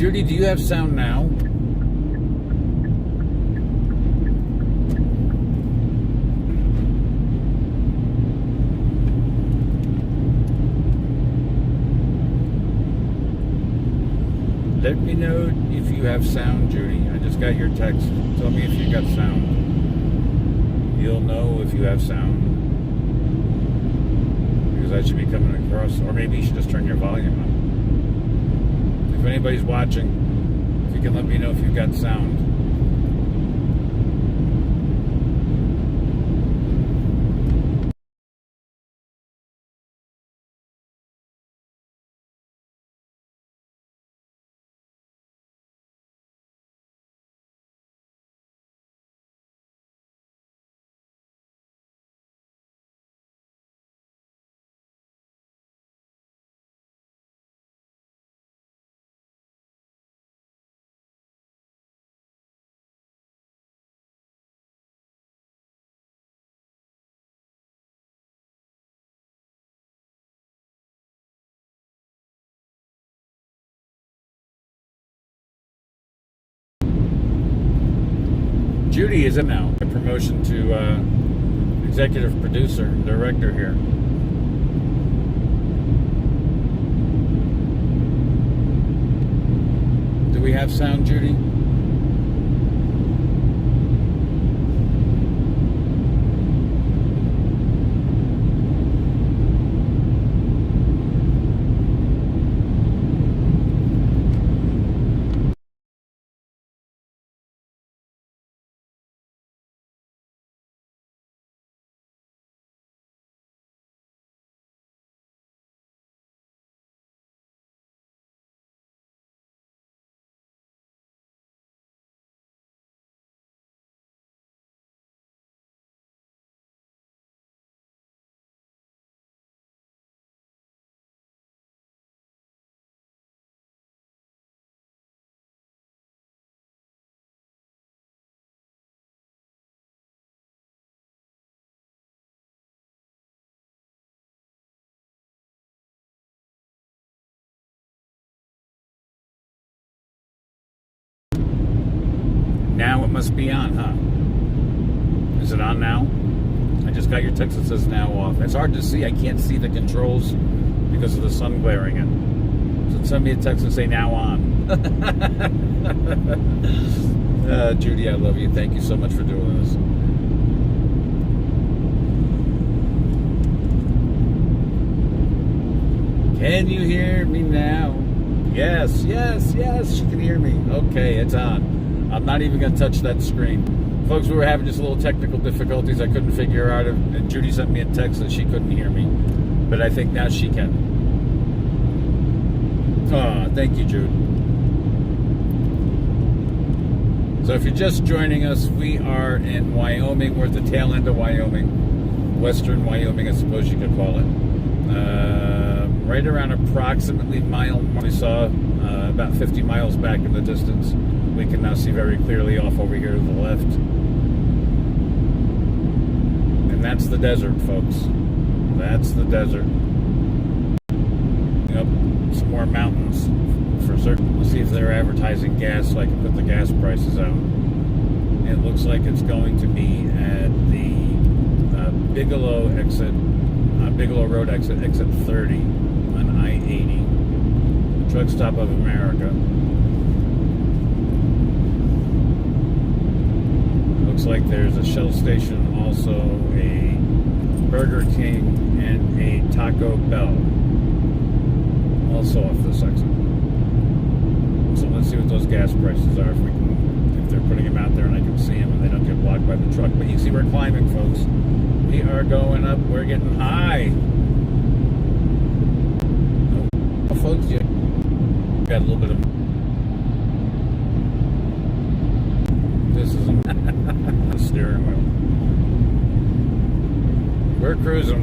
Judy, do you have sound now? Let me know if you have sound, Judy. I just got your text. Tell me if you got sound. You'll know if you have sound. Because I should be coming across. Or maybe you should just turn your volume up. If anybody's watching, if you can let me know if you've got sound. Judy is it now. A promotion to executive producer and director here. Do we have sound, Judy? Now it must be on, huh? Is it on now? I just got your text that says now off. It's hard to see. I can't see the controls because of the sun glaring in. So send me a text and say now on. Judy, I love you. Thank you so much for doing this. Can you hear me now? Yes, yes, yes. She can hear me. Okay, it's on. I'm not even going to touch that screen. Folks, we were having just a little technical difficulties. I couldn't figure out it. And Judy sent me a text that she couldn't hear me. But I think now she can. Oh, thank you, Jude. So if you're just joining us, we are in Wyoming. We're at the tail end of Wyoming. Western Wyoming, I suppose you could call it. Right around approximately mile. We saw about 50 miles back in the distance. We can now see very clearly off over here to the left. And that's the desert, folks. That's the desert. Up some more mountains for certain. We'll see if they're advertising gas so I can put the gas prices out. It looks like it's going to be at the Bigelow Road exit 30 on I-80. Truck stop of America. Looks like there's a Shell station, also a Burger King, and a Taco Bell. Also off this exit. So let's see what those gas prices are, if they're putting them out there and I can see them and they don't get blocked by the truck. But you see we're climbing, folks. We are going up. We're getting high. Oh, folks, you got a little bit of... This is a steering wheel. We're cruising.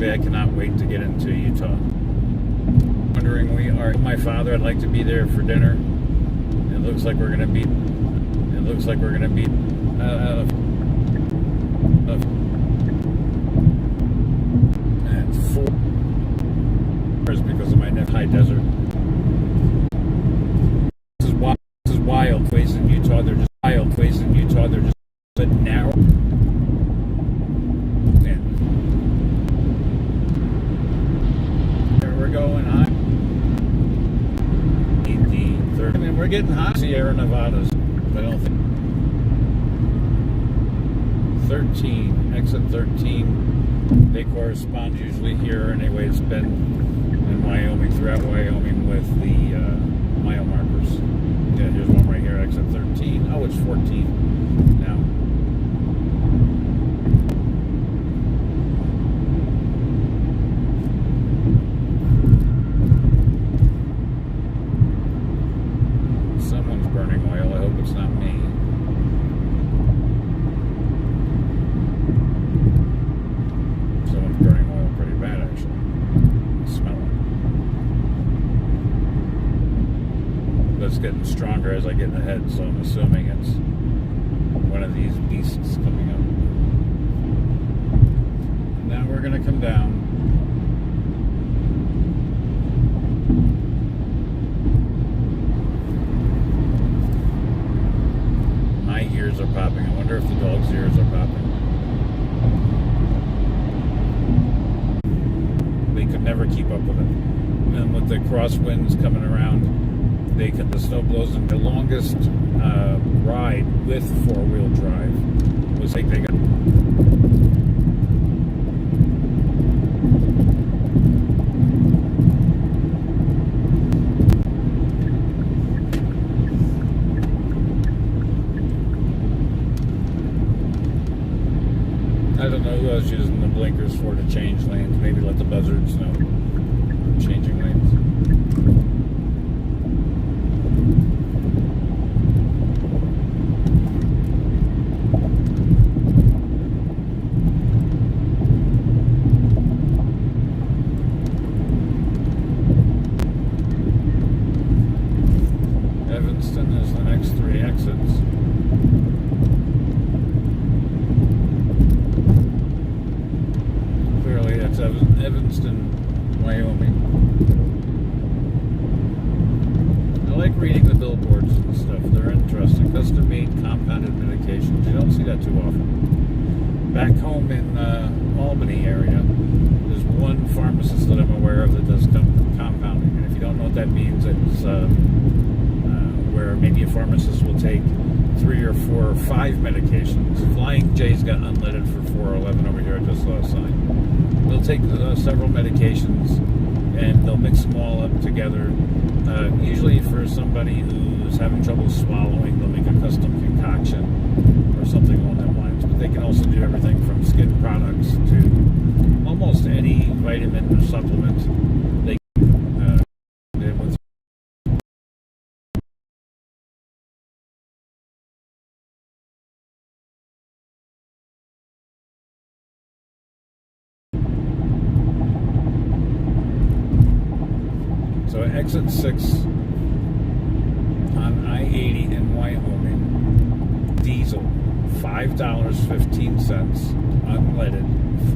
I cannot wait to get into Utah. Wondering, we are my father. I'd like to be there for dinner. It looks like we're gonna be. because of my high desert. This is wild ways in Utah. They're just wild ways in Utah. They're just a narrow. And there we're going high. The third, and we're getting high. Sierra Nevadas. I don't think 13, exit 13. They correspond usually here anyway. It's been in Wyoming, throughout Wyoming with the mile markers. Yeah, here's one right here, exit 13. Oh, it's 14 now. Someone's burning oil. I hope it's not me. Someone's burning oil pretty bad, actually. I smell it. But it's getting stronger as I get ahead, so I'm assuming it's one of these beasts coming up. Now we're going to come down. My ears are popping. I wonder if the dog's ears are popping. They could never keep up with it. And then with the crosswinds coming around, the snow blows in. The longest ride with four-wheel drive was like they got. I don't know who I was using the blinkers for to change lanes. Maybe let the buzzards know I'm changing lanes. Evanston is the next three exits. Clearly that's Evanston, Wyoming. I like reading the billboards and stuff. They're interesting. Custom made compounded medications. You don't see that too often. Back home in Albany area, there's one pharmacist that I'm aware of that does compounding. And if you don't know what that means, it's where maybe a pharmacist will take 3 or 4 or 5 medications. Flying J's got unleaded for $4.11 over here. I just saw a sign. They'll take several medications and they'll mix them all up together. Usually for somebody who's having trouble swallowing, they'll make a custom concoction or something along that lines. But they can also do everything from skin products to almost any vitamin or supplement. They with So exit 6 on I-80 in Wyoming, diesel $5.15, unleaded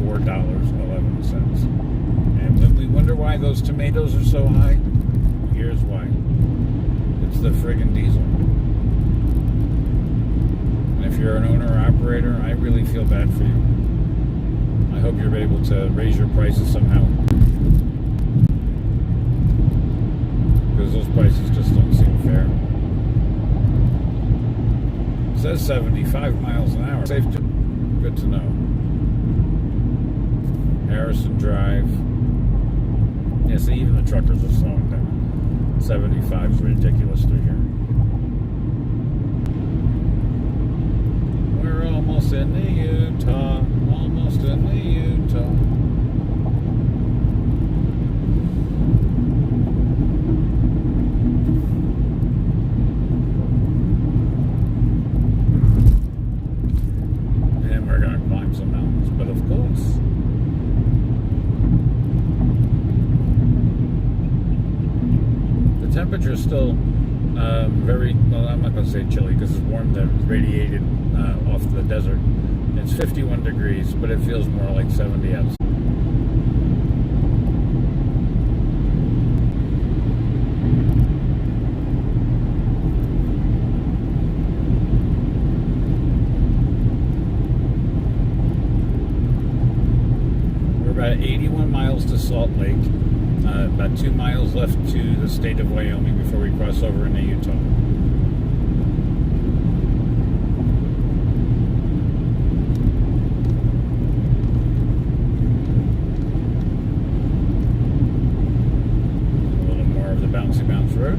$4.11. And when we wonder why those tomatoes are so high, here's why. It's the friggin' diesel. And if you're an owner or operator, I really feel bad for you. I hope you're able to raise your prices somehow. Because those prices just don't seem fair. It says 75 miles an hour. Safe to, good to know. Harrison Drive. Yeah, see, even the truckers are slowing down. 75 is ridiculous through here. We're almost in the Utah. Almost in the Utah. Some mountains, but of course the temperature is still very well. I'm not going to say chilly because it's warm. That it's radiated off the desert. It's 51 degrees, but it feels more like 70 outside. about 81 miles to Salt Lake. About 2 miles left to the state of Wyoming before we cross over into Utah. A little more of the bouncy bounce road.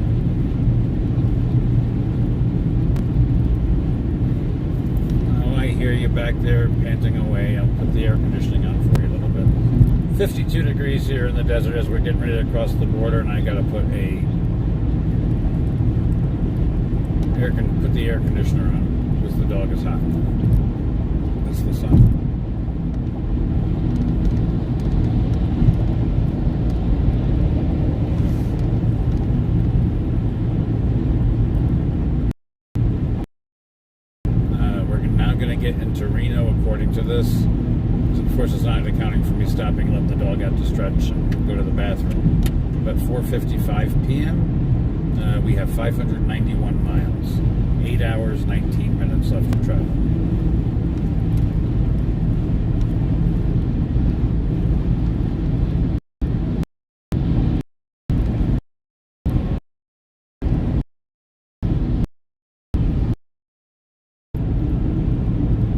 Oh, I hear you back there panting away. I'll put the air conditioning on for you a little bit. 52 degrees here in the desert as we're getting ready to cross the border, and I gotta put the air conditioner on because the dog is hot. That's the sun. We're now gonna get into Reno according to this. Of course, it's not accounting for me stopping and letting the dog out to stretch and go to the bathroom. About 4:55 p.m., we have 591 miles, 8 hours, 19 minutes left to travel.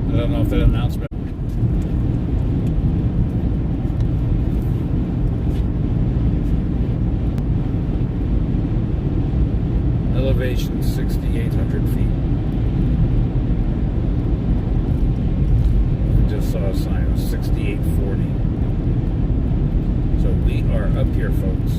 I don't know if that announcement. Elevation 6,800 feet. I just saw a sign of 6,840. So we are up here, folks.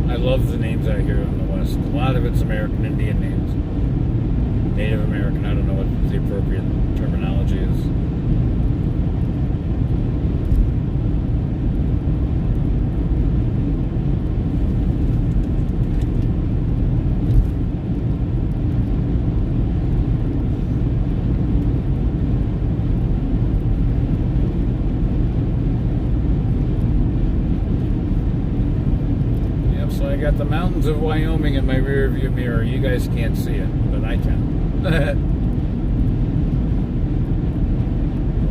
I love the names out here in the West. A lot of it's American Indian names. Native American, I don't know what the appropriate terminology is. So I got the mountains of Wyoming in my rear view mirror. You guys can't see it, but I can.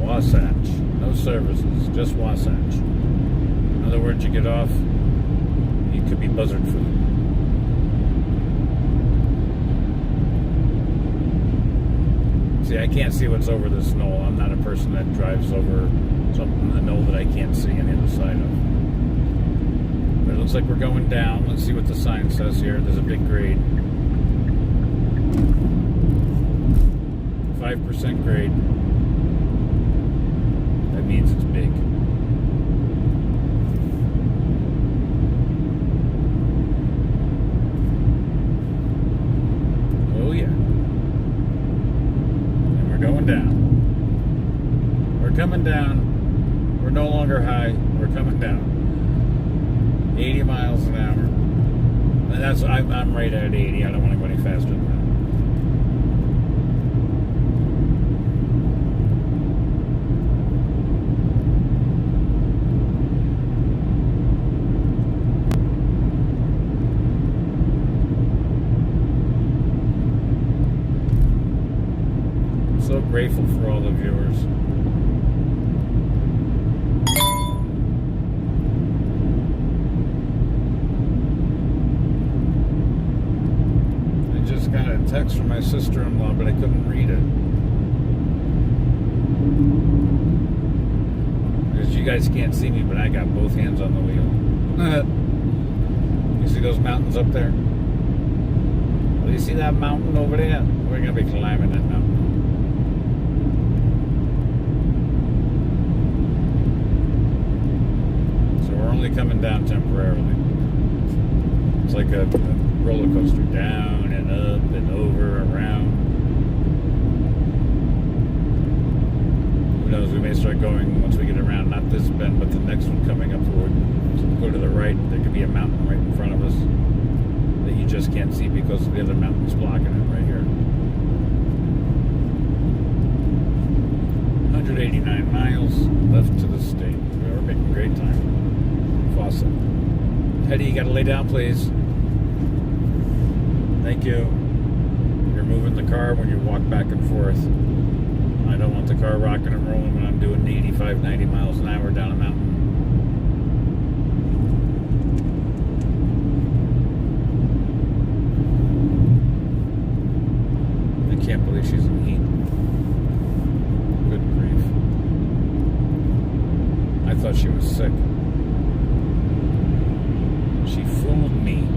Wasatch. No services, just Wasatch. In other words, you get off, you could be buzzard food. See, I can't see what's over this knoll. I'm not a person that drives over something, a knoll that I can't see on the other side of. But it looks like we're going down. Let's see what the sign says here. There's a big grade. 5% grade. That means it's big. Oh yeah. And we're going down. We're coming down. We're no longer high. We're coming down. 80 miles an hour. And that's I'm right at 80. I don't want to go any faster than that. I'm so grateful for all the viewers. Got a text from my my sister-in-law, but I couldn't read it. Because you guys can't see me, but I got both hands on the wheel. You see those mountains up there? Well, you see that mountain over there? We're going to be climbing that mountain. So we're only coming down temporarily. It's like a roller coaster, down and up and over, around. Who knows, we may start going once we get around, not this bend, but the next one coming up forward. So go to the right, there could be a mountain right in front of us that you just can't see because the other mountain's blocking it right here. 189 miles left to the state. We're making great time. Fawcett. Heddy, you gotta lay down, please. Thank you. You're moving the car when you walk back and forth. I don't want the car rocking and rolling when I'm doing 85, 90 miles an hour down a mountain. I can't believe she's in heat. Good grief. I thought she was sick. She fooled me.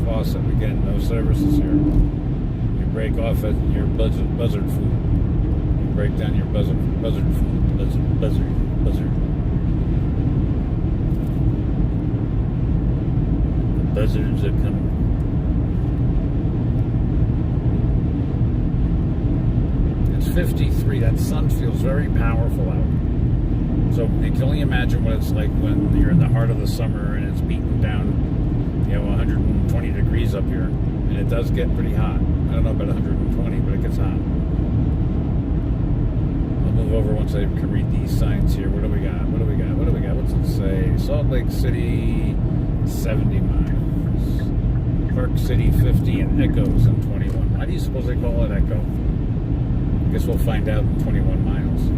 Fawcett, again, no services here. You break off at your buzzard food. You break down your buzzard food. Buzzard. The buzzards are coming. It's 53. That sun feels very powerful out. So you can only imagine what it's like when you're in the heart of the summer and it's beating down, 120 degrees up here, and it does get pretty hot. I don't know about 120, but it gets hot. I'll move over once I can read these signs here. What do we got? What's it say? Salt Lake City, 70 miles. Park City, 50, and Echoes in 21. Why do you suppose they call it Echo? I guess we'll find out in 21 miles.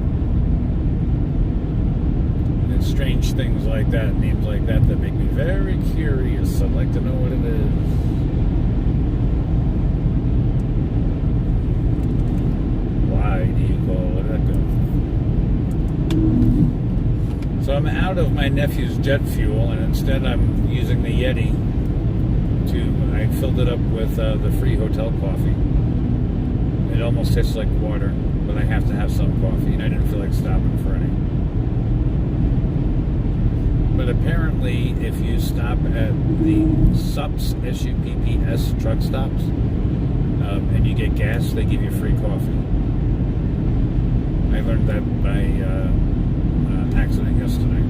It's strange things like that, names like that make me very curious. I'd like to know what it is. Why do you call it Echo? So I'm out of my nephew's jet fuel, and instead I'm using the Yeti I filled it up with the free hotel coffee. It almost tastes like water, but I have to have some coffee, and I didn't feel like stopping for any. But apparently, if you stop at the SUPS, S-U-P-P-S truck stops, and you get gas, they give you free coffee. I learned that by accident yesterday.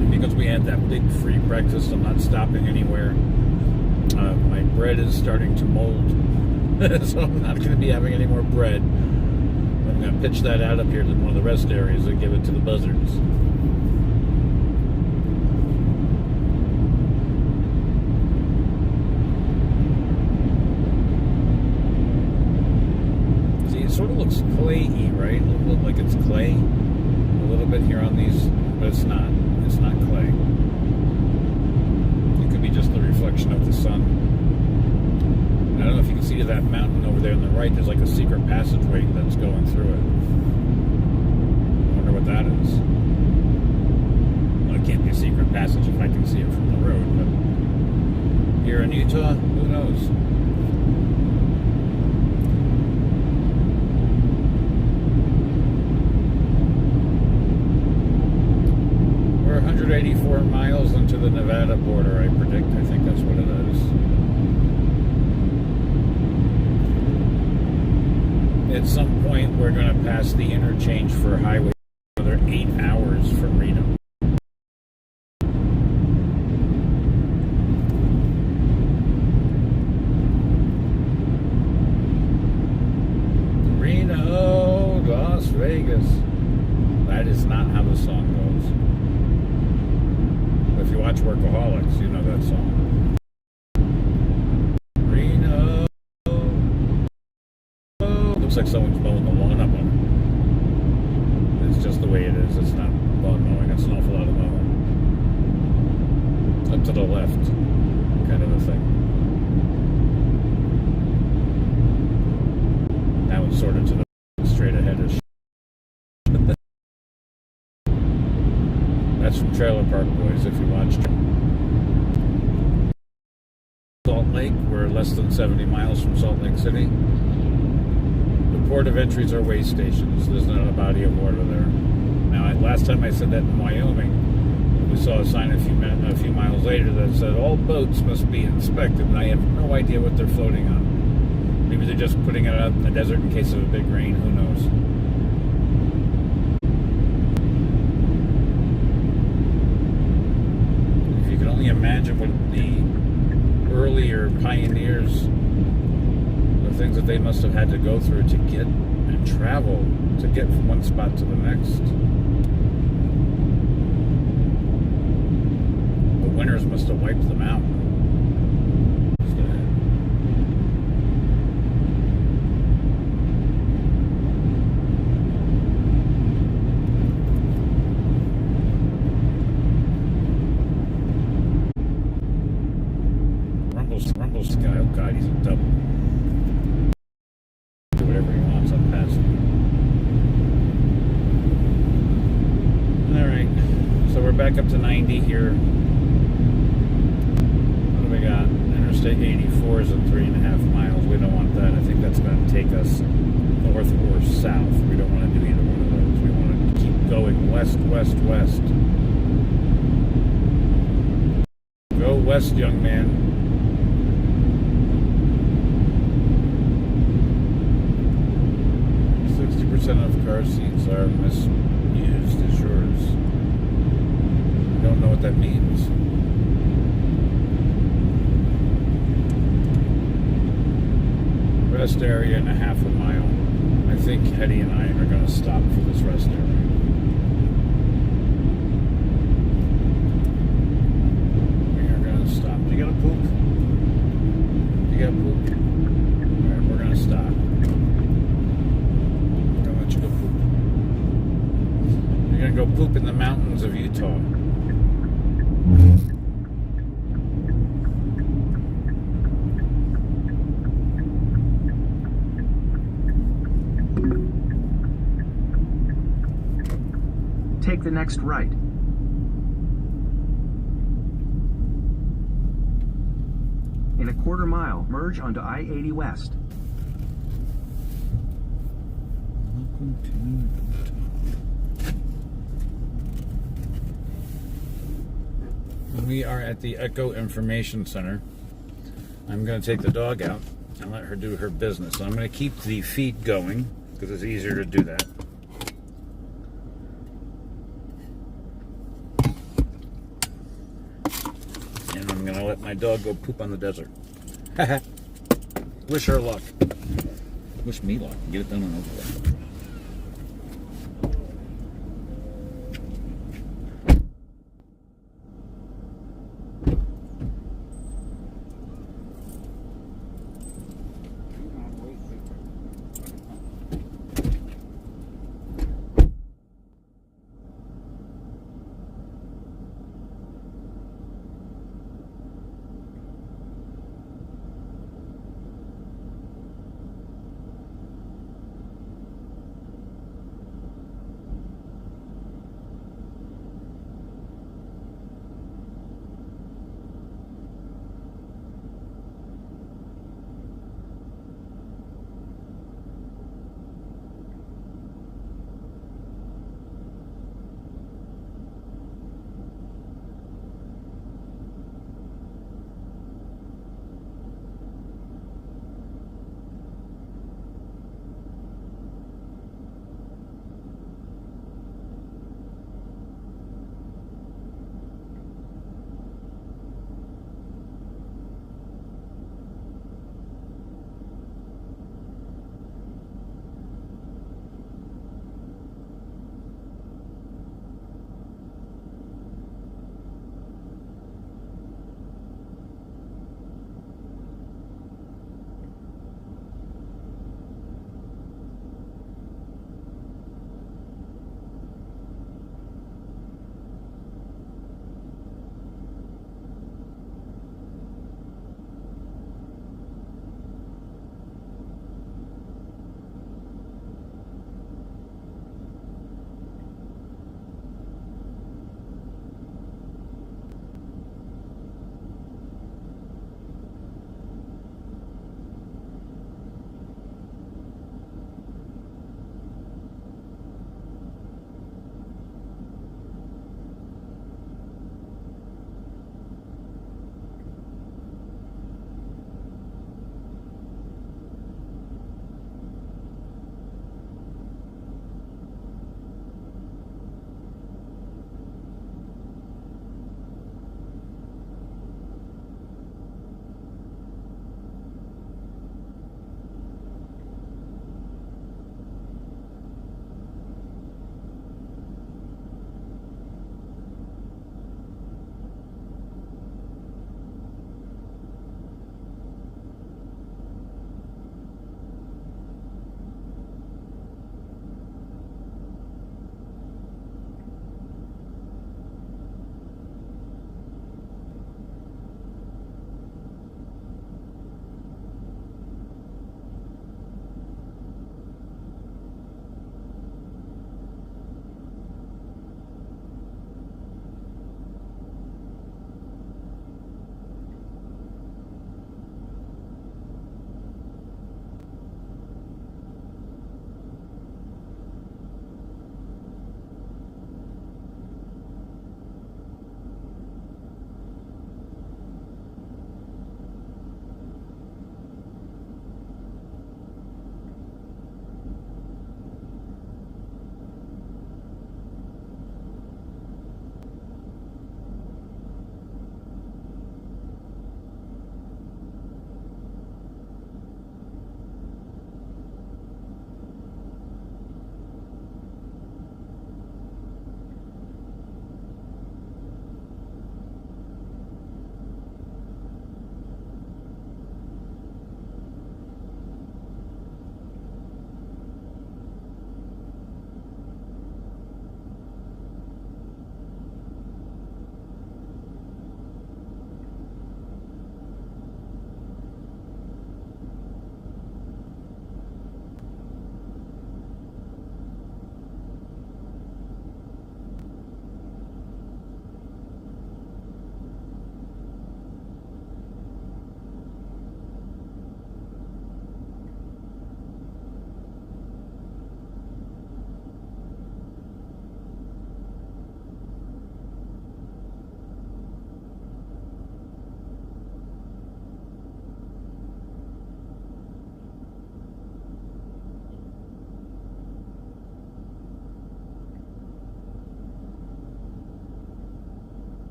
And because we had that big free breakfast, I'm not stopping anywhere. My bread is starting to mold, so I'm not going to be having any more bread. I'm going to pitch that out up here to one of the rest areas and give it to the buzzards. See, it sort of looks clayey, right? It looks like it's clay. A little bit here on these, but it's not. It's not clay. It could be just the reflection of the sun. I don't know if you can see that mountain over there on the right. There's like a secret passageway that's going through it. I wonder what that is. Well, it can't be a secret passage if I can see it from the road, but here in Utah, who knows? We're 184 miles into the Nevada border, I predict. I think that's what it is. At some point, we're going to pass the interchange for highway. Another 8 hours from Reno. Reno, Las Vegas. That is not how the song goes. If you watch Workaholics, you know that song. someone's mowing the lawn up on it. It's just the way it is. It's not lawn mowing. It's an awful lot of mowing. Up to the left, kind of a thing. That was sort of to the straight ahead of. That's from Trailer Park Boys, if you watched. Salt Lake, we're less than 70 miles from Salt Lake City. The port of entries are way stations. There's not a body of water there. Now, last time I said that in Wyoming, we saw a sign a few miles later that said all boats must be inspected, and I have no idea what they're floating on. Maybe they're just putting it out in the desert in case of a big rain. Who knows? If you can only imagine what the earlier pioneers, the things that they must have had to go through to get and travel to get from one spot to the next. The winters must have wiped them out. Rumble's guy, oh God, he's a double. Do whatever he wants on past me. Alright, so we're back up to 90 here. What do we got? Interstate 84 is in 3.5 miles. We don't want that. I think that's going to take us north or south. We don't want to do either one of those. We want to keep going west, west, west. Go west, young man. 60% of car seats are misused as yours. I don't know what that means. Rest area in a half a mile. I think Heddy and I are going to stop for this rest area. We are going to stop. You got to poop? You got to poop? Alright, we're going to stop. You're gonna go poop in the mountains of Utah. Take the next right. In a quarter mile, merge onto I-80 West. Welcome to Utah. We are at the Echo Information Center. I'm going to take the dog out and let her do her business. So I'm going to keep the feed going because it's easier to do that. And I'm going to let my dog go poop on the desert. Wish her luck. Wish me luck. Get it done and over with.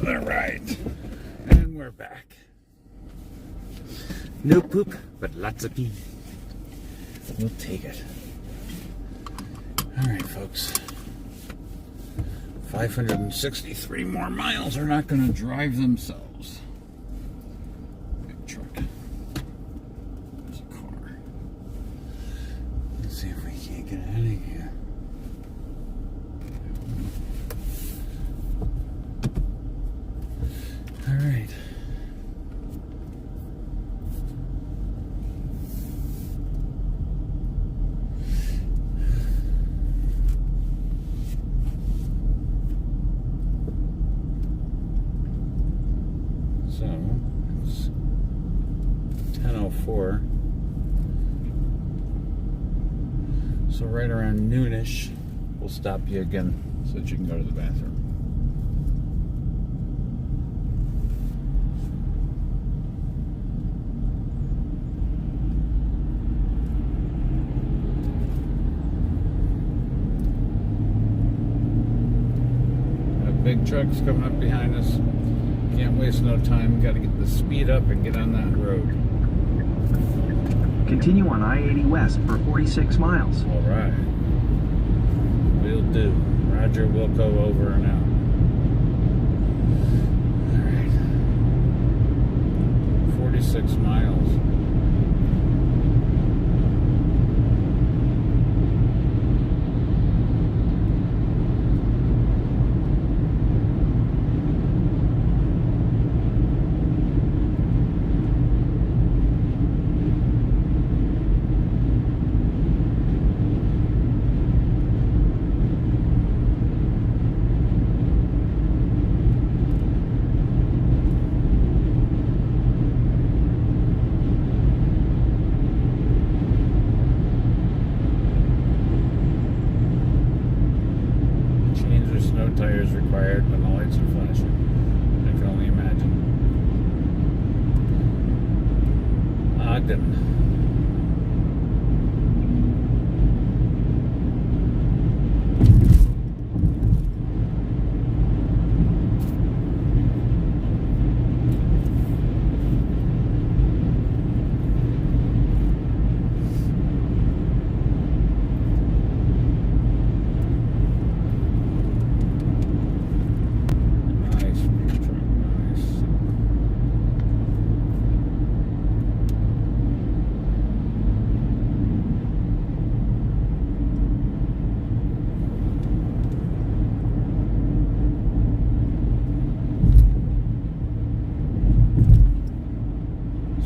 All right, and we're back. No poop, but lots of pee. We'll take it. All right, folks. 563 more miles are not going to drive themselves. Big truck. There's a car. Let's see if we can't get out of here. All right. So, it's 10:04. So right around noonish, we'll stop you again so that you can go to the bathroom. Big trucks coming up behind us. Can't waste no time. Got to get the speed up and get on that road. Continue on I-80 West for 46 miles. All right. Will do. Roger, we'll go over and out. All right. 46 miles. Tires required when the lights are flashing. I can only imagine. Ogden.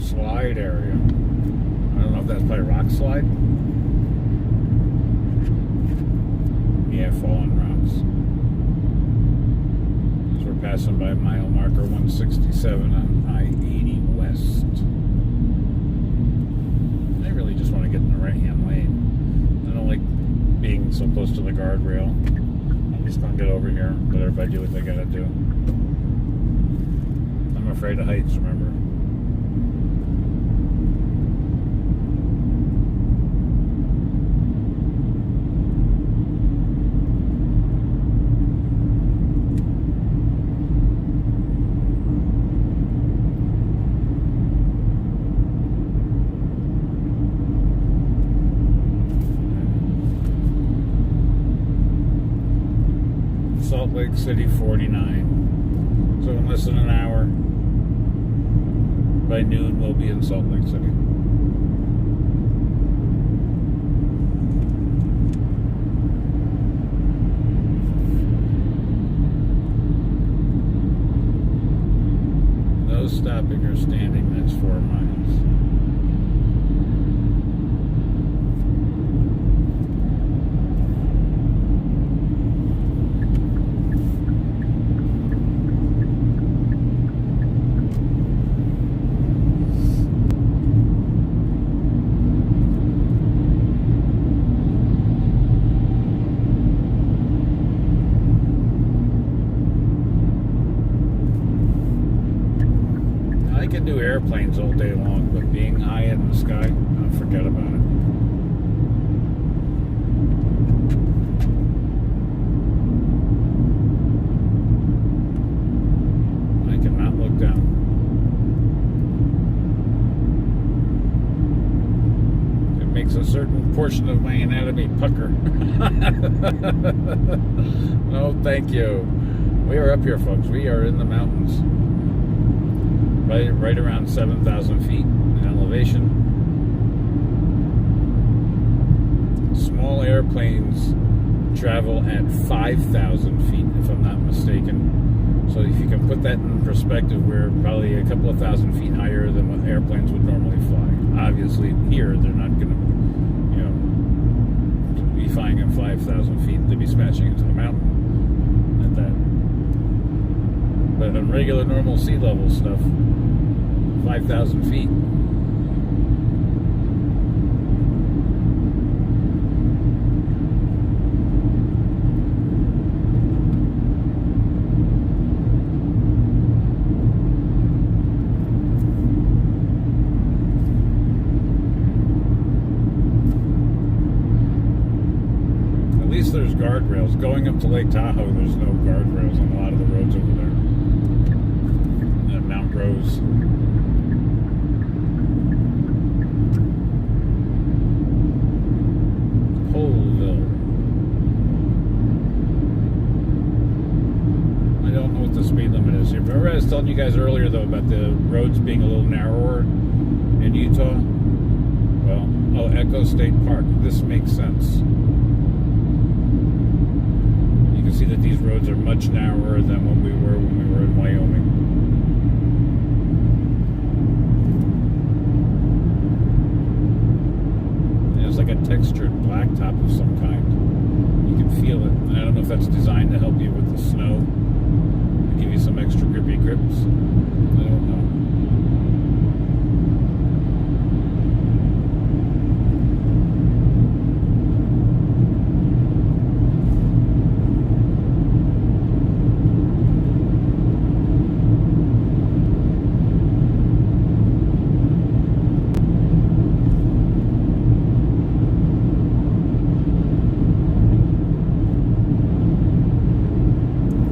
Slide area. I don't know if that's probably rock slide. Yeah, fallen rocks. As we're passing by mile marker 167 on I-80 West. I really just want to get in the right-hand lane. I don't like being so close to the guardrail. I'm just going to get over here, let everybody do what they got to do. I'm afraid of heights, remember? Salt Lake City 49. So in less than an hour, by noon, we'll be in Salt Lake City. No stopping or standing, that's 4 miles. I can do airplanes all day long, but being high in the sky, forget about it. portion of my anatomy pucker. No, thank you. We are up here, folks. We are in the mountains. Right around 7,000 feet in elevation. Small airplanes travel at 5,000 feet, if I'm not mistaken. So if you can put that in perspective, we're probably a couple of thousand feet higher than what airplanes would normally fly. Obviously, here, they're not going to, be flying at 5,000 feet. They'd be smashing into the mountain at that. But on regular, normal sea level stuff, 5,000 feet. There's guardrails. Going up to Lake Tahoe, there's no guardrails on a lot of the roads over there. At Mount Rose. Poleville. I don't know what the speed limit is here. Remember I was telling you guys earlier, though, about the roads being a little narrower in Utah? Well, Echo State Park. This makes sense. See that these roads are much narrower than what we were when we were in Wyoming. And it's like a textured blacktop of some kind. You can feel it. And I don't know if that's designed to help you with the snow, to give you some extra grippy grips. I don't know.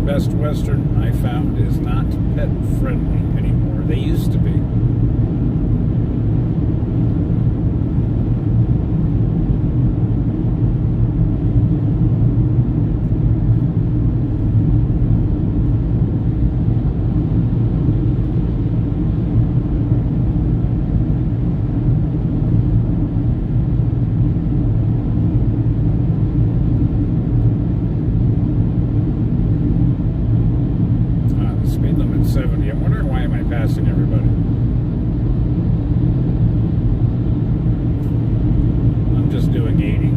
Best Western, I found, is not pet friendly anymore. They used to be. I'm wondering why am I passing everybody? I'm just doing 80.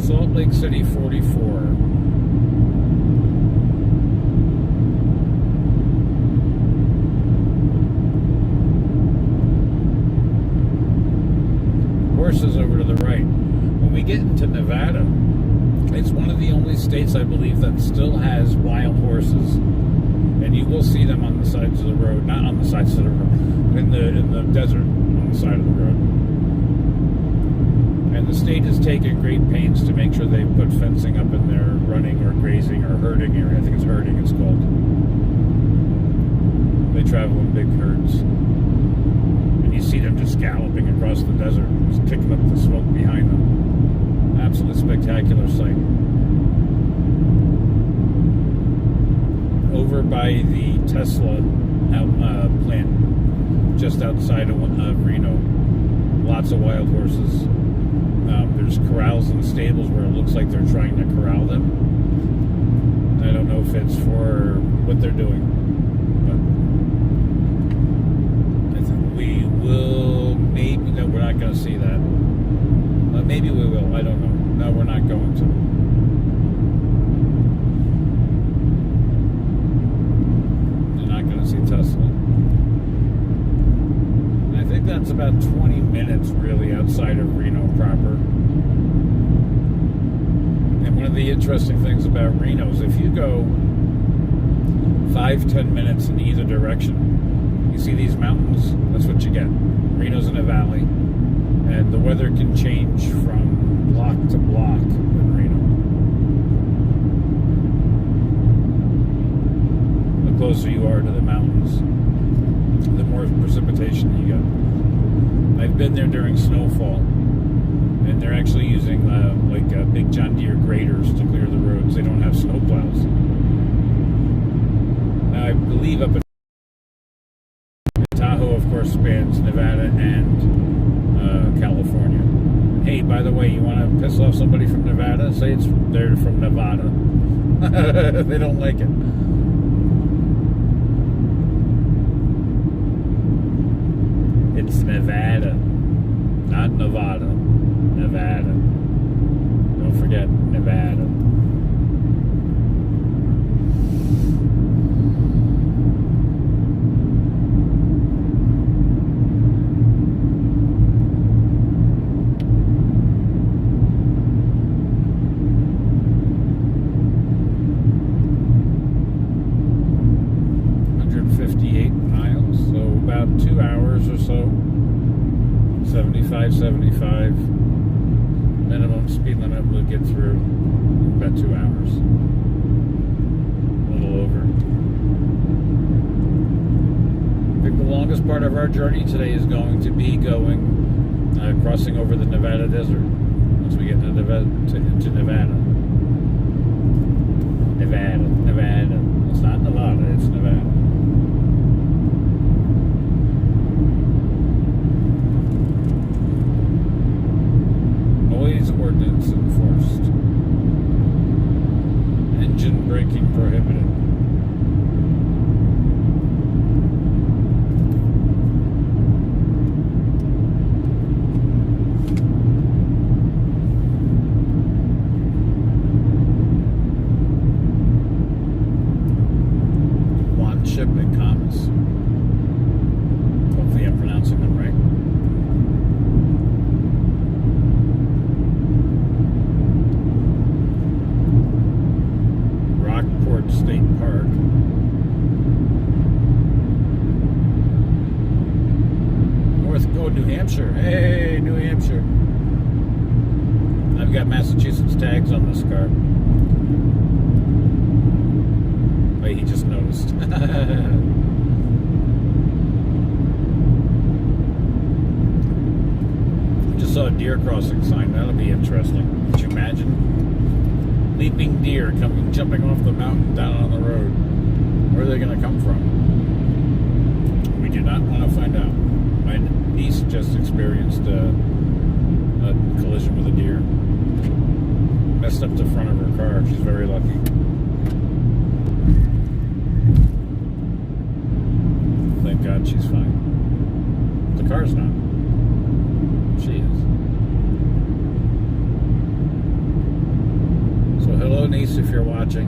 Salt Lake City 44. Horses over to the right. When we get into Nevada, it's one of the only states, I believe, that still has wild horses. And you will see them on the sides of the road, not on the sides of the road, in the desert on the side of the road. And the state has taken great pains to make sure they put fencing up in their running or grazing or herding area. I think it's herding it's called. They travel in big herds. And you see them just galloping across the desert, just kicking up the smoke behind them. Absolutely spectacular sight. Over by the Tesla plant, just outside of Reno. Lots of wild horses. There's corrals and stables where it looks like they're trying to corral them. I don't know if it's for what they're doing, but I think we will maybe, no, we're not going to see that. Maybe we will, I don't know. No, we're not going to. Tesla. And I think that's about 20 minutes really outside of Reno proper. And one of the interesting things about Reno is if you go 5-10 minutes in either direction, you see these mountains, that's what you get. Reno's in a valley, and the weather can change from block to block in Reno. The closer you are to the mountains, the more precipitation you get. I've been there during snowfall, and they're actually using big John Deere graders to clear the roads. They don't have snow plows. Now I believe up in Tahoe, of course, spans Nevada and California. Hey, by the way, you want to piss off somebody from Nevada? Say they're from Nevada. They don't like it. It's Nevada, not Nevada. Nevada. Don't forget Nevada. About 2 hours or so. 75 minimum speed limit we'll get through in about 2 hours, a little over. I think the longest part of our journey today is going to be crossing over the Nevada desert once we get into Nevada. Nevada. It's not Nevada, it's Nevada. Ordinance enforced. Engine braking prohibited. One ship and commas. Hopefully I'm pronouncing them right. State Park. New Hampshire. Hey, New Hampshire. I've got Massachusetts tags on this car. Wait, he just noticed. Just saw a deer crossing sign. That'll be interesting. Could you imagine? Leaping deer jumping off the mountain down on the road. Where are they going to come from? We do not want to find out. My niece just experienced a collision with a deer. Messed up the front of her car. She's very lucky. Thank God she's fine. The car's not. She is. So hello, niece, if you're watching.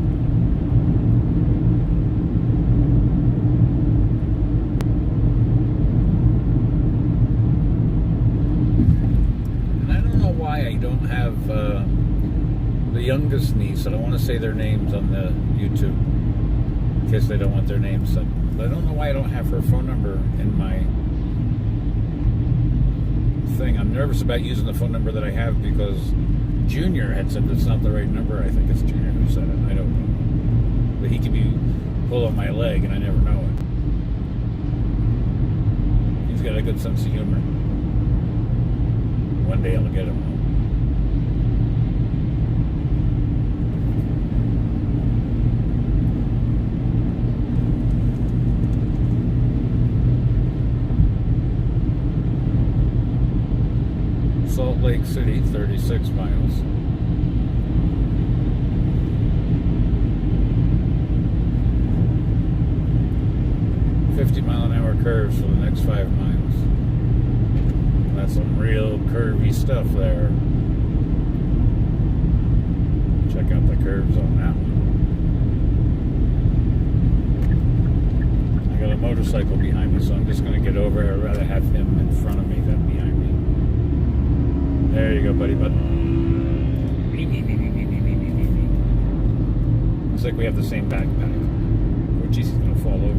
And I don't know why I don't have the youngest niece. I don't want to say their names on the YouTube in case they don't want their names said. But I don't know why I don't have her phone number in my thing. I'm nervous about using the phone number that I have because Junior had said that's not the right number. I think it's Junior who said it. I don't know. But he could be pulling my leg and I never know it. He's got a good sense of humor. One day I'll get him. Salt Lake City, 36 miles. .50-mile-an-hour curves for the next 5 miles. That's some real curvy stuff there. Check out the curves on that one. I got a motorcycle behind me, so I'm just going to get over. I'd rather have him in front of me than behind me. There you go, buddy. Looks like we have the same backpack. Oh, geez, he's going to fall over.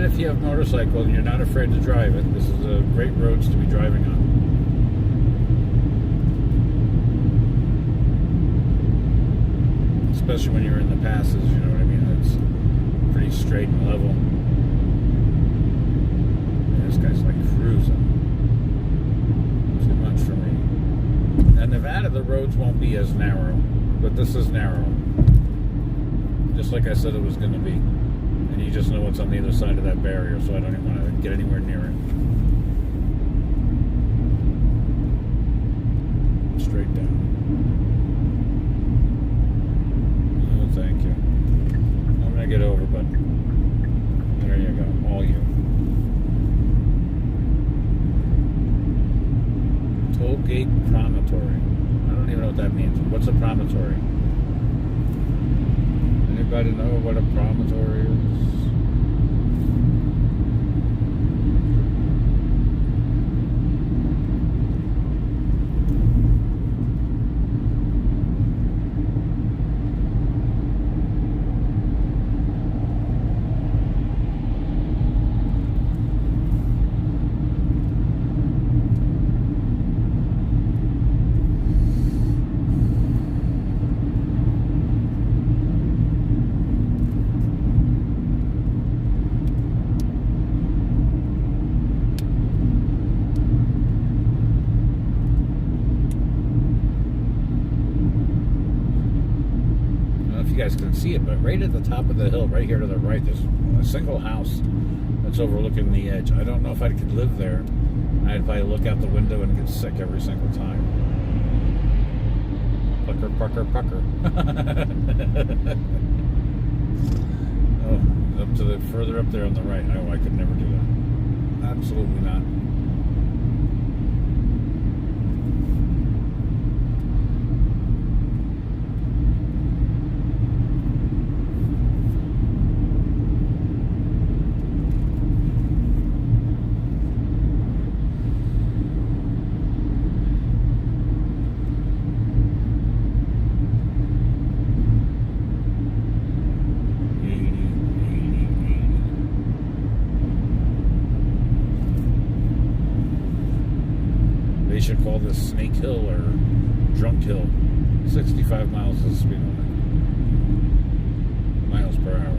if you have a motorcycle and you're not afraid to drive it, this is a great roads to be driving on. Especially when you're in the passes, you know what I mean? It's pretty straight and level. And this guy's like cruising. Too much for me. In Nevada, the roads won't be as narrow, but this is narrow. Just like I said it was going to be. And you just know what's on the other side of that barrier, so I don't even want to get anywhere near it. Straight down. Oh, thank you. I'm going to get over, but there you go. All you. Toll gate promontory. I don't even know what that means. What's a promontory? Anybody know what a promontory is? You guys can see it, but right at the top of the hill, right here to the right, there's a single house that's overlooking the edge. I don't know if I could live there. I'd probably look out the window and get sick every single time. Pucker, pucker, pucker. Oh, up to the further up there on the right. Oh, I could never do that. Absolutely not. They should call this Snake Hill or Drunk Hill. 65 miles is the speed limit. Miles per hour.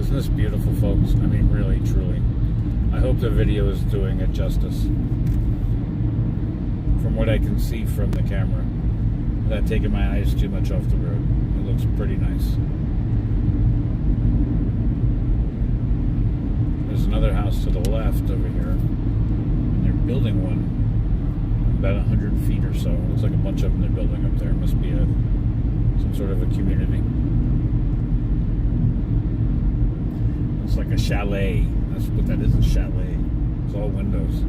Isn't this beautiful, folks? I mean, really, truly. I hope the video is doing it justice. From what I can see from the camera, without taking my eyes too much off the road. It looks pretty nice. There's another house to the left over here. Building one about 100 feet or so. Looks like a bunch of them they're building up there. Must be some sort of a community. It's like a chalet. That's what that is, a chalet. It's all windows.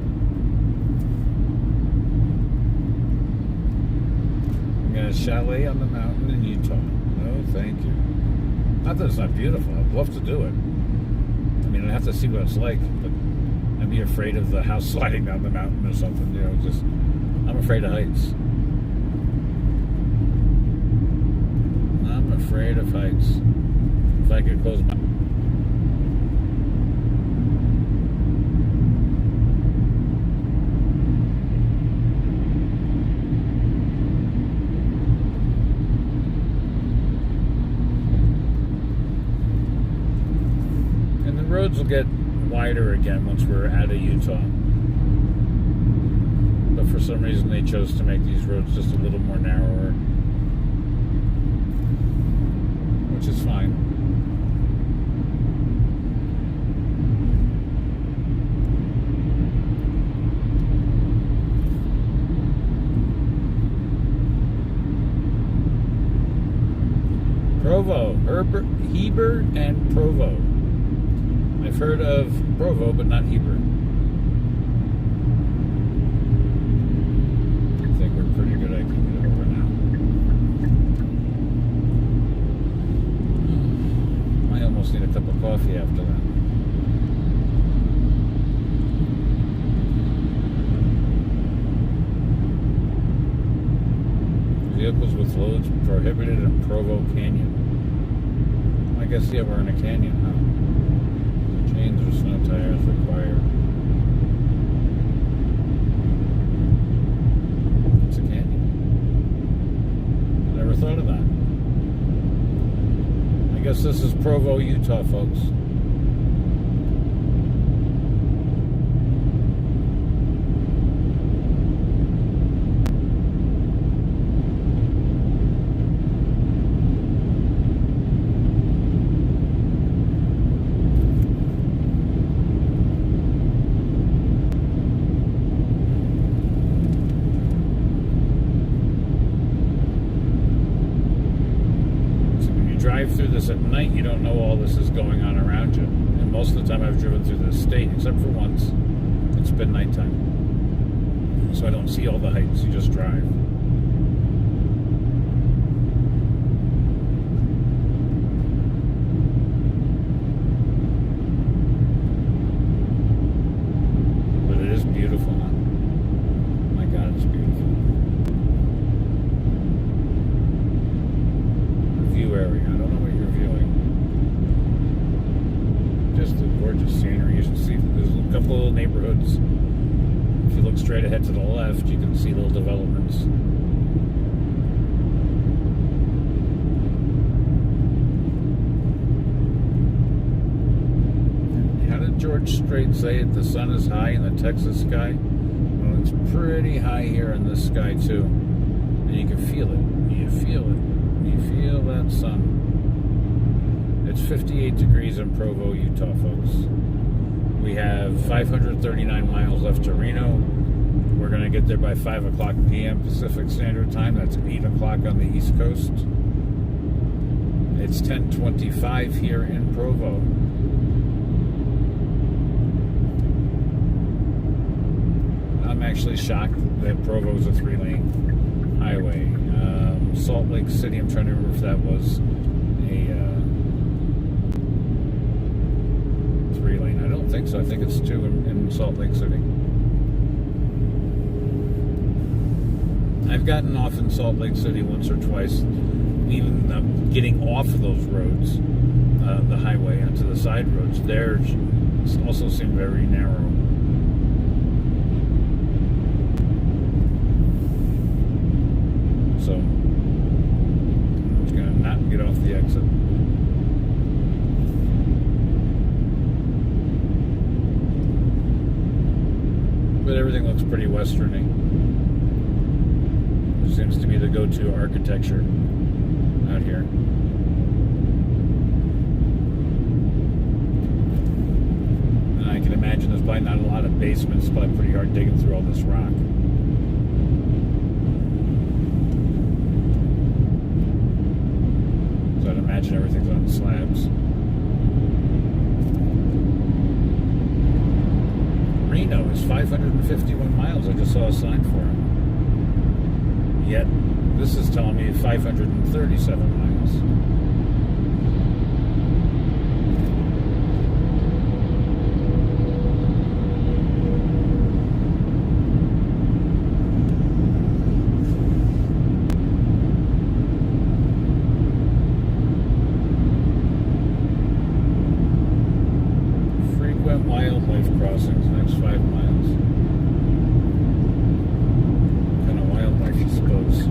We got a chalet on the mountain in Utah. No, thank you. Not that it's not beautiful. I'd love to do it. I mean, I'd have to see what it's like, but I'd be afraid of the house sliding down the mountain or something, you know, just, I'm afraid of heights. I'm afraid of heights. If I could close my... And the roads will get wider again once we're out of Utah. But for some reason they chose to make these roads just a little more narrower, which is fine. Provo, Heber and Provo. I've heard of Provo, but not Heber. I think we're pretty good. I can get over now. I almost need a cup of coffee after that. Vehicles with loads prohibited in Provo Canyon. I guess, yeah, we're in a canyon now. or snow tires required. It's a canyon. Never thought of that. I guess this is Provo, Utah, folks. Drive through this at night, you don't know all this is going on around you. And most of the time I've driven through this state, except for once, it's been nighttime. So I don't see all the heights, you just drive. But it is beautiful, huh? My God, it's beautiful. View area. I don't know what you're viewing. Just a gorgeous scenery. You should see there's a couple little neighborhoods. If you look straight ahead to the left, you can see little developments. How did George Strait say it? The sun is high in the Texas sky? Well, it's pretty high here in this sky too. And you can feel it. You feel it. You feel that sun. It's 58 degrees in Provo, Utah, folks. We have 539 miles left to Reno. We're going to get there by 5 o'clock p.m. Pacific Standard Time. That's 8 o'clock on the East Coast. It's 10:25 here in Provo. I'm actually shocked that Provo is a 3-lane highway. Salt Lake City, I'm trying to remember if that was a 3-lane. I don't think so. I think it's 2 in Salt Lake City. I've gotten off in Salt Lake City once or twice. Even getting off of those roads, the highway onto the side roads, there also seem very narrow. So I'm just going to not get off the exit. But everything looks pretty westerny. It seems to be the go-to architecture out here. And I can imagine there's probably not a lot of basements. It's probably pretty hard digging through all this rock. So I'd imagine everything's on slabs. Reno is 551 miles. I just saw a sign for it. Yet, this is telling me 537 miles. Frequent wildlife crossings, next 5 miles. What kind of wildlife, you suppose?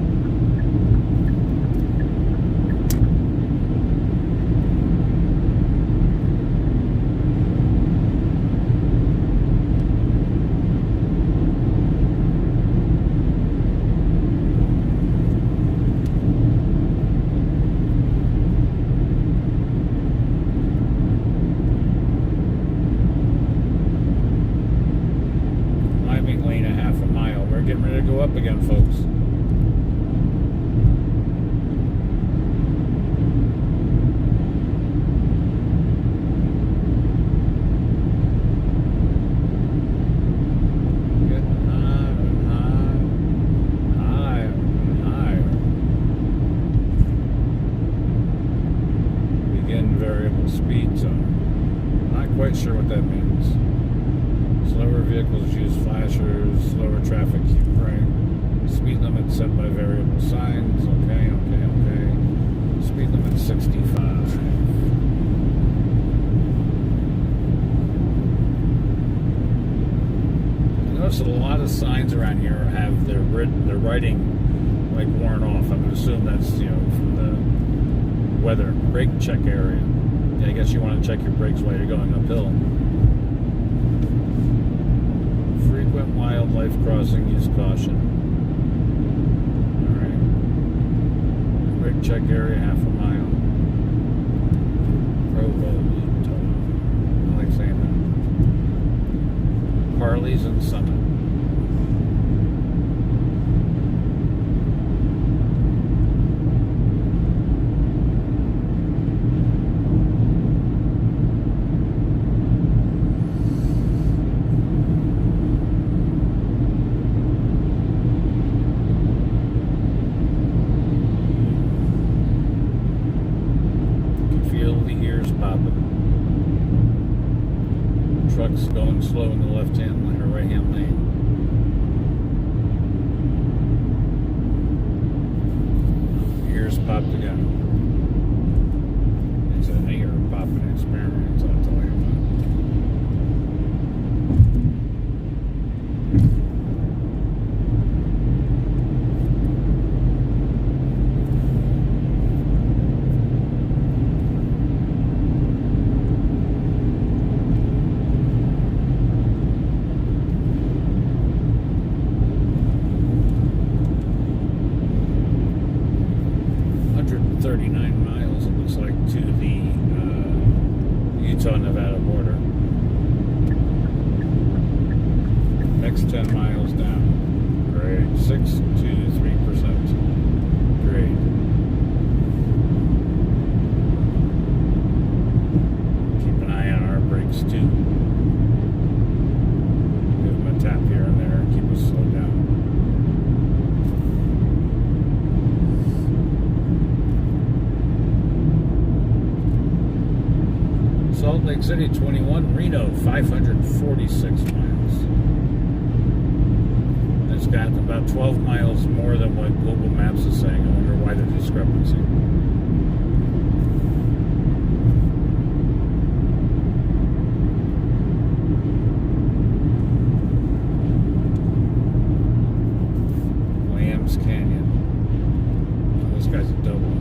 Climbing lane a half a mile. We're getting ready to go up again, folks. Getting higher and higher, higher and higher. Begin variable speed zone. Not quite sure what that means. Slower vehicles use flashers, slower traffic keep right. Speed limit set by variable signs. Okay. Speed limit 65. Notice that a lot of signs around here have their writing like worn off. I'm going to assume that's, you know, from the weather. Brake check area. Yeah, I guess you want to check your brakes while you're going uphill. Frequent wildlife crossing, use caution. Alright. Brake check area, half a mile. I like saying that. Harley's and Summit. Trucks going slow in the left-hand lane or right-hand lane. Ears popped again. It's an ear popping experience, I'll tell you Nevada border. Next 10 miles down. Grade 6 to 3%. Grade. Keep an eye on our brakes too. Give them a tap here and there. Keep us slowed down. Salt Lake City 21, Reno 546 miles. It's got about 12 miles more than what Google Maps is saying. I wonder why the discrepancy. Lambs Canyon. Oh, this guy's a double.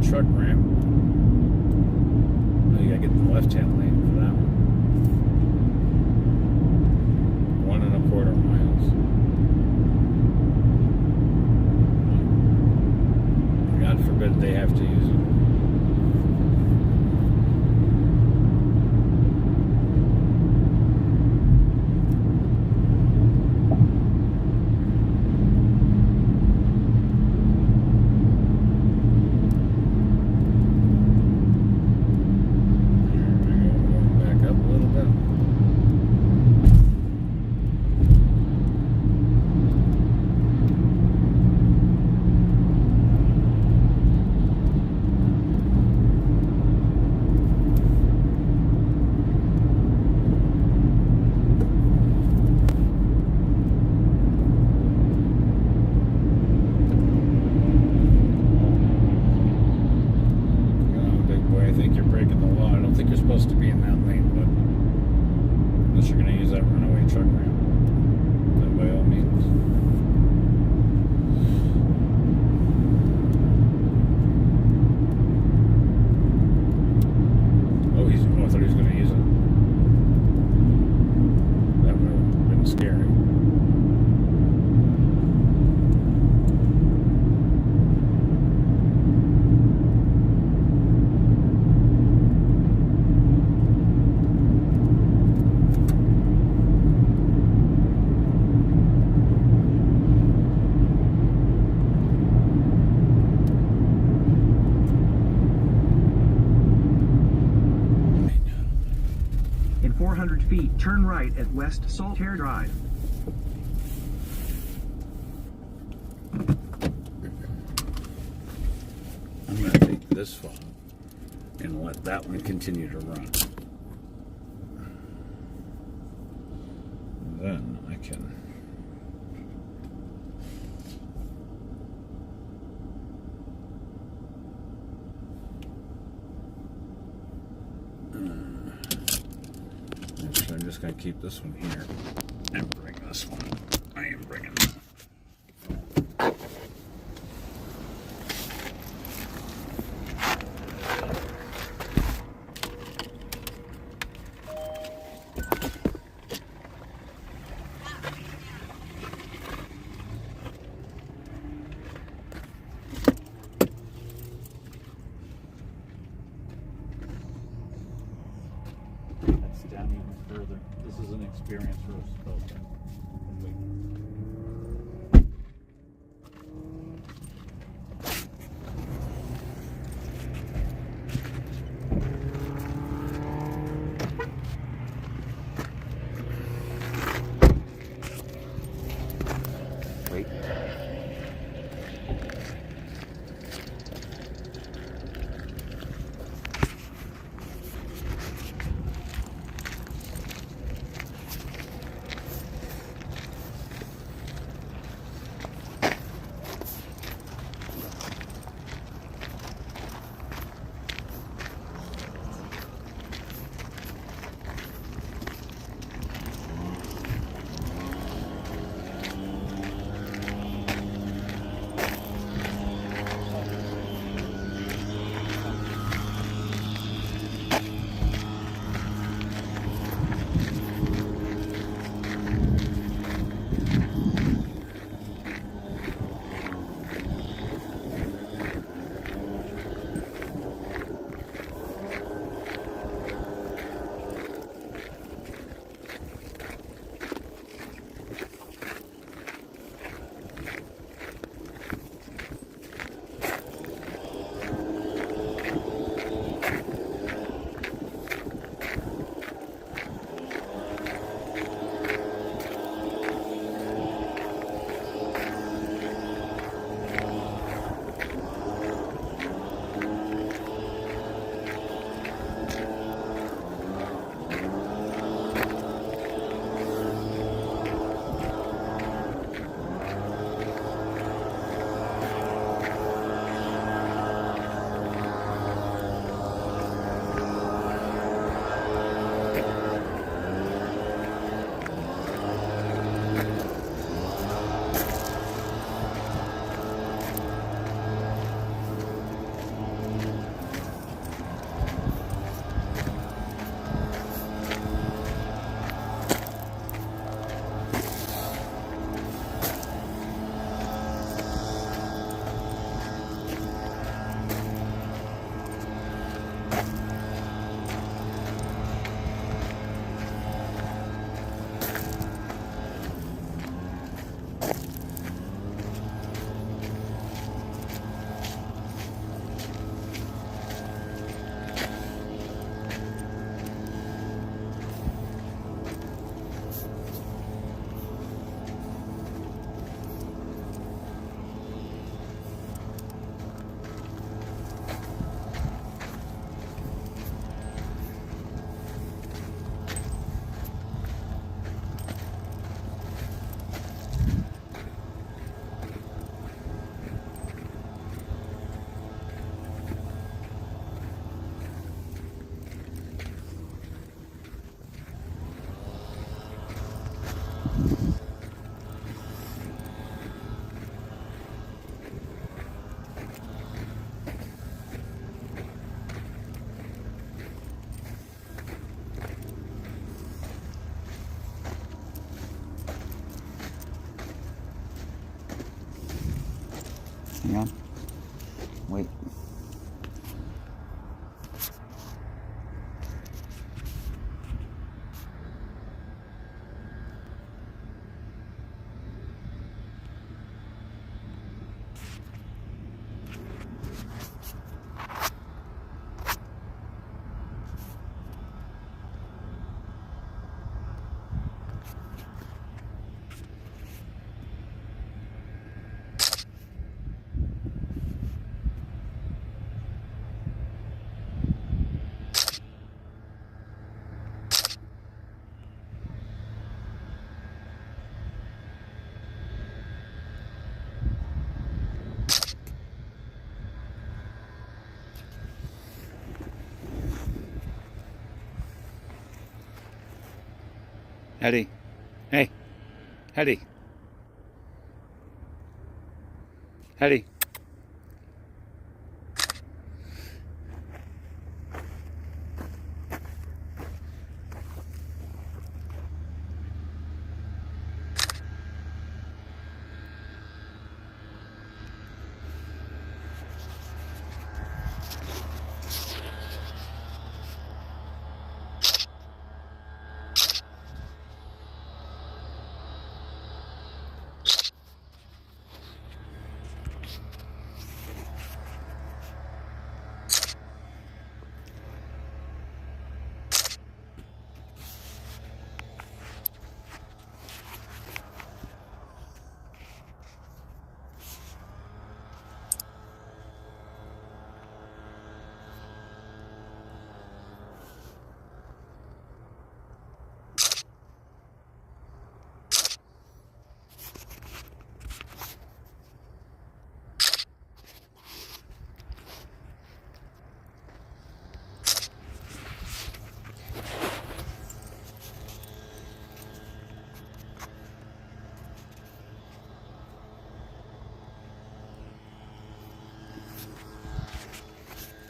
Truck ramp. Oh, you gotta get in the left-hand lane for that one. 1.25 miles. God forbid they have to use it. Turn right at West Saltaire Drive. I'm going to take this phone and let that one continue to run. And then I can actually, I'm just going to keep this one here and bring this one. I am bringing that. Down even further. This is an experience for us both. Wait. Hang on. Wait. Heddy. Hey. Heddy. Heddy.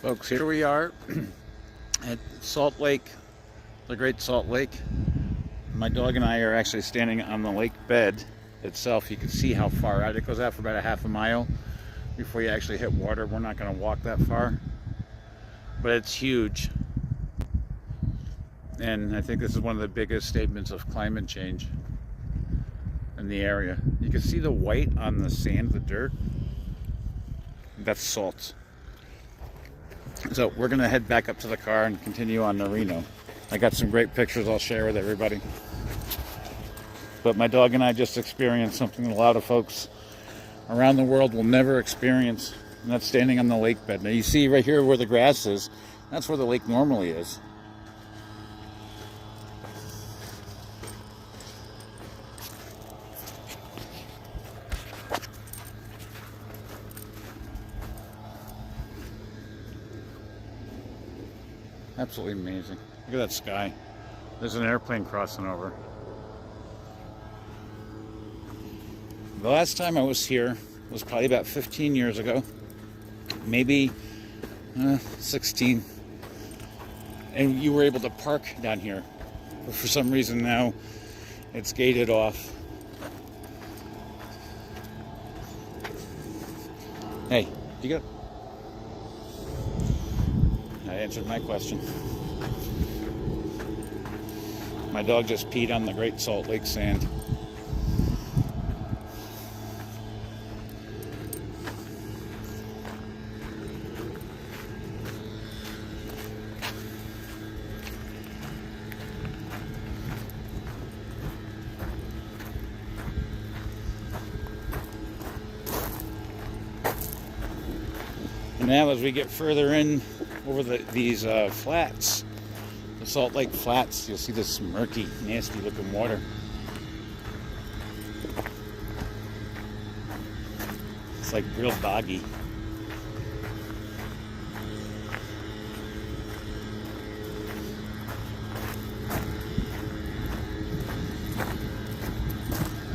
Folks, here we are at Salt Lake, the Great Salt Lake. My dog and I are actually standing on the lake bed itself. You can see how far out it goes out for about a half a mile before you actually hit water. We're not going to walk that far, but it's huge. And I think this is one of the biggest statements of climate change in the area. You can see the white on the sand, the dirt. That's salt. So we're going to head back up to the car and continue on to Reno. I got some great pictures I'll share with everybody. But my dog and I just experienced something a lot of folks around the world will never experience, and that's standing on the lake bed. Now you see right here where the grass is, that's where the lake normally is. Absolutely amazing. Look at that sky. There's an airplane crossing over. The last time I was here was probably about 15 years ago. Maybe 16. And you were able to park down here. But for some reason now it's gated off. Hey, you got... That answered my question. My dog just peed on the Great Salt Lake sand. And now as we get further in over these flats, the Salt Lake Flats, you'll see this murky, nasty looking water. It's like real boggy.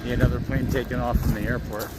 Yeah, another plane taking off from the airport.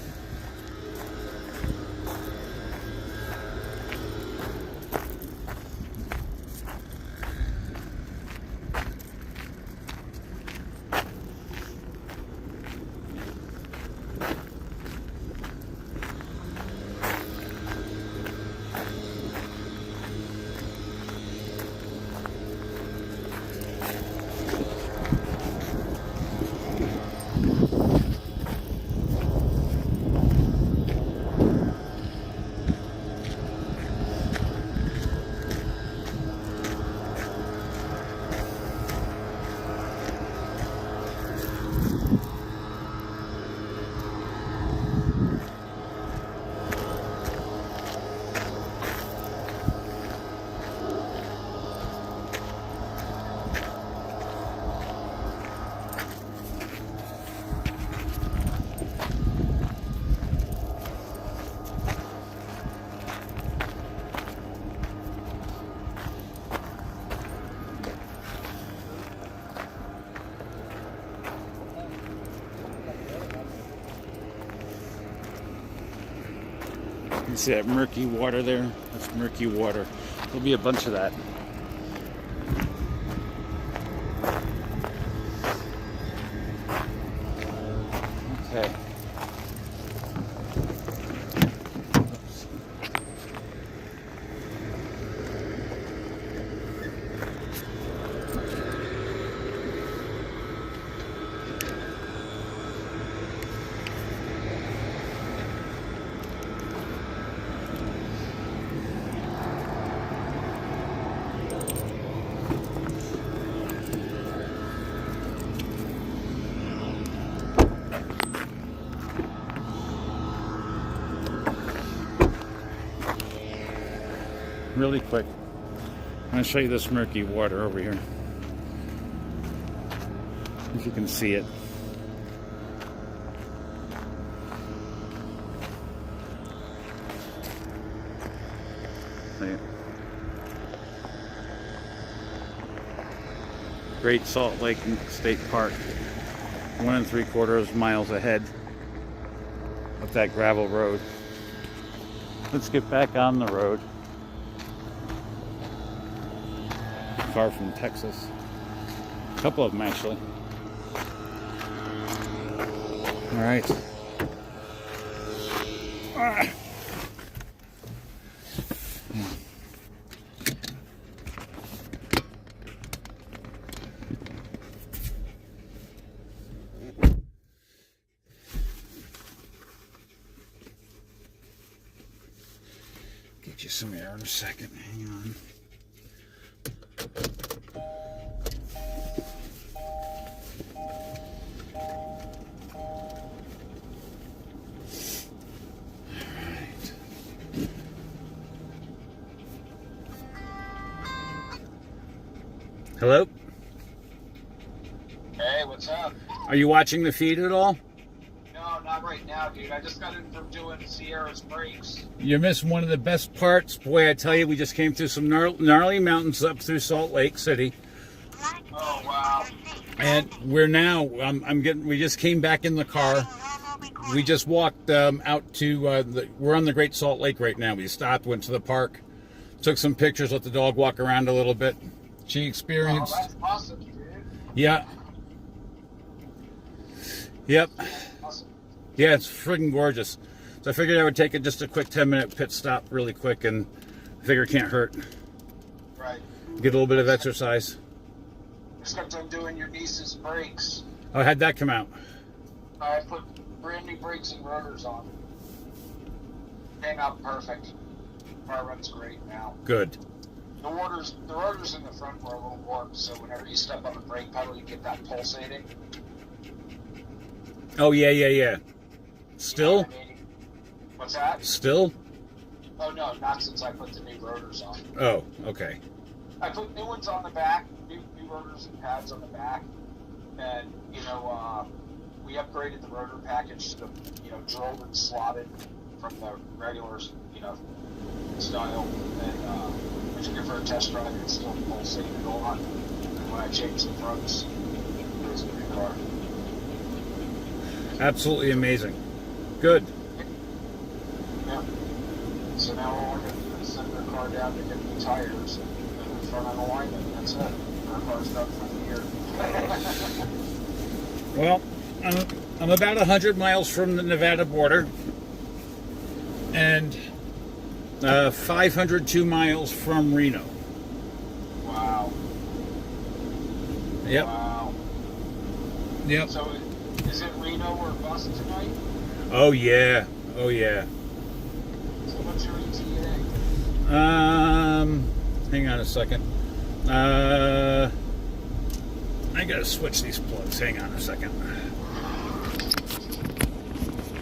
You see that murky water there? That's murky water. There'll be a bunch of that. Okay. Oops. Really quick, I'm going to show you this murky water over here. If you can see it. See it? Great Salt Lake State Park, 1 3/4 miles ahead up that gravel road. Let's get back on the road. Far from Texas. A couple of them actually. All right. Get you some air in a second. Hang on. Hello? Hey, what's up? Are you watching the feed at all? No, not right now, dude. I just got in from doing Sierra's brakes. You missed one of the best parts. Boy, I tell you, we just came through some gnarly mountains up through Salt Lake City. Oh, wow. And we're now, we just came back in the car. We just walked out to, we're on the Great Salt Lake right now. We stopped, went to the park, took some pictures, let the dog walk around a little bit. She experienced. Oh, that's awesome, dude. Yeah. Yep. Awesome. Yeah, it's friggin' gorgeous. So I figured I would take just a quick 10-minute pit stop really quick, and I figure it can't hurt. Right. Get a little bit of exercise. Just got done doing your niece's brakes. Oh, how'd that come out? I put brand new brakes and rotors on. Came out perfect. Car runs great now. Good. The rotors in the front were a little warped, so whenever you step on the brake pedal, you get that pulsating. Oh, yeah. Still? You know what I mean? What's that? Still? Oh, no, not since I put the new rotors on. Oh, okay. I put new ones on the back, new rotors and pads on the back, and, we upgraded the rotor package to, drilled and slotted from the regular, style, and, I took it for a test drive, and it's still pulsating a lot, and when I changed the fronts, it was a new car. Absolutely amazing. Good. Yeah. So now all we're going to do is send the car down to get the tires and the front on alignment. That's it. Our car's done for the year. Well, I'm about 100 miles from the Nevada border, and 502 miles from Reno. Wow. Yep. Wow. Yep. So is it Reno or bus tonight? Oh yeah. Oh yeah. So what's your ETA? Hang on a second. I gotta switch these plugs. Hang on a second.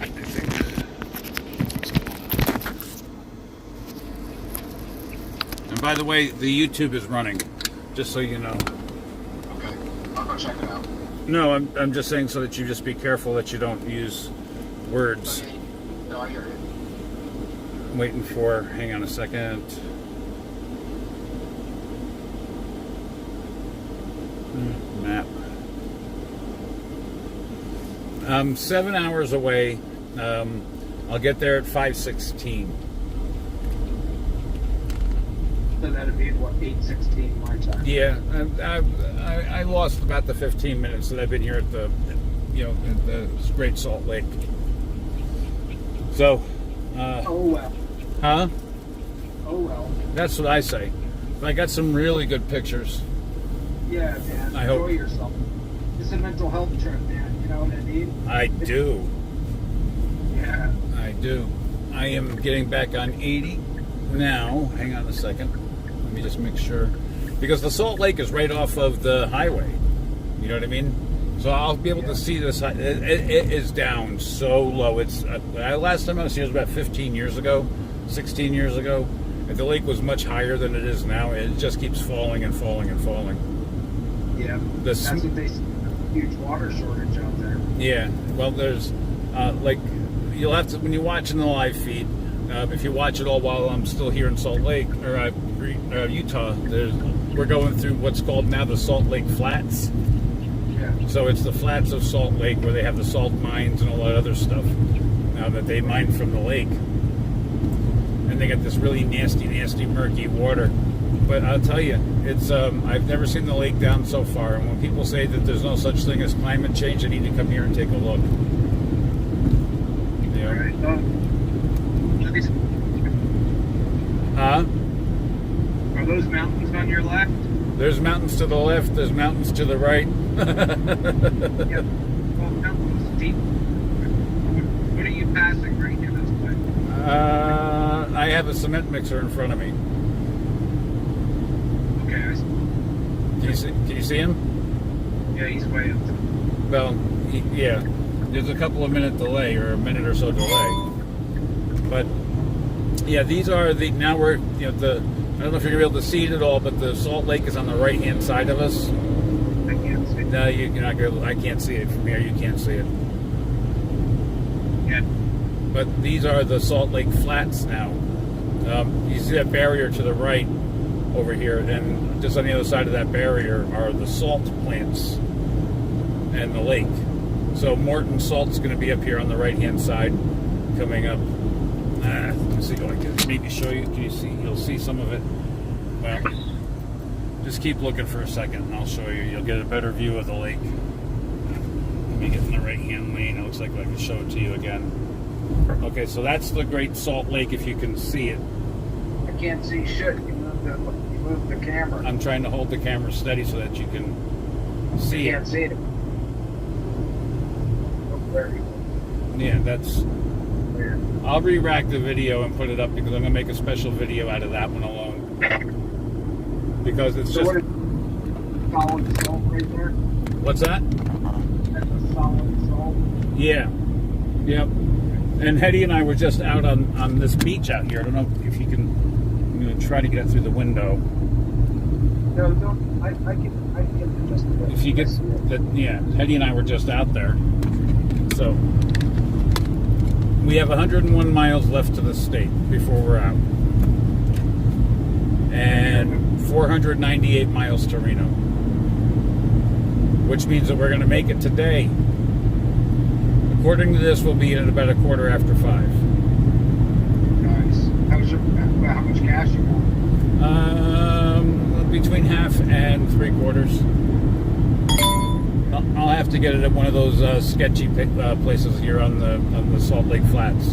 I think. And by the way, the YouTube is running, just so you know. Okay. I'll go check it out. No, I'm just saying so that you just be careful that you don't use words. Okay. No, I hear you. I'm waiting for, hang on a second. Map. I'm 7 hours away. I'll get there at 5:16. So that'd be what, 8:16 my time. Yeah, I lost about the 15 minutes that I've been here at the, at the Great Salt Lake. So, Oh well. huh? Oh well. That's what I say. I got some really good pictures. Yeah, man. I Enjoy hope- yourself. It's a mental health trip, man. You know what I mean? I do. Yeah. I do. I am getting back on 80 now. Hang on a second. Let me just make sure. Because the Salt Lake is right off of the highway. You know what I mean? So I'll be able to see this. It is down so low. It's last time I was here was about 15 years ago, 16 years ago. And the lake was much higher than it is now. It just keeps falling and falling and falling. Yeah. This- That's what they say. Huge water shortage out there. Yeah, well, there's you'll have to, when you watch in the live feed, if you watch it all while I'm still here in Salt Lake or Utah, we're going through what's called now the Salt Lake Flats. Yeah. So it's the flats of Salt Lake where they have the salt mines and all that other stuff that they mine from the lake, and they got this really nasty, murky water. But I'll tell you, it's I've never seen the lake down so far. And when people say that there's no such thing as climate change, I need to come here and take a look. All Yeah. right. Huh? Are those mountains on your left? There's mountains to the left. There's mountains to the right. Yep. Well, mountains deep. What are you passing right here this way? I have a cement mixer in front of me. Okay. Can you see him? Yeah, he's way up there. Well, yeah. There's a couple of minute delay or a minute or so delay. But yeah, these are the, now we're, I don't know if you're gonna be able to see it at all, but the Salt Lake is on the right hand side of us. I can't see. No, you're not gonna, I can't see it from here. You can't see it. Yeah. But these are the Salt Lake Flats now. You see that barrier to the right over here, and just on the other side of that barrier are the salt plants and the lake. So Morton Salt's going to be up here on the right-hand side, coming up. Let me see if I can maybe show you. Can you see? You'll see some of it. Well, just keep looking for a second, and I'll show you. You'll get a better view of the lake. Let me get in the right-hand lane. It looks like I can show it to you again. Okay, so that's the Great Salt Lake, if you can see it. I can't see shit. You move the camera. I'm trying to hold the camera steady so that you can see Can't it. see it. Oh, there you go. Yeah, that's... There. I'll re-rack the video and put it up because I'm going to make a special video out of that one alone. Because it's So just... what is solid salt right there? What's that? That's a solid salt. Yeah. Yep. And Heddy and I were just out on this beach out here. I don't know if you can... I'm going to try to get it through the window. No, don't. I can get it just a bit. If you get... that, yeah, Heddy and I were just out there. So... We have 101 miles left to the state before we're out. And 498 miles to Reno. Which means that we're going to make it today. According to this, we'll be in at about 5:15. Nice. How much cash you got? Between half and 3/4. I'll have to get it at one of those sketchy places here on the Salt Lake Flats.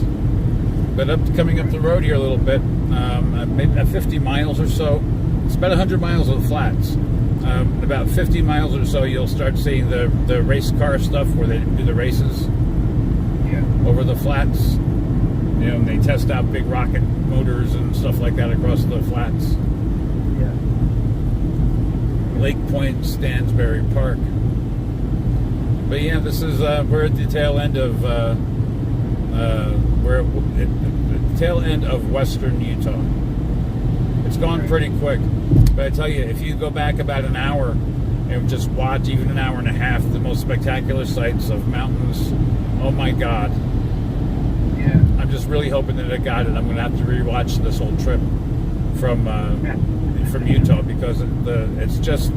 But coming up the road here a little bit, maybe at 50 miles or so, it's about 100 miles of the flats. About 50 miles or so, you'll start seeing the race car stuff where they do the races over the flats. And they test out big rocket motors and stuff like that across the flats. Yeah. Lake Point, Stansbury Park. But yeah, this is we're at the tail end of we're at the tail end of western Utah. It's gone pretty quick, but I tell you, if you go back about an hour and just watch even an hour and a half, the most spectacular sights of mountains. Oh my God! Yeah. I'm just really hoping that I got it. I'm going to have to rewatch this whole trip from Utah because it's just.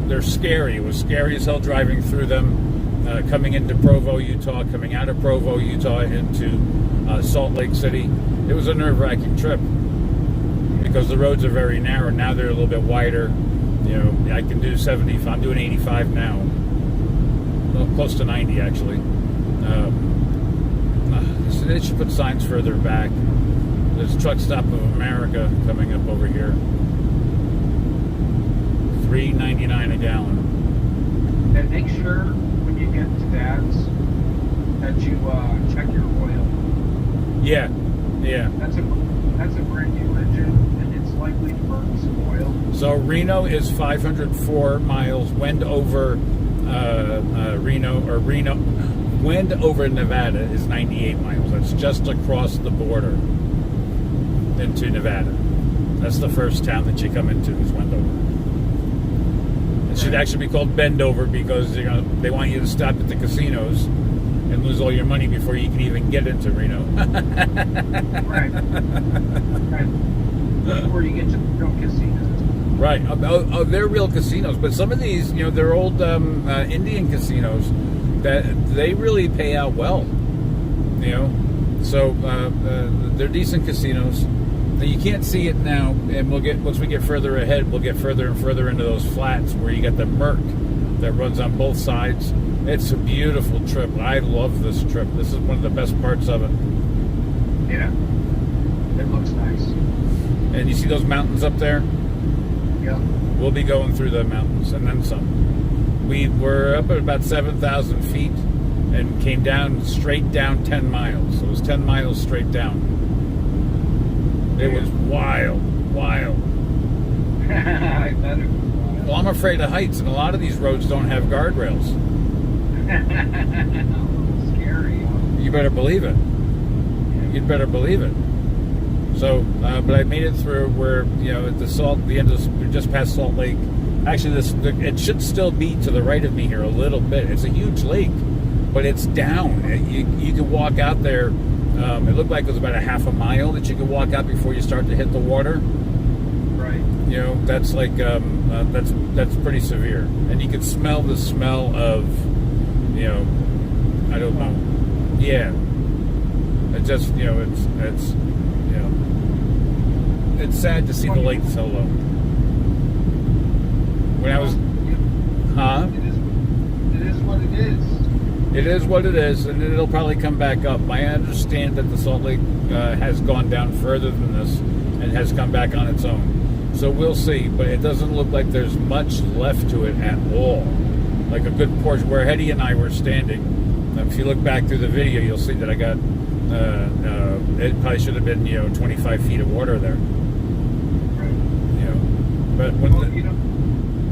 They're scary. It was scary as hell driving through them, coming into Provo, Utah, coming out of Provo, Utah into Salt Lake City. It was a nerve-wracking trip because the roads are very narrow. Now they're a little bit wider. You know, I can do 70. I'm doing 85 now. Well, close to 90 actually. So they should put signs further back. There's Truck Stop of America coming up over here. $3.99 a gallon. And make sure when you get to Dad's that you check your oil. Yeah. That's a brand new engine, and it's likely to burn some oil. So Reno is 504 miles. Wind over Wind over Nevada is 98 miles. That's just across the border into Nevada. That's the first town that you come into is Wendover. It should actually be called Bendover because they want you to stop at the casinos and lose all your money before you can even get into Reno. Right. Before you get to the real casinos. Right. Oh, they're real casinos, but some of these, they're old Indian casinos that they really pay out well. So they're decent casinos. Now, you can't see it now, and once we get further ahead, we'll get further and further into those flats where you get the murk that runs on both sides. It's a beautiful trip. I love this trip. This is one of the best parts of it. Yeah, it looks nice. And you see those mountains up there? Yeah. We'll be going through the mountains and then some. We were up at about 7,000 feet and came down straight down 10 miles. So it was 10 miles straight down. It was wild. I bet it was wild. Well, I'm afraid of heights, and a lot of these roads don't have guardrails. Scary. You better believe it. You'd better believe it. So, but I made it through where, at the end of we're just past Salt Lake. Actually, it should still be to the right of me here a little bit. It's a huge lake, but it's down. You could walk out there. It looked like it was about a half a mile that you could walk out before you start to hit the water. Right. That's like that's pretty severe, and you could smell the smell of, I don't know. Yeah. It just it's sad to see the lake so low. When I was, huh? It is what it is. It is what it is, and it'll probably come back up. I understand that the Salt Lake has gone down further than this and has come back on its own. So we'll see, but it doesn't look like there's much left to it at all. Like a good portion where Heddy and I were standing. If you look back through the video, you'll see that I got, it probably should have been, 25 feet of water there. Right. But when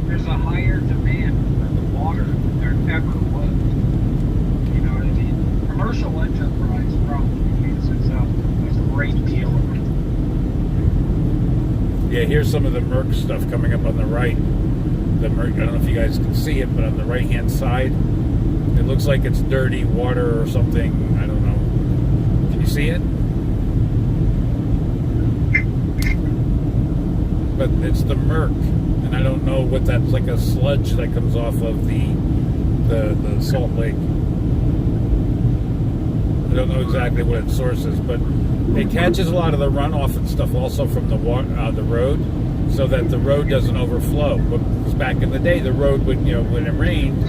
there's a higher demand for the water than there ever was. You know what I mean? Commercial enterprise probably uses a great deal of it. Yeah, here's some of the murk stuff coming up on the right. The murk, I don't know if you guys can see it, but on the right-hand side, it looks like it's dirty water or something. I don't know. Can you see it? But it's the murk, and I don't know what that's like, a sludge that comes off of the Salt Lake. I don't know exactly what its source is, but it catches a lot of the runoff and stuff also from the road, so that the road doesn't overflow. Because back in the day, the road would, when it rained,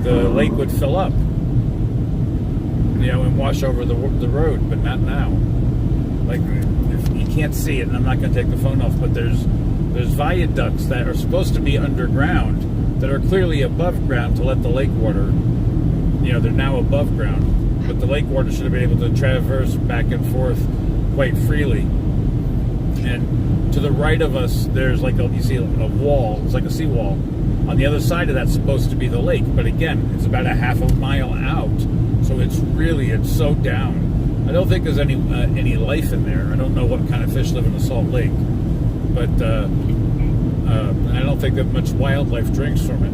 the lake would fill up, and wash over the road, but not now. Like, if you can't see it, and I'm not going to take the phone off, but there's viaducts that are supposed to be underground that are clearly above ground to let the lake water, they're now above ground, but the lake water should have been able to traverse back and forth quite freely. And to the right of us, there's you see a wall. It's like a seawall. On the other side of that's supposed to be the lake, but again, it's about a half a mile out, so it's so down. I don't think there's any life in there. I don't know what kind of fish live in the Salt Lake, but I don't think that much wildlife drinks from it.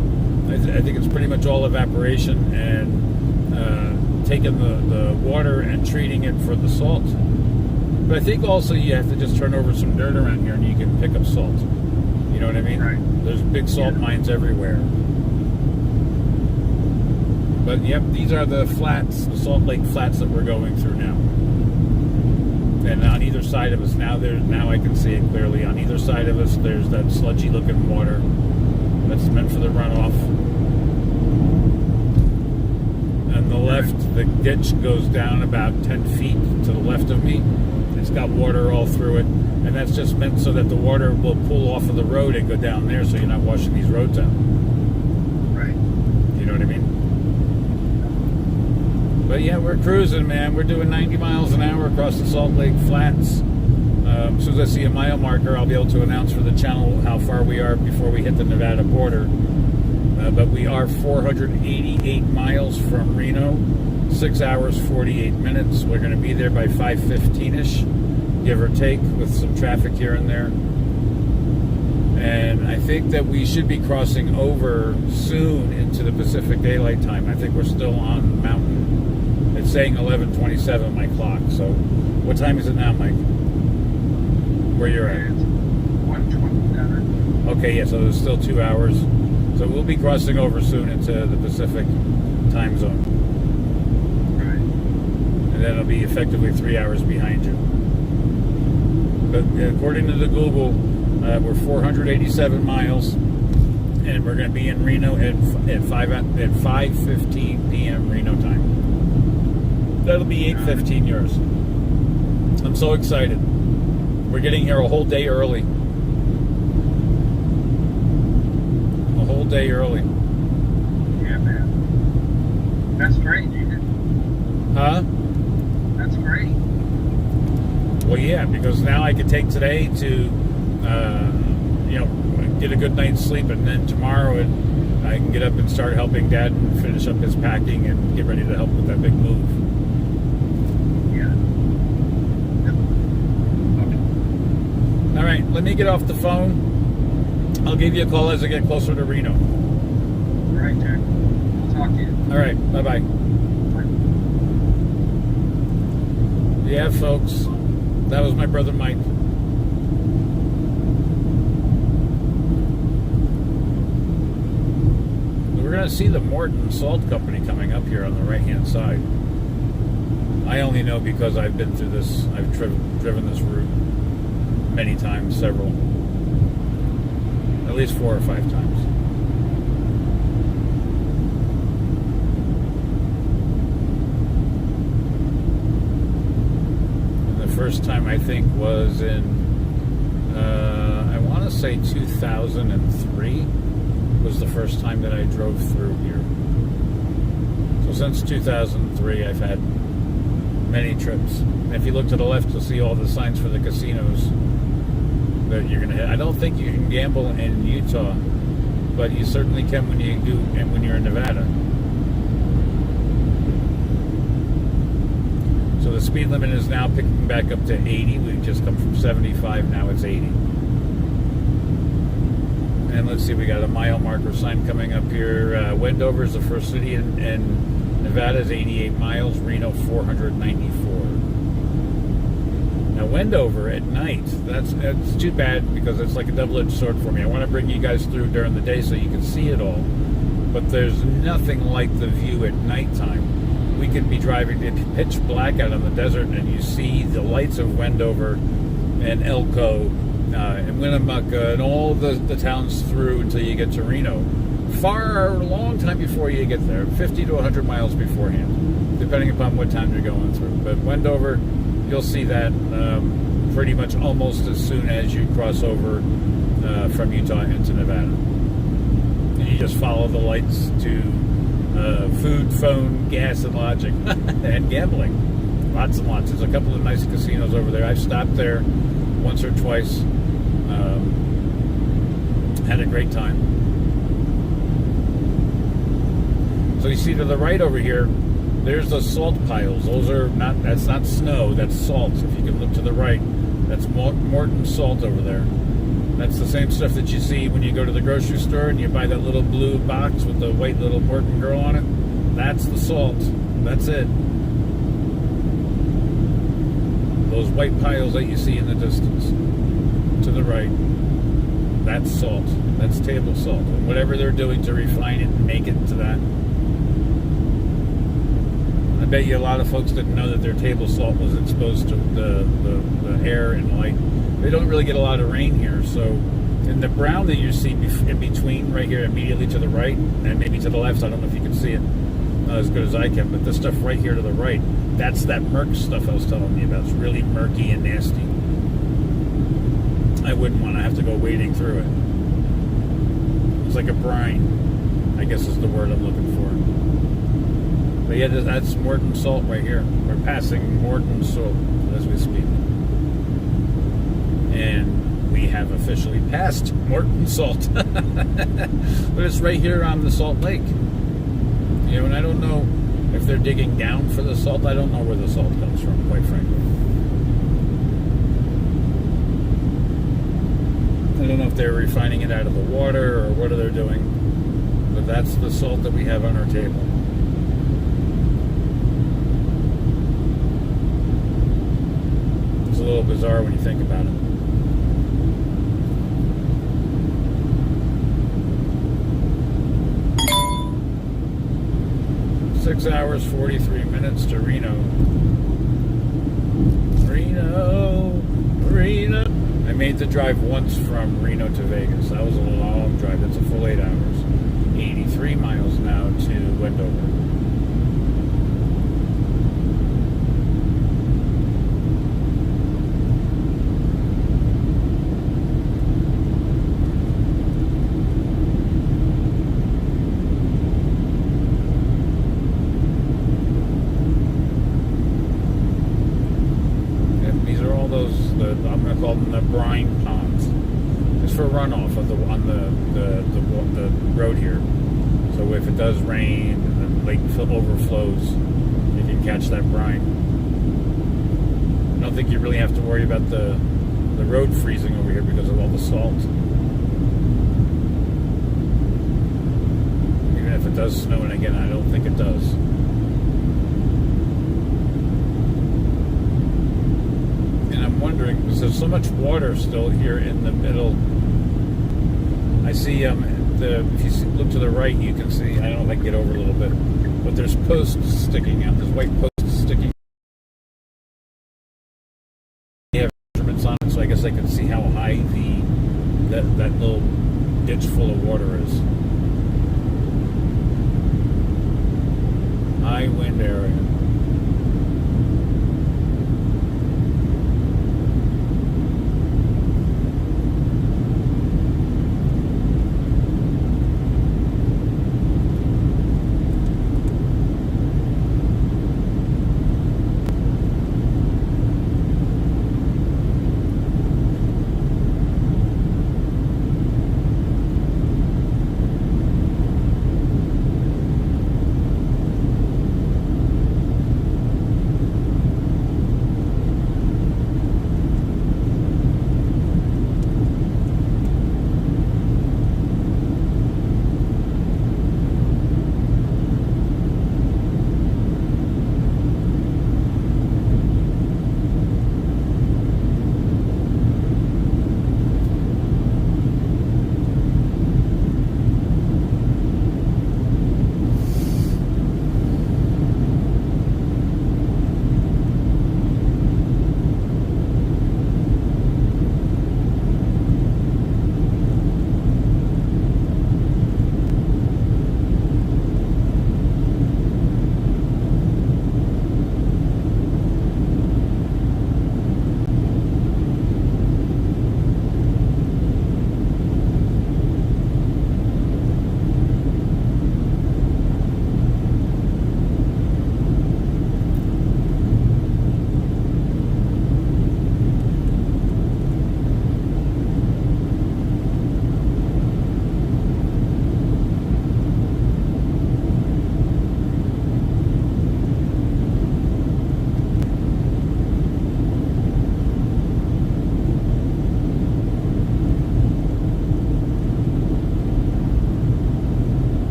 I think it's pretty much all evaporation and taking the water and treating it for the salt. But I think also you have to just turn over some dirt around here and you can pick up salt. You know what I mean? Right. There's big salt mines everywhere. But yep, these are the flats, the Salt Lake flats that we're going through now. And on either side of us, now I can see it clearly. On either side of us, there's that sludgy looking water that's meant for the runoff. On the left, the ditch goes down about 10 feet to the left of me. It's got water all through it, and that's just meant so that the water will pull off of the road and go down there, so you're not washing these roads out. Right. You know what I mean? But yeah, we're cruising, man. We're doing 90 miles an hour across the Salt Lake Flats. As soon as I see a mile marker, I'll be able to announce for the channel how far we are before we hit the Nevada border. But we are 488 miles from Reno, 6 hours, 48 minutes. We're going to be there by 5:15-ish, give or take, with some traffic here and there. And I think that we should be crossing over soon into the Pacific Daylight Time. I think we're still on Mountain. It's saying 11:27 on my clock. So what time is it now, Mike? Where you're at? 1:27. Okay, yeah, so there's still 2 hours. So we'll be crossing over soon into the Pacific time zone. Right. And then it'll be effectively 3 hours behind you. But according to the Google, we're 487 miles, and we're going to be in Reno at 5:15 p.m. Reno time. That'll be 8:15 yours. I'm so excited. We're getting here a whole day early. A whole day early. Yeah, man. That's great, dude. Huh? That's great. Well, yeah, because now I can take today to, get a good night's sleep, and then tomorrow I can get up and start helping Dad and finish up his packing and get ready to help with that big move. Yeah. All right, let me get off the phone. I'll give you a call as I get closer to Reno. All right, Jack. I'll talk to you. All right, bye-bye. Yeah, folks, that was my brother Mike. We're going to see the Morton Salt Company coming up here on the right-hand side. I only know because I've been through this. I've driven this route many times, several. At least 4 or 5 times. And the first time I think was in, I want to say 2003 was the first time that I drove through here. So since 2003, I've had many trips. And if you look to the left, you'll see all the signs for the casinos that you're going to hit. I don't think you can gamble in Utah, but you certainly can when you do, and when you're in Nevada. So the speed limit is now picking back up to 80. We've just come from 75, now it's 80. And let's see, we got a mile marker sign coming up here. Wendover is the first city in Nevada, is 88 miles. Reno, 494. Now, Wendover at night, that's too bad because it's like a double-edged sword for me. I want to bring you guys through during the day so you can see it all. But there's nothing like the view at nighttime. We could be driving, it's pitch black out on the desert, and you see the lights of Wendover and Elko and Winnemucca and all the towns through until you get to Reno. A long time before you get there, 50 to 100 miles beforehand, depending upon what town you're going through. But Wendover, you'll see that pretty much almost as soon as you cross over from Utah into Nevada. And you just follow the lights to food, phone, gas, and lodging, and gambling. Lots and lots. There's a couple of nice casinos over there. I've stopped there once or twice. Had a great time. So you see to the right over here, there's the salt piles. That's not snow, that's salt. If you can look to the right, that's Morton salt over there. That's the same stuff that you see when you go to the grocery store and you buy that little blue box with the white little Morton girl on it. That's the salt. That's it. Those white piles that you see in the distance to the right, that's salt. That's table salt. And whatever they're doing to refine it and make it to that, bet you a lot of folks didn't know that their table salt was exposed to the air and light. They don't really get a lot of rain here, so in the brown that you see in between right here, immediately to the right, and maybe to the left, I don't know if you can see it, not as good as I can, but this stuff right here to the right, that's that murk stuff I was telling you about. It's really murky and nasty. I wouldn't want to have to go wading through it. It's like a brine, I guess is the word I'm looking for. But yeah, that's Morton salt right here. We're passing Morton salt as we speak. And we have officially passed Morton salt. But it's right here on the Salt Lake. You know, and I don't know if they're digging down for the salt. I don't know where the salt comes from, quite frankly. I don't know if they're refining it out of the water or what they're doing. But that's the salt that we have on our table. It's a little bizarre when you think about it. 6 hours, 43 minutes to Reno. Reno. I made the drive once from Reno to Vegas. That was a long drive. That's a full 8 hours. 83 miles now to Wendover. I'm going to call them the Brine Ponds. It's for runoff on the road here. So if it does rain and the lake overflows, you can catch that brine. I don't think you really have to worry about the road freezing over here because of all the salt. Even if it does snow, and again, I don't think it does. Wondering because there's so much water still here in the middle. I see if you look to the right, you can see, I don't know if I can get over a little bit, but there's posts sticking out. There's white posts sticking out. They have instruments on it, so I guess I can see how high that little ditch full of water is. High wind area.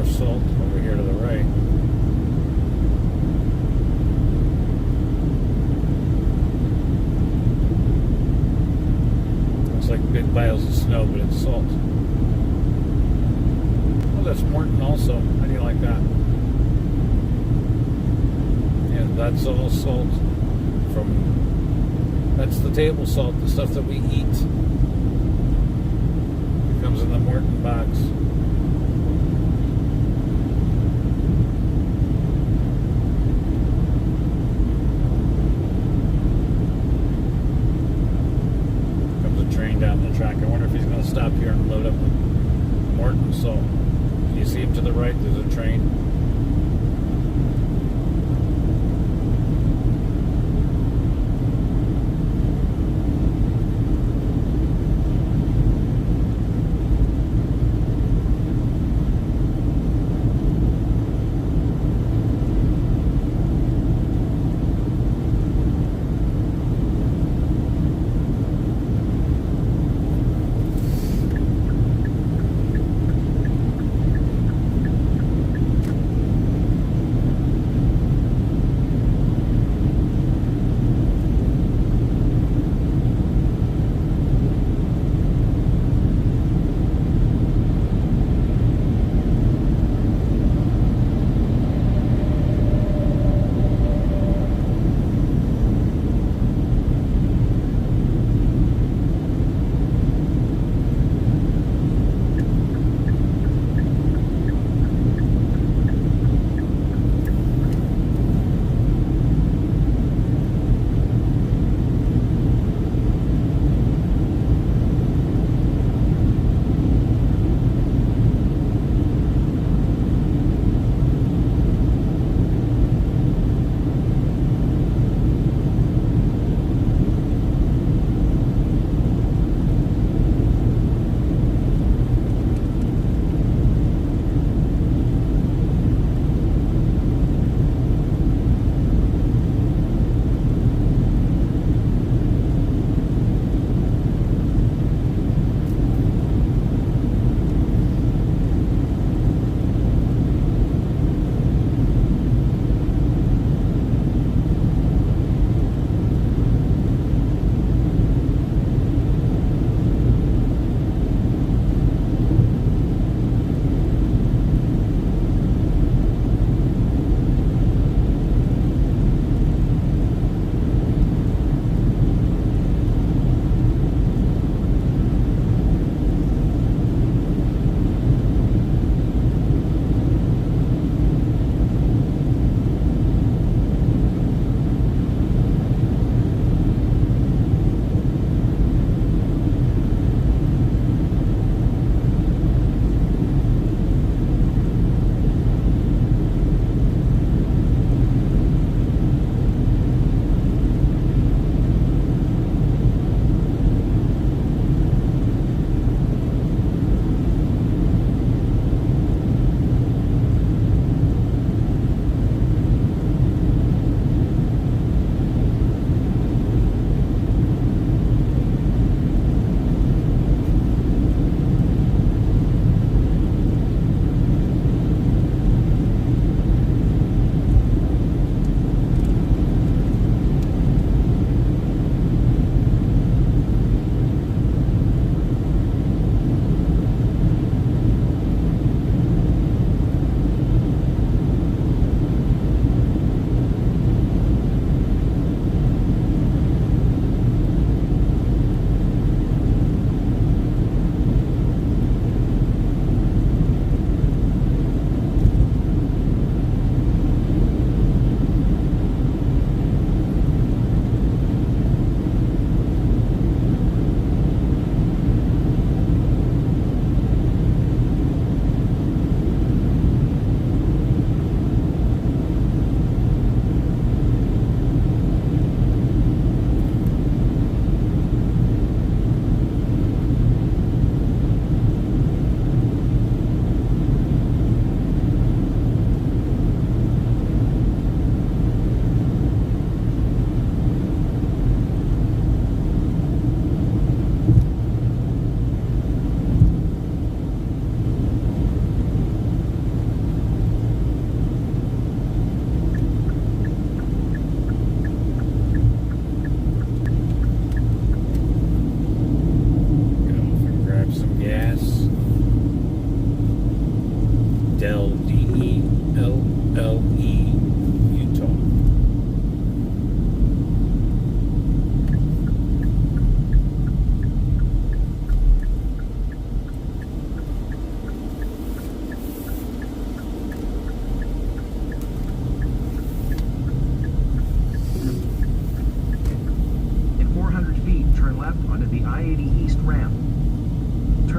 salt over here to the right. Looks like big piles of snow, but it's salt. Oh, that's Morton also. How do you like that? And that's all salt that's the table salt, the stuff that we eat. It comes in the Morton box. Comes a train down the track. I wonder if he's going to stop here and load up with Morton salt. Can you see him to the right? There's a train.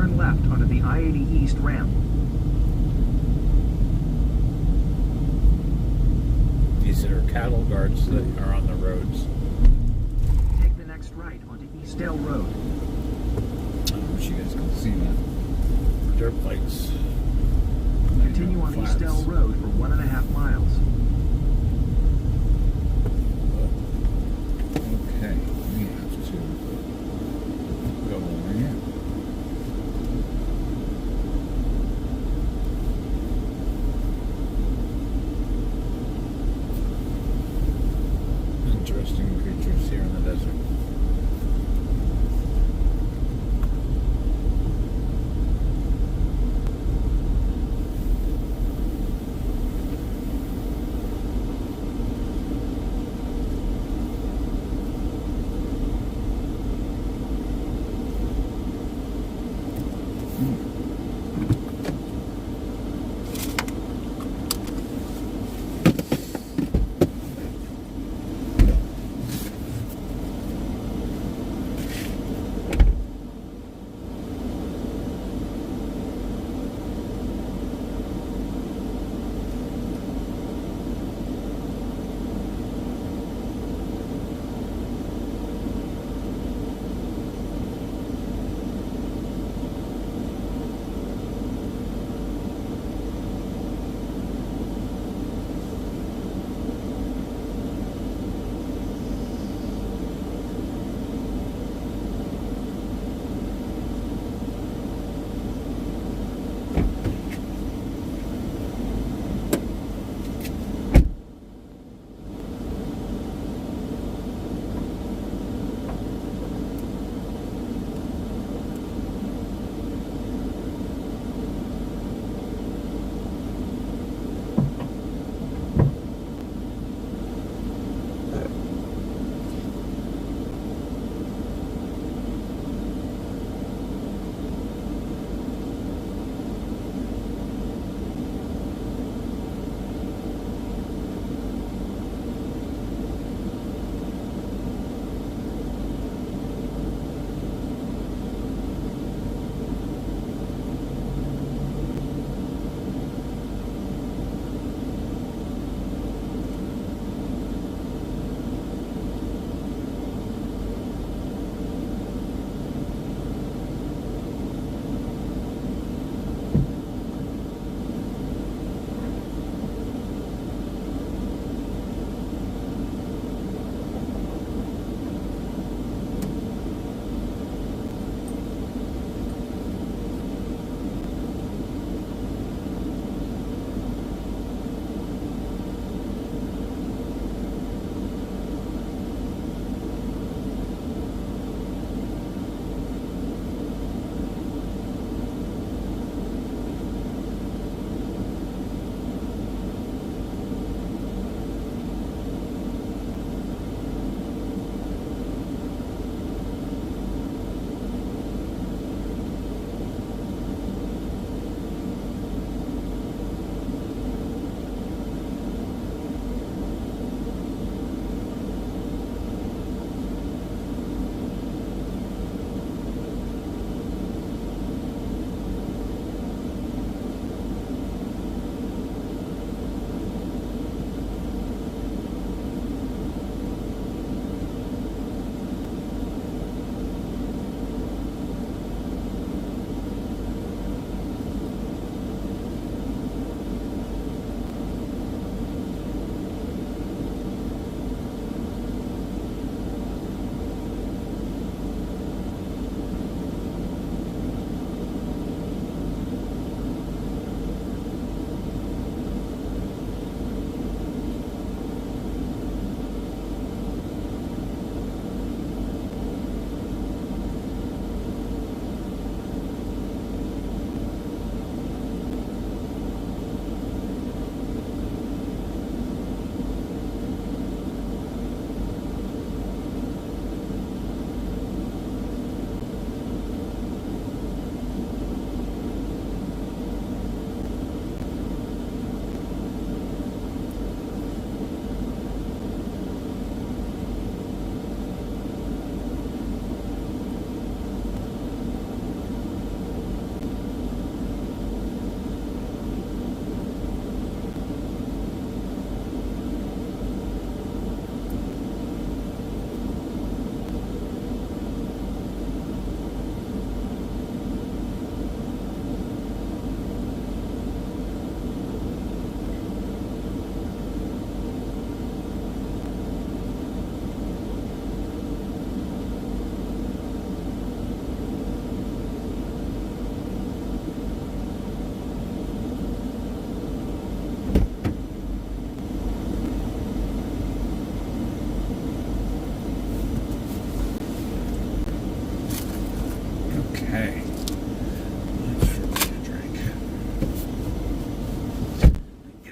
turn left onto the I-80 East ramp. These are cattle guards that are on the roads. Take the next right onto Eastdale Road. I wish you guys could see that. Dirt plates. Continue on Flats. Eastdale Road for 1.5 miles. Okay, we have to go over here. Interesting creatures here in the desert.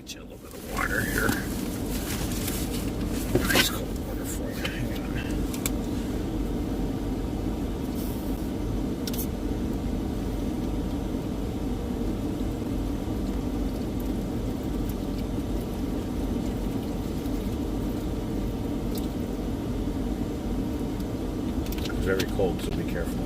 get you a little bit of water here. Nice cold water for you. Hang on. It's very cold, so be careful.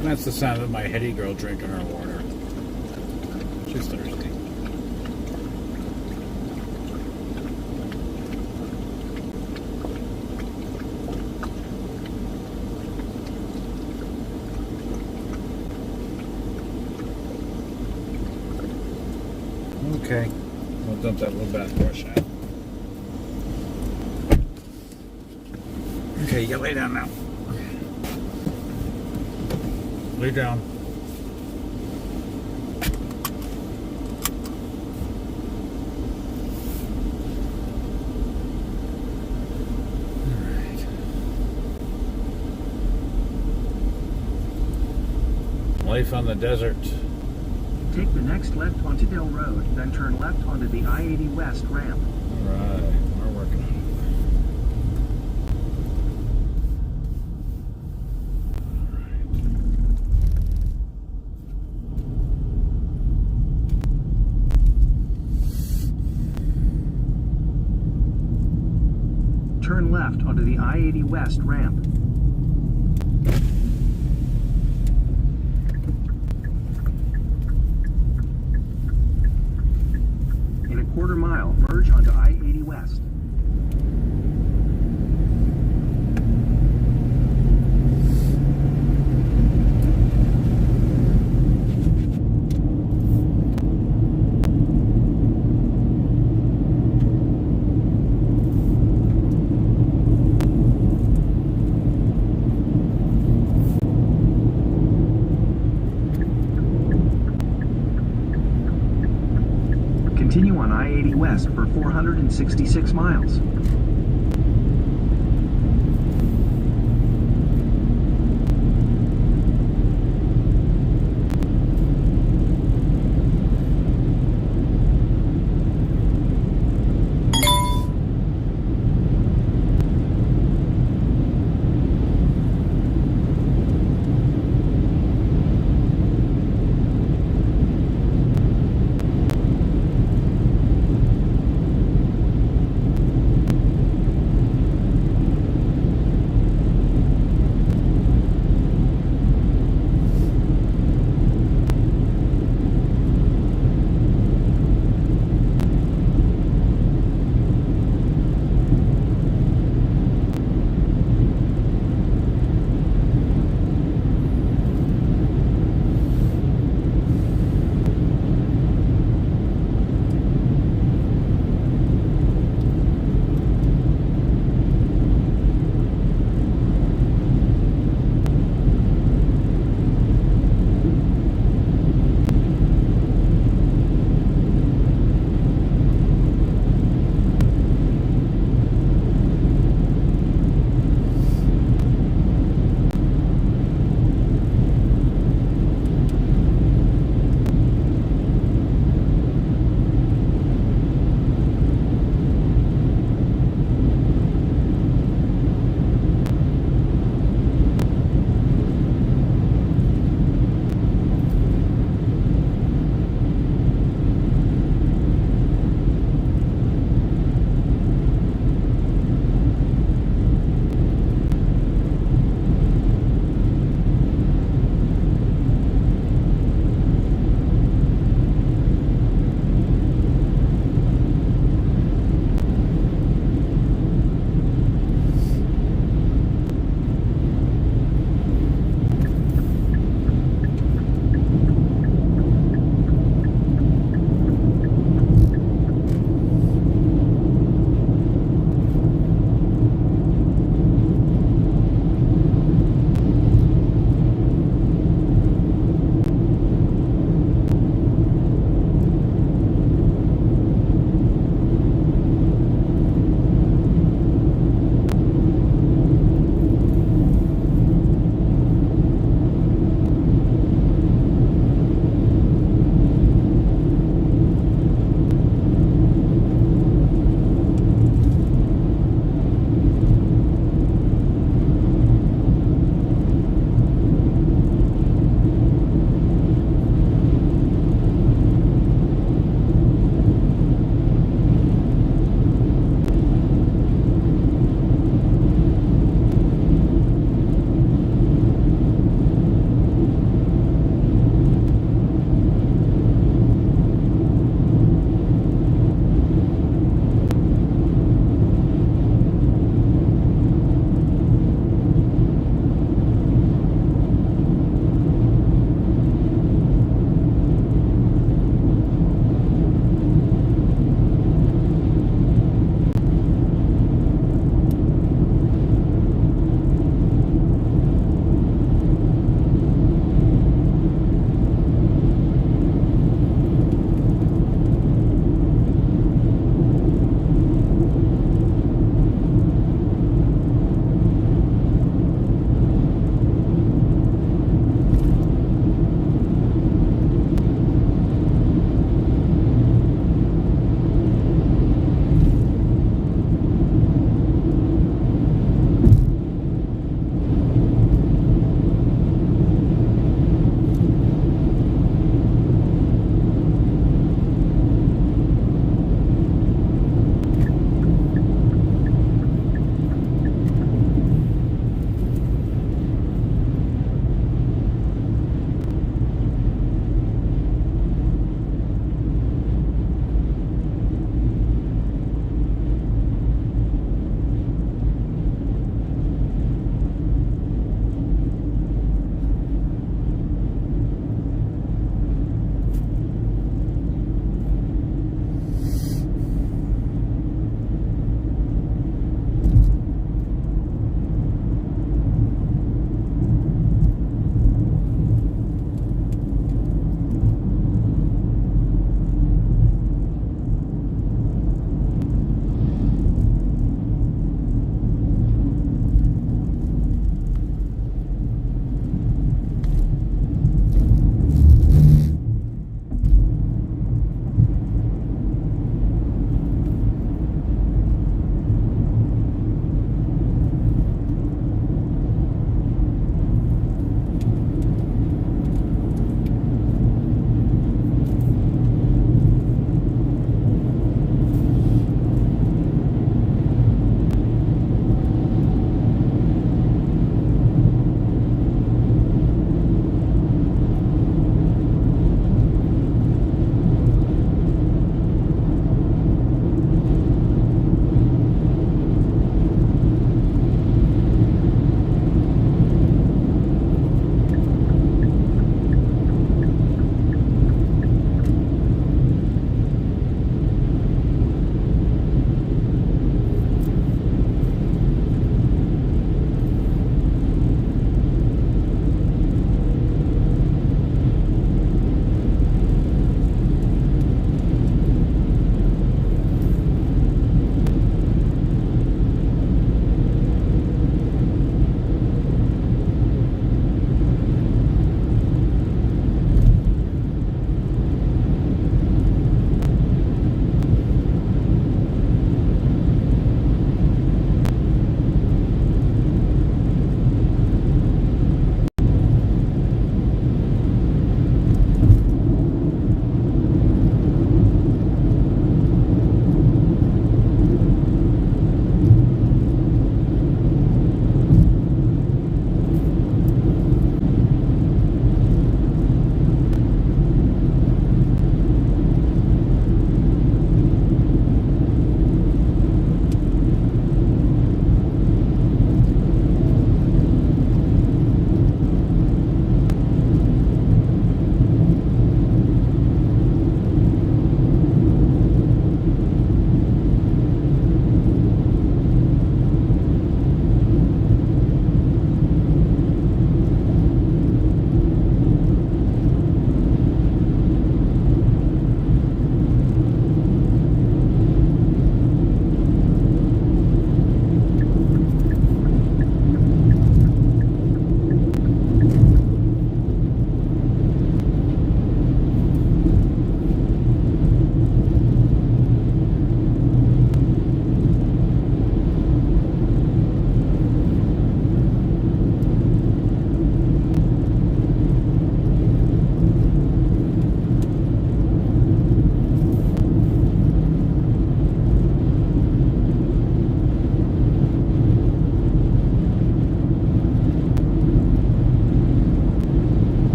That's the sound of my Heddy girl drinking her water. She's thirsty. Okay, we'll dump that little backwash out. Okay, you lay down now. Lay down. Alright. Life on the desert. Take the next left onto Dill Road, then turn left onto the I-80 West ramp. Alright, we're working on it. Turn left onto the I-80 West ramp. In a quarter mile, merge onto I-80 West. Continue on I-80 West for 466 miles.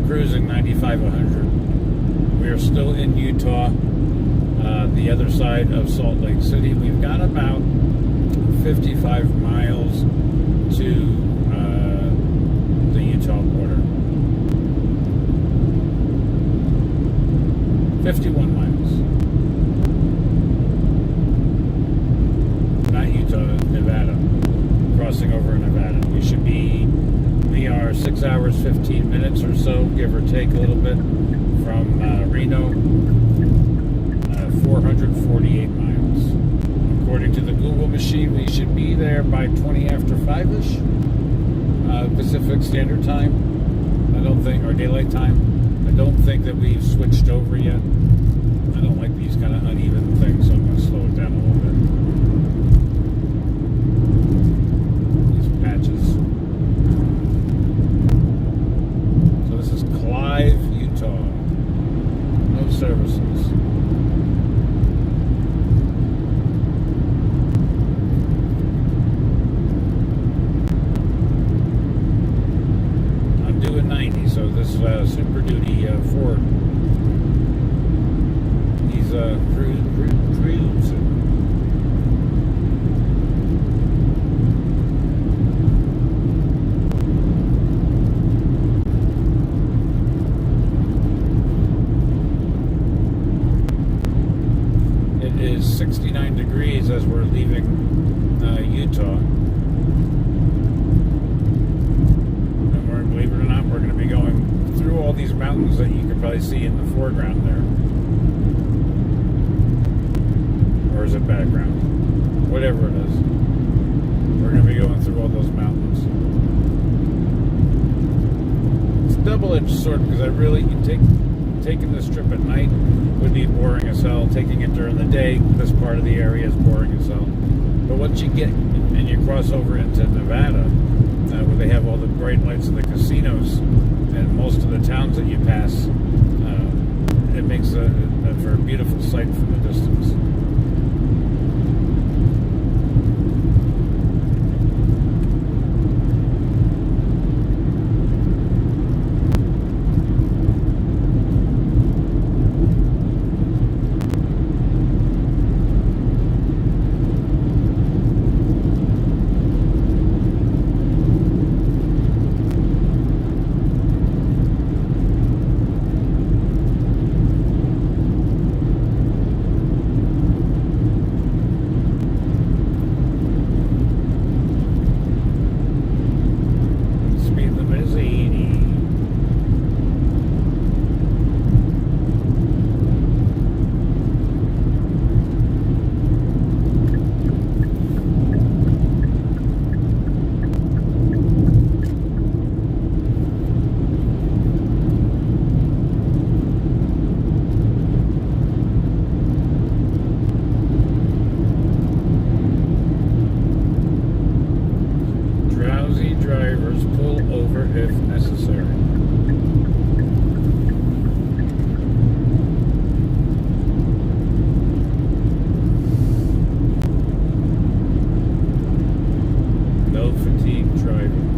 are cruising 95, 100. We are still in Utah, the other side of Salt Lake City. We've got about 55 miles to the Utah border. 51 miles. Not Utah, Nevada. Crossing over in Nevada. We are 6 hours, 15 minutes or so, give or take a little bit, from Reno. 448 miles. According to the Google machine, we should be there by 20 after 5-ish Pacific Standard Time. I don't think, or daylight time. I don't think that we've switched over yet. I don't like these kind of uneven things, so I'm going to slow it down a little bit. These patches. So this is Clive, Utah. No services. I'm doing 90, so this Super Duty Ford. He's cruising. It is 69 degrees as we're leaving Utah. And believe it or not, we're going to be going through all these mountains that you can probably see in the foreground there. Or is it background? Whatever it is. We're going to be going through all those mountains. It's a double-edged sword because I really taking this trip at night would be boring as hell. Taking it during the day, this part of the area is boring as hell. But once you get and you cross over into Nevada, where they have all the bright lights of the casinos and most of the towns that you pass, it makes for a beautiful sight from the distance. If necessary. No fatigue driving.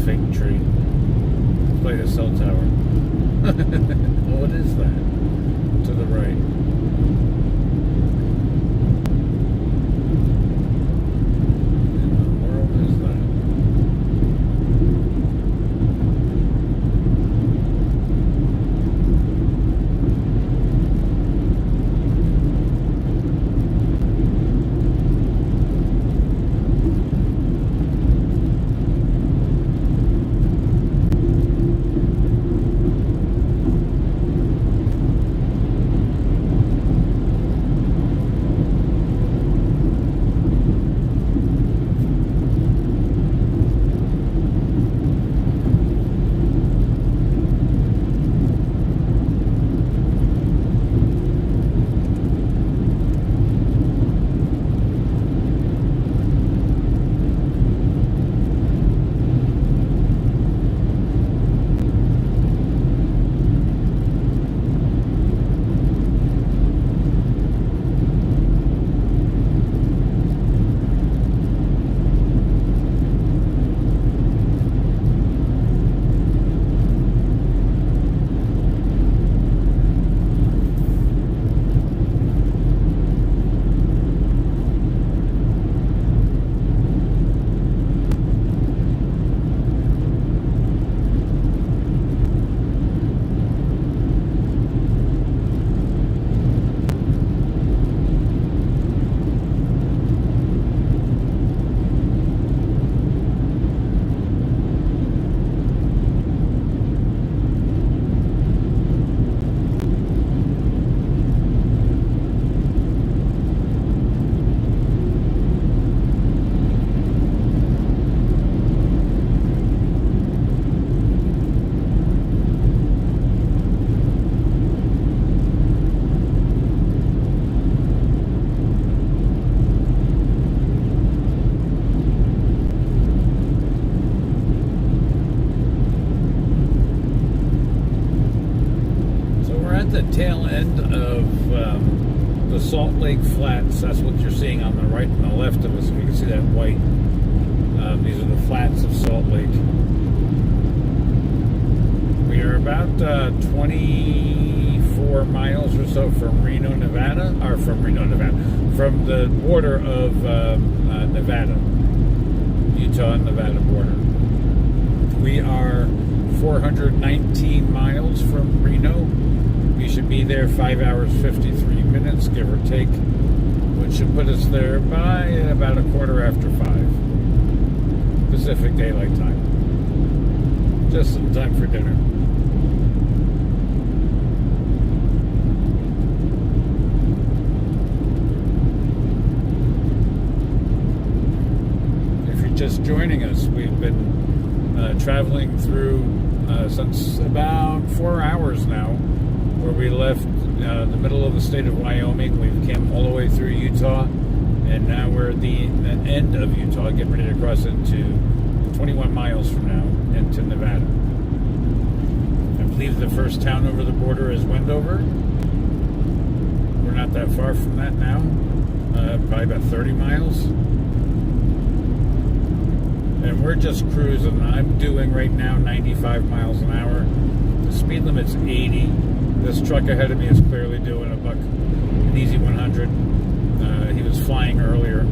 fake tree. It's like a cell tower. What is that? To the right. In the world is that? The tail end of the Salt Lake Flats. That's what you're seeing on the right and the left of us. If you can see that white, these are the flats of Salt Lake. We are about 24 miles or so from Reno, Nevada, from the border of Nevada, Utah and Nevada border. We are 419 miles from Reno. We should be there 5 hours 53 minutes, give or take, which should put us there by about a quarter after 5 Pacific Daylight Time. Just in time for dinner. If you're just joining us, we've been traveling through since about 4 hours now, where we left the middle of the state of Wyoming. We've came all the way through Utah, and now we're at the end of Utah, getting ready to cross into 21 miles from now into Nevada. I believe the first town over the border is Wendover. We're not that far from that now, probably about 30 miles. And we're just cruising. I'm doing right now 95 miles an hour. The speed limit's 80. This truck ahead of me is clearly doing an easy 100. He was flying earlier.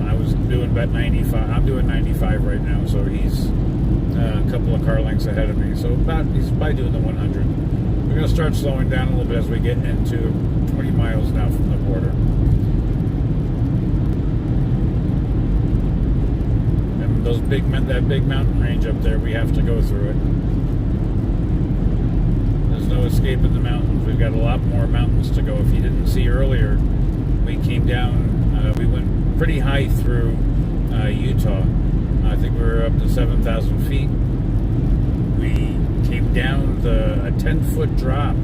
I was doing about 95. I'm doing 95 right now, so he's a couple of car lengths ahead of me. So he's probably doing the 100. We're going to start slowing down a little bit as we get into 20 miles now from the border. And that big mountain range up there, we have to go through it. No escaping the mountains. We've got a lot more mountains to go. If you didn't see earlier, we came down, we went pretty high through Utah. I think we were up to 7,000 feet. We came down a 10-foot drop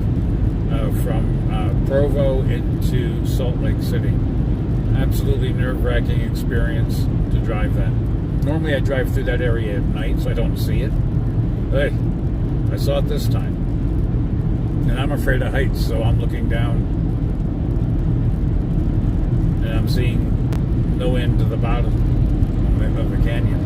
from Provo into Salt Lake City. Absolutely nerve-wracking experience to drive that. Normally I drive through that area at night, so I don't see it. Hey, I saw it this time. And I'm afraid of heights, so I'm looking down and I'm seeing no end to the bottom of the canyon.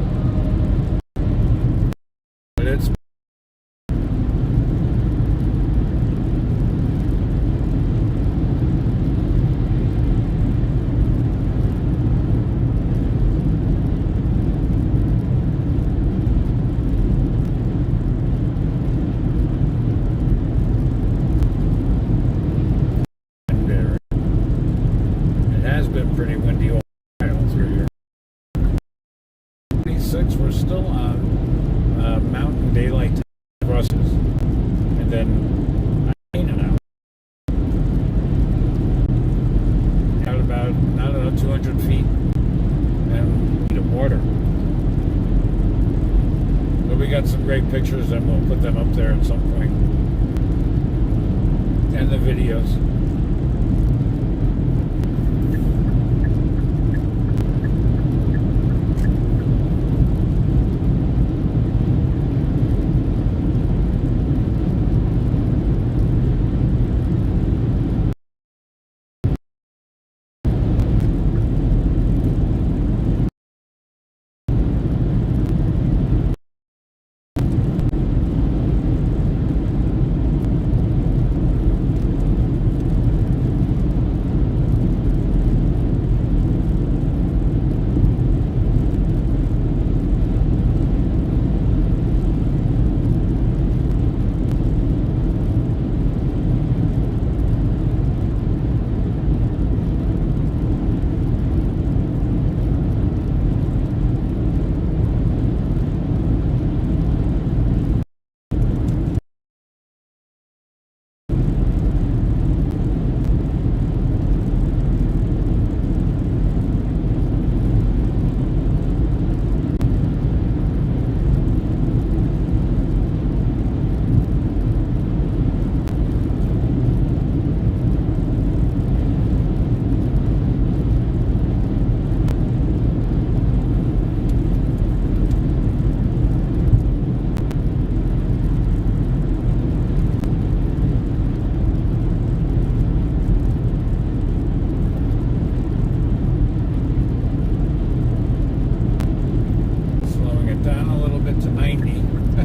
Products. We're still on Mountain Daylight crosses, and then in and out about, I don't know, 200 feet and feet of water. But we got some great pictures, and we'll put them up there at some point, and the videos.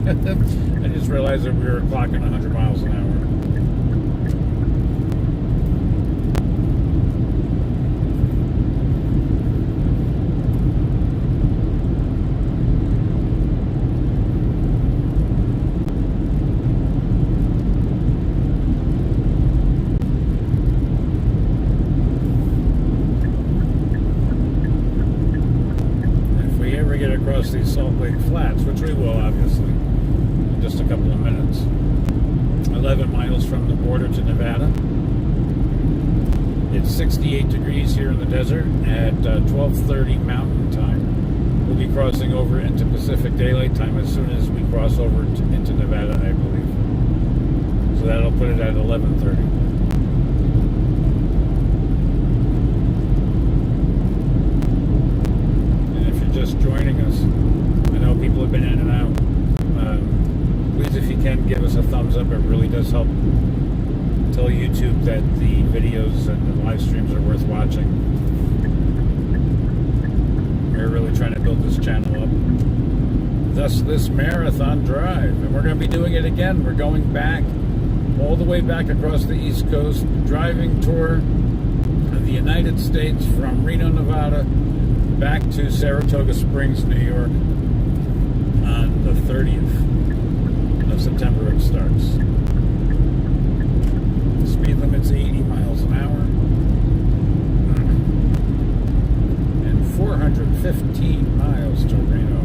I just realized that we were clocking 100 miles an hour. Across these Salt Lake Flats, which we will obviously in just a couple of minutes. 11 miles from the border to Nevada. It's 68 degrees here in the desert at 12:30 Mountain Time. We'll be crossing over into Pacific Daylight Time as soon as we cross over into Nevada, I believe. So that'll put it at 11:30. Just joining us. I know people have been in and out. Please, if you can, give us a thumbs up. It really does help tell YouTube that the videos and the live streams are worth watching. We're really trying to build this channel up. Thus, this marathon drive. And we're going to be doing it again. We're going back, all the way back across the East Coast, driving tour of the United States from Reno, Nevada, back to Saratoga Springs, New York on the 30th of September it starts. Speed limit's 80 miles an hour and 415 miles to Reno.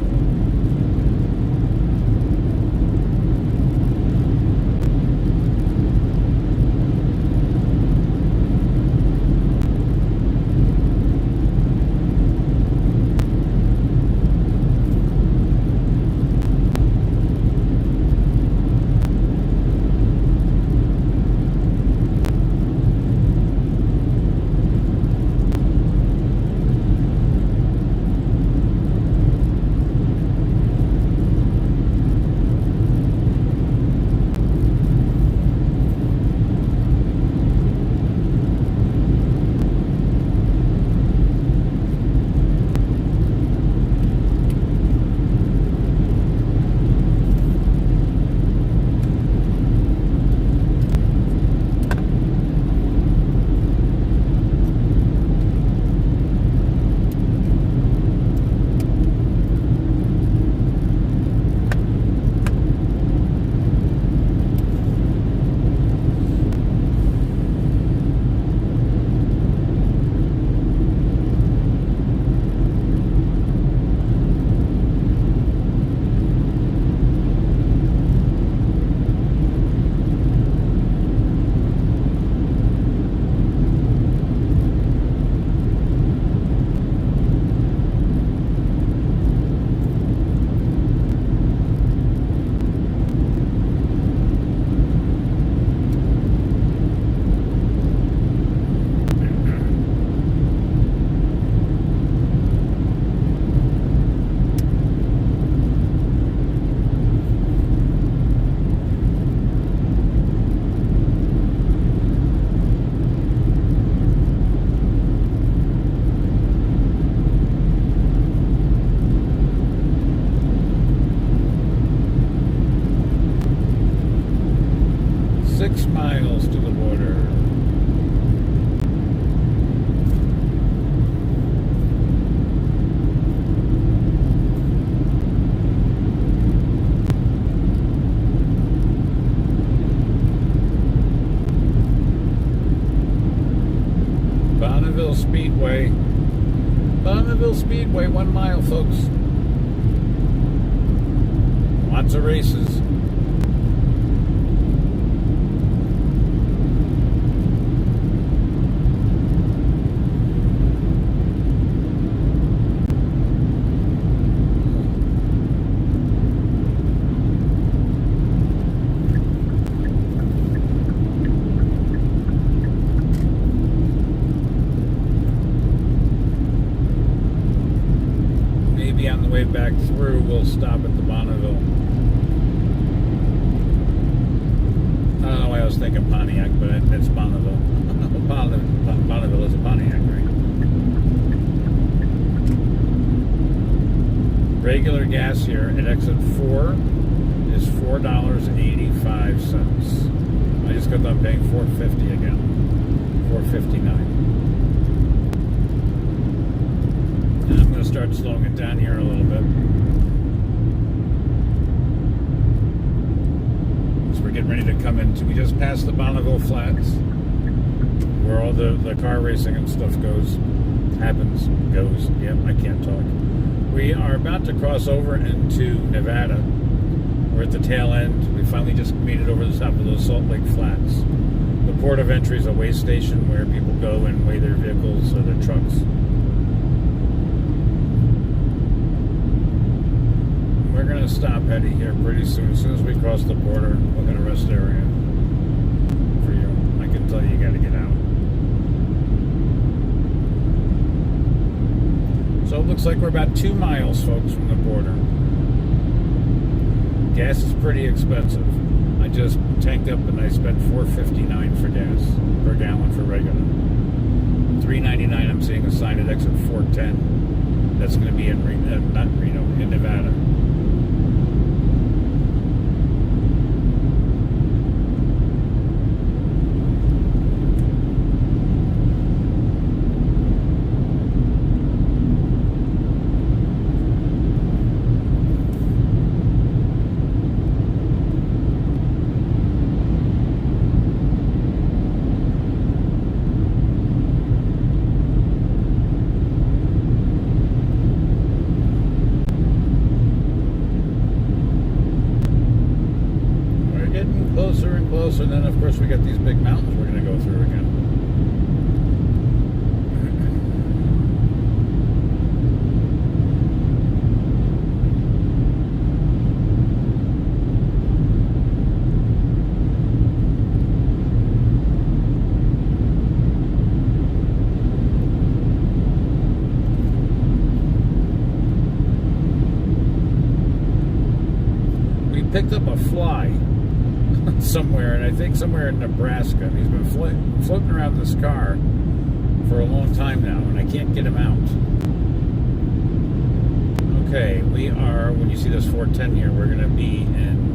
6 miles to the border. Bonneville Speedway, 1 mile, folks. Lots of races. On the way back through, we'll stop at the Bonneville. I don't know why I was thinking Pontiac, but it's Bonneville. Bonneville is a Pontiac, right? Regular gas here at exit 4 is $4.85. I just got done paying $4.50 again. $4.59. I'm going to start slowing it down here a little bit. So we're getting ready to come into, we just passed the Bonneville Flats, where all the car racing and stuff goes. Yep, I can't talk. We are about to cross over into Nevada. We're at the tail end. We finally just made it over the top of those Salt Lake Flats. The port of entry is a weigh station where people go and weigh their vehicles or their trucks. We're going to stop Heddy here pretty soon. As soon as we cross the border, we're going to rest area for you. I can tell you got to get out. So it looks like we're about 2 miles, folks, from the border. Gas is pretty expensive. I just tanked up and I spent $4.59 for gas per gallon for regular. $3.99. I'm seeing a sign at exit 410. That's going to be in not Reno, in Nevada. And then, of course, we got these big mountains we're going to go through again. We picked up a fly somewhere, and I think somewhere in Nebraska. And he's been floating around this car for a long time now, and I can't get him out. Okay, we are, when you see this 410 here, we're going to be in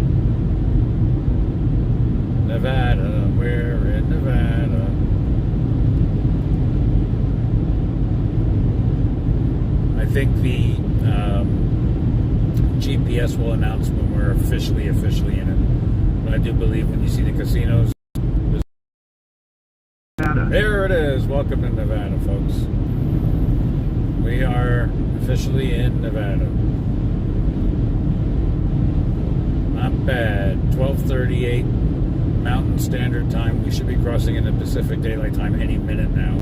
Nevada. We're in Nevada. I think the GPS will announce when we're officially in it. I do believe when you see the casinos. Nevada. There it is. Welcome to Nevada, folks. We are officially in Nevada. Not bad. 12:38 Mountain Standard Time. We should be crossing into Pacific Daylight Time any minute now.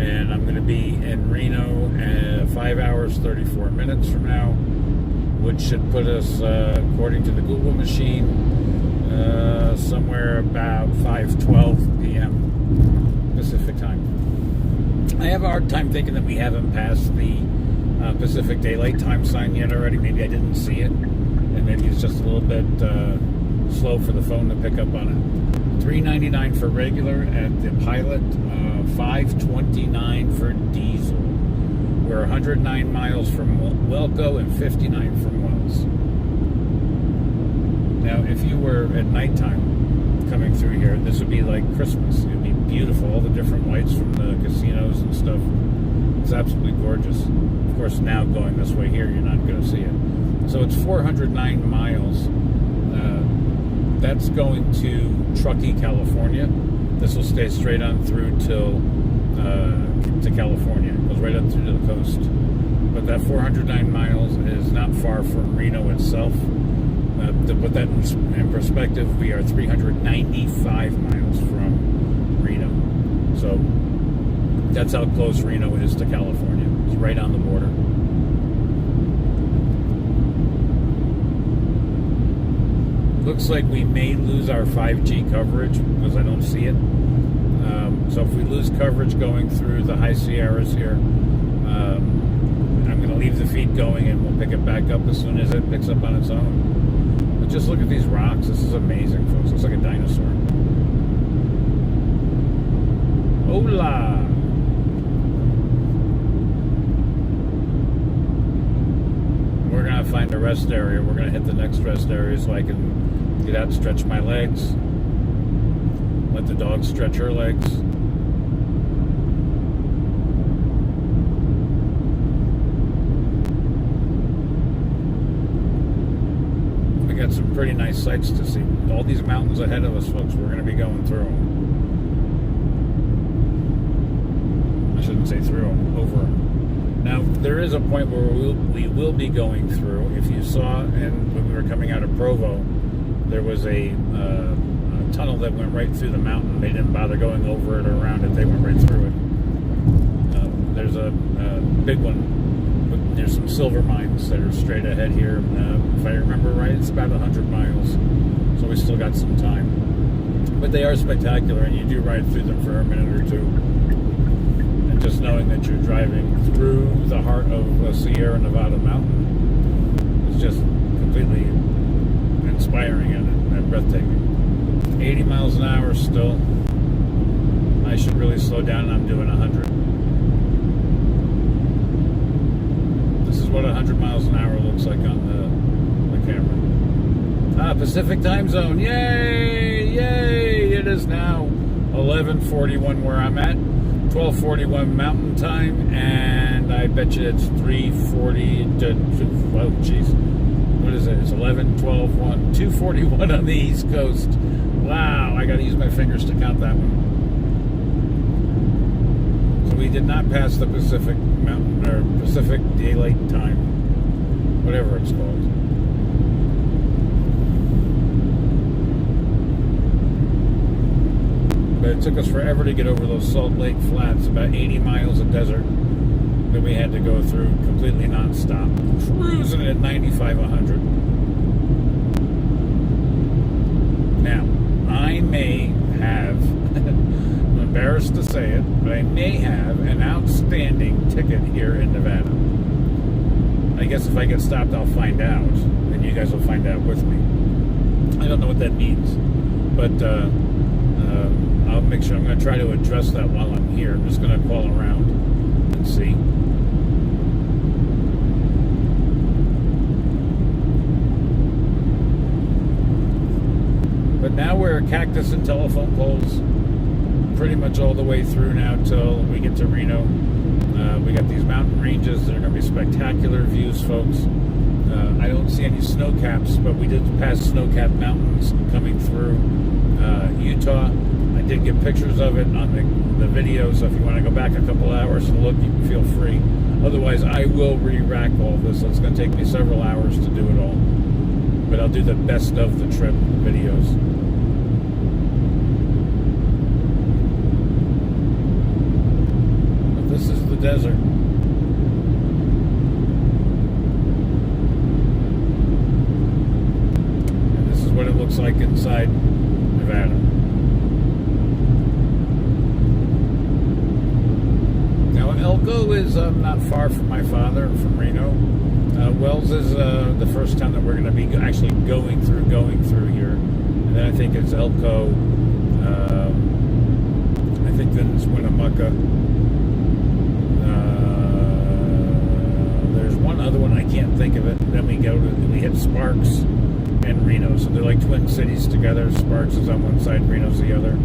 And I'm going to be in Reno at 5 hours, 34 minutes from now, which should put us, according to the Google machine, somewhere about 5:12 p.m. Pacific time. I have a hard time thinking that we haven't passed the Pacific Daylight Time sign yet already. Maybe I didn't see it, and maybe it's just a little bit slow for the phone to pick up on it. $3.99 for regular at the Pilot, $5.29 for diesel. We're 109 miles from Welco and 59 from Wells. Now, if you were at nighttime coming through here, this would be like Christmas. It would be beautiful. All the different lights from the casinos and stuff. It's absolutely gorgeous. Of course, now going this way here, you're not going to see it. So it's 409 miles. That's going to Truckee, California. This will stay straight on through till to California. It goes right up through to the coast. But that 409 miles is not far from Reno itself. To put that in perspective, we are 395 miles from Reno. So that's how close Reno is to California. It's right on the border. Looks like we may lose our 5G coverage because I don't see it. So if we lose coverage going through the high Sierras here, I'm going to leave the feed going and we'll pick it back up as soon as it picks up on its own. But just look at these rocks. This is amazing, folks. Looks like a dinosaur. Hola! We're going to find a rest area. We're going to hit the next rest area so I can get out and stretch my legs. Let the dog stretch her legs. We got some pretty nice sights to see. All these mountains ahead of us, folks. We're going to be going through them. I shouldn't say through them, over them. Now, there is a point where we will be going through. If you saw, and when we were coming out of Provo, there was a tunnel that went right through the mountain. They didn't bother going over it or around it. They went right through it. There's a big one. There's some silver mines that are straight ahead here. If I remember right, it's about 100 miles. So we still got some time. But they are spectacular, and you do ride through them for a minute or two. And just knowing that you're driving through the heart of a Sierra Nevada mountain is just completely inspiring and breathtaking. 80 miles an hour still. I should really slow down, and I'm doing 100. This is what 100 miles an hour looks like on the camera. Pacific time zone. Yay! Yay! It is now 11:41 where I'm at. 12:41 Mountain Time, and I bet you it's 3:40 to, oh jeez. What is it? It's 11, 12, 1, 2:41 on the East Coast. Wow, I gotta use my fingers to count that one. So we did not pass the Pacific Mountain, or Pacific Daylight Time, whatever it's called. But it took us forever to get over those Salt Lake Flats, about 80 miles of desert that we had to go through completely non-stop, cruising at 95, 100. Now, I may have, I'm embarrassed to say it, but I may have an outstanding ticket here in Nevada. I guess if I get stopped, I'll find out, and you guys will find out with me. I don't know what that means, but I'll make sure. I'm going to try to address that while I'm here. I'm just going to call around and see. But now we're cactus and telephone poles pretty much all the way through now till we get to Reno. We got these mountain ranges that are going to be spectacular views, folks. I don't see any snow caps, but we did pass snow-capped mountains coming through Utah. I did get pictures of it on the video, so if you want to go back a couple hours and look, you can feel free. Otherwise, I will re-rack all this. So it's going to take me several hours to do it all. But I'll do the best of the trip videos. But this is the desert. And this is what it looks like inside Nevada. Elko is not far from my father, from Reno. Wells is the first time that we're going to be actually going through here. And then I think it's Elko. I think then it's Winnemucca. There's one other one, I can't think of it. Then we hit Sparks. and Reno. So they're like twin cities together. Sparks is on one side, Reno's the other.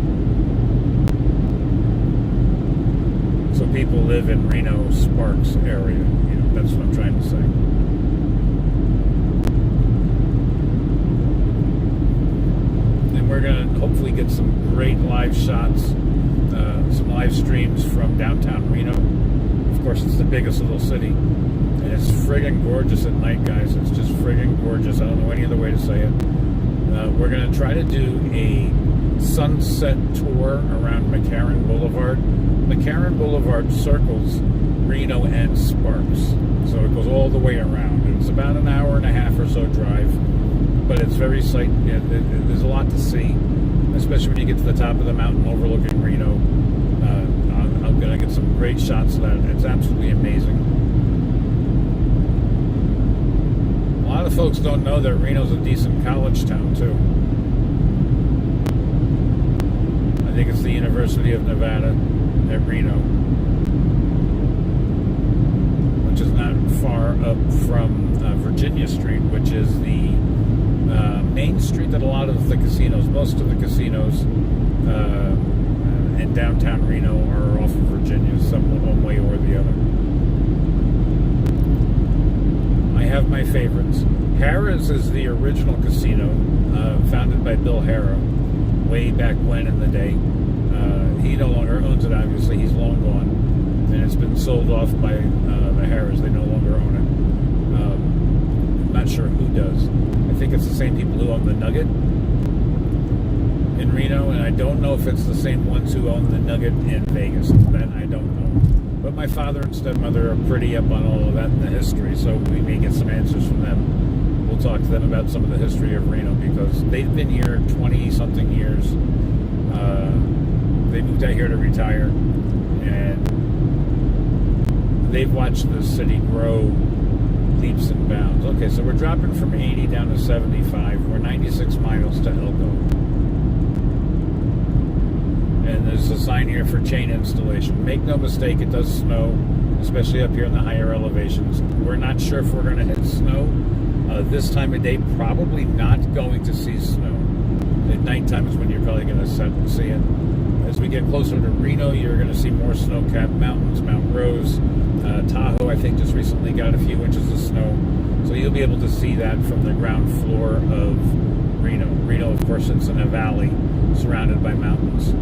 So people live in Reno, Sparks area. You know, that's what I'm trying to say. And we're going to hopefully get some great live shots, some live streams from downtown Reno. Of course, it's the biggest little city. And it's friggin' gorgeous at night, guys. It's just friggin' gorgeous. I don't know any other way to say it. We're going to try to do a sunset tour around McCarran Boulevard. McCarran Boulevard circles Reno and Sparks. So it goes all the way around. It's about an hour and a half or so drive. But it's very there's a lot to see, especially when you get to the top of the mountain overlooking Reno. I'm going to get some great shots of that. It's absolutely amazing. A lot of folks don't know that Reno's a decent college town, too. I think it's the University of Nevada at Reno, which is not far up from Virginia Street, which is the main street that a lot of the casinos, most of the casinos in downtown Reno are off of Virginia, one way or the other. I have my favorites. Harrah's is the original casino, founded by Bill Harrah, way back when in the day. He no longer owns it, obviously. He's long gone. And it's been sold off by the Harrah's. They no longer own it. I'm not sure who does. I think it's the same people who own the Nugget in Reno, and I don't know if it's the same ones who own the Nugget in Vegas. That I don't know. But my father and stepmother are pretty up on all of that in the history, so we may get some answers from them. We'll talk to them about some of the history of Reno, because they've been here 20-something years. They moved out here to retire, and they've watched the city grow leaps and bounds. Okay, so we're dropping from 80 down to 75. We're 96 miles to Elko. And there's a sign here for chain installation. Make no mistake, it does snow, especially up here in the higher elevations. We're not sure if we're going to hit snow. This time of day, probably not going to see snow. At nighttime is when you're probably going to see it. As we get closer to Reno, you're going to see more snow-capped mountains. Mount Rose, Tahoe, I think, just recently got a few inches of snow. So you'll be able to see that from the ground floor of Reno. Reno, of course, sits in a valley surrounded by mountains.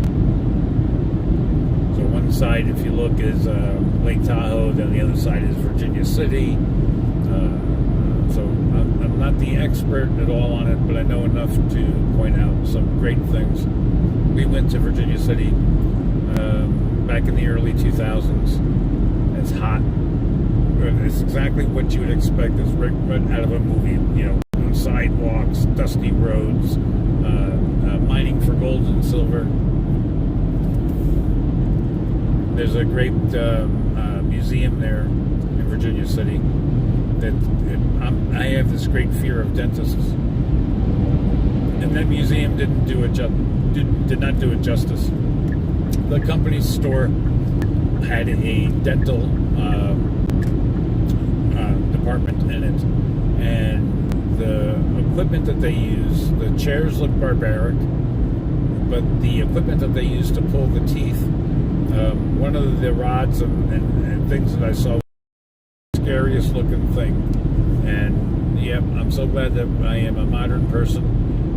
So one side, if you look, is Lake Tahoe. Then the other side is Virginia City. So I'm not the expert at all on it, but I know enough to point out some great things. We went to Virginia City back in the early 2000s. It's hot. It's exactly what you would expect. It's right out of a movie. You know, sidewalks, dusty roads, mining for gold and silver. There's a great museum there in Virginia City. I have this great fear of dentists, and that museum did not do it justice. The company's store had a dental department in it, and the equipment that they use, the chairs look barbaric, but the equipment that they use to pull the teeth, one of the rods and things that I saw, scariest looking thing. And yep, I'm so glad that I am a modern person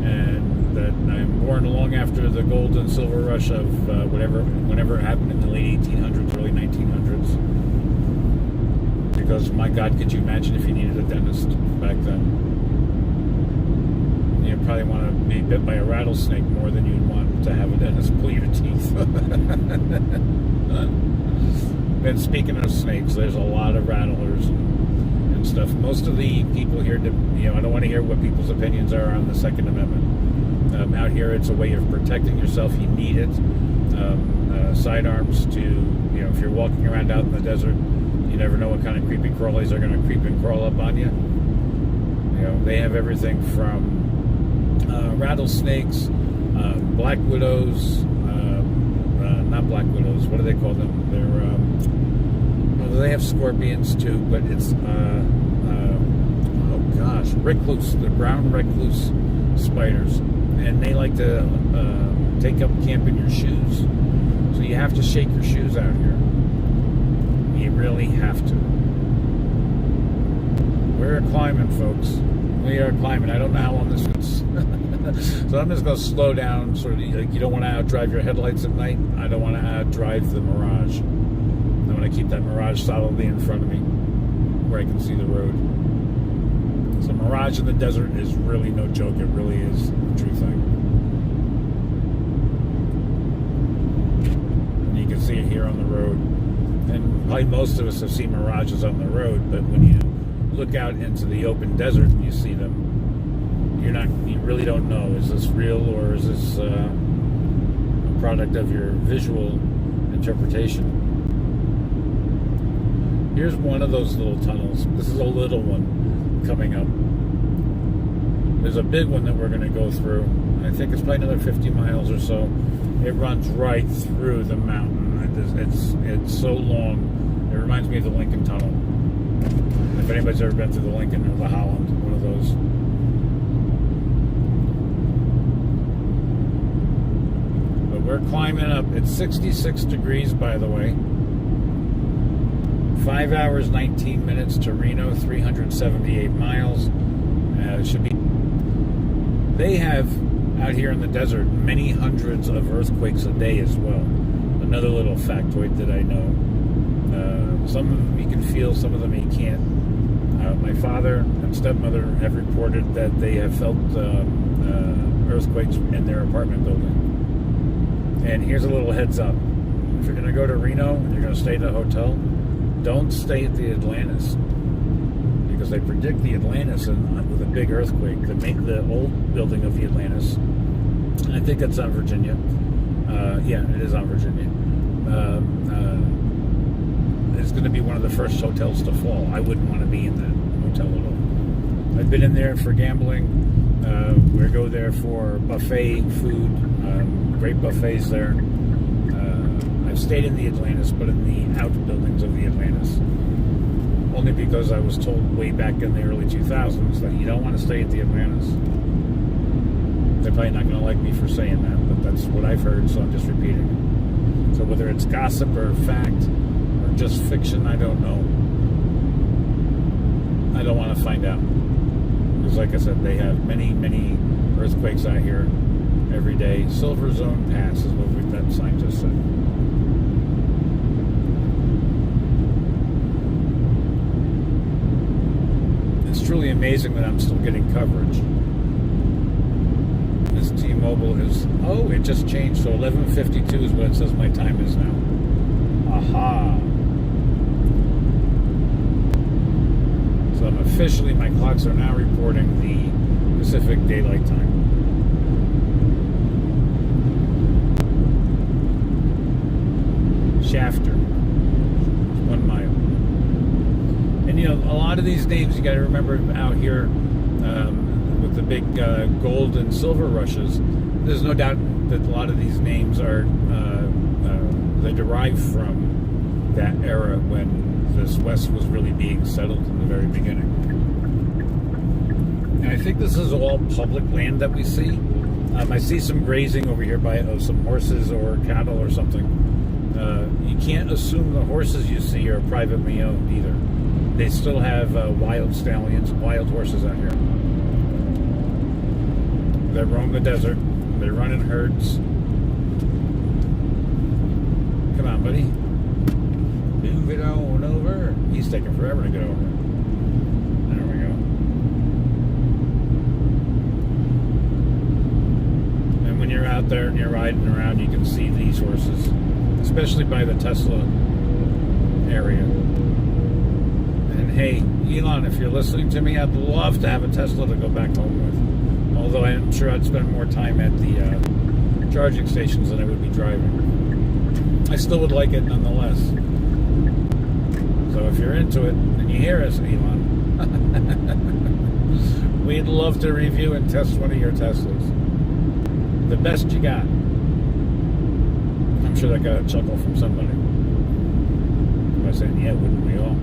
and that I'm born long after the gold and silver rush of whenever it happened in the late 1800s, early 1900s. Because my God, could you imagine if you needed a dentist back then? You probably want to be bit by a rattlesnake more than you'd want to have a dentist pull your teeth. And speaking of snakes, there's a lot of rattlers and stuff. Most of the people here, I don't want to hear what people's opinions are on the Second Amendment. Out here, it's a way of protecting yourself. You need it. Sidearms to, if you're walking around out in the desert, you never know what kind of creepy crawlies are going to creep and crawl up on you. They have everything from rattlesnakes, black widows, not black widows, what do they call them? They have scorpions too, but it's, oh gosh, mirage. Recluse, the brown recluse spiders. And they like to take up camp in your shoes. So you have to shake your shoes out here. You really have to. We're climbing, folks. We are climbing. I don't know how long this is. So I'm just going to slow down. Sort of, like, you don't want to outdrive your headlights at night. I don't want to outdrive the Mirage. I want to keep that Mirage solidly in front of me where I can see the road. So Mirage in the desert is really no joke. It really is a true thing. And you can see it here on the road. And probably most of us have seen Mirages on the road, but when you look out into the open desert and you see them, you really don't know, is this real or is this a product of your visual interpretation. Here's one of those little tunnels. This is a little one coming up. There's a big one that we're going to go through. I think it's probably another 50 miles or so. It runs right through the mountain. It's so long. It reminds me of the Lincoln Tunnel. If anybody's ever been through the Lincoln or the Holland, one of those. But we're climbing up. It's 66 degrees, by the way. 5 hours, 19 minutes to Reno, 378 miles. It should be. They have, out here in the desert, many hundreds of earthquakes a day as well. Another little factoid that I know. Some of them you can feel, some of them you can't. My father and stepmother have reported that they have felt earthquakes in their apartment building. And here's a little heads up. If you're going to go to Reno and you're going to stay at a hotel, don't stay at the Atlantis. Because they predict the Atlantis with a big earthquake. The old building of the Atlantis, and I think it's on Virginia. Yeah, it is on Virginia. It's going to be one of the first hotels to fall. I wouldn't want to be in that hotel at all. I've been in there for gambling. We go there for buffet food. Great buffets there. I've stayed in the Atlantis, but in the outbuildings of the Atlantis. Only because I was told way back in the early 2000s that you don't want to stay at the Atlantis. They're probably not going to like me for saying that, but that's what I've heard, so I'm just repeating it. So whether it's gossip or fact or just fiction, I don't know. I don't want to find out. Because like I said, they have many, many earthquakes out here every day. Silver Zone Pass is what that sign just said. It's truly amazing that I'm still getting coverage. This T-Mobile is... Oh, it just changed. So 11:52 is what it says my time is now. Aha. So I'm officially... My clocks are now reporting the Pacific Daylight Time. Shafter. 1 mile. And, you know, a lot of these names, you got to remember out here... with the big gold and silver rushes, there's no doubt that a lot of these names are they derive from that era when this West was really being settled in the very beginning. And I think this is all public land that we see. I see some grazing over here by some horses or cattle or something. You can't assume the horses you see are privately owned either. They still have wild stallions, wild horses out here. They roam the desert. They run in herds. Come on, buddy. Move it on over. He's taking forever to get over. There we go. And when you're out there and you're riding around, you can see these horses, especially by the Tesla area. And hey, Elon, if you're listening to me, I'd love to have a Tesla to go back home with. Although I'm sure I'd spend more time at the charging stations than I would be driving. I still would like it nonetheless. So if you're into it and you hear us, Elon, we'd love to review and test one of your Teslas. The best you got. I'm sure that got a chuckle from somebody. By saying, yeah, wouldn't we all?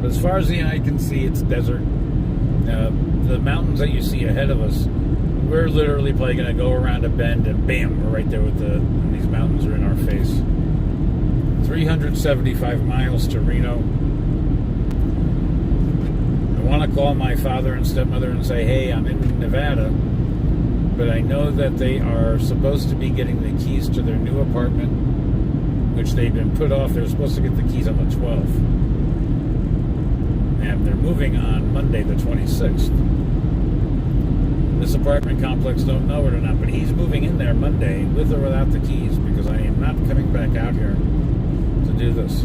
But as far as the eye can see, it's desert. The mountains that you see ahead of us, we're literally probably going to go around a bend and bam, we're right there with and these mountains are in our face. 375 miles to Reno. I want to call my father and stepmother and say, hey, I'm in Nevada, but I know that they are supposed to be getting the keys to their new apartment, which they've been put off. They're supposed to get the keys on the 12th. And they're moving on Monday, the 26th. This apartment complex don't know it or not, but he's moving in there Monday with or without the keys, because I am not coming back out here to do this.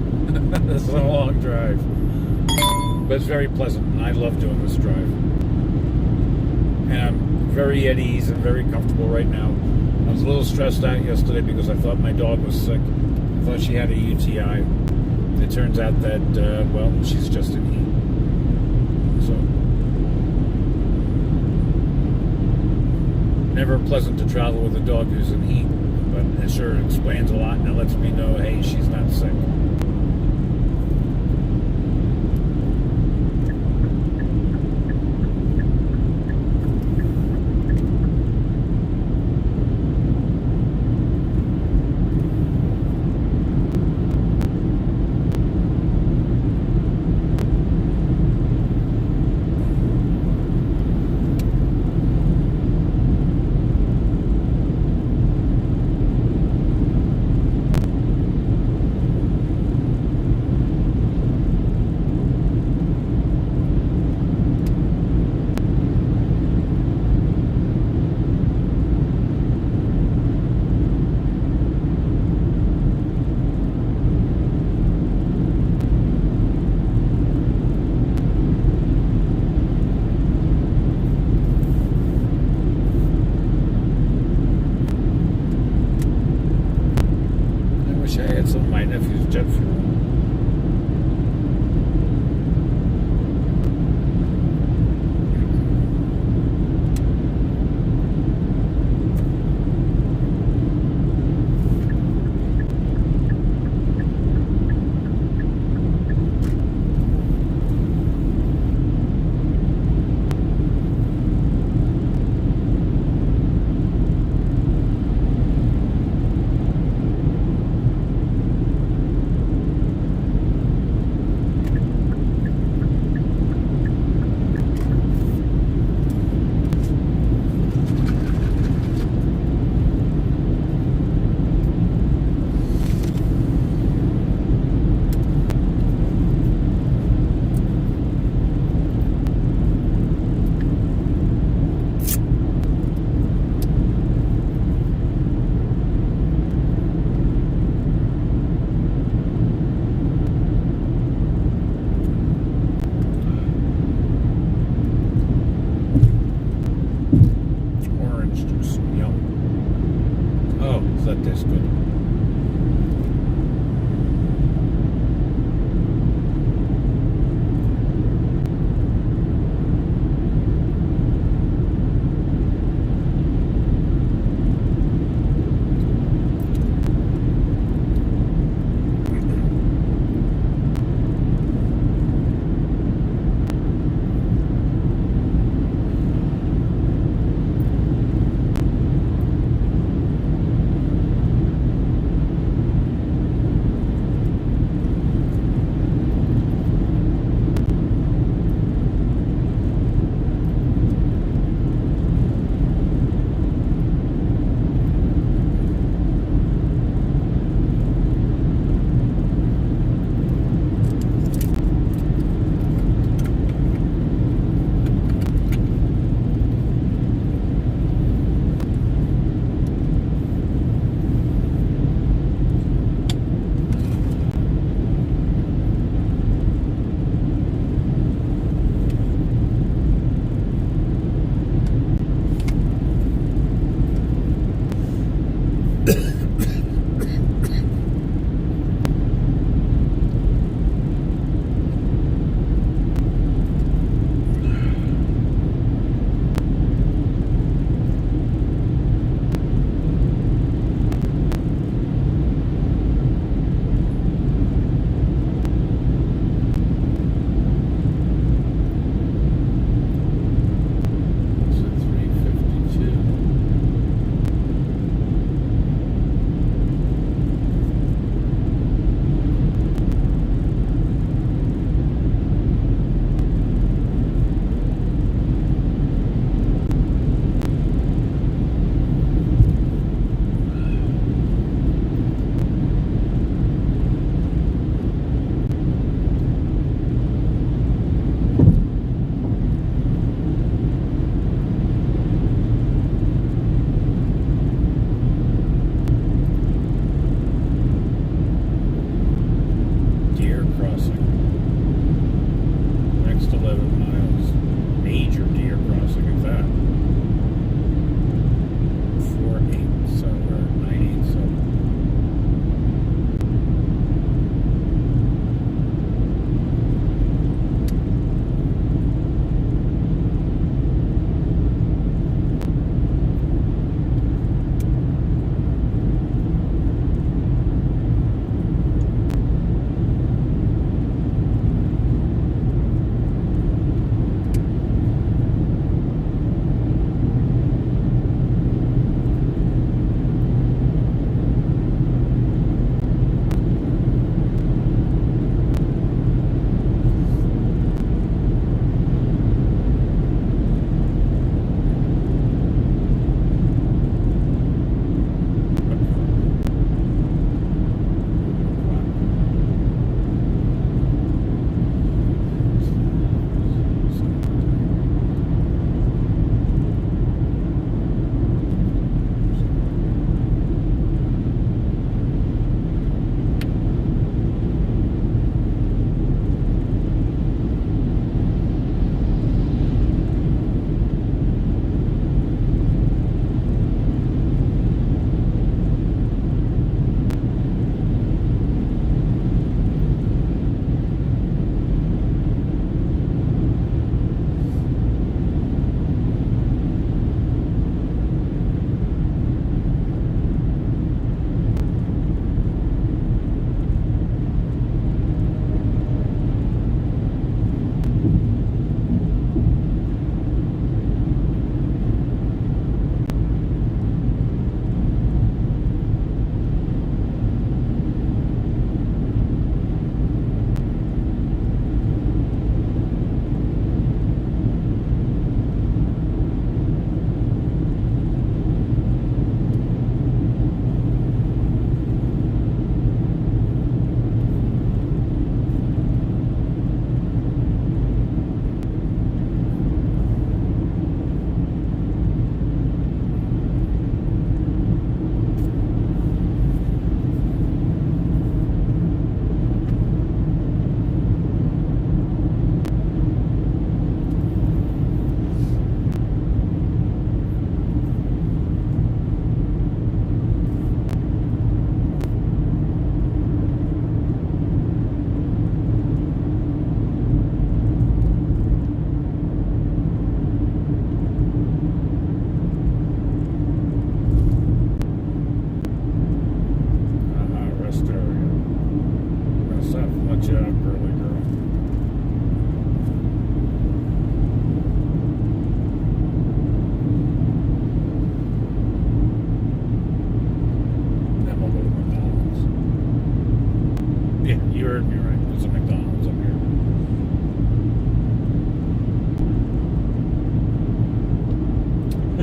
This is a long drive. But it's very pleasant, and I love doing this drive. And I'm very at ease and very comfortable right now. I was a little stressed out yesterday because I thought my dog was sick. I thought she had a UTI. It turns out that, well, she's just in heat. So, never pleasant to travel with a dog who's in heat, but it sure explains a lot, and it lets me know, hey, she's not sick.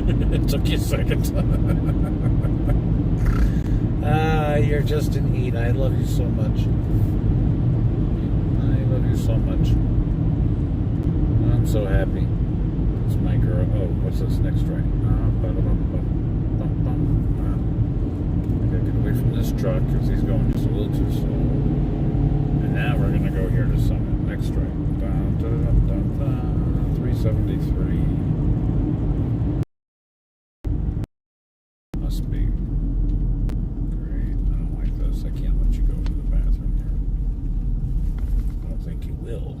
It took you a second. You're just in heat. I love you so much. I love you so much. I'm so happy. It's my girl. Oh, what's this next track? I gotta get away from this truck because he's going just a little too slow. And now we're gonna go here to Summit. Next track. 373. Must be. Great. I don't like this. I can't let you go to the bathroom here. I don't think you will.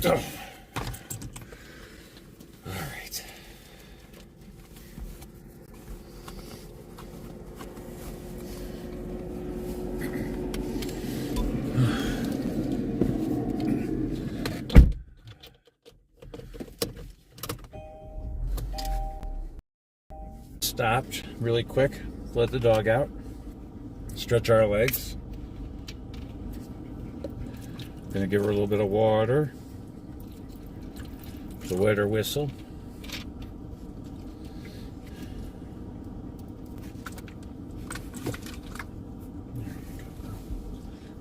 Oh. All right. Stopped really quick, let the dog out, stretch our legs. Gonna give her a little bit of water. The wetter whistle.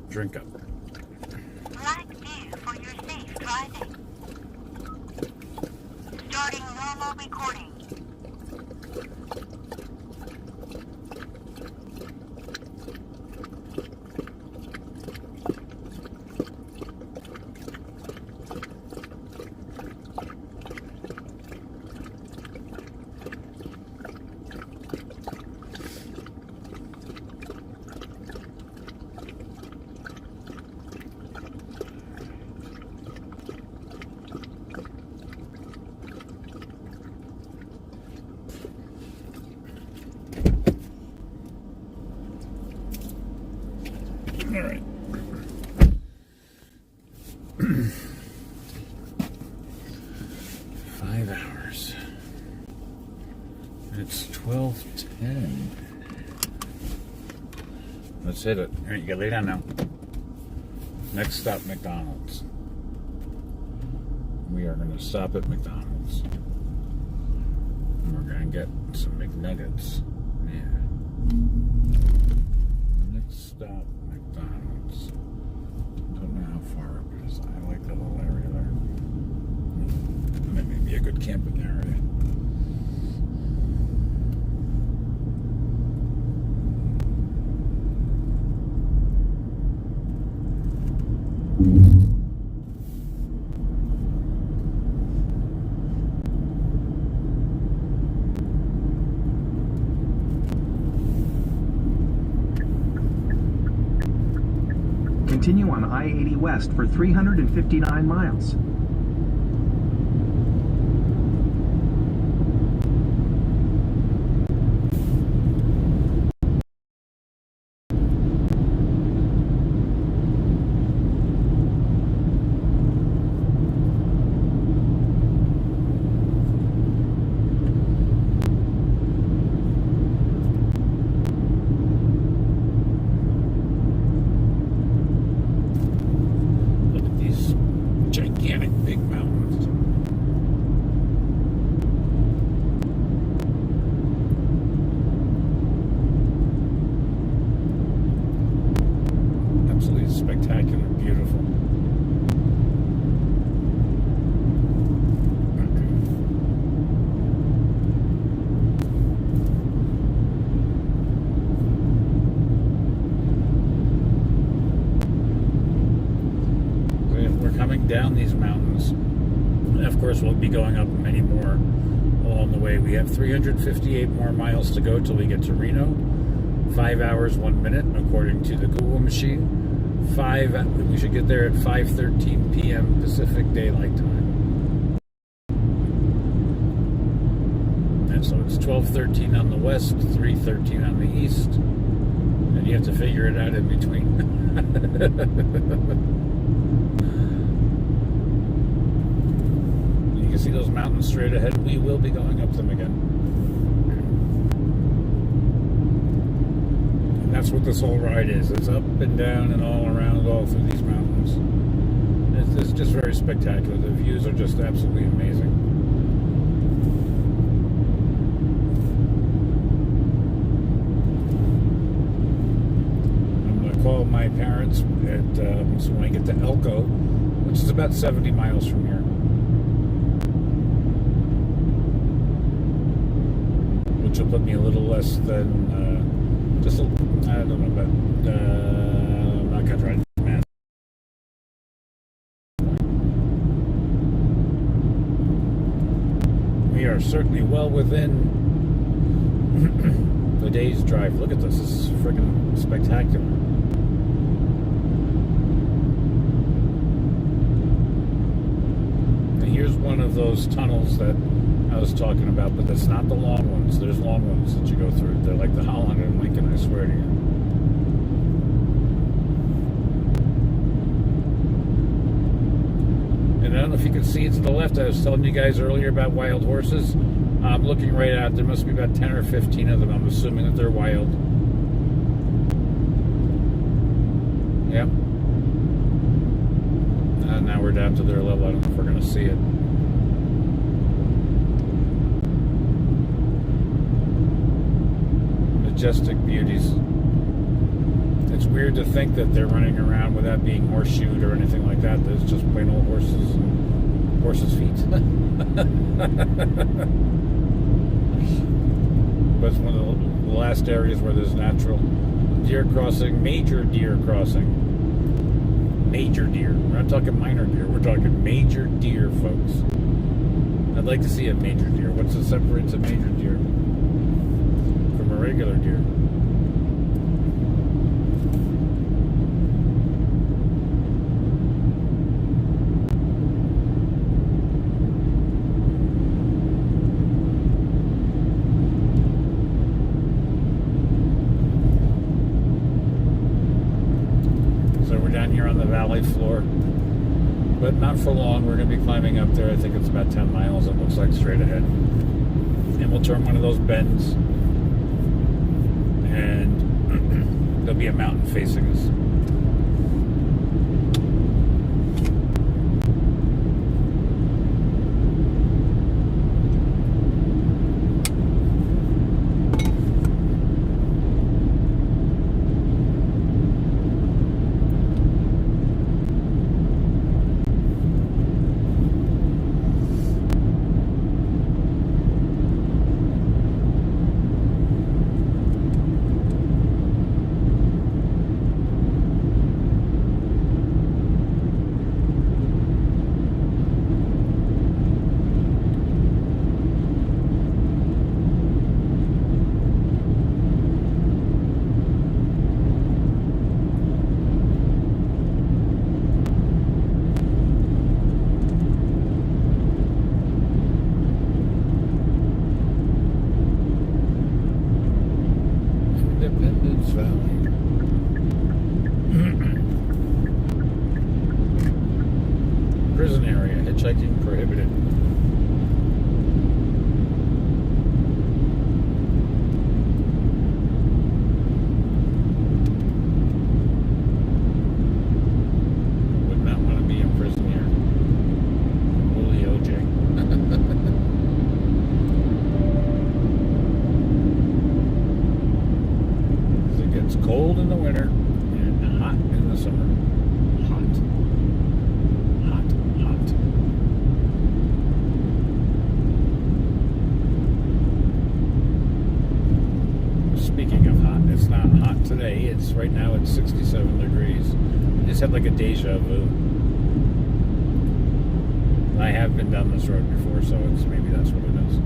Drink up. Black view for your safe driving. Starting normal recording. All right. Five hours. It's 12:10. Let's hit it. All right, you gotta lay down now. Next stop, McDonald's. We are gonna stop at McDonald's. And we're gonna get some McNuggets. Yeah. Next stop, McDonald's. Don't know how far up it is. I like that little area there. That may be a good camping area. Continue on I-80 West for 359 miles. Look at these gigantic big mountains. Absolutely spectacular, beautiful. We're coming down these mountains, and of course we'll be going up many more along the way. We have 358 more miles to go till we get to Reno. 5 hours 1 minute according to the Google machine. We should get there at 5:13 p.m. Pacific Daylight Time. And so it's 12:13 on the west, 3:13 on the east, and you have to figure it out in between. You can see those mountains straight ahead. We will be going up them again. And that's what this whole ride is. It's up and down and all around, all through these mountains. It's just very spectacular. The views are just absolutely amazing. I'm going to call my parents so when I get to Elko, which is about 70 miles from here. Which will put me a little less than, I don't know, but I'm not going to try to do math. We are certainly well within the day's drive. Look at this. This is freaking spectacular. one of those tunnels that I was talking about, but that's not the long ones. There's long ones that you go through. They're like the Holland and Lincoln, I swear to you. And I don't know if you can see it to the left. I was telling you guys earlier about wild horses. I'm looking right out. There must be about 10 or 15 of them. I'm assuming that they're wild. Yep. Now we're down to their level. I don't know if we're going to see it. Majestic beauties. It's weird to think that they're running around without being horseshoed or anything like that. There's just plain old horses and horses' feet. But it's one of the last areas where there's natural deer crossing, major deer crossing. Major deer. We're not talking minor deer. We're talking major deer, folks. I'd like to see a major deer. What's that separates a major deer from a regular deer? Valley floor, but not for long. We're going to be climbing up there. I think it's about 10 miles, it looks like, straight ahead, and we'll turn one of those bends and there'll be a mountain facing us. Prison area, hitchhiking prohibited. Would not want to be in prison here. Holy OJ. It gets cold in the winter and hot in the summer. Hot. Speaking of hot, it's not hot today. It's right now it's 67 degrees. I just had like a deja vu. I have been down this road before, so it's maybe that's what it is.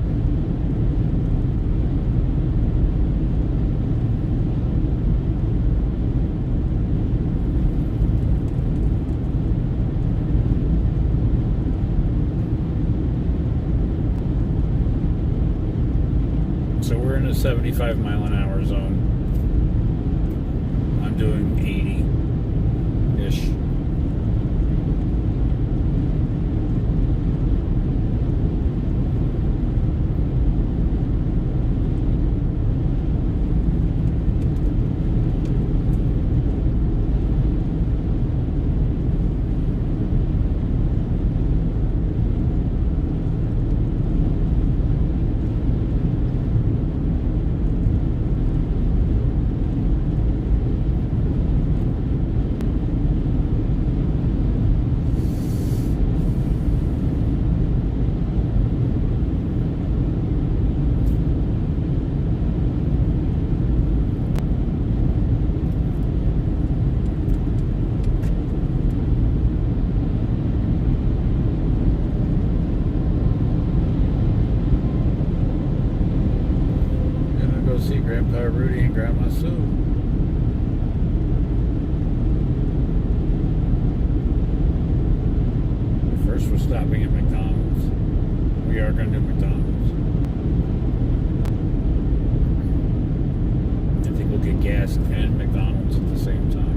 So we're in a 75 mile an hour zone. I'm doing 80-ish. See Grandpa Rudy and Grandma Sue. First we're stopping at McDonald's. we are going to do McDonald's. I think we'll get gas and McDonald's at the same time.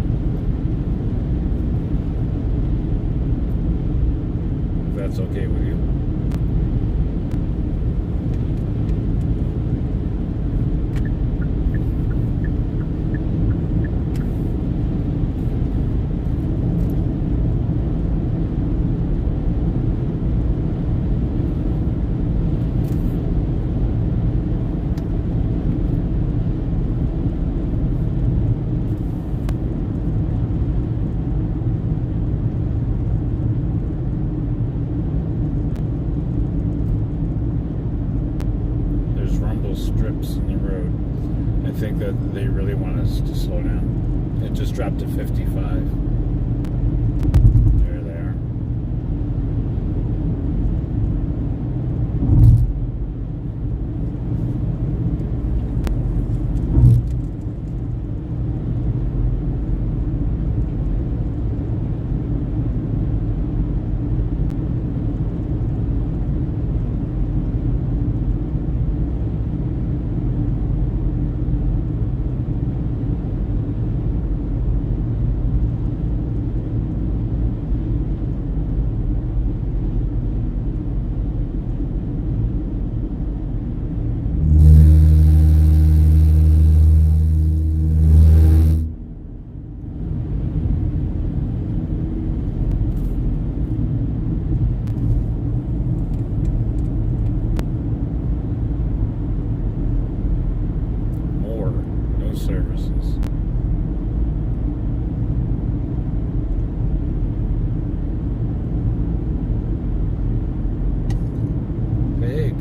If that's okay with you. Strips in the road. I think that they really want us to slow down. It just dropped to 55. There they are. Services. Pig.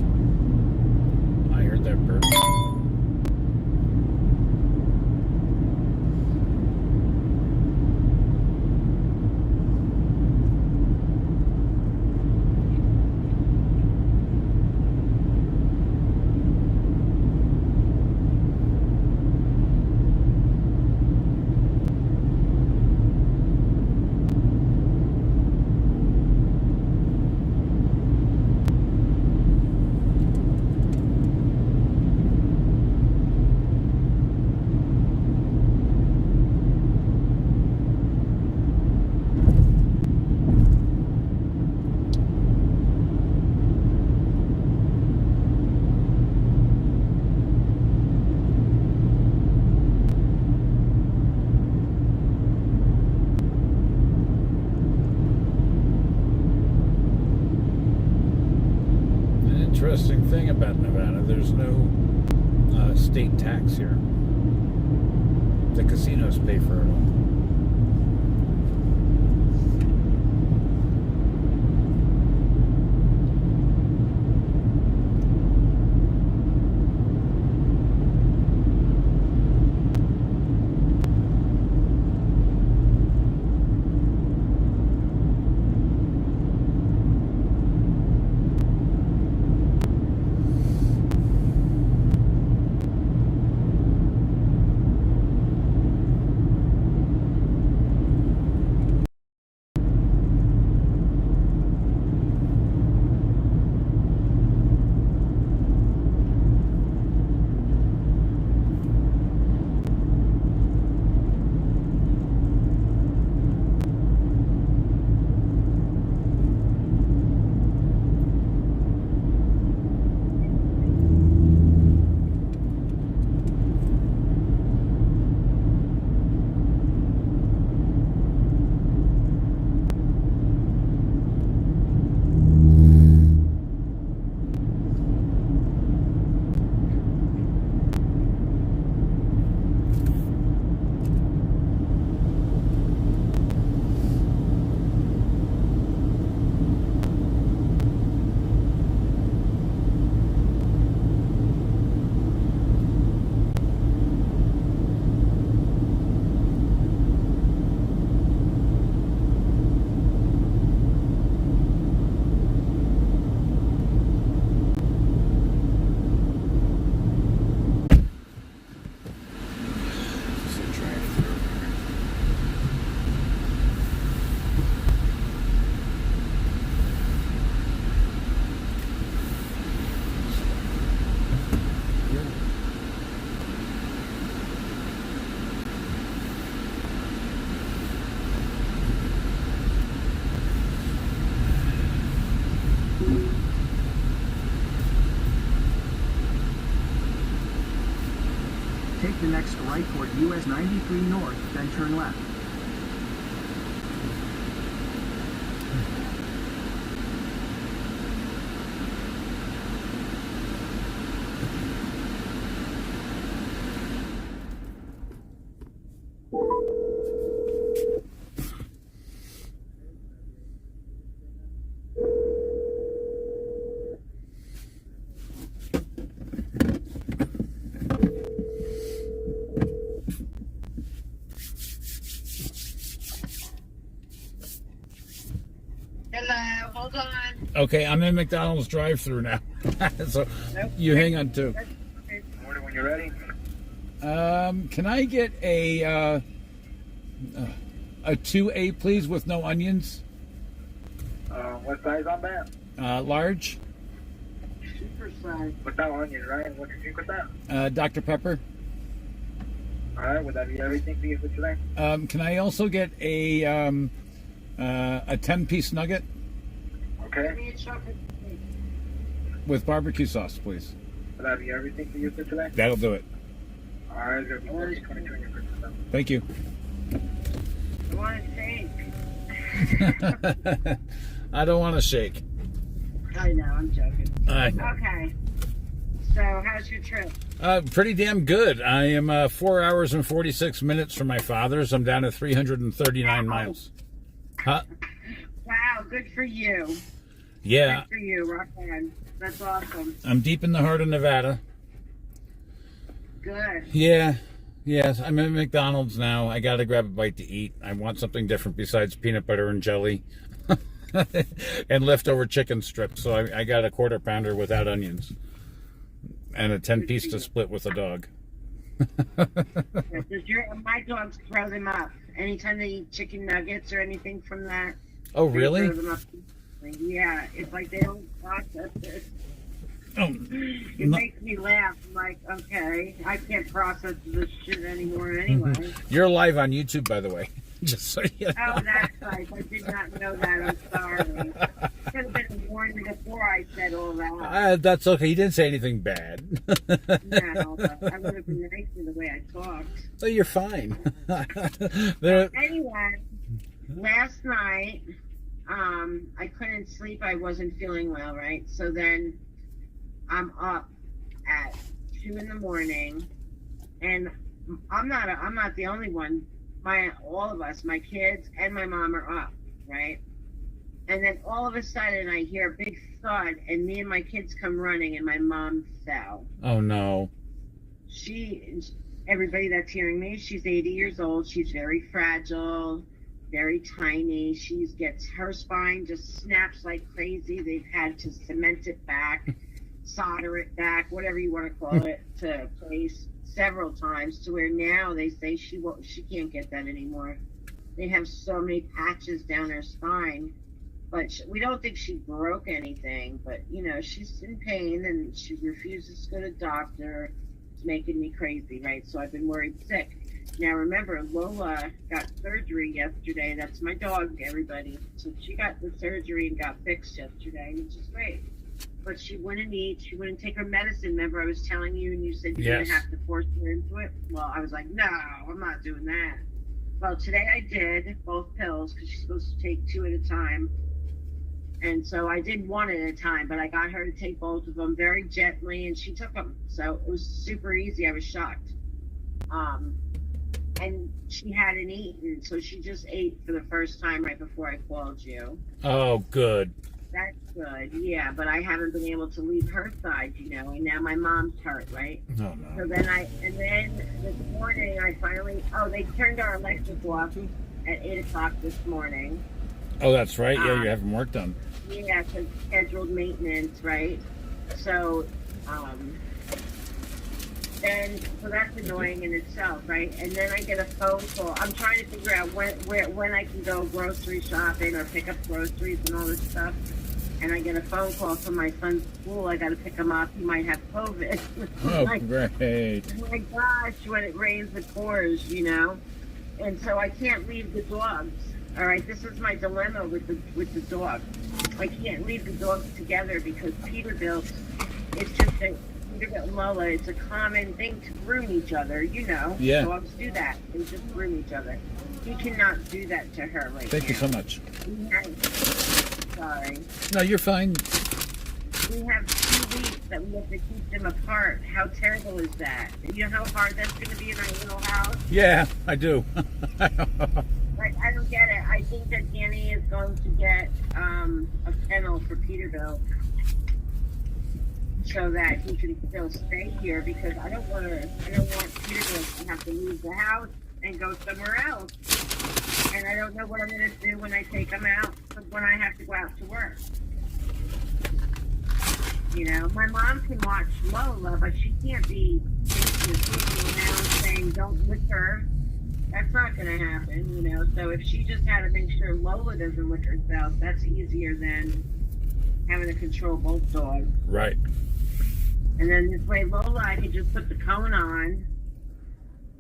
I heard that bird. Interesting thing about Nevada, there's no state tax here. The casinos pay for it all. Take the next right toward US 93 North, then turn left. Hello, hold on. Okay, I'm in McDonald's drive-through now. So you hang on too. Order when you're ready. Can I get a 2A, please, with no onions? What size on that? Large. Super size. Without onion, right? What do you think with that? Dr. Pepper. All right, would that be everything for you for today? Can I also get a 10-piece nugget Okay. Give me a chocolate cake. with barbecue sauce, please? Would that be everything for you for today? That'll do it. All right, there'll be 22 in your fridge. Thank you. I want a shake. I don't want to shake. I know, I'm joking. I know. Okay. So, how's your trip? Pretty damn good. I am 4 hours and 46 minutes from my father's. I'm down to 339 miles. Huh? Wow, good for you. Yeah, Good for you, rock on. That's awesome. I'm deep in the heart of Nevada. Good. Yes, I'm at McDonald's now. I gotta grab a bite to eat. I want something different besides peanut butter and jelly and leftover chicken strips. So I got a quarter pounder without onions and a 10-piece to split with a dog. My dogs throw them up. Anytime they eat chicken nuggets or anything from that. Oh, they really? throw them up. Yeah, it's like they don't process it. Oh, It makes me laugh. I'm like, okay, I can't process this shit anymore anyway. You're live on YouTube, by the way. Just so you know. Oh, that's nice. I did not know that. I'm sorry. Could have been warned before I said all that. That's okay. You didn't say anything bad. No, but I would have been nice with the way I talked. So you're fine. There- Anyway, last night, I couldn't sleep. I wasn't feeling well, right? So then I'm up at 2 in the morning, and I'm not the only one. All of us, my kids and my mom are up, right? And then all of a sudden I hear a big thud, and me and my kids come running, and my mom fell. oh, no. Everybody that's hearing me, she's 80 years old. She's very fragile, very tiny. Her spine just snaps like crazy. They've had to cement it back, solder it back, whatever you want to call it, to place several times, to where now they say she can't get that anymore. They have so many patches down her spine, but we don't think she broke anything. But she's in pain and she refuses to go to the doctor. It's making me crazy, right? So I've been worried sick. Now remember, Lola got surgery yesterday. That's my dog, everybody. So she got the surgery and got fixed yesterday, which is great. But she wouldn't eat. She wouldn't take her medicine. Remember, I was telling you, and you said you're Yes. going to have to force her into it? Well, I was like, no, I'm not doing that. Well, today I did both pills, because she's supposed to take 2 at a time. And so I did 1 at a time, but I got her to take both of them very gently, and she took them. So it was super easy. I was shocked. And she hadn't eaten, so she just ate for the first time right before I called you. Oh, good. That's good, yeah, but I haven't been able to leave her side, and now my mom's hurt, right? Oh, So no. then this morning I finally, they turned our electric off at 8 o'clock this morning. Oh, that's right. Yeah, you're having work done. Yeah, because scheduled maintenance, right? So, so that's annoying in itself, right? And then I get a phone call. I'm trying to figure out when I can go grocery shopping or pick up groceries and all this stuff. And I get a phone call from my son's school. I got to pick him up. He might have COVID. Oh, Like, great. oh my gosh, when it rains, it pours, And so I can't leave the dogs. All right, this is my dilemma with the dog. I can't leave the dogs together because Peterbilt, it's just Peterbilt and Lola, it's a common thing to groom each other, you know. Yeah. Dogs do that. They just groom each other. He cannot do that to her right Thank you now. so much. Sorry. No, you're fine. We have 2 weeks that we have to keep them apart. How terrible is that? You know how hard that's going to be in our little house? Yeah, I do. Like, I don't get it. I think that Danny is going to get a kennel for Peterbilt so that he can still stay here, because I don't want Peterbilt to have to leave the house and go somewhere else. And I don't know what I'm going to do when I take him out, when I have to go out to work. You know, my mom can watch Lola, but she can't be around saying, don't lick her. That's not going to happen, you know. So if she just had to make sure Lola doesn't lick herself, that's easier than having to control both dogs. Right. And then this way, Lola, I can just put the cone on,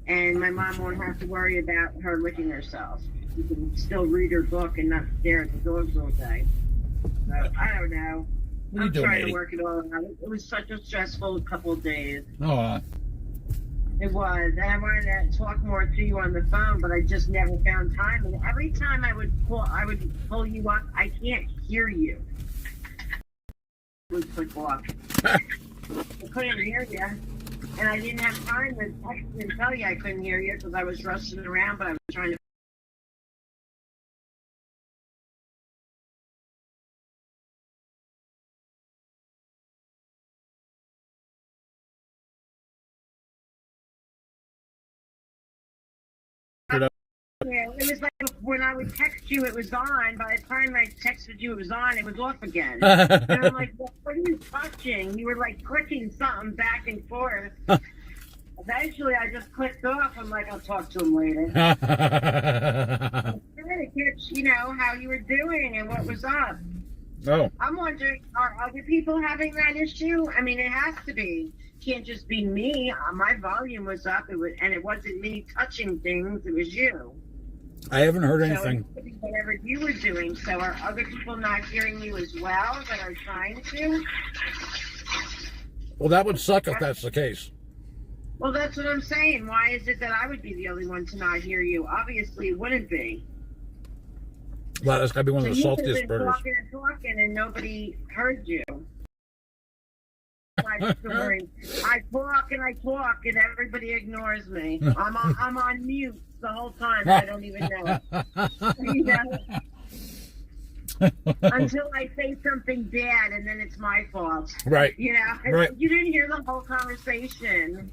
and my mom won't have to worry about her licking herself. She can still read her book and not stare at the dogs all day. So, I don't know. What are you I'm doing, trying Heddy? to work it all out. It was such a stressful couple of days. Oh, It was. And I wanted to talk more to you on the phone, but I just never found time. And every time I would pull you up, I can't hear you. It would click off. I couldn't hear you. And I didn't have time to text you and tell you I couldn't hear you because I was rushing around, but I was trying to. Yeah, it was like when I would text you, it was on. By the time I texted you, it was on. It was off again. And I'm like, what are you touching? You were like clicking something back and forth. Eventually, I just clicked off. I'm like, I'll talk to him later. I'm trying to catch, you know, how you were doing and what was up. oh. I'm wondering, are other people having that issue? I mean, it has to be. Can't just be me. My volume was up, and it wasn't me touching things. It was you. I haven't heard So anything. it could be whatever you were doing. So are other people not hearing you as well that are trying to? Well, that would suck if that's the case. Well, that's what I'm saying. Why is it that I would be the only one to not hear you? Obviously, it wouldn't be. Well, that's got to be one of the So you could have saltiest been burgers. talking and talking, and nobody heard you. I talk and everybody ignores me. I'm on mute the whole time. I don't even know it. You know? Until I say something bad, and then it's my fault. Right. You know, Right. You didn't hear the whole conversation.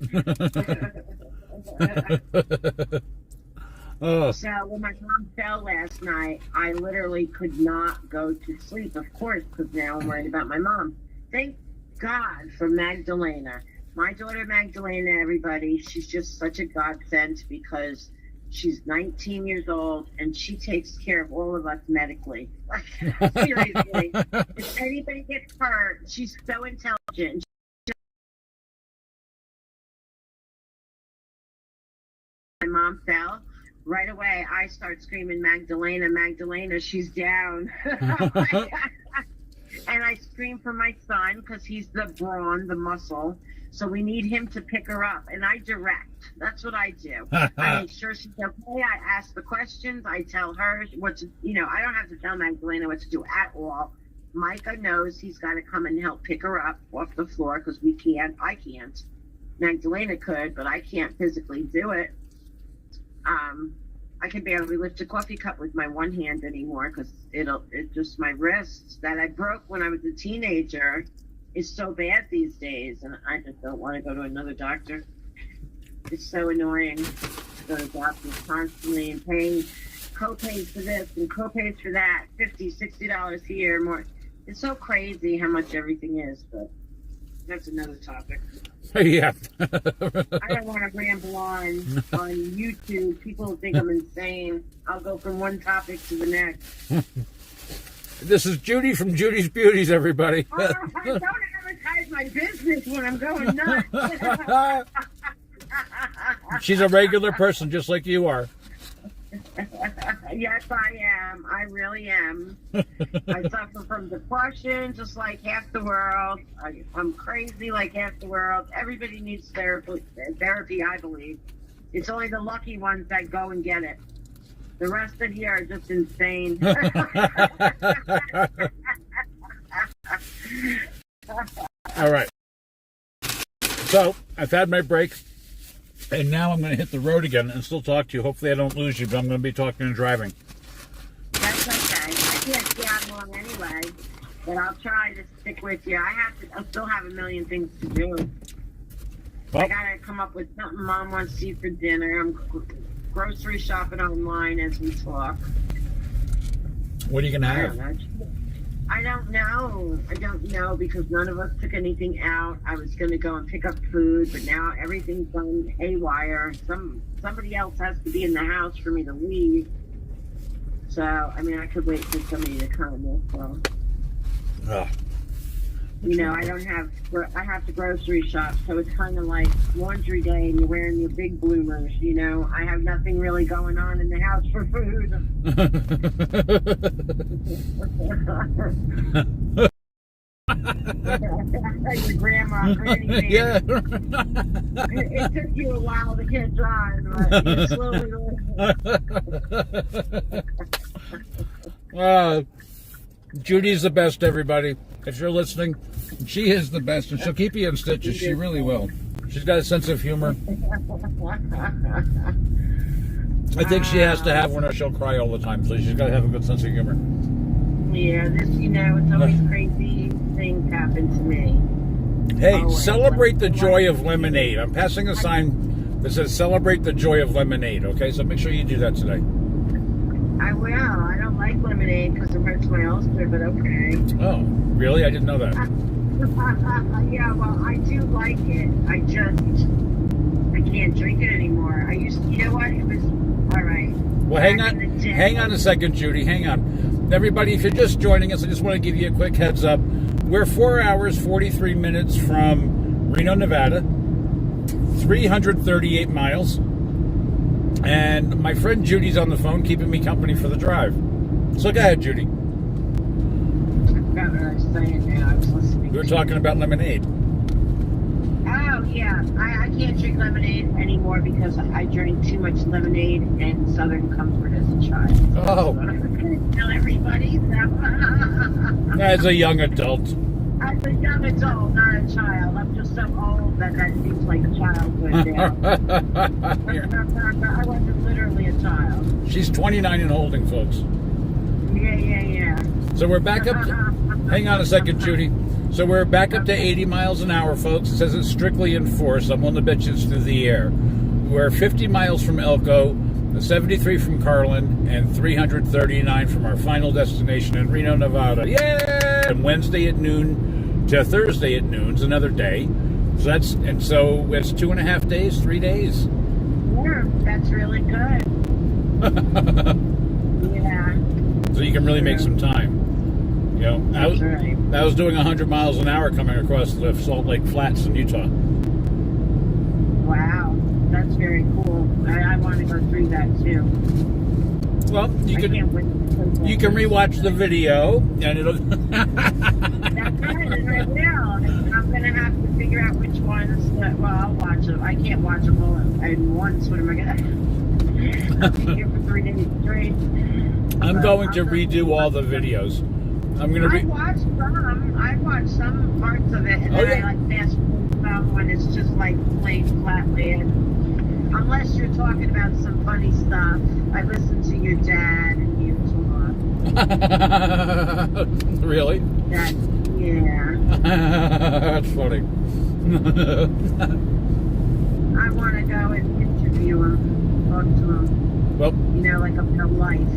Oh, So when my mom fell last night, I literally could not go to sleep, of course, because now I'm worried about my mom. Thank God for Magdalena. My daughter Magdalena, everybody, she's just such a godsend because she's 19 years old and she takes care of all of us medically. Seriously. If anybody gets hurt, she's so intelligent. My mom fell. Right away, I start screaming, Magdalena, Magdalena, she's down. And I scream for my son because he's the brawn, the muscle. So we need him to pick her up. And I direct. That's what I do. I make sure she's okay. I ask the questions. I tell her what to, you know, I don't have to tell Magdalena what to do at all. Micah knows he's got to come and help pick her up off the floor because we can't. I can't. Magdalena could, but I can't physically do it. I can barely lift a coffee cup with my one hand anymore because it just my wrists that I broke when I was a teenager is so bad these days, and I just don't want to go to another doctor. It's so annoying to go to doctors constantly and paying co-pays for this and co-pays for that, $50, $60 here, more. It's so crazy how much everything is, but that's another topic. yeah. I don't want to ramble on YouTube. People think I'm insane. I'll go from one topic to the next. This is Judy from Judy's Beauties, everybody. Oh, I don't advertise my business when I'm going nuts. She's a regular person, just like you are. Yes, I am. I really am. I suffer from depression just like half the world. I'm crazy like half the world. Everybody needs therapy, I believe. It's only the lucky ones that go and get it. The rest of you are just insane. All right. So, I've had my break, and now I'm going to hit the road again and still talk to you. Hopefully I don't lose you, but I'm going to be talking and driving. That's okay. I can't stay out long anyway, but I'll try to stick with you. I still have a million things to do. Well, I gotta come up with something Mom wants to eat for dinner. I'm grocery shopping online as we talk. what are you going to have? I don't know because none of us took anything out. I was going to go and pick up food, but now everything's gone haywire. Somebody else has to be in the house for me to leave. So, I mean, I could wait for somebody to come. So. You know, I have to grocery shop, so it's kind of like laundry day and you're wearing your big bloomers, you know. I have nothing really going on in the house for food. Your grandma, granny man. Yeah. It took you a while to catch on, but you slowly learned. Judy's the best, everybody. If you're listening, she is the best, and she'll keep you in stitches. She really will. She's got a sense of humor. I think she has to have one or she'll cry all the time, so she's got to have a good sense of humor. Yeah, it's always crazy things happen to me. Hey, Always. celebrate the joy of lemonade. I'm passing a sign that says celebrate the joy of lemonade, okay? So make sure you do that today. I will. I don't like lemonade because it hurts my ulcer, but okay. Oh, really? I didn't know that. Yeah, well, I do like it. I can't drink it anymore. You know what? It was, all right. Well, hang on a second, Judy. Hang on. Everybody, if you're just joining us, I just want to give you a quick heads up. We're 4 hours, 43 minutes from Reno, Nevada, 338 miles. And my friend Judy's on the phone keeping me company for the drive. So go ahead, Judy. I forgot what I was saying now. I was listening. We were talking about lemonade. Oh, yeah. I can't drink lemonade anymore because I drank too much lemonade and Southern Comfort as a child. Oh. So I'm going to tell everybody that. As a young adult. As a young adult, not a child. I'm just so old that seems like childhood now. I wasn't literally a child. She's 29 and holding, folks. Yeah. So we're back up to, hang on a second, Judy. So we're back up to 80 miles an hour, folks. It says it's strictly enforced. I'm willing to bet you it's through the air. We're 50 miles from Elko, 73 from Carlin, and 339 from our final destination in Reno, Nevada. Yay! And Wednesday at noon to Thursday at noon is another day. So it's 2.5 days, 3 days. Yeah, that's really good. Yeah. So you can really make some time. You know, I was doing 100 miles an hour coming across the Salt Lake Flats in Utah. Wow, that's very cool. I want to go through that too. Well, you can rewatch the video, and it'll. That's right, and I will. I'm gonna have to figure out which ones. I'll watch them. I can't watch them all at once. What am I gonna? I'll be here for 3 days straight. I'm going to redo all the videos. I'm gonna. I watched some parts of it, and then I like fast forward some when it's just like plain flat land. Unless you're talking about some funny stuff. I listen to your dad and you talk. Really? Yeah. That's funny. I want to go and interview him, talk to him. Well, you know, like about life.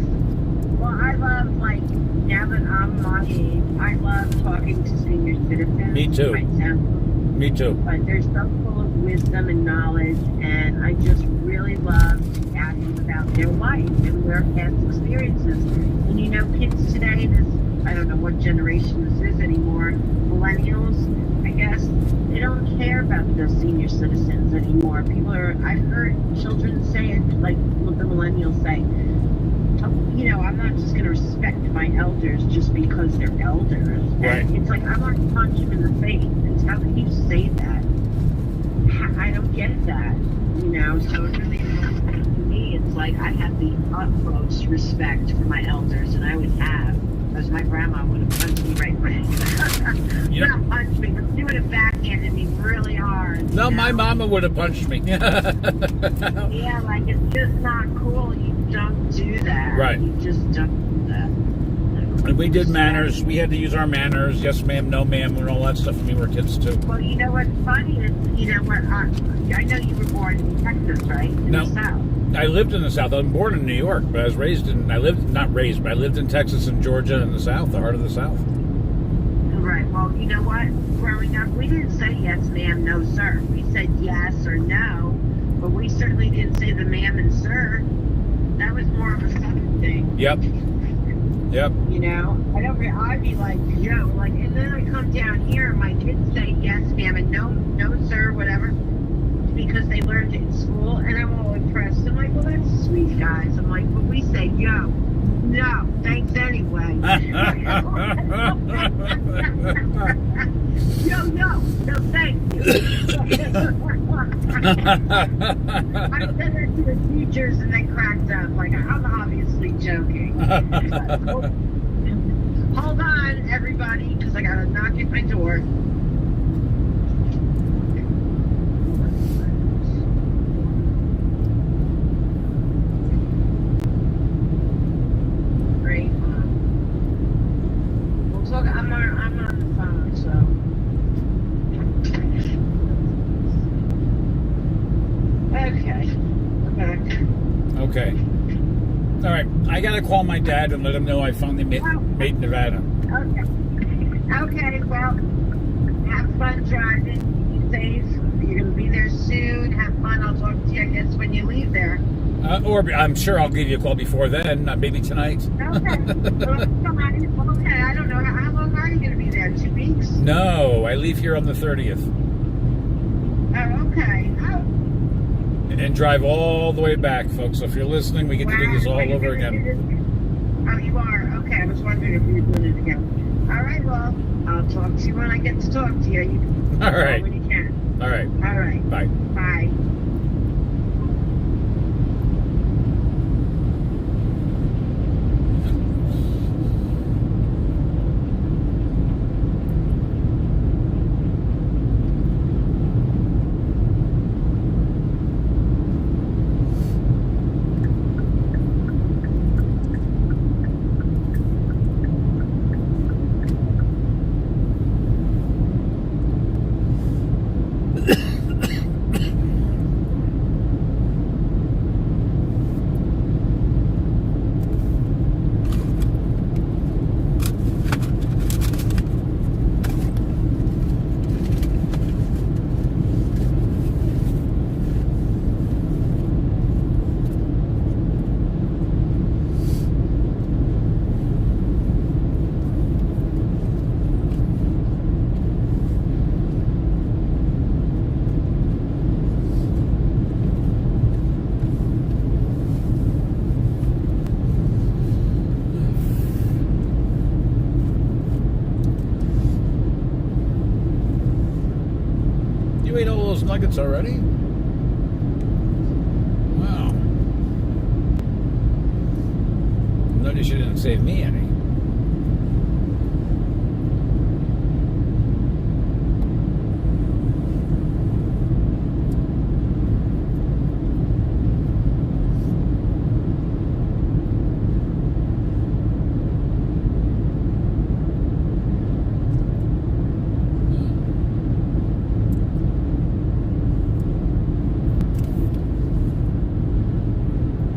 Well, I love, like, now that I'm my age, I love talking to senior citizens. Me too. Me too. But they're so full of wisdom and knowledge, and I just really love to ask them about their life and their past experiences. And you know, kids today, I don't know what generation this is anymore, millennials, I guess, they don't care about the senior citizens anymore. I've heard children say it, like what the millennials say, I'm not just going to respect my elders just because they're elders. Right. And it's like, I want to punch him in the face. And how can you say that? I don't get that. So it really, to me, it's like I have the utmost respect for my elders, and I would have, because my grandma would have punched me right in. Yep. Not punched me, but she would have backhanded me really hard. No, my mama would have punched me. Yeah, like it's just not cool. You don't do that. Right. You just don't do that. And we did manners. We had to use our manners. Yes, ma'am, no, ma'am, and all that stuff when we were kids, too. Well, you know what's funny is, where I know you were born in Texas, right? In No. the South. I lived in the South. I was born in New York, but I was raised in, I lived in Texas and Georgia in the South, the heart of the South. Right. Well, you know what? Growing up, we didn't say yes, ma'am, no, sir. We said yes or no, but we certainly didn't say the ma'am and sir. That was more of a Southern thing. Yep. I'd be like, yo, like, and then I come down here and my kids say yes, ma'am, and no, sir, whatever, because they learned it in school, and I'm all impressed. I'm like, well, that's sweet, guys. I'm like, but we say, yo, no, thanks anyway. No, thank you. I said that to the teachers, and they cracked up. Like, I'm obviously joking. Hold on, everybody, because I got to knock at my door. Great. We'll talk. I'm on the phone, so. Okay. I'm back. Okay. All right. I got to call my dad and let him know I finally made Nevada. Okay, well, have fun driving. Be safe. You're going to be there soon. Have fun. I'll talk to you, I guess, when you leave there. Or I'm sure I'll give you a call before then, maybe tonight. Okay. Okay, I don't know. How long are you going to be there? 2 weeks? No, I leave here on the 30th. Oh, okay. And drive all the way back, folks. So if you're listening, we get to do this all over again. Oh, you are? Okay, I was wondering if you were doing it again. All right, well, I'll talk to you when I get to talk to you. You can All right. when you can. All right. All right. Bye. Bye. You ate all those nuggets already? Wow. Notice you didn't save me any.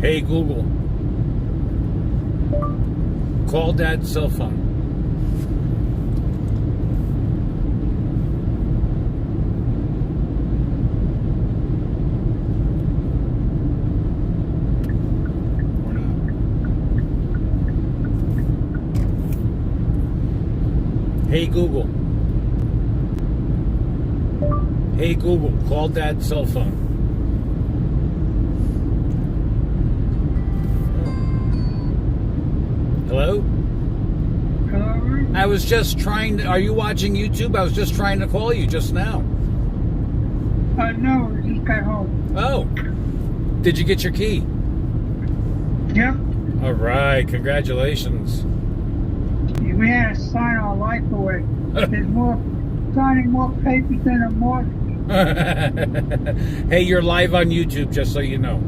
Hey Google, call Dad's cell phone. Or not. Hey Google. Hey Google, call Dad's cell phone. Hello? Hello? I was just trying to... Are you watching YouTube? I was just trying to call you just now. No, just got home. Oh. Did you get your key? Yep. All right. Congratulations. We had to sign our life away. There's signing more papers than a mortgage. Hey, you're live on YouTube, just so you know.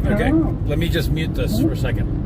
Okay. Oh. Let me just mute this for a second.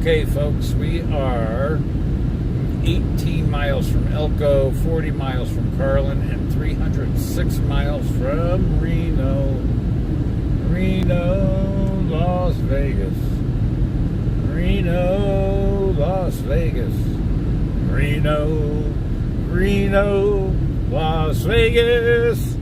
Okay, folks, we are 18 miles from Elko, 40 miles from Carlin, and 306 miles from Reno. Reno, Las Vegas. Reno, Las Vegas. Reno, Las Vegas.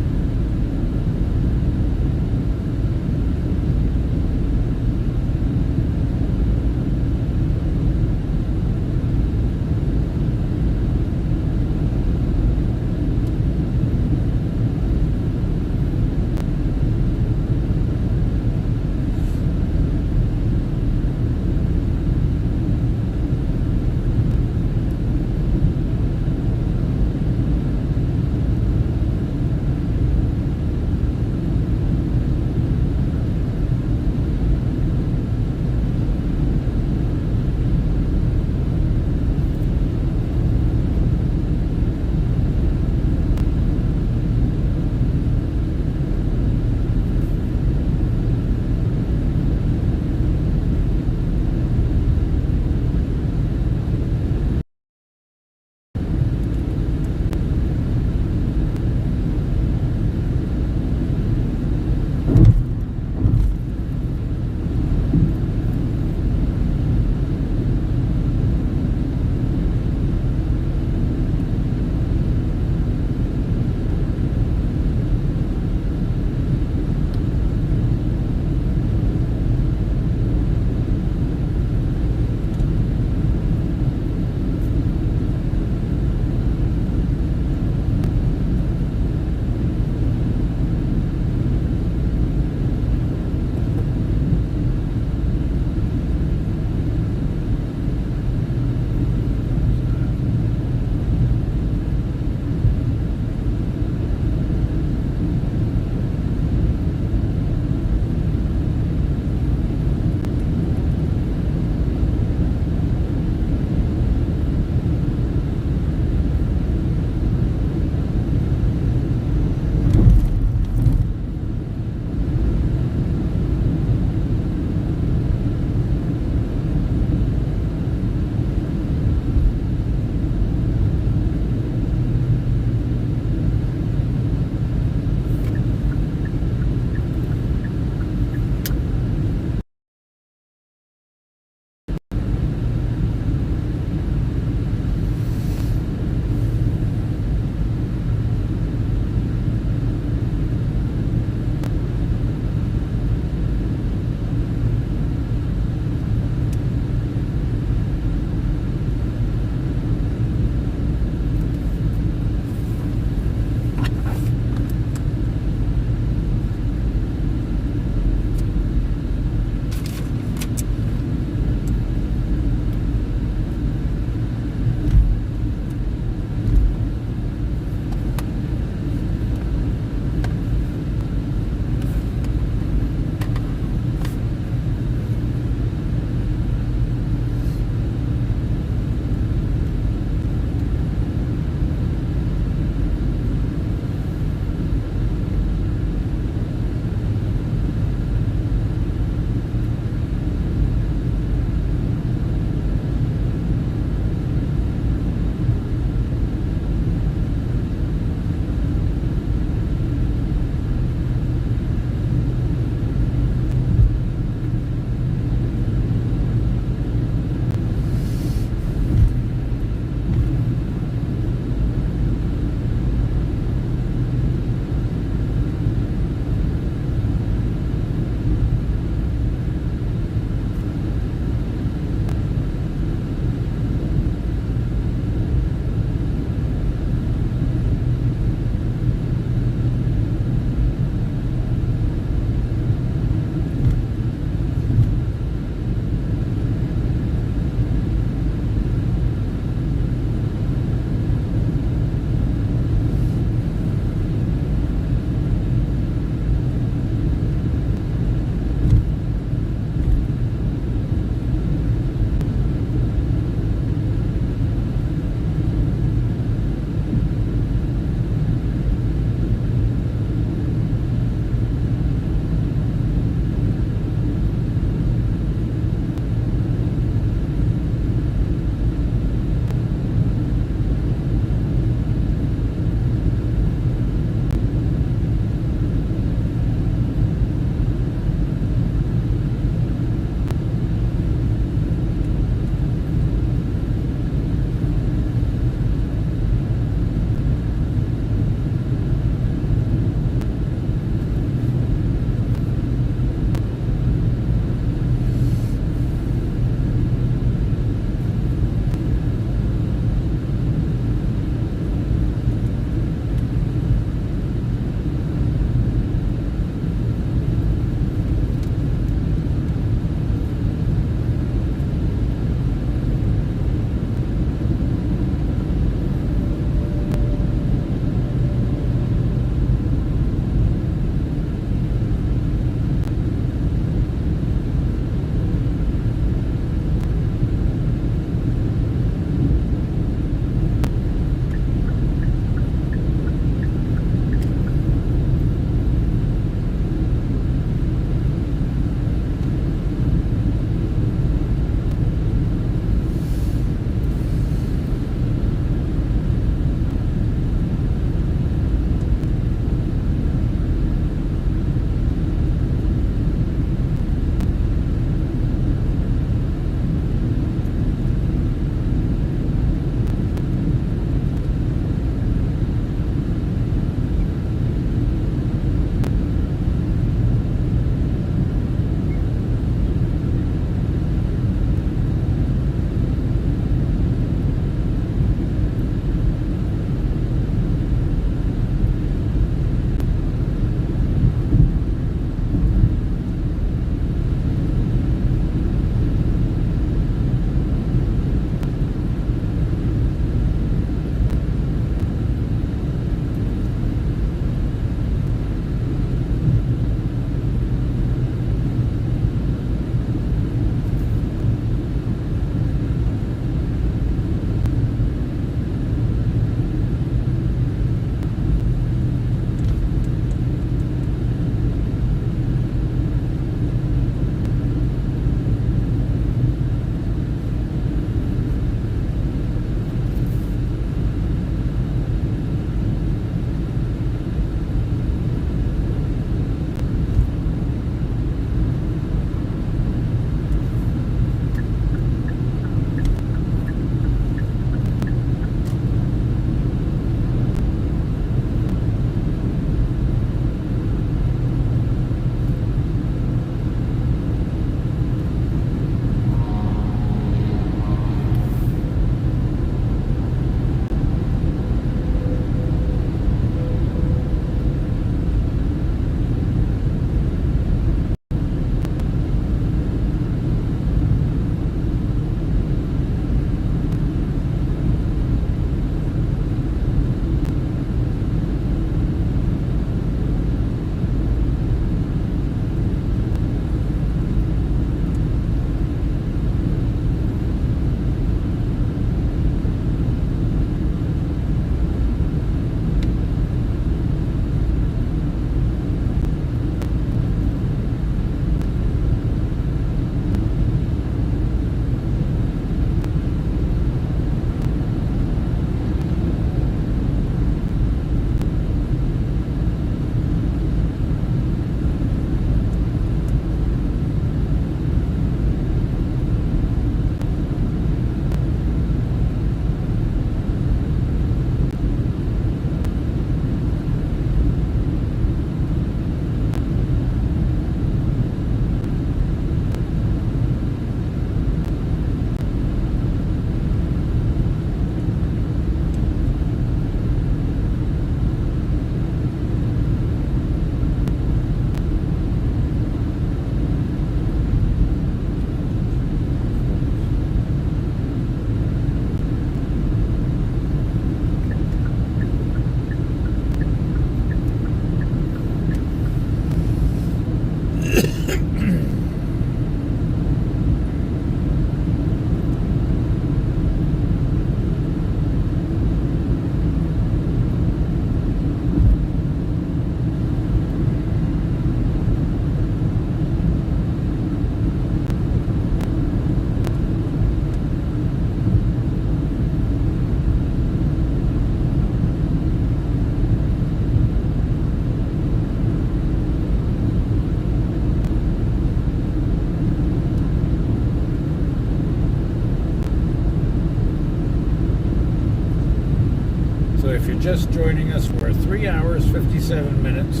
So if you're just joining us, we're 3 hours, 57 minutes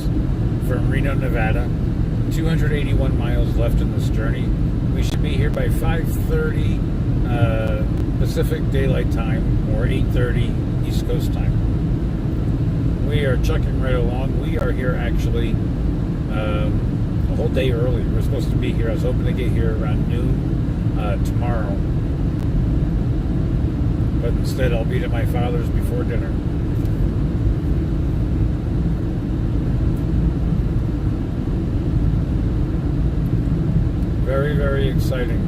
from Reno, Nevada. 281 miles left in this journey. We should be here by 5:30 Pacific Daylight Time or 8:30 East Coast Time. We are chucking right along. We are here actually a whole day early. We're supposed to be here. I was hoping to get here around noon tomorrow. But instead I'll be to my father's before dinner. Very, very exciting.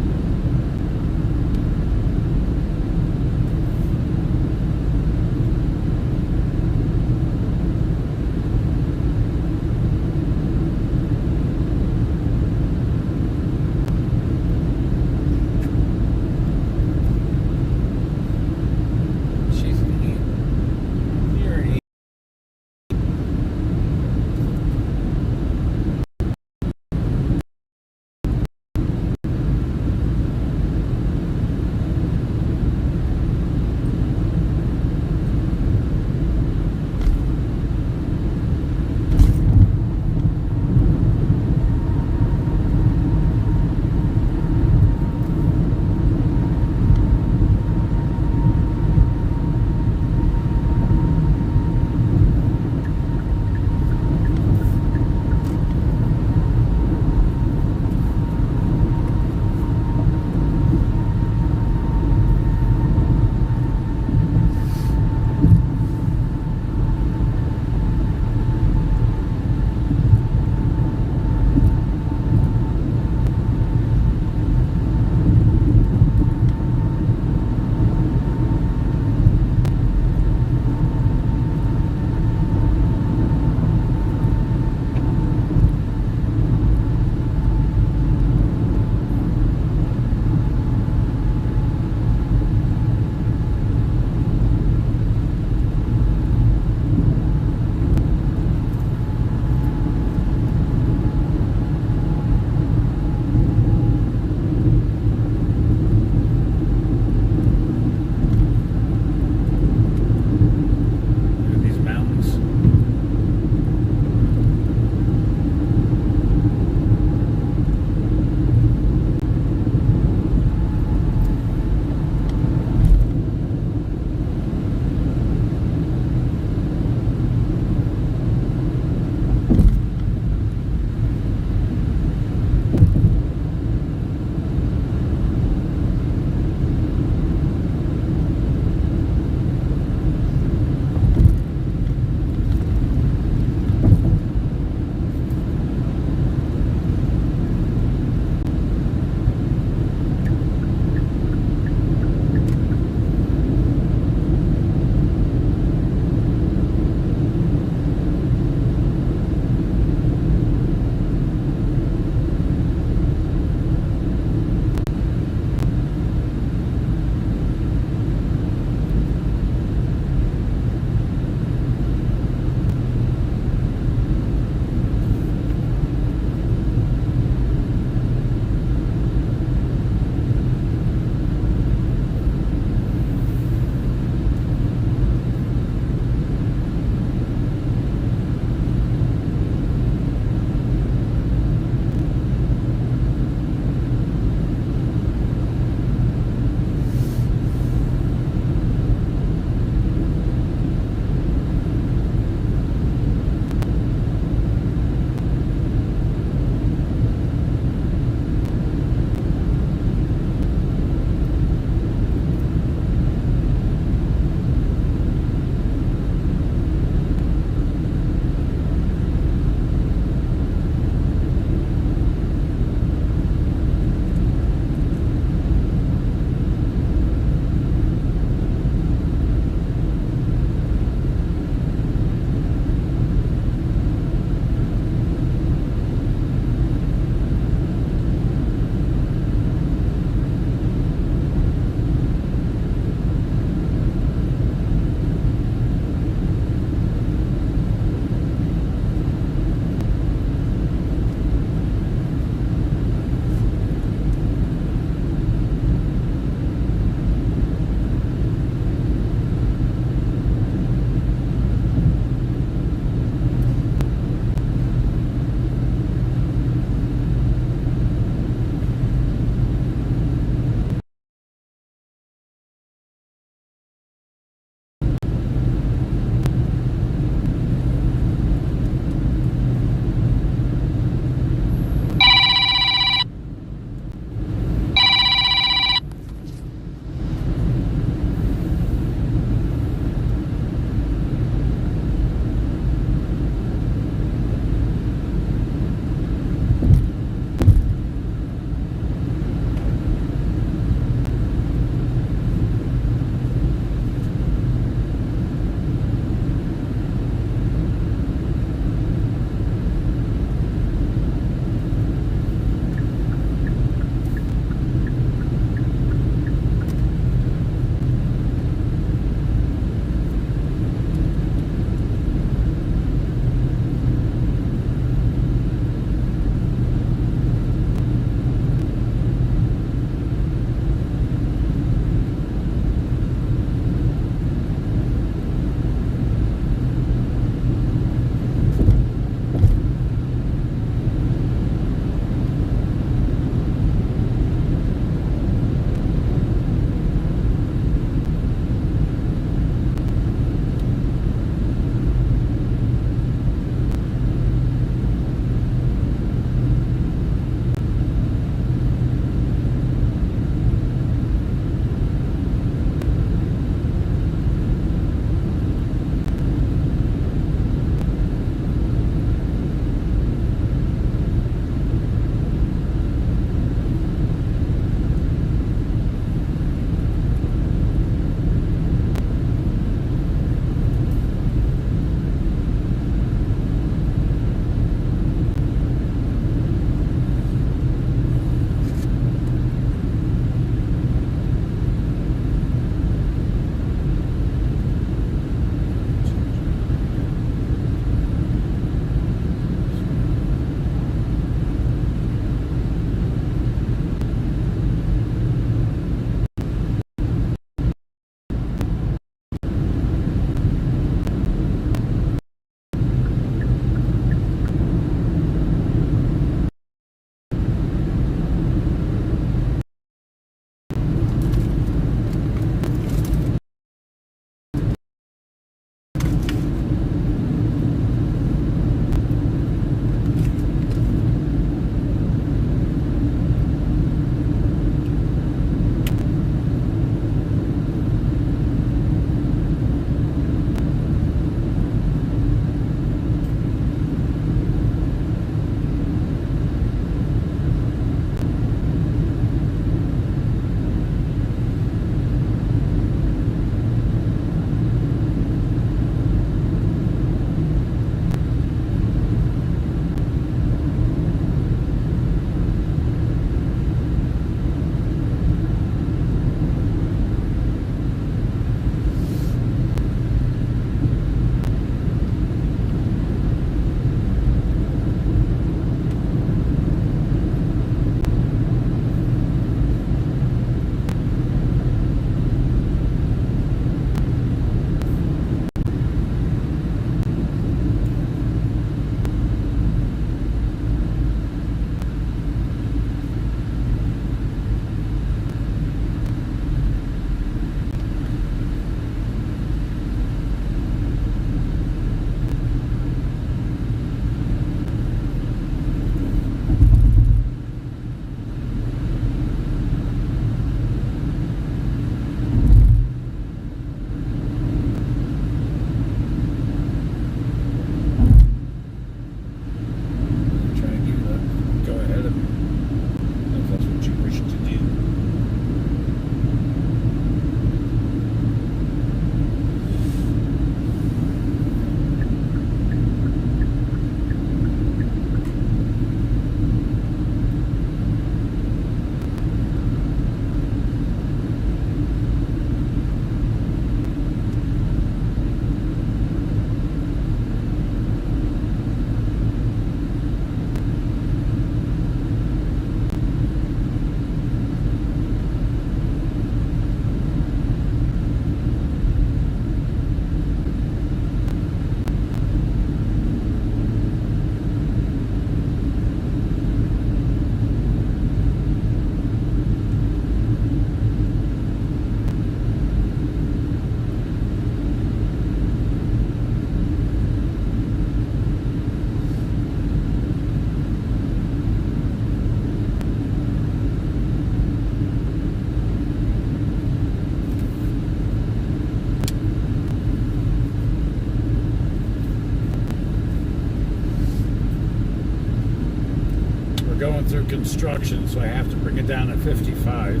construction, so I have to bring it down to 55.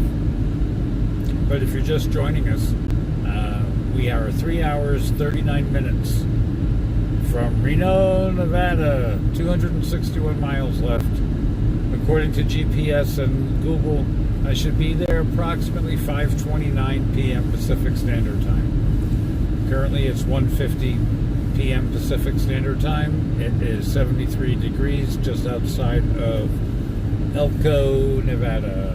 But if you're just joining us, we are 3 hours, 39 minutes from Reno, Nevada. 261 miles left. According to GPS and Google, I should be there approximately 5:29 p.m. Pacific Standard Time. Currently, it's 1:50 p.m. Pacific Standard Time. It is 73 degrees just outside of Elko, Nevada.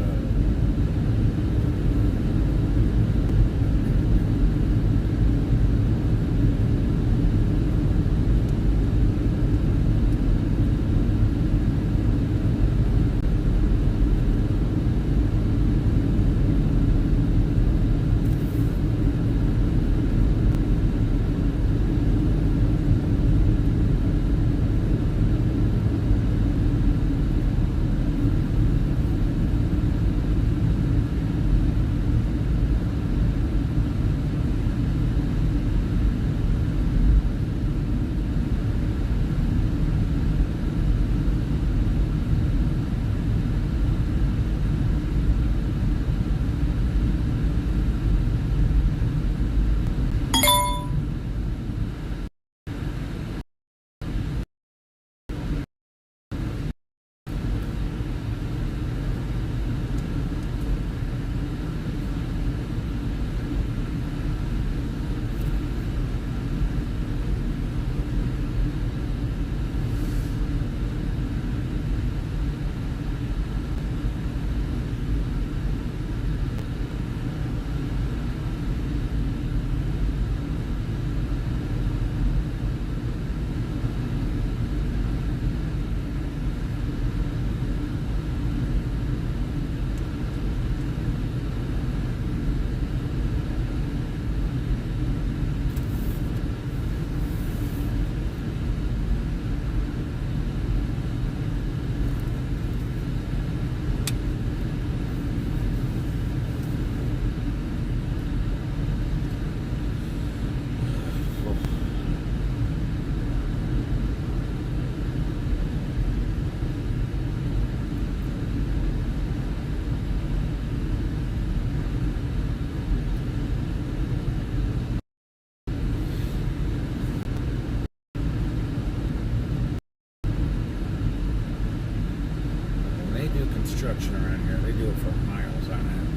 Construction around here. They do it for miles on end.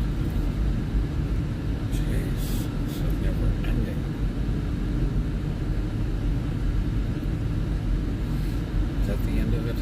Jeez, this is never ending. Is that the end of it?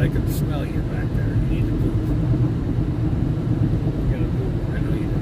I could smell you back there. You need to poop. You gotta poop. I know you do.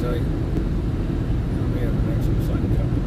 tell you. We have an extra sun coming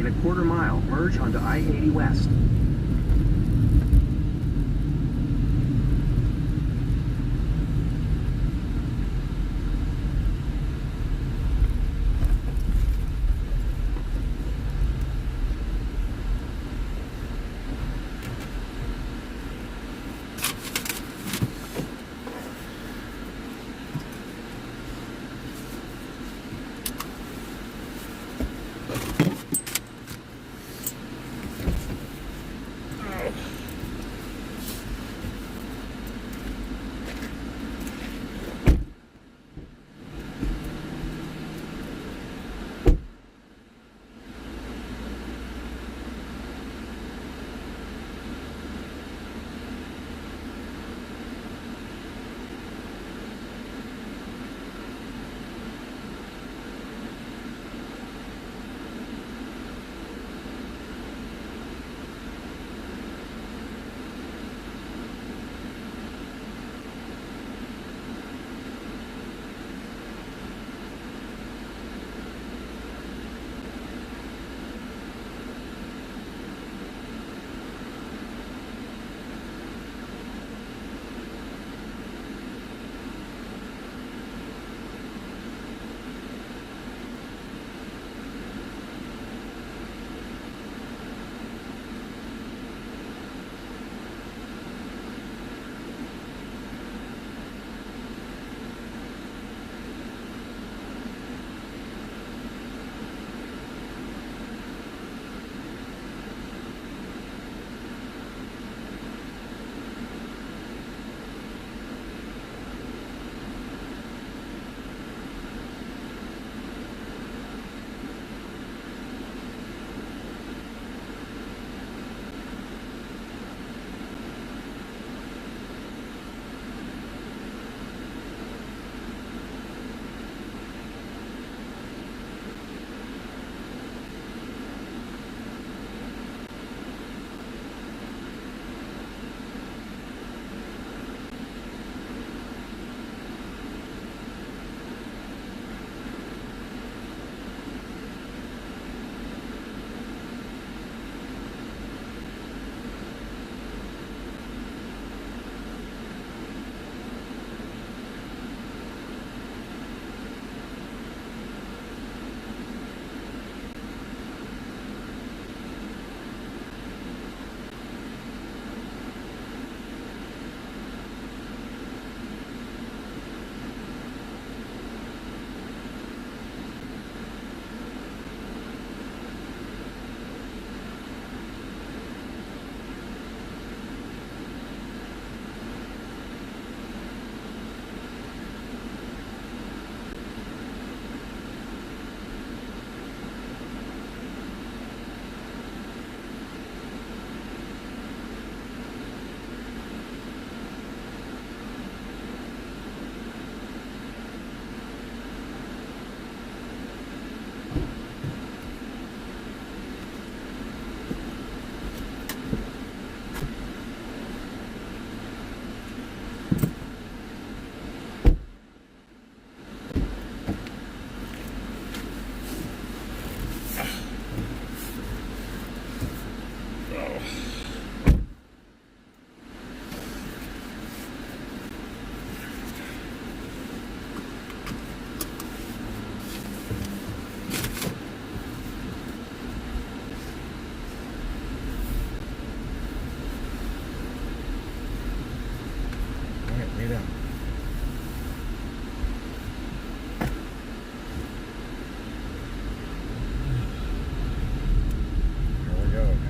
In a quarter mile, merge onto I-80 West. right up. Here we go again.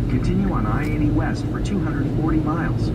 Continue on I-80 West for 240 miles.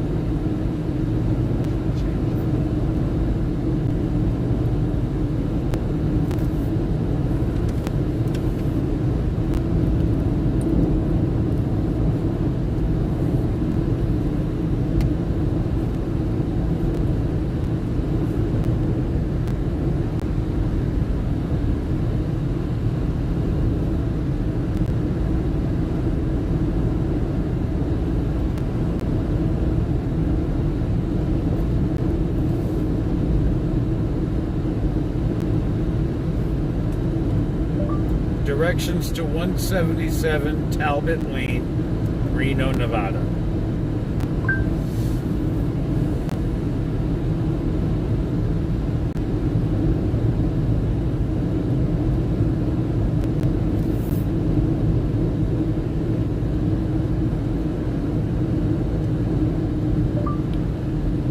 Directions to 177 Talbot Lane, Reno, Nevada.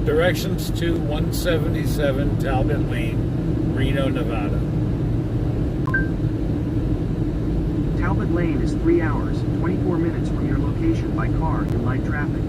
Directions to 177 Talbot Lane, Reno, Nevada. Talbot Lane is 3 hours, 24 minutes from your location by car in light traffic.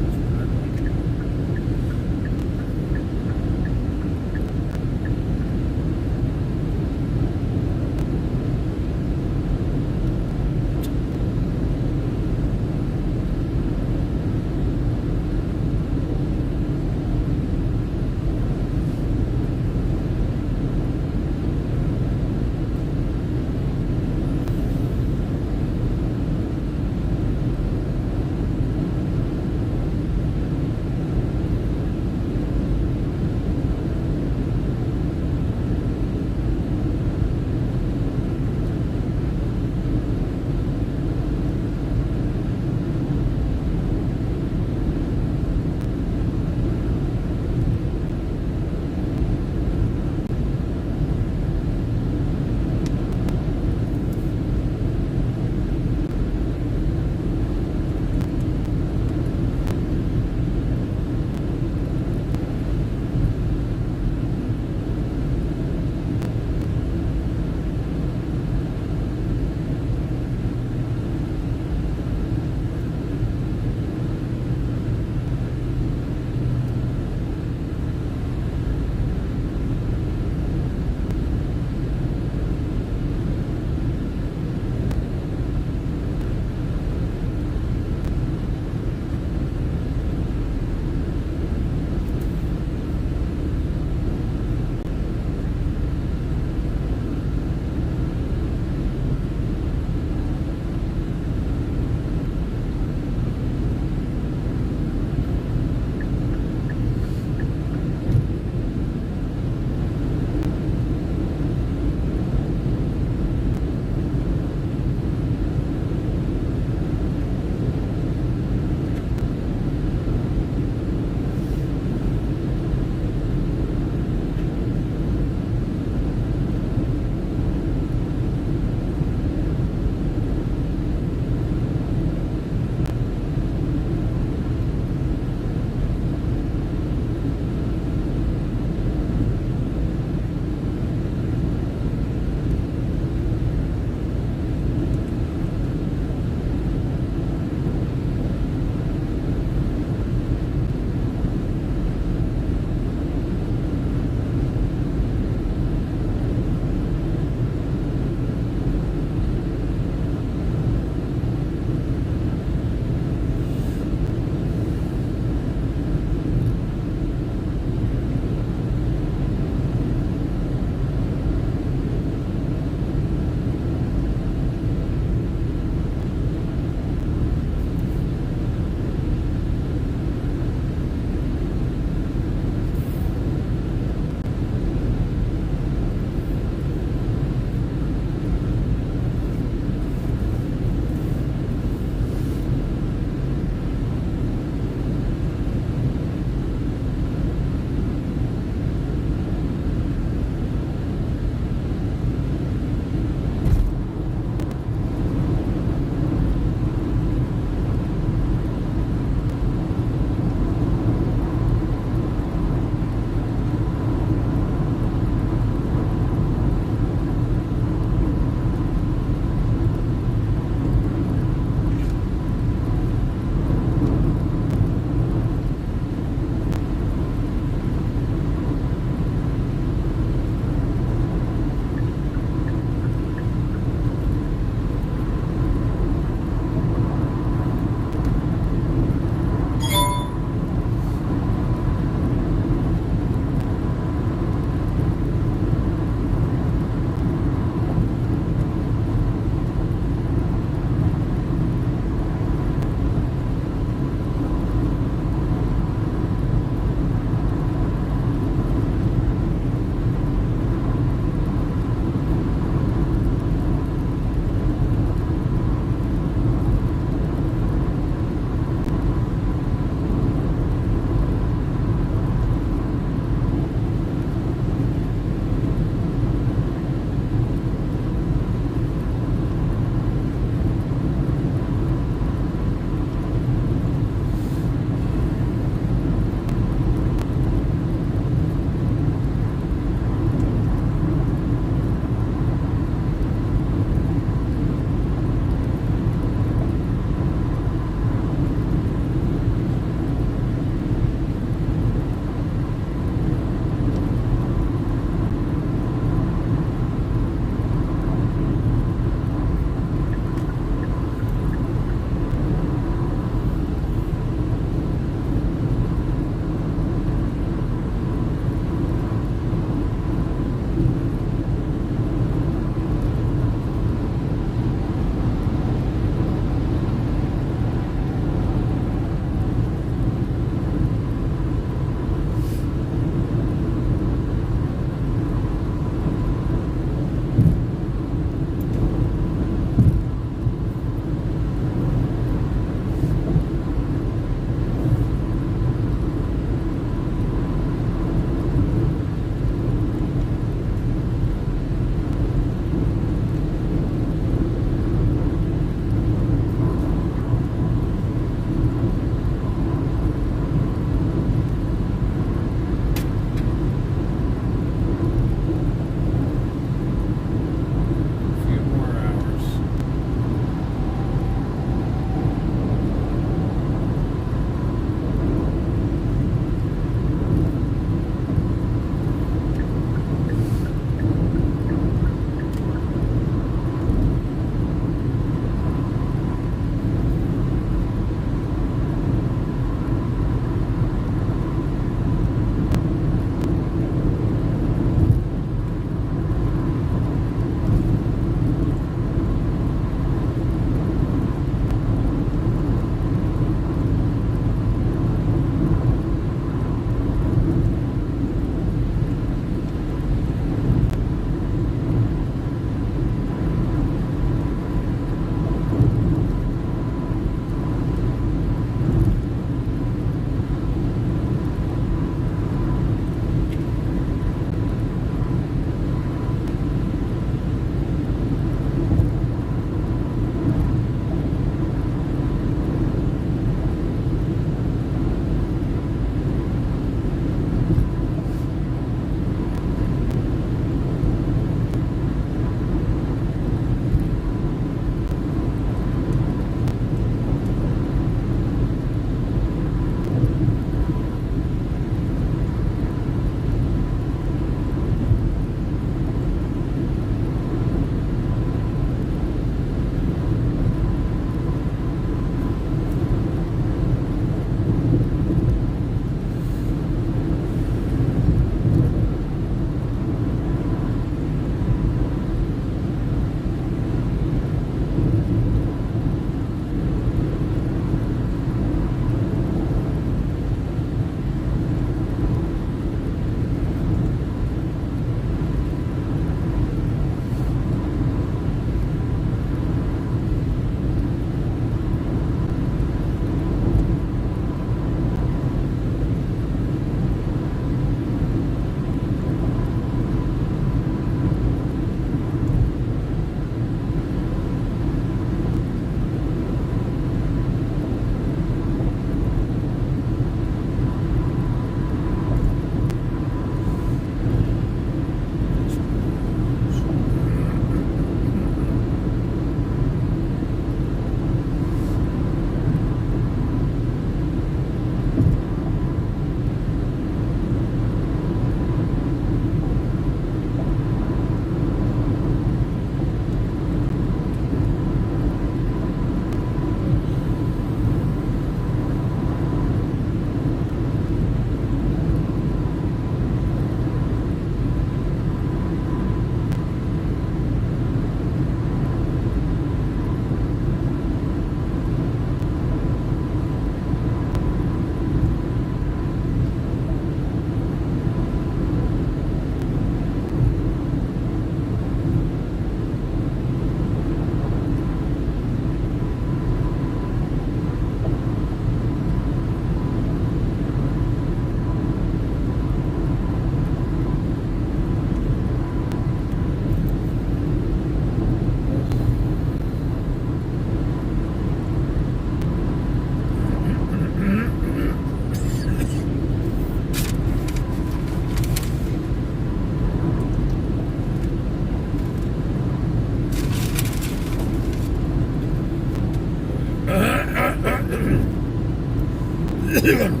Every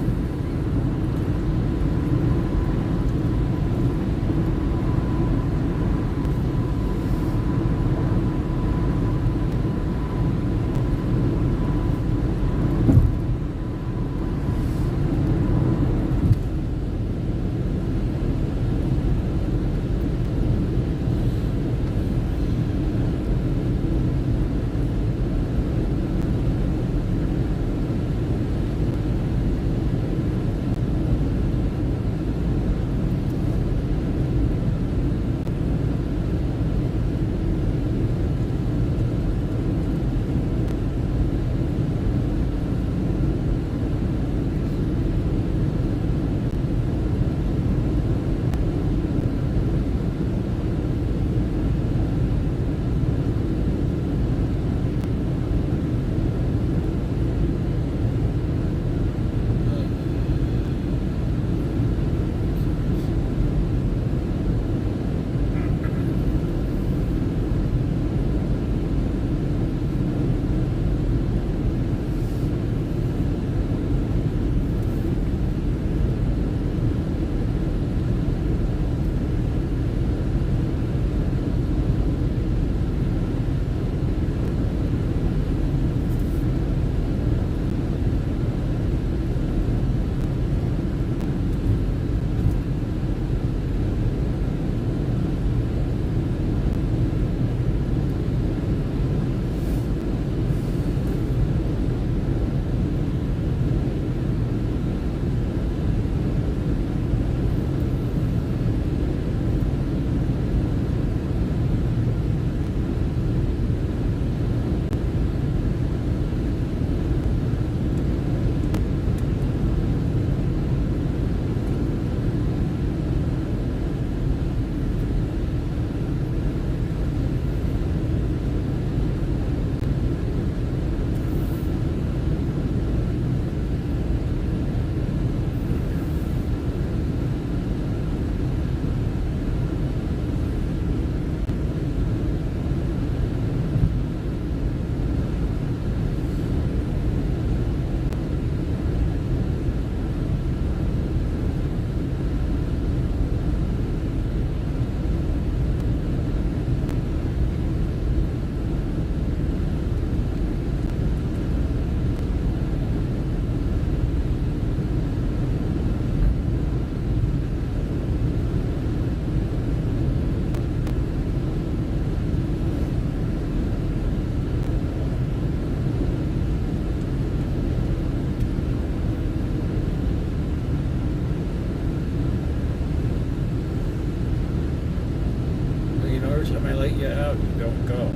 time I let you out, you don't go.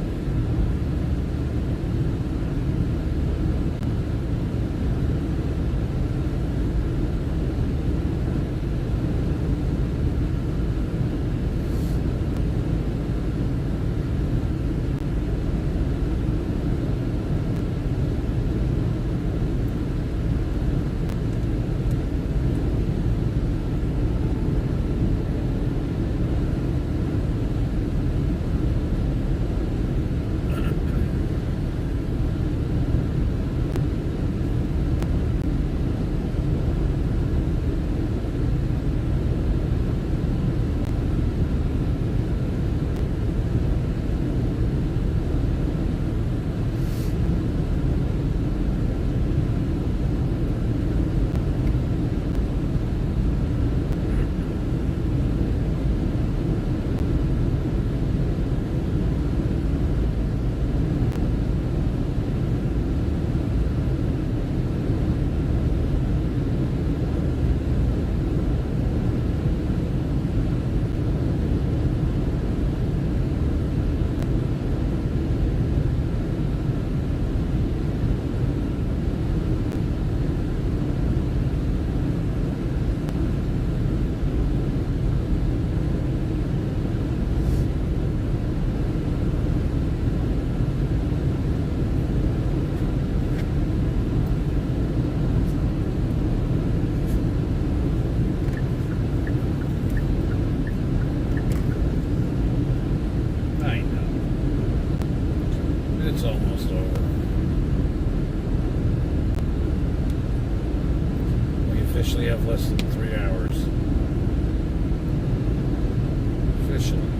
It's almost over. officially have less than 3 hours. Officially.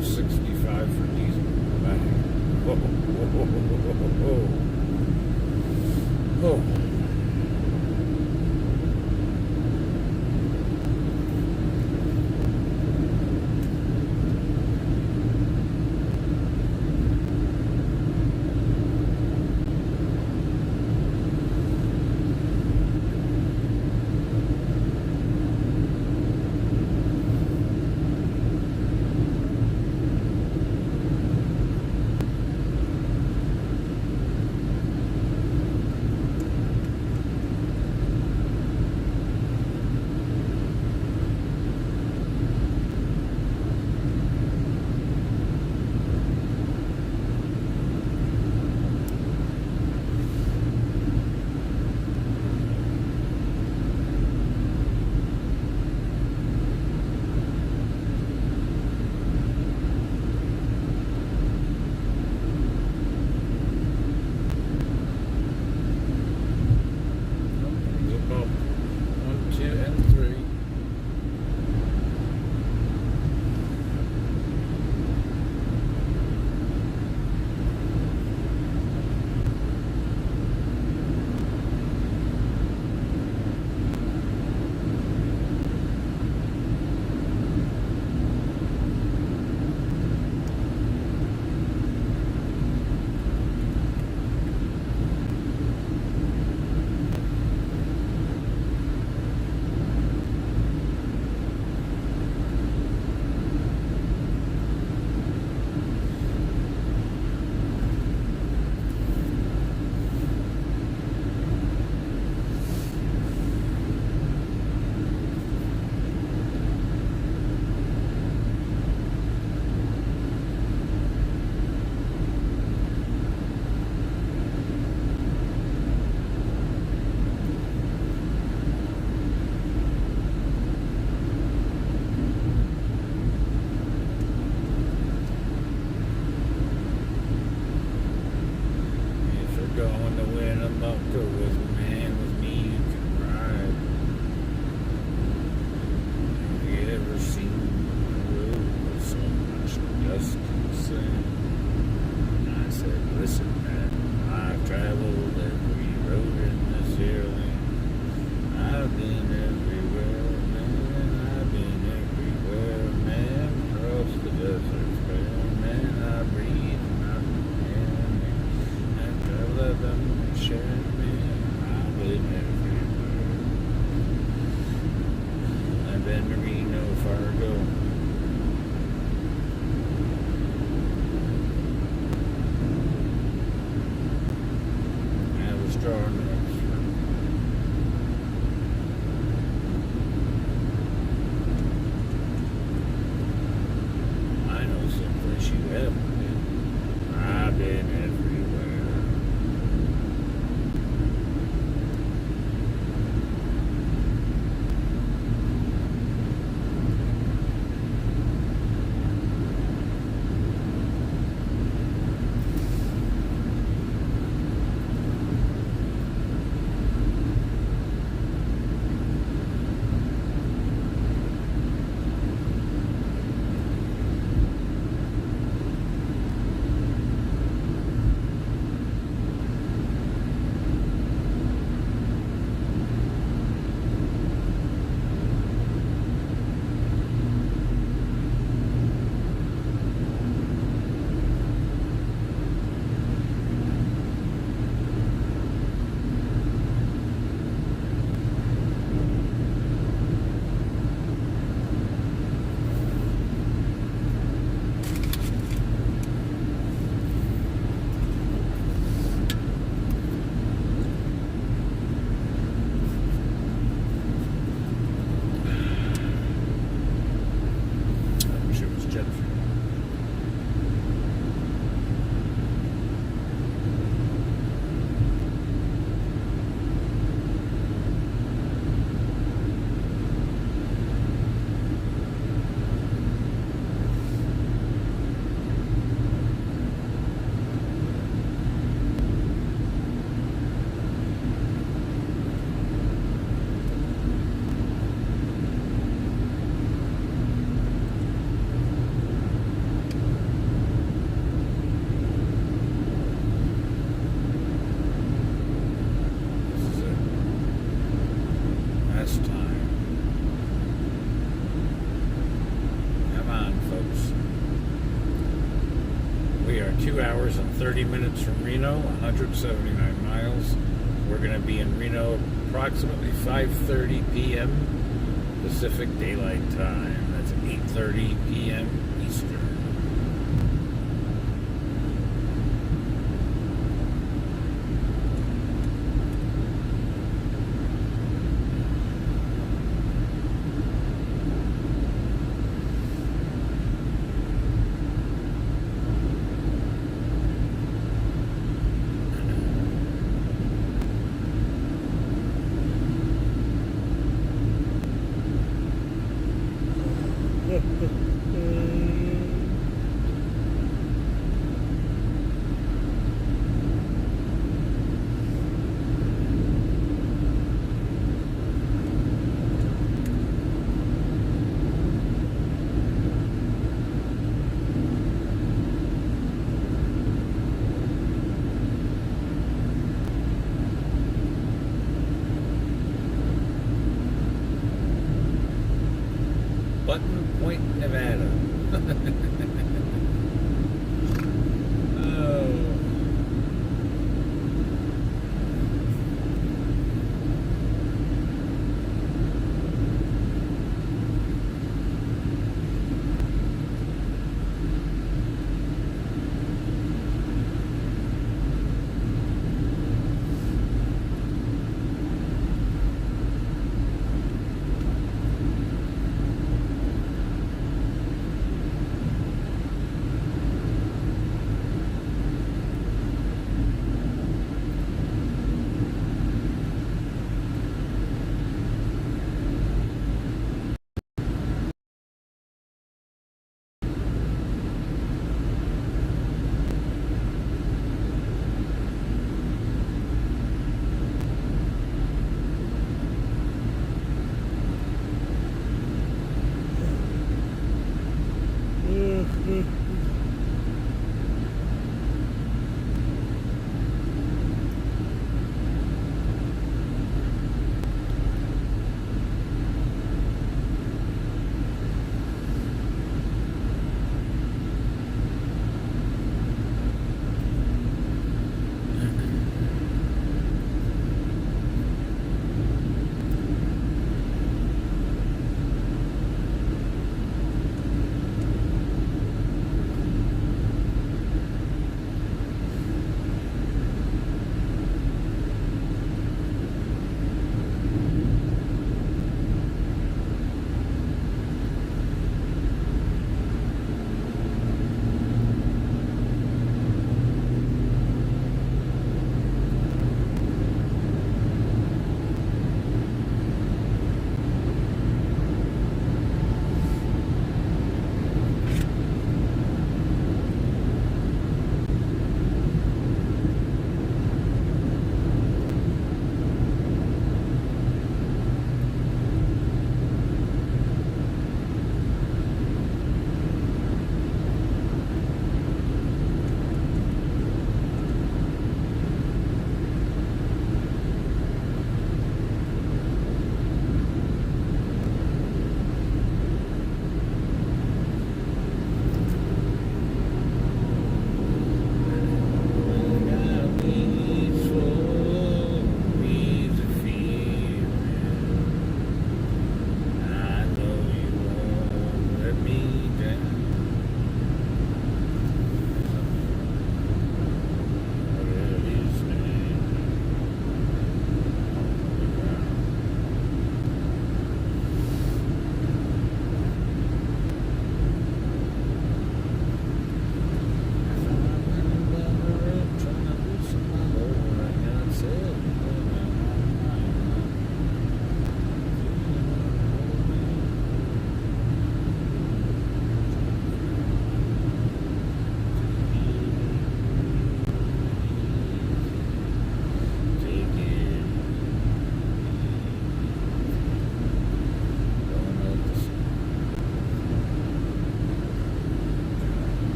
$565 for diesel. Whoa, whoa, whoa, whoa, whoa, whoa, whoa. are 2 hours and 30 minutes from Reno, 179 miles. We're going to be in Reno approximately 5:30 p.m. Pacific Daylight Time. That's 8:30 p.m. Eastern. Button Point, Nevada. Oh.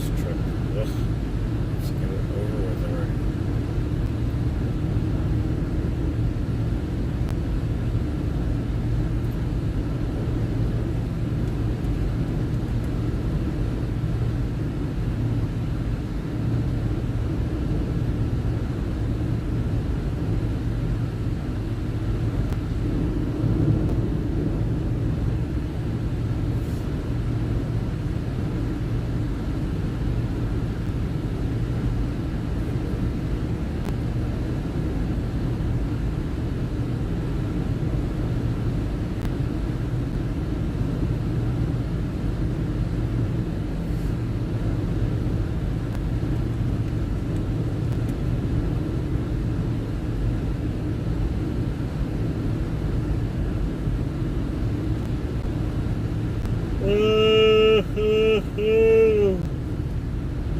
this trip. Ugh. Let's get it over with already.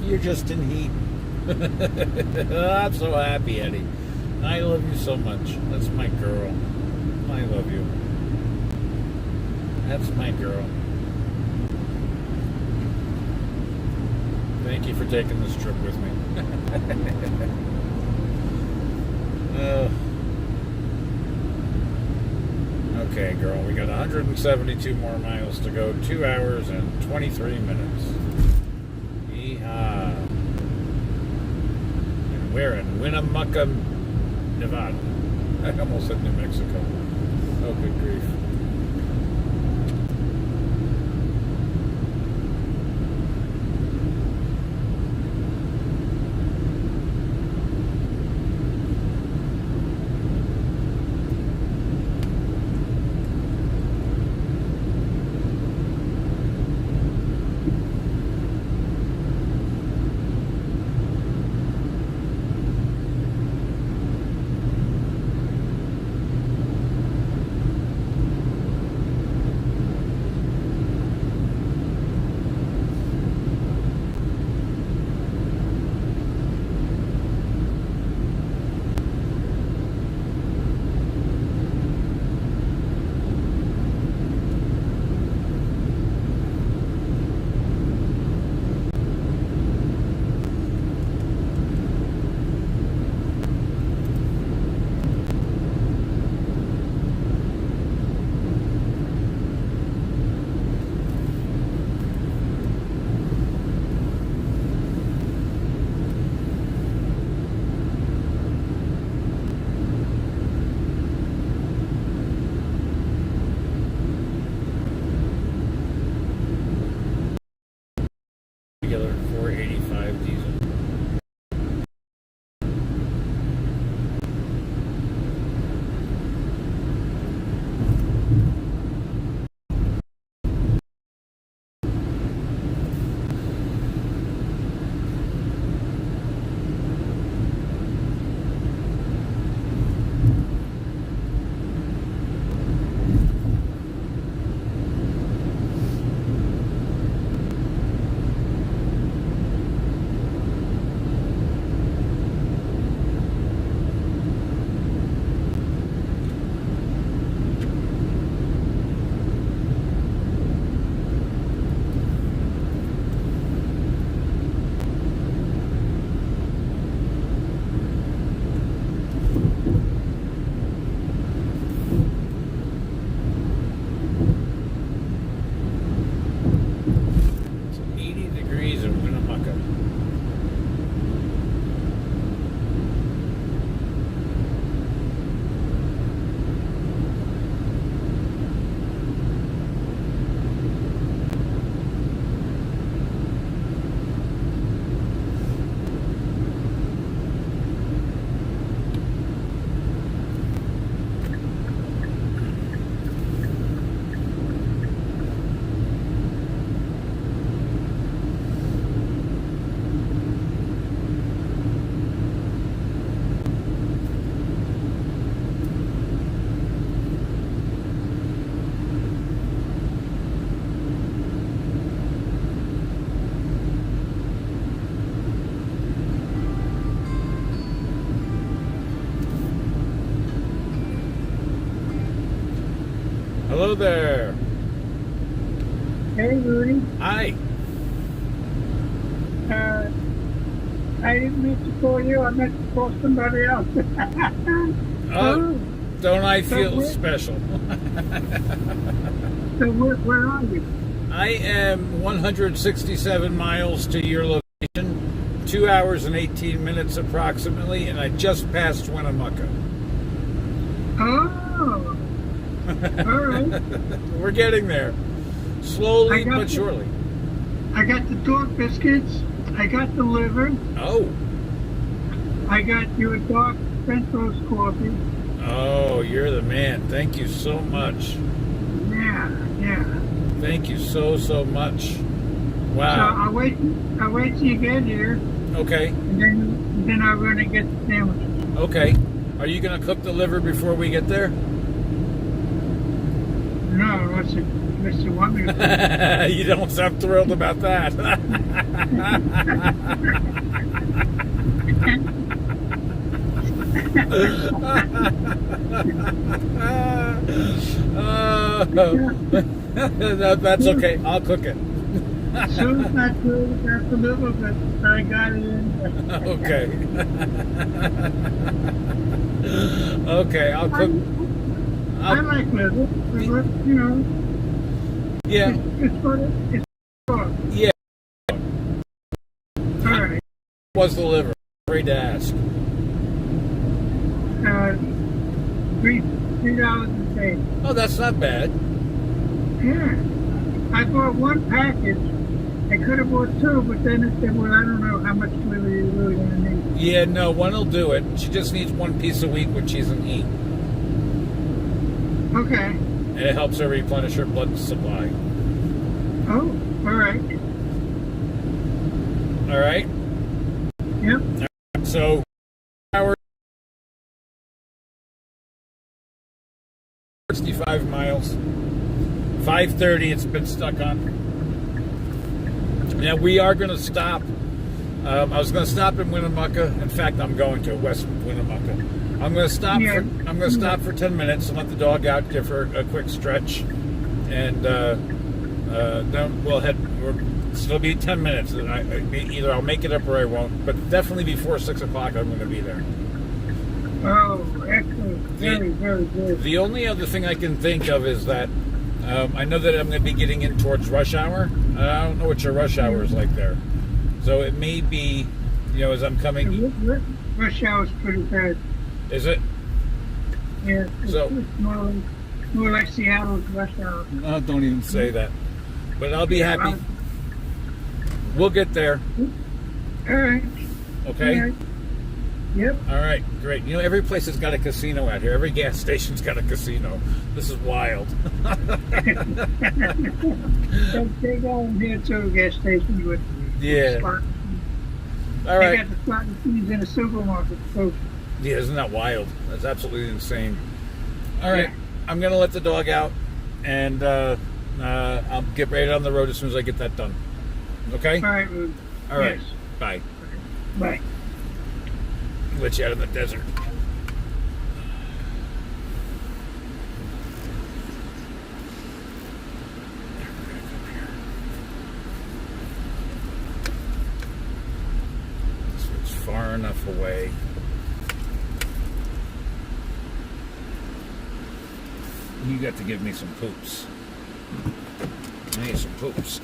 You're just in heat. I'm so happy, Eddie. I love you so much. That's my girl. I love you. That's my girl. Thank you for taking this trip with me. Okay, girl, we got 172 more miles to go. 2 hours and 23 minutes. Yeehaw. And we're in Winnemucca, Nevada. I almost said New Mexico. Oh, good grief. Regular 485 diesel. Hello there. Hey, Rudy. Hi. I didn't mean to call you. I meant to call somebody else. Oh, don't I feel where- special? So where are you? I am 167 miles to your location, 2 hours and 18 minutes approximately, and I just passed Winnemucca. Oh. All right. We're getting there, slowly I got but you. surely. I got the dog biscuits. I got the liver. Oh, I got you a dark French roast coffee. oh, you're the man. Thank you so much. Yeah. Thank you so much. So Wow. I'll wait till you get here, Okay. and then I'll run and get the sandwiches. Okay. Are you gonna cook the liver before we get there? No, unless you want me to. You don't sound thrilled about that. That's okay. I'll cook it. So it's not good. That's a little bit. I got it in. Okay. Okay, I'll cook. I like liver. Liver, you know, Yeah. it's for the. It's for. Yeah. All right. Was the liver? Afraid to ask. $3 a day. Oh, that's not bad. Yeah. I bought one package. I could have bought two, but then it said, well, I don't know how much liver you're really going to need. Yeah, no, one will do it. She just needs one piece a week when she's in heat. Okay. And it helps her replenish her blood supply. Oh, all right. All right? Yep. So, hour 65 miles. 5:30 it's been stuck on. Now we are going to stop. I was going to stop in Winnemucca. In fact, I'm going to West Winnemucca. I'm going to stop. Yeah. I'm going to stop for 10 minutes and let the dog out, give her a quick stretch, and then we'll head. So it'll be 10 minutes. And either I'll make it up or I won't. But definitely before 6 o'clock, I'm going to be there. Oh, excellent. Very good. The only other thing I can think of is that I know that I'm going to be getting in towards rush hour. I don't know what your rush hour is like there. So it may be, as I'm coming. Rush hour is pretty bad. Is it? Yeah. It's more like Seattle's rush hour. No, don't even say that. But I'll be happy. We'll get there. All right. Okay? All right. Yep. All right, great. Every place has got a casino out here. Every gas station's got a casino. This is wild. They go in here to a gas station with Yeah. slot. All They right. got the slot machines in the supermarket. So, Yeah, isn't that wild? That's absolutely insane. All right, Yeah. I'm going to let the dog out, and I'll get right on the road as soon as I get that done. Okay? all right, Rude. All right. Yes. Bye. Bye. Let you out in the desert. So it's far enough away. You got to give me some poops. I need some poops.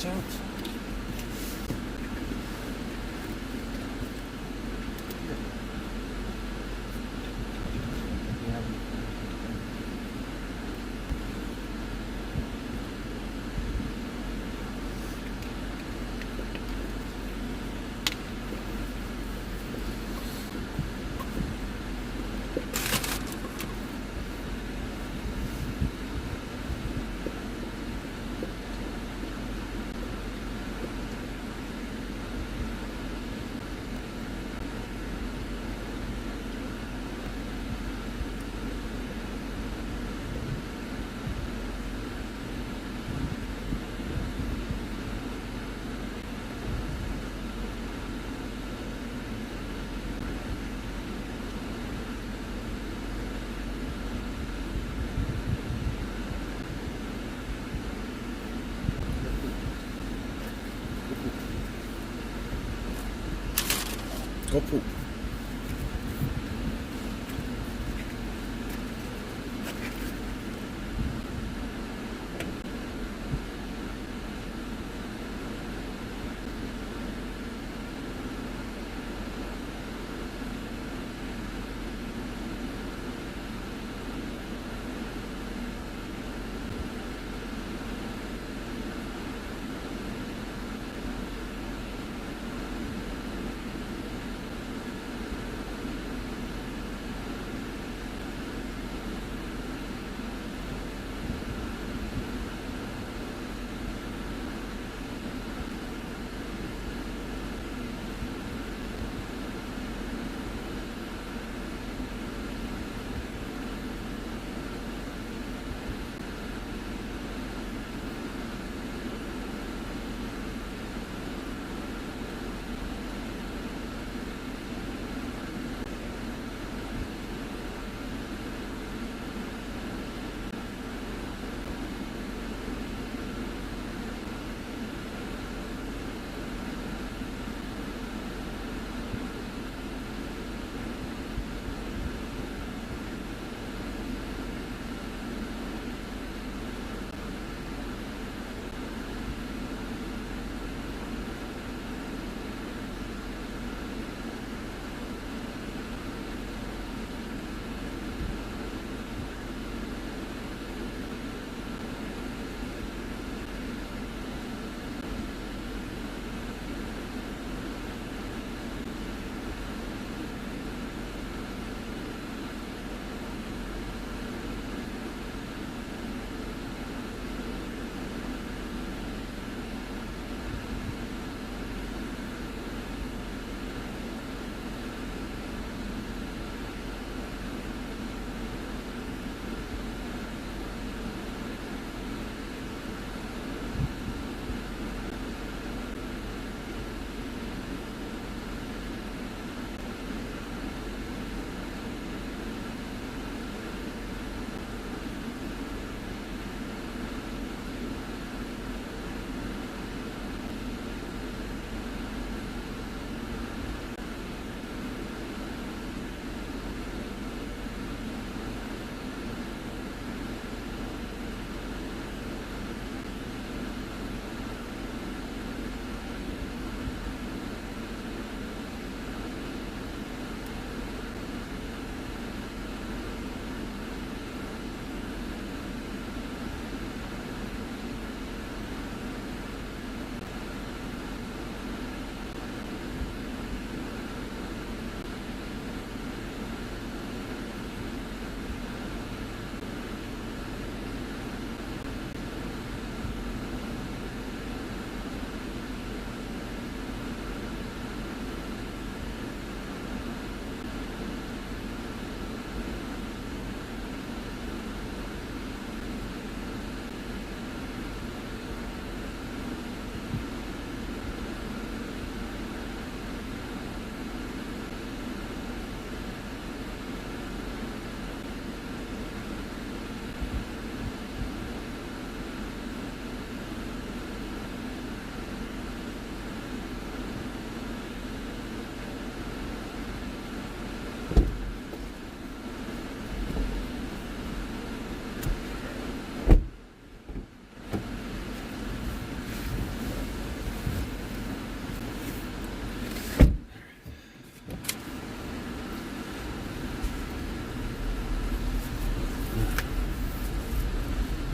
Watch out. Go poop.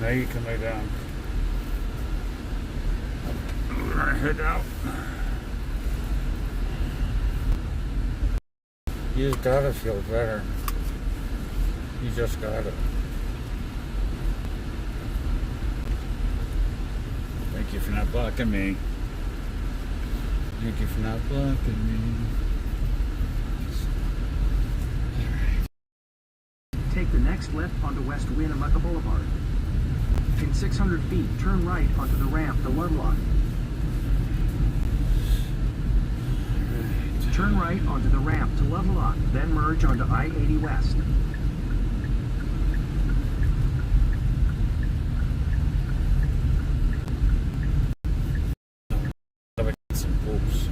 now you can lay down. We're gonna head out. You just gotta feel better. You just gotta. Thank you for not blocking me. Thank you for not blocking me. Take the next left onto West Winnemucca Boulevard. In 600 feet, turn right onto the ramp to Lovelock. Turn right onto the ramp to Lovelock, then merge onto I-80 West. Some poops.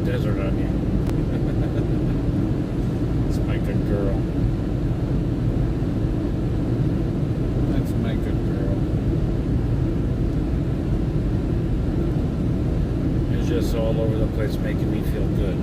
Desert on you. That's my good girl. That's my good girl. It's just all over the place making me feel good.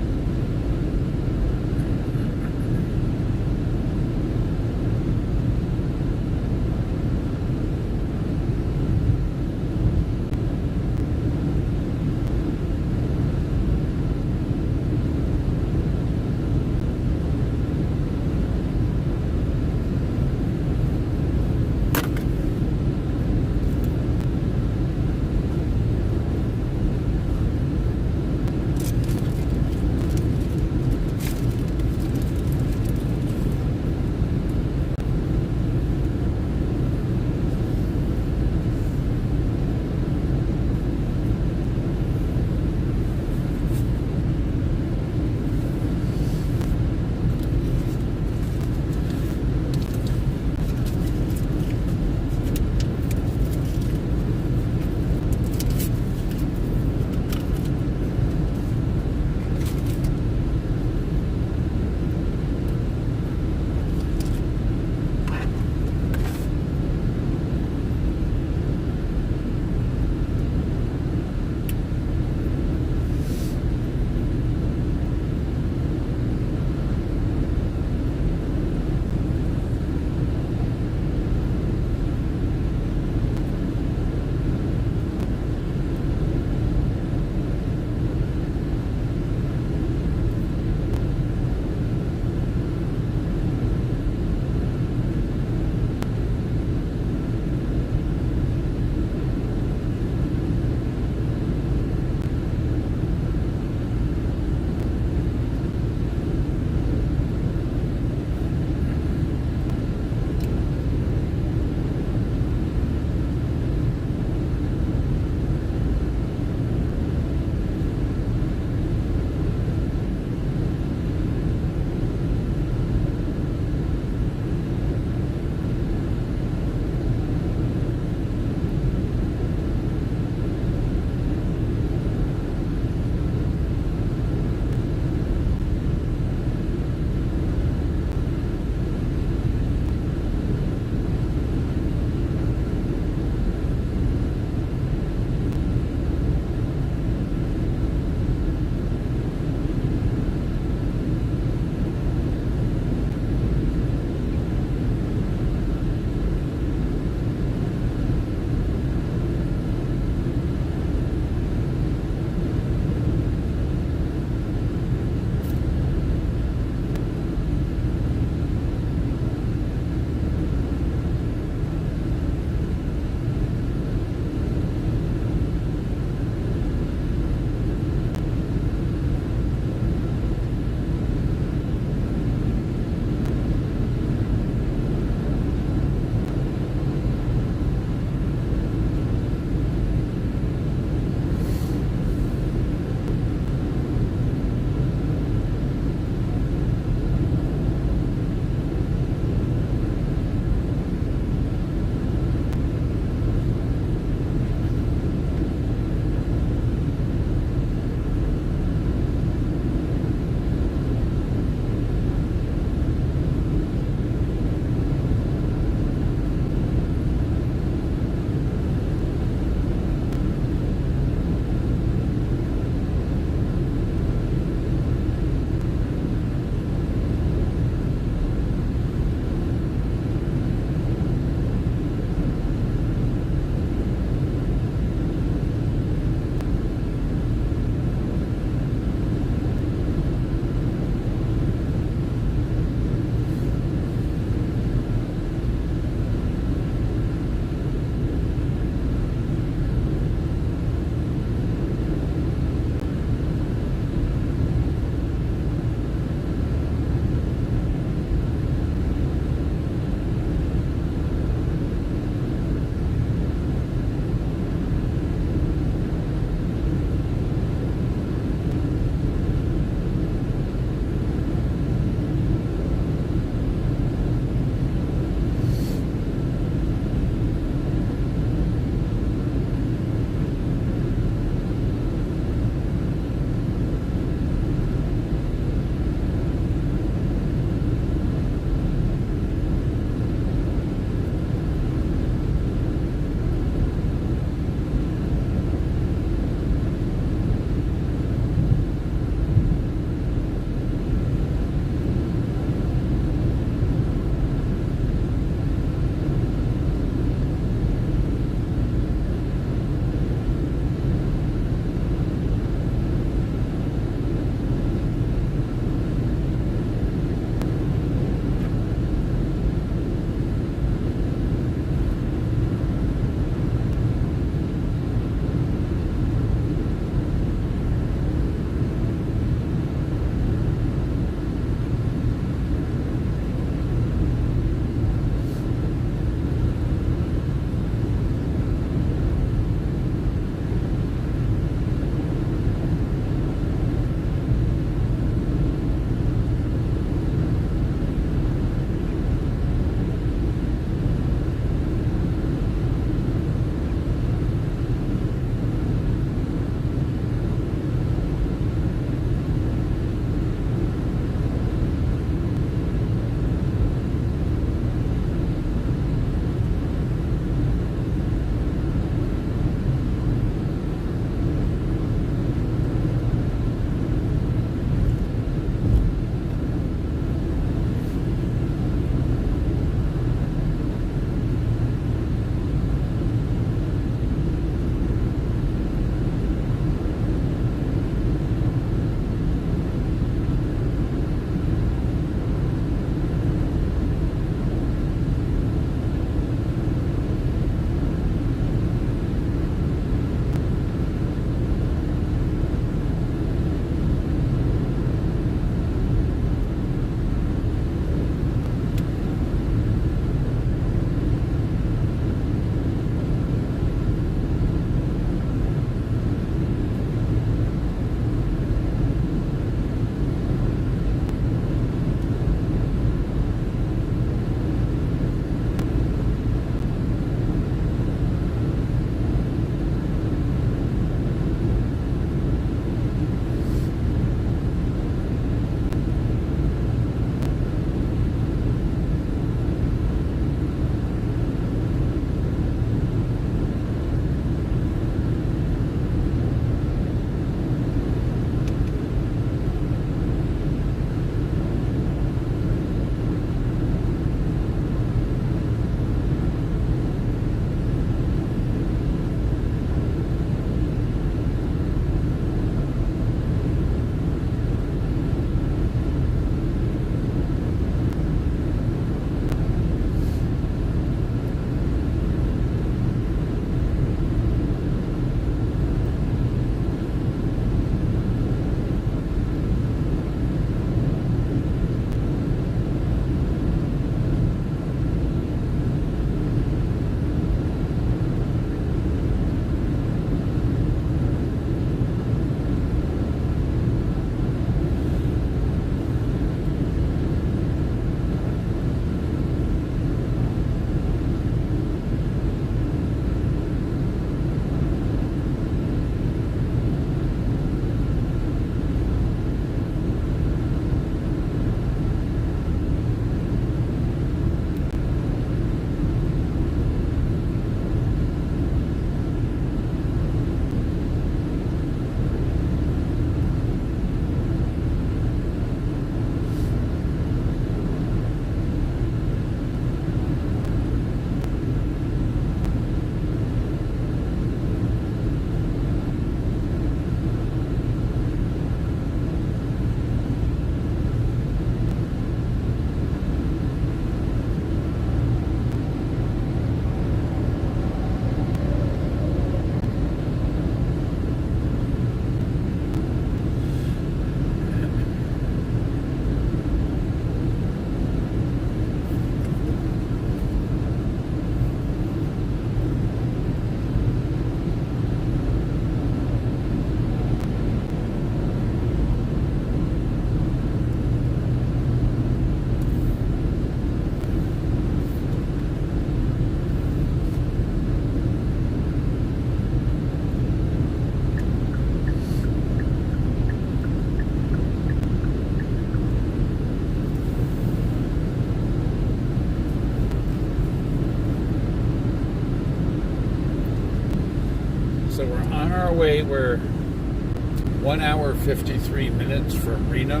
So we're on our way. We're 1 hour 53 minutes from Reno.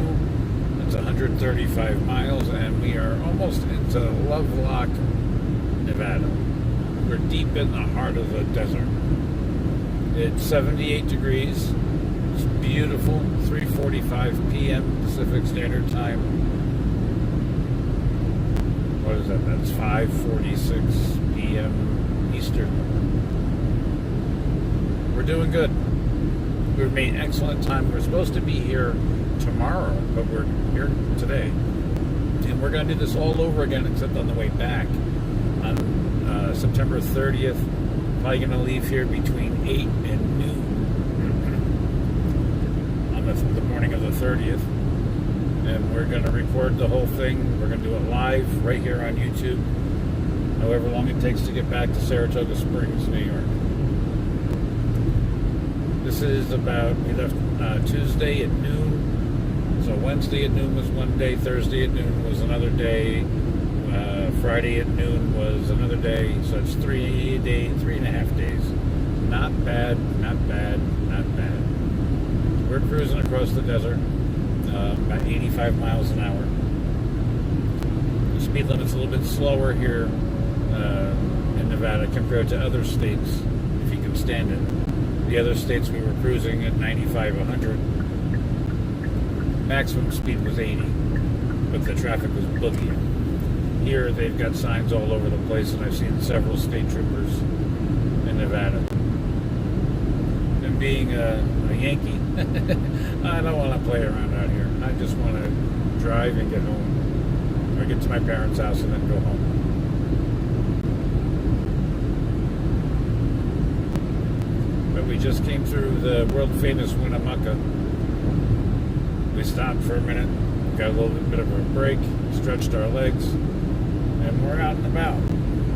It's 135 miles, and we are almost into Lovelock, Nevada. We're deep in the heart of the desert. It's 78 degrees. It's beautiful. 3:45 p.m. Pacific Standard Time. What is that? That's 5:46 p.m. Eastern. We're doing good. We've made excellent time. We're supposed to be here tomorrow, but we're here today. And we're going to do this all over again, except on the way back. On September 30th, probably going to leave here between 8 and noon on the morning of the 30th. And we're going to record the whole thing. We're going to do it live right here on YouTube, however long it takes to get back to Saratoga Springs, New York. This is about, we left Tuesday at noon. So Wednesday at noon was one day, Thursday at noon was another day, Friday at noon was another day. So it's 3.5 days. Not bad, not bad, not bad. We're cruising across the desert, about 85 miles an hour. The speed limit's a little bit slower here in Nevada compared to other states, if you can stand it. The other states we were cruising at 95, 100. Maximum speed was 80, but the traffic was boogieing. Here they've got signs all over the place, and I've seen several state troopers in Nevada. And being a Yankee, I don't want to play around out here. I just want to drive and get home, or get to my parents' house and then go home. We just came through the world-famous Winnemucca. We stopped for a minute, got a little bit of a break, stretched our legs, and we're out and about.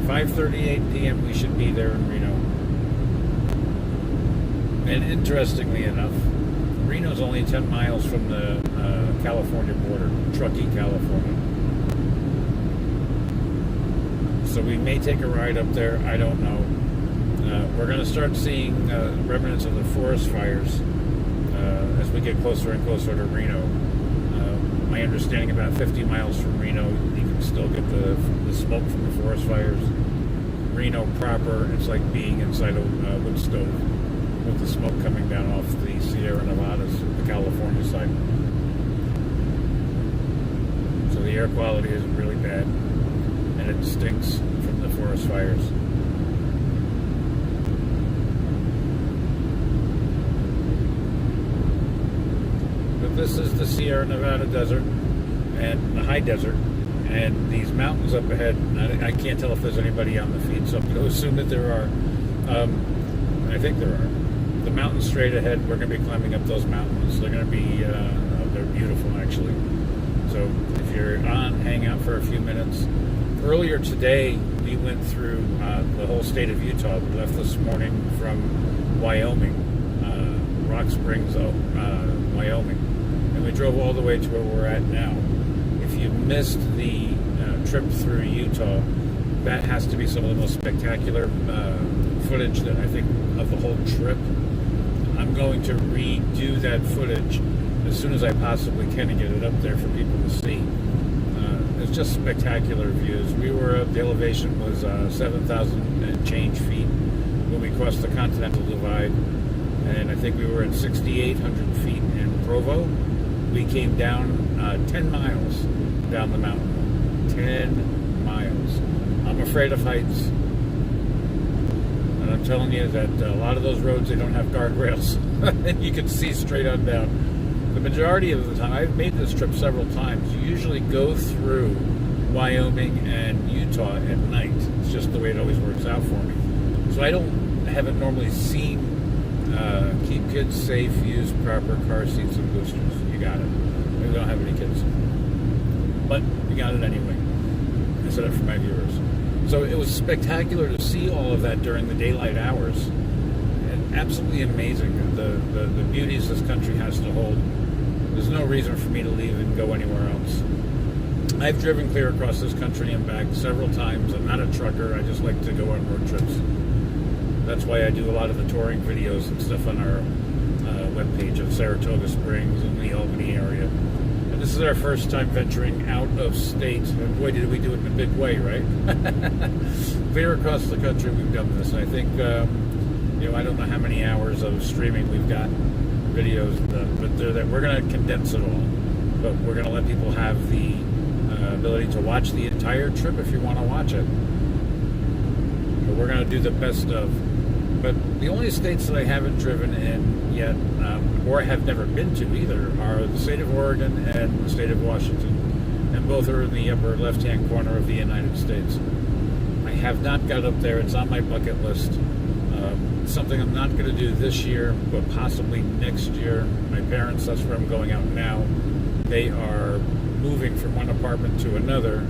5:38 p.m. we should be there in Reno. And interestingly enough, Reno's only 10 miles from the California border, Truckee, California. So we may take a ride up there, I don't know. We're going to start seeing remnants of the forest fires as we get closer and closer to Reno. My understanding, about 50 miles from Reno, you can still get the smoke from the forest fires. Reno proper, it's like being inside a wood stove with the smoke coming down off the Sierra Nevadas, the California side. So the air quality is really bad, and it stinks from the forest fires. This is the Sierra Nevada desert and the high desert, and these mountains up ahead. I can't tell if there's anybody on the feed, so I'm going to assume that there are. I think there are. The mountains straight ahead, we're going to be climbing up those mountains. They're going to be, they're beautiful actually. So if you're on, hang out for a few minutes. Earlier today, we went through the whole state of Utah. We left this morning from Wyoming, Rock Springs, Wyoming. And we drove all the way to where we're at now. If you missed the trip through Utah, that has to be some of the most spectacular footage that I think of the whole trip. I'm going to redo that footage as soon as I possibly can and get it up there for people to see. It's just spectacular views. The elevation was 7,000 and change feet when we crossed the Continental Divide, and I think we were at 6,800 feet in Provo. We came down 10 miles down the mountain. 10 miles. I'm afraid of heights. And I'm telling you that a lot of those roads, they don't have guardrails. And you can see straight on down. The majority of the time, I've made this trip several times, you usually go through Wyoming and Utah at night. It's just the way it always works out for me. So I haven't normally seen keep kids safe, use proper car seats and boosters. You got it. We don't have any kids. But we got it anyway. I said it for my viewers. So it was spectacular to see all of that during the daylight hours. And absolutely amazing. The beauties this country has to hold. There's no reason for me to leave and go anywhere else. I've driven clear across this country and back several times. I'm not a trucker. I just like to go on road trips. That's why I do a lot of the touring videos and stuff on our webpage of Saratoga Springs and the Albany area. And this is our first time venturing out of state. And boy, did we do it in a big way, right? Clear across the country, we've done this. And I think, I don't know how many hours of streaming we've got videos, but we're going to condense it all. But we're going to let people have the ability to watch the entire trip if you want to watch it. But we're going to do the best of. But the only states that I haven't driven in yet, or have never been to either, are the state of Oregon and the state of Washington. And both are in the upper left-hand corner of the United States. I have not got up there. It's on my bucket list. Something I'm not going to do this year, but possibly next year. My parents, that's where I'm going out now. They are moving from one apartment to another.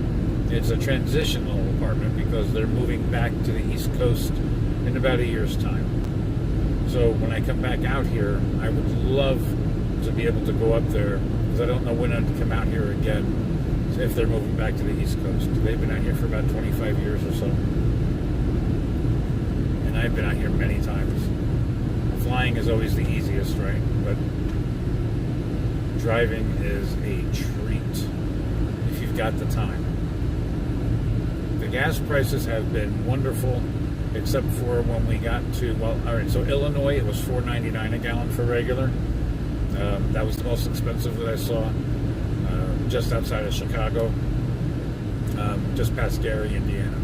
It's a transitional apartment because they're moving back to the East Coast in about a year's time. So when I come back out here, I would love to be able to go up there because I don't know when I'd come out here again if they're moving back to the East Coast. They've been out here for about 25 years or so. And I've been out here many times. Flying is always the easiest, right? But driving is a treat if you've got the time. The gas prices have been wonderful, except for when we got to, so Illinois, it was $4.99 a gallon for regular. That was the most expensive that I saw, just outside of Chicago, just past Gary, Indiana.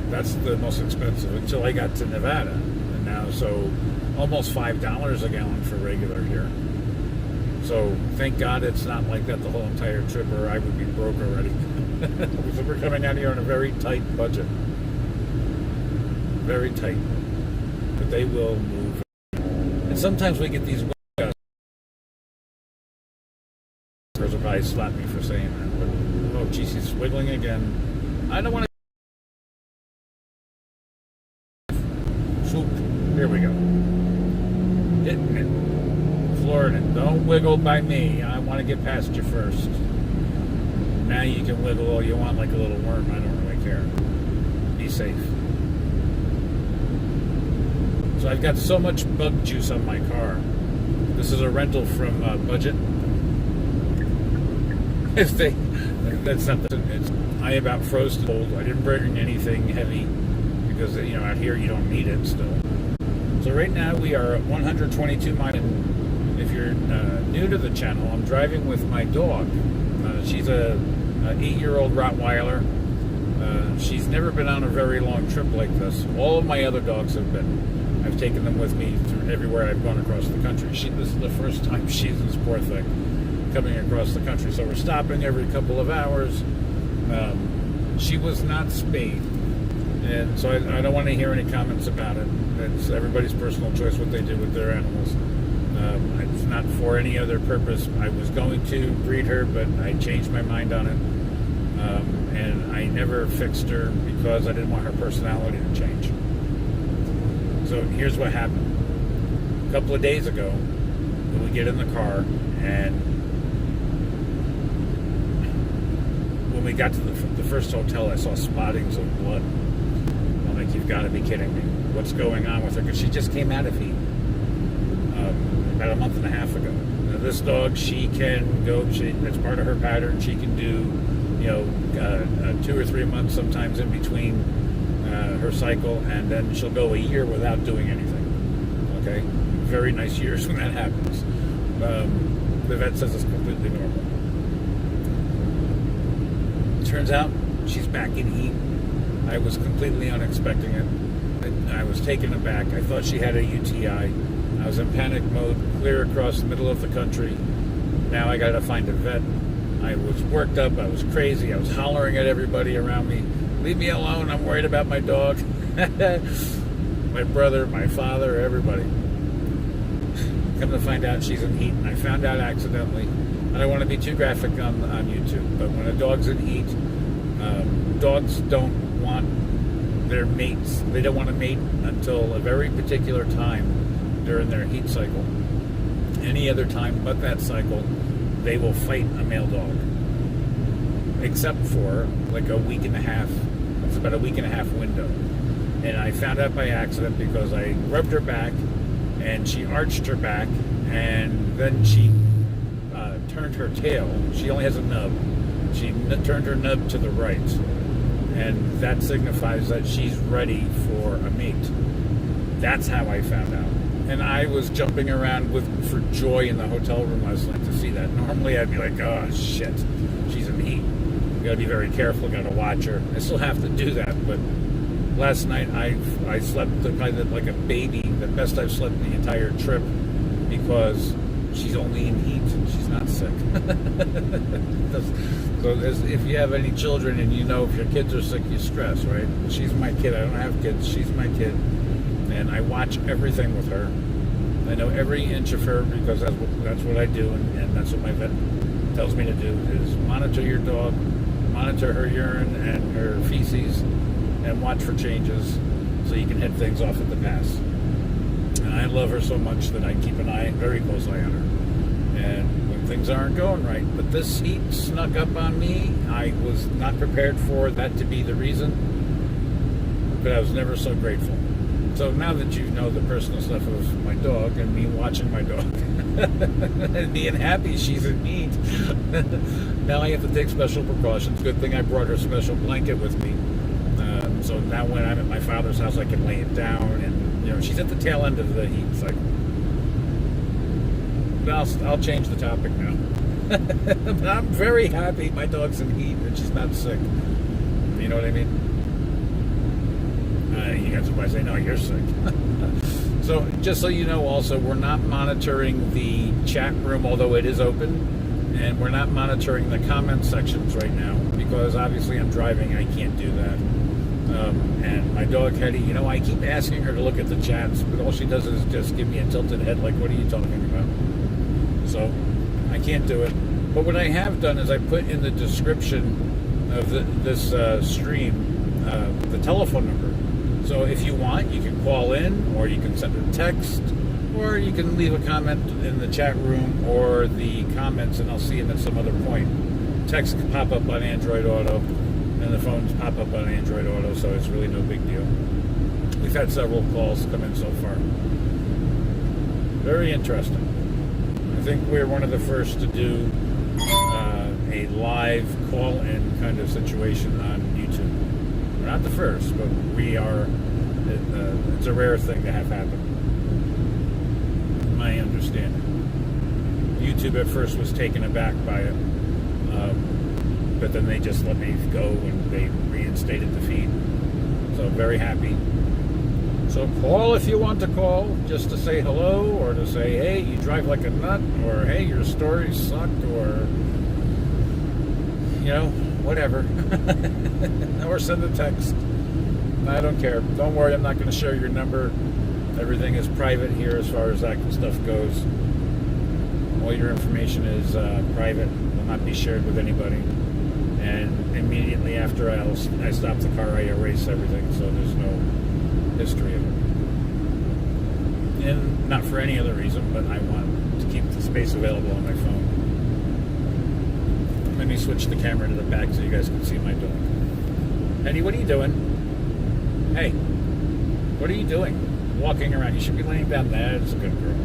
That's the most expensive until I got to Nevada. And now, so almost $5 a gallon for regular here. So thank God it's not like that the whole entire trip, or I would be broke already. So we're coming out here on a very tight budget. Very tight. But they will move. And sometimes we get these guys will probably slap me for saying that. But, oh, geez, he's wiggling again. I don't want to. Swoop. Here we go. Hitting it. Flooring it. Don't wiggle by me. I want to get past you first. Now you can wiggle all you want like a little worm. I don't really care. Be safe. So I've got so much bug juice on my car. This is a rental from Budget. That's not I about froze to cold. I didn't bring anything heavy because out here you don't need it still. So right now we are at 122 miles. If you're new to the channel, I'm driving with my dog. She's a 8-year-old rottweiler. She's never been on a very long trip like this. All of my other dogs have been. I've taken them with me through everywhere I've gone across the country. This is the first time she's this poor thing coming across the country. So we're stopping every couple of hours. She was not spayed. And so I don't want to hear any comments about it. It's everybody's personal choice what they do with their animals. It's not for any other purpose. I was going to breed her, but I changed my mind on it. And I never fixed her because I didn't want her personality to change. So here's what happened. A couple of days ago, we get in the car, and when we got to the first hotel, I saw spottings of blood. I'm like, you've got to be kidding me. What's going on with her? Because she just came out of heat about a month and a half ago. Now, this dog, she can go, that's part of her pattern. She can do, 2 or 3 months sometimes in between her cycle, and then she'll go a year without doing anything. Okay? Very nice years when that happens. The vet says it's completely normal. Turns out she's back in heat. I was completely unexpecting it. I was taken aback. I thought she had a UTI. I was in panic mode, clear across the middle of the country. Now I got to find a vet. I was worked up. I was crazy. I was hollering at everybody around me. Leave me alone. I'm worried about my dog. My brother, my father, everybody. Come to find out she's in heat. And I found out accidentally. I don't want to be too graphic on YouTube, but when a dog's in heat, dogs don't want their mates. They don't want to mate until a very particular time during their heat cycle. Any other time but that cycle, they will fight a male dog. Except for like a week and a half. It's about a week and a half window. And I found out by accident because I rubbed her back, and she arched her back, and then she turned her tail. She only has a nub. She turned her nub to the right, and that signifies that she's ready for a mate. That's how I found out. And I was jumping around for joy in the hotel room last night to see that. Normally I'd be like, oh shit, she's in heat. Gotta be very careful, gotta watch her. I still have to do that, but last night I slept like a baby, the best I've slept the entire trip, because she's only in heat. She's not sick. So if you have any children and you know if your kids are sick, you stress, right? She's my kid. I don't have kids. She's my kid. And I watch everything with her. I know every inch of her because that's what I do, and that's what my vet tells me to do, is monitor your dog, monitor her urine and her feces, and watch for changes so you can head things off at the pass. And I love her so much that I keep an eye, very close eye on her. And when things aren't going right, but this heat snuck up on me, I was not prepared for that to be the reason, but I was never so grateful. So now that you know the personal stuff of my dog and me watching my dog and being happy she's in heat, now I have to take special precautions. Good thing I brought her special blanket with me. So now when I'm at my father's house, I can lay it down, and she's at the tail end of the heat cycle. But I'll change the topic now. But I'm very happy my dog's in heat and she's not sick. You know what I mean? You guys will probably say, no, you're sick. So just so you know also, we're not monitoring the chat room, although it is open, and we're not monitoring the comment sections right now because obviously I'm driving. I can't do that. And my dog Heddy, I keep asking her to look at the chats, but all she does is just give me a tilted head like, what are you talking about? So I can't do it. But what I have done is I put in the description of this stream the telephone number. So if you want, you can call in, or you can send a text, or you can leave a comment in the chat room or the comments, and I'll see them at some other point. Text can pop up on Android Auto, and the phones pop up on Android Auto, so it's really no big deal. We've had several calls come in so far. Very interesting. I think we're one of the first to do a live call-in kind of situation on YouTube. We're not the first, but we are. It's a rare thing to have happen. My understanding. YouTube at first was taken aback by it, but then they just let me go and they reinstated the feed. So I'm very happy. So call if you want to call, just to say hello, or to say, hey, you drive like a nut, or hey, your story sucked, or whatever. Or send a text. I don't care. Don't worry, I'm not going to share your number. Everything is private here as far as that stuff goes. All your information is private, will not be shared with anybody. And immediately after I stop the car, I erase everything, so there's no history of it. And not for any other reason, but I want to keep the space available on my phone. Let me switch the camera to the back so you guys can see my dog. Heddy, what are you doing? Hey, what are you doing? Walking around. You should be laying down there. It's a good girl.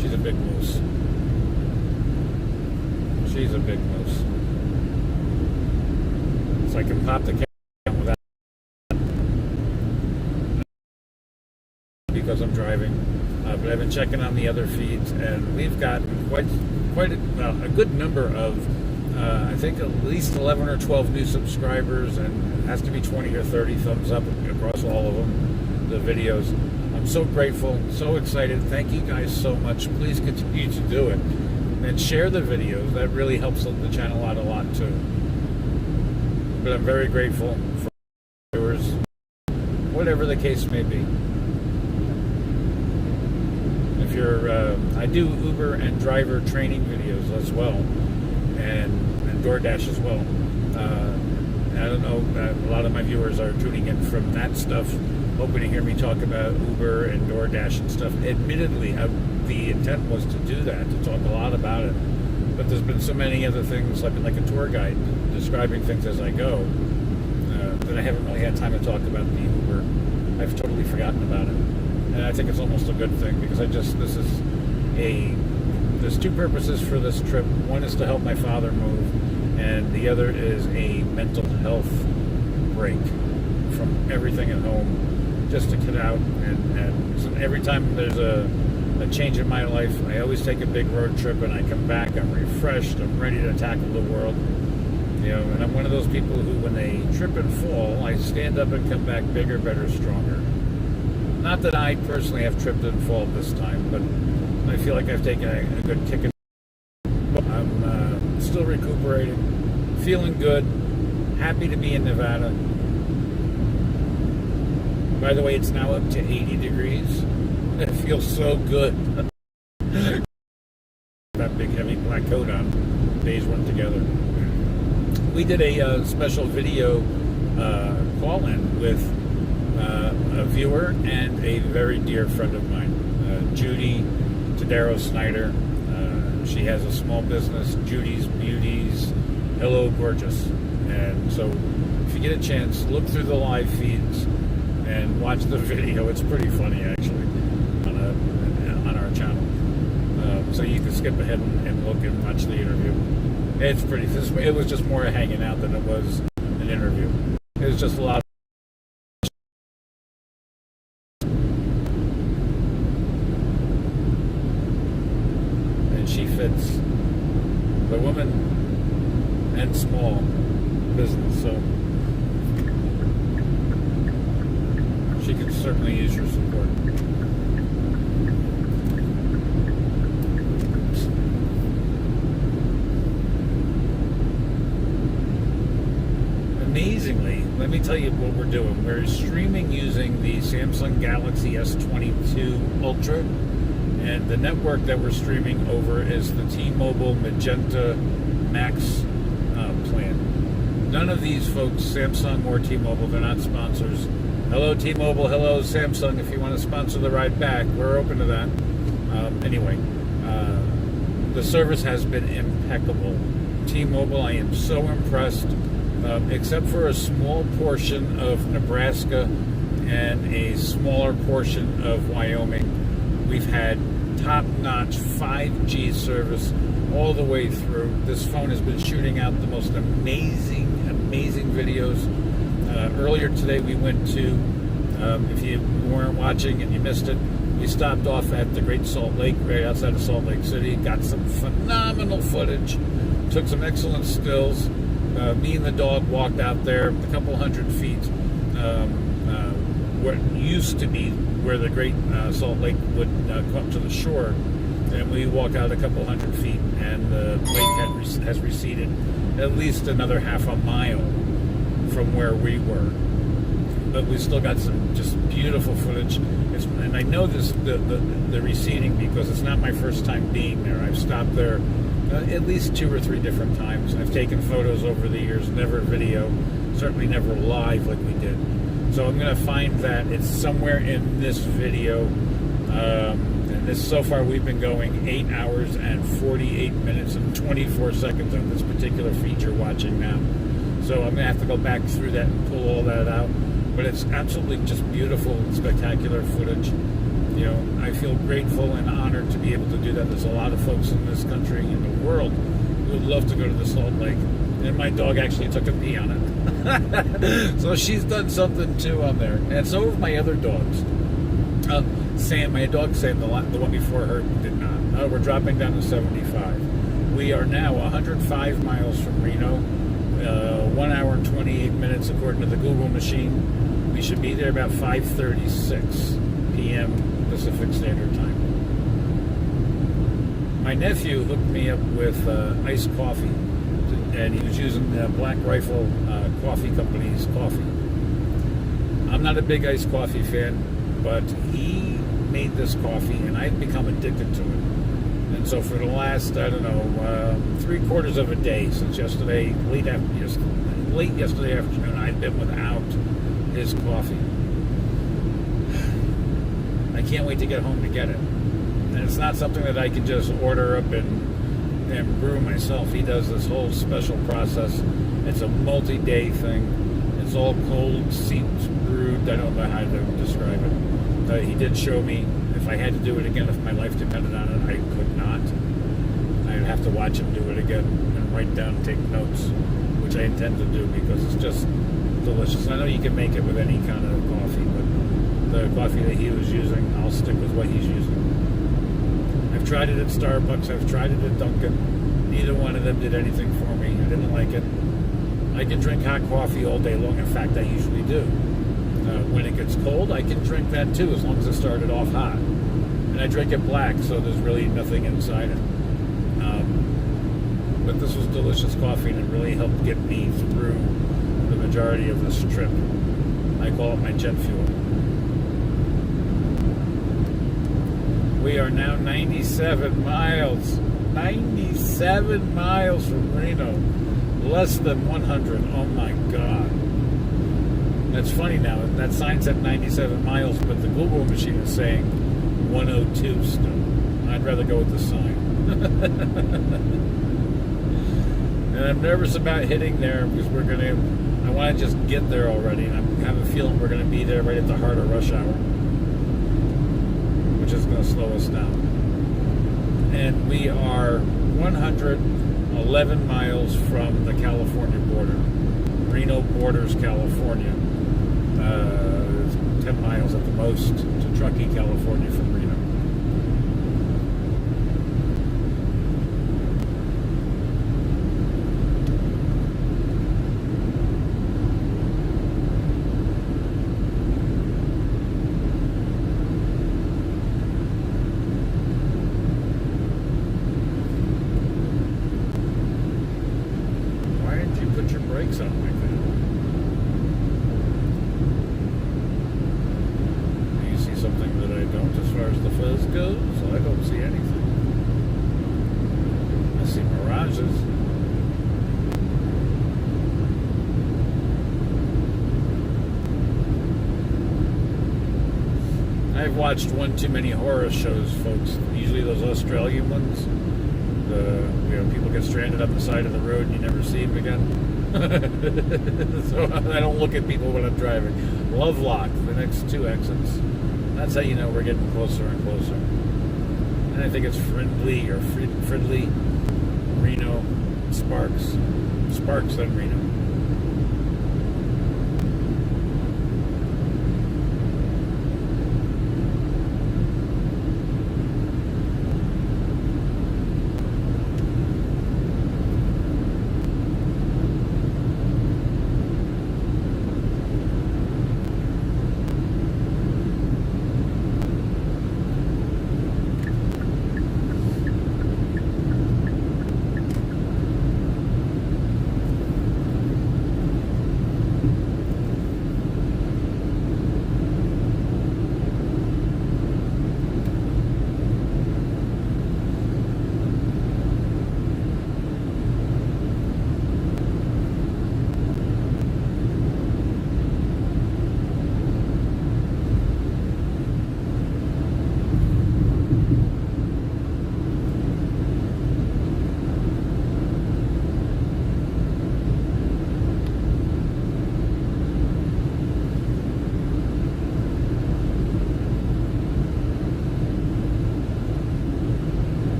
She's a big moose. She's a big moose. So I can pop the camera without, because I'm driving. But I've been checking on the other feeds, and we've got quite a good number of, I think at least 11 or 12 new subscribers, and it has to be 20 or 30 thumbs up across all of them, the videos. I'm so grateful, so excited. Thank you guys so much. Please continue to do it. And share the videos. That really helps the channel out a lot too. But I'm very grateful for viewers, whatever the case may be. If you're, I do Uber and driver training videos as well, and DoorDash as well. I don't know, a lot of my viewers are tuning in from that stuff, hoping to hear me talk about Uber and DoorDash and stuff. Admittedly, the intent was to do that, to talk a lot about it. But there's been so many other things. I've been like a tour guide, describing things as I go. that I haven't really had time to talk about the Uber. I've totally forgotten about it. And I think it's almost a good thing because there's two purposes for this trip. One is to help my father move, and the other is a mental health break from everything at home, just to get out. And so every time there's a change in my life, I always take a big road trip, and I come back, I'm refreshed, I'm ready to tackle the world. And I'm one of those people who, when they trip and fall, I stand up and come back bigger, better, stronger. Not that I personally have tripped and fallen this time, but I feel like I've taken a good kick. I'm still recuperating, feeling good, happy to be in Nevada. By the way, it's now up to 80 degrees. It feels so good. That big heavy black coat on. Days run together. We did a special video call-in with a viewer and a very dear friend of mine, Judy Tadero Snyder. She has a small business, Judy's Beauties. Hello, gorgeous. And so, if you get a chance, look through the live feeds and watch the video. It's pretty funny, actually, on our channel. So you can skip ahead and look and watch the interview. It's pretty. It was just more hanging out than it was an interview. It was just a lot. And she fits the woman and small business, so she could certainly use your support. Amazingly, let me tell you what we're doing. We're streaming using the Samsung Galaxy S22 Ultra, and the network that we're streaming over is the T-Mobile Magenta Max plan. None of these folks, Samsung or T-Mobile, they're not sponsors. Hello T-Mobile, hello Samsung, if you want to sponsor the ride back, we're open to that. Anyway, the service has been impeccable. T-Mobile, I am so impressed. Except for a small portion of Nebraska and a smaller portion of Wyoming, we've had top-notch 5G service all the way through. This phone has been shooting out the most amazing videos. Earlier today we went to, if you weren't watching and you missed it, we stopped off at the Great Salt Lake, right outside of Salt Lake City, got some phenomenal footage, took some excellent stills. Me and the dog walked out there a couple hundred feet, where it used to be where the Great Salt Lake would come to the shore, and we walk out a couple hundred feet, and the lake has receded at least another half a mile from where we were. But we still got some just beautiful footage. And I know the receding because it's not my first time being there. I've stopped there at least 2 or 3 different times. I've taken photos over the years, never video, certainly never live like we did. So I'm going to find that. It's somewhere in this video. And this, so far we've been going 8 hours and 48 minutes and 24 seconds on this particular feed you're watching now. So I'm going to have to go back through that and pull all that out. But it's absolutely just beautiful, spectacular footage. You know, I feel grateful and honored to be able to do that. There's a lot of folks in this country, in the world, who would love to go to the Salt Lake. And my dog actually took a pee on it. So she's done something too on there. And so have my other dogs. Sam, my dog Sam, the one before her, did not. We're dropping down to 75. We are now 105 miles from Reno. 1 hour and 28 minutes according to the Google machine. We should be there about 5:36 p.m. Pacific Standard Time. My nephew hooked me up with iced coffee, and he was using Black Rifle Coffee Company's coffee. I'm not a big iced coffee fan, but he made this coffee, and I've become addicted to it. And so for the last, I don't know, 3/4 of a day since yesterday, late yesterday afternoon, I've been without his coffee. I can't wait to get home to get it. And it's not something that I can just order up and brew myself. He does this whole special process. It's a multi-day thing. It's all cold, seeped, brewed. I don't know how to describe it. He did show me if I had to do it again, if my life depended on it, I could not. I'd have to watch him do it again and write down, take notes, which I intend to do because it's just delicious. I know you can make it with any kind of coffee, but the coffee that he was using, I'll stick with what he's using. I've tried it at Starbucks. I've tried it at Dunkin'. Neither one of them did anything for me. I didn't like it. I can drink hot coffee all day long. In fact, I usually do. When it gets cold, I can drink that too, as long as it started off hot. And I drink it black, so there's really nothing inside it. But this was delicious coffee, and it really helped get me through the majority of this trip. I call it my jet fuel. We are now 97 miles. 97 miles from Reno. Less than 100. Oh my God. That's funny now. That sign said 97 miles, but the Google machine is saying 102 still. I'd rather go with the sign. And I'm nervous about hitting there because I want to just get there already. And I have a feeling we're going to be there right at the heart of rush hour, which is going to slow us down. And we are 111 miles from the California border. Reno borders California. 10 miles at the most to Truckee, California from Reno. Why didn't you put your brakes on like that? Something that I don't as far as the fuzz goes. I don't see anything. I see mirages. I've watched one too many horror shows, folks. Usually those Australian ones. People get stranded on the side of the road and you never see them again. So I don't look at people when I'm driving. Lovelock, the next 2 exits. That's how you know we're getting closer and closer. And I think it's Friendly or Fridley, Reno, Sparks, then Reno.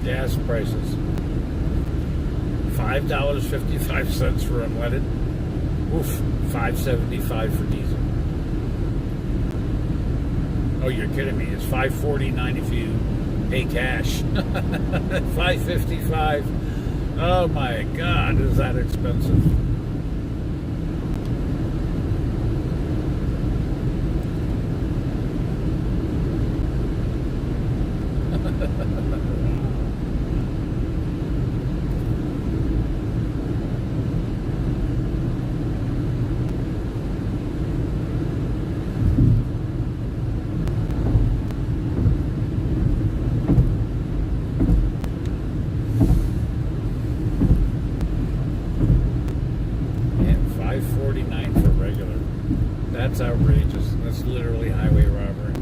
Gas prices. $5.55 for unleaded. Oof, $5.75 for diesel. Oh, you're kidding me. It's $5.49 if you pay cash. $5.55. Oh my God, is that expensive? That's outrageous. That's literally highway robbery.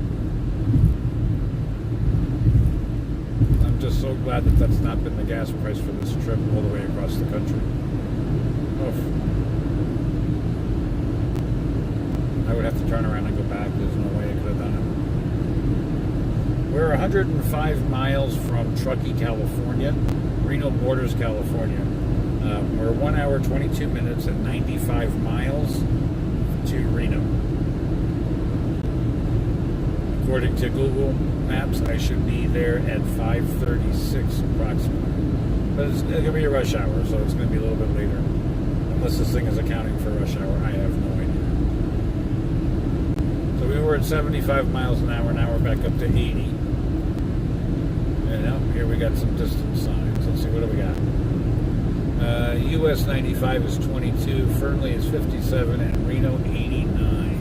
I'm just so glad that that's not been the gas price for this trip all the way across the country. Oof. I would have to turn around and go back. There's no way I could have done it. We're 105 miles from Truckee, California. Reno borders California. We're 1 hour, 22 minutes, and 95 miles to Reno. According to Google Maps, I should be there at 5:36 approximately. But it's going to be a rush hour, so it's going to be a little bit later. Unless this thing is accounting for rush hour, I have no idea. So we were at 75 miles an hour, now we're back up to 80. And now here we got some distance signs. Let's see, what do we got? US 95 is 22, Fernley is 57, and Reno 89.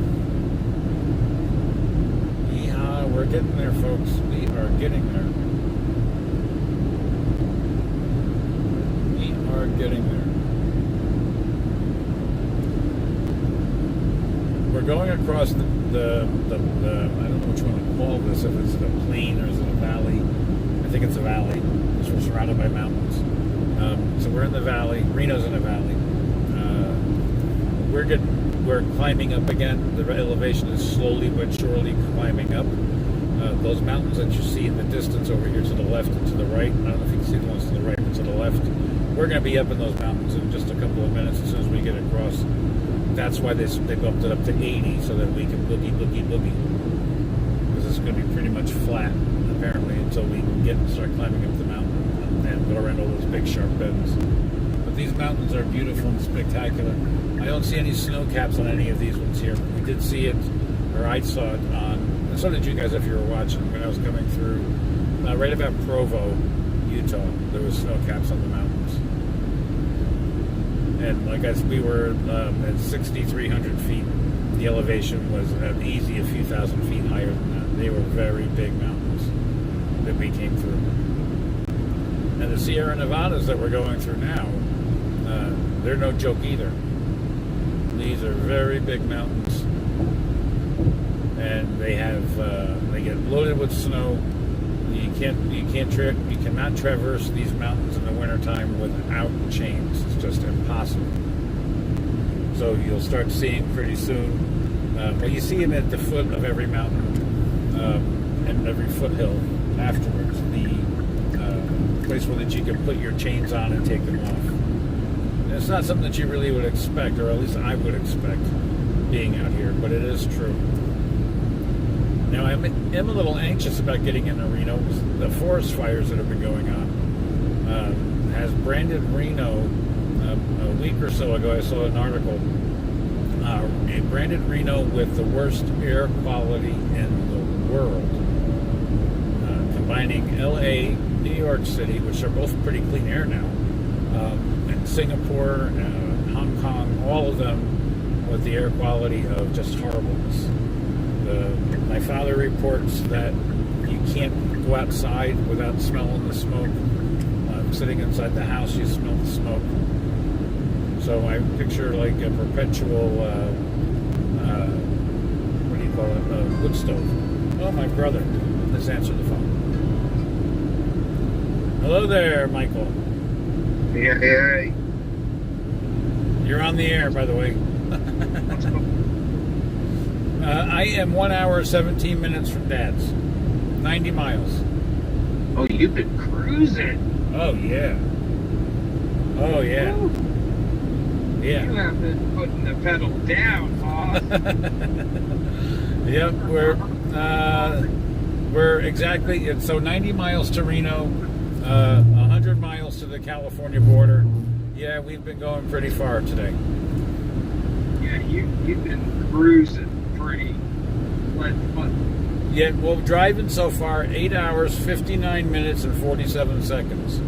Yeehaw, we're getting there, folks. We are getting there. We are getting there. We're going across the I don't know which one to call this, if it's a plain or is it a valley. I think it's a valley, because we're surrounded by mountains. So we're in the valley. Reno's in a valley. We're climbing up again. The elevation is slowly but surely climbing up. Those mountains that you see in the distance over here to the left and to the right, I don't know if you can see the ones to the right, but to the left, we're going to be up in those mountains in just a couple of minutes as soon as we get across. That's why they bumped it up to 80 so that we can boogie. Because it's going to be pretty much flat, apparently, until we can start climbing up the mountain and go around all those big sharp bends. But these mountains are beautiful and spectacular. I don't see any snow caps on any of these ones here. We did see it, or I saw it on, and so did you guys if you were watching, when I was coming through, right about Provo, Utah, there was snow caps on the mountains. And like we were at 6,300 feet. The elevation was an easy a few thousand feet higher than that. They were very big mountains that we came through. And the Sierra Nevadas that we're going through now, they're no joke either. These are very big mountains, and they get loaded with snow. You cannot traverse these mountains in the wintertime without chains. It's just impossible. So you'll start seeing pretty soon. Well, you see them at the foot of every mountain and every foothill afterwards. The place where that you can put your chains on and take them off. And it's not something that you really would expect, or at least I would expect, being out here, but it is true. Now, I am a little anxious about getting into Reno. The forest fires that have been going on has branded Reno. A week or so ago, I saw an article. It branded Reno with the worst air quality in the world, combining L.A., New York City, which are both pretty clean air now, and Singapore, Hong Kong, all of them with the air quality of just horribleness. My father reports that you can't go outside without smelling the smoke. Sitting inside the house, you smell the smoke. So I picture like a perpetual, what do you call it, wood stove. Oh, my brother. Let's answer the phone. Hello there, Michael. Yeah. You're on the air, by the way. I am 1 hour, 17 minutes from Dad's. 90 miles. Oh, you've been cruising. Oh, yeah. Oh, yeah. Woo. Yeah. You have been putting the pedal down, boss. Yep, we're exactly, so 90 miles to Reno, 100 miles to the California border. Yeah, we've been going pretty far today. Yeah, you've been cruising pretty. Yeah, well, driving so far, 8 hours, 59 minutes, and 47 seconds.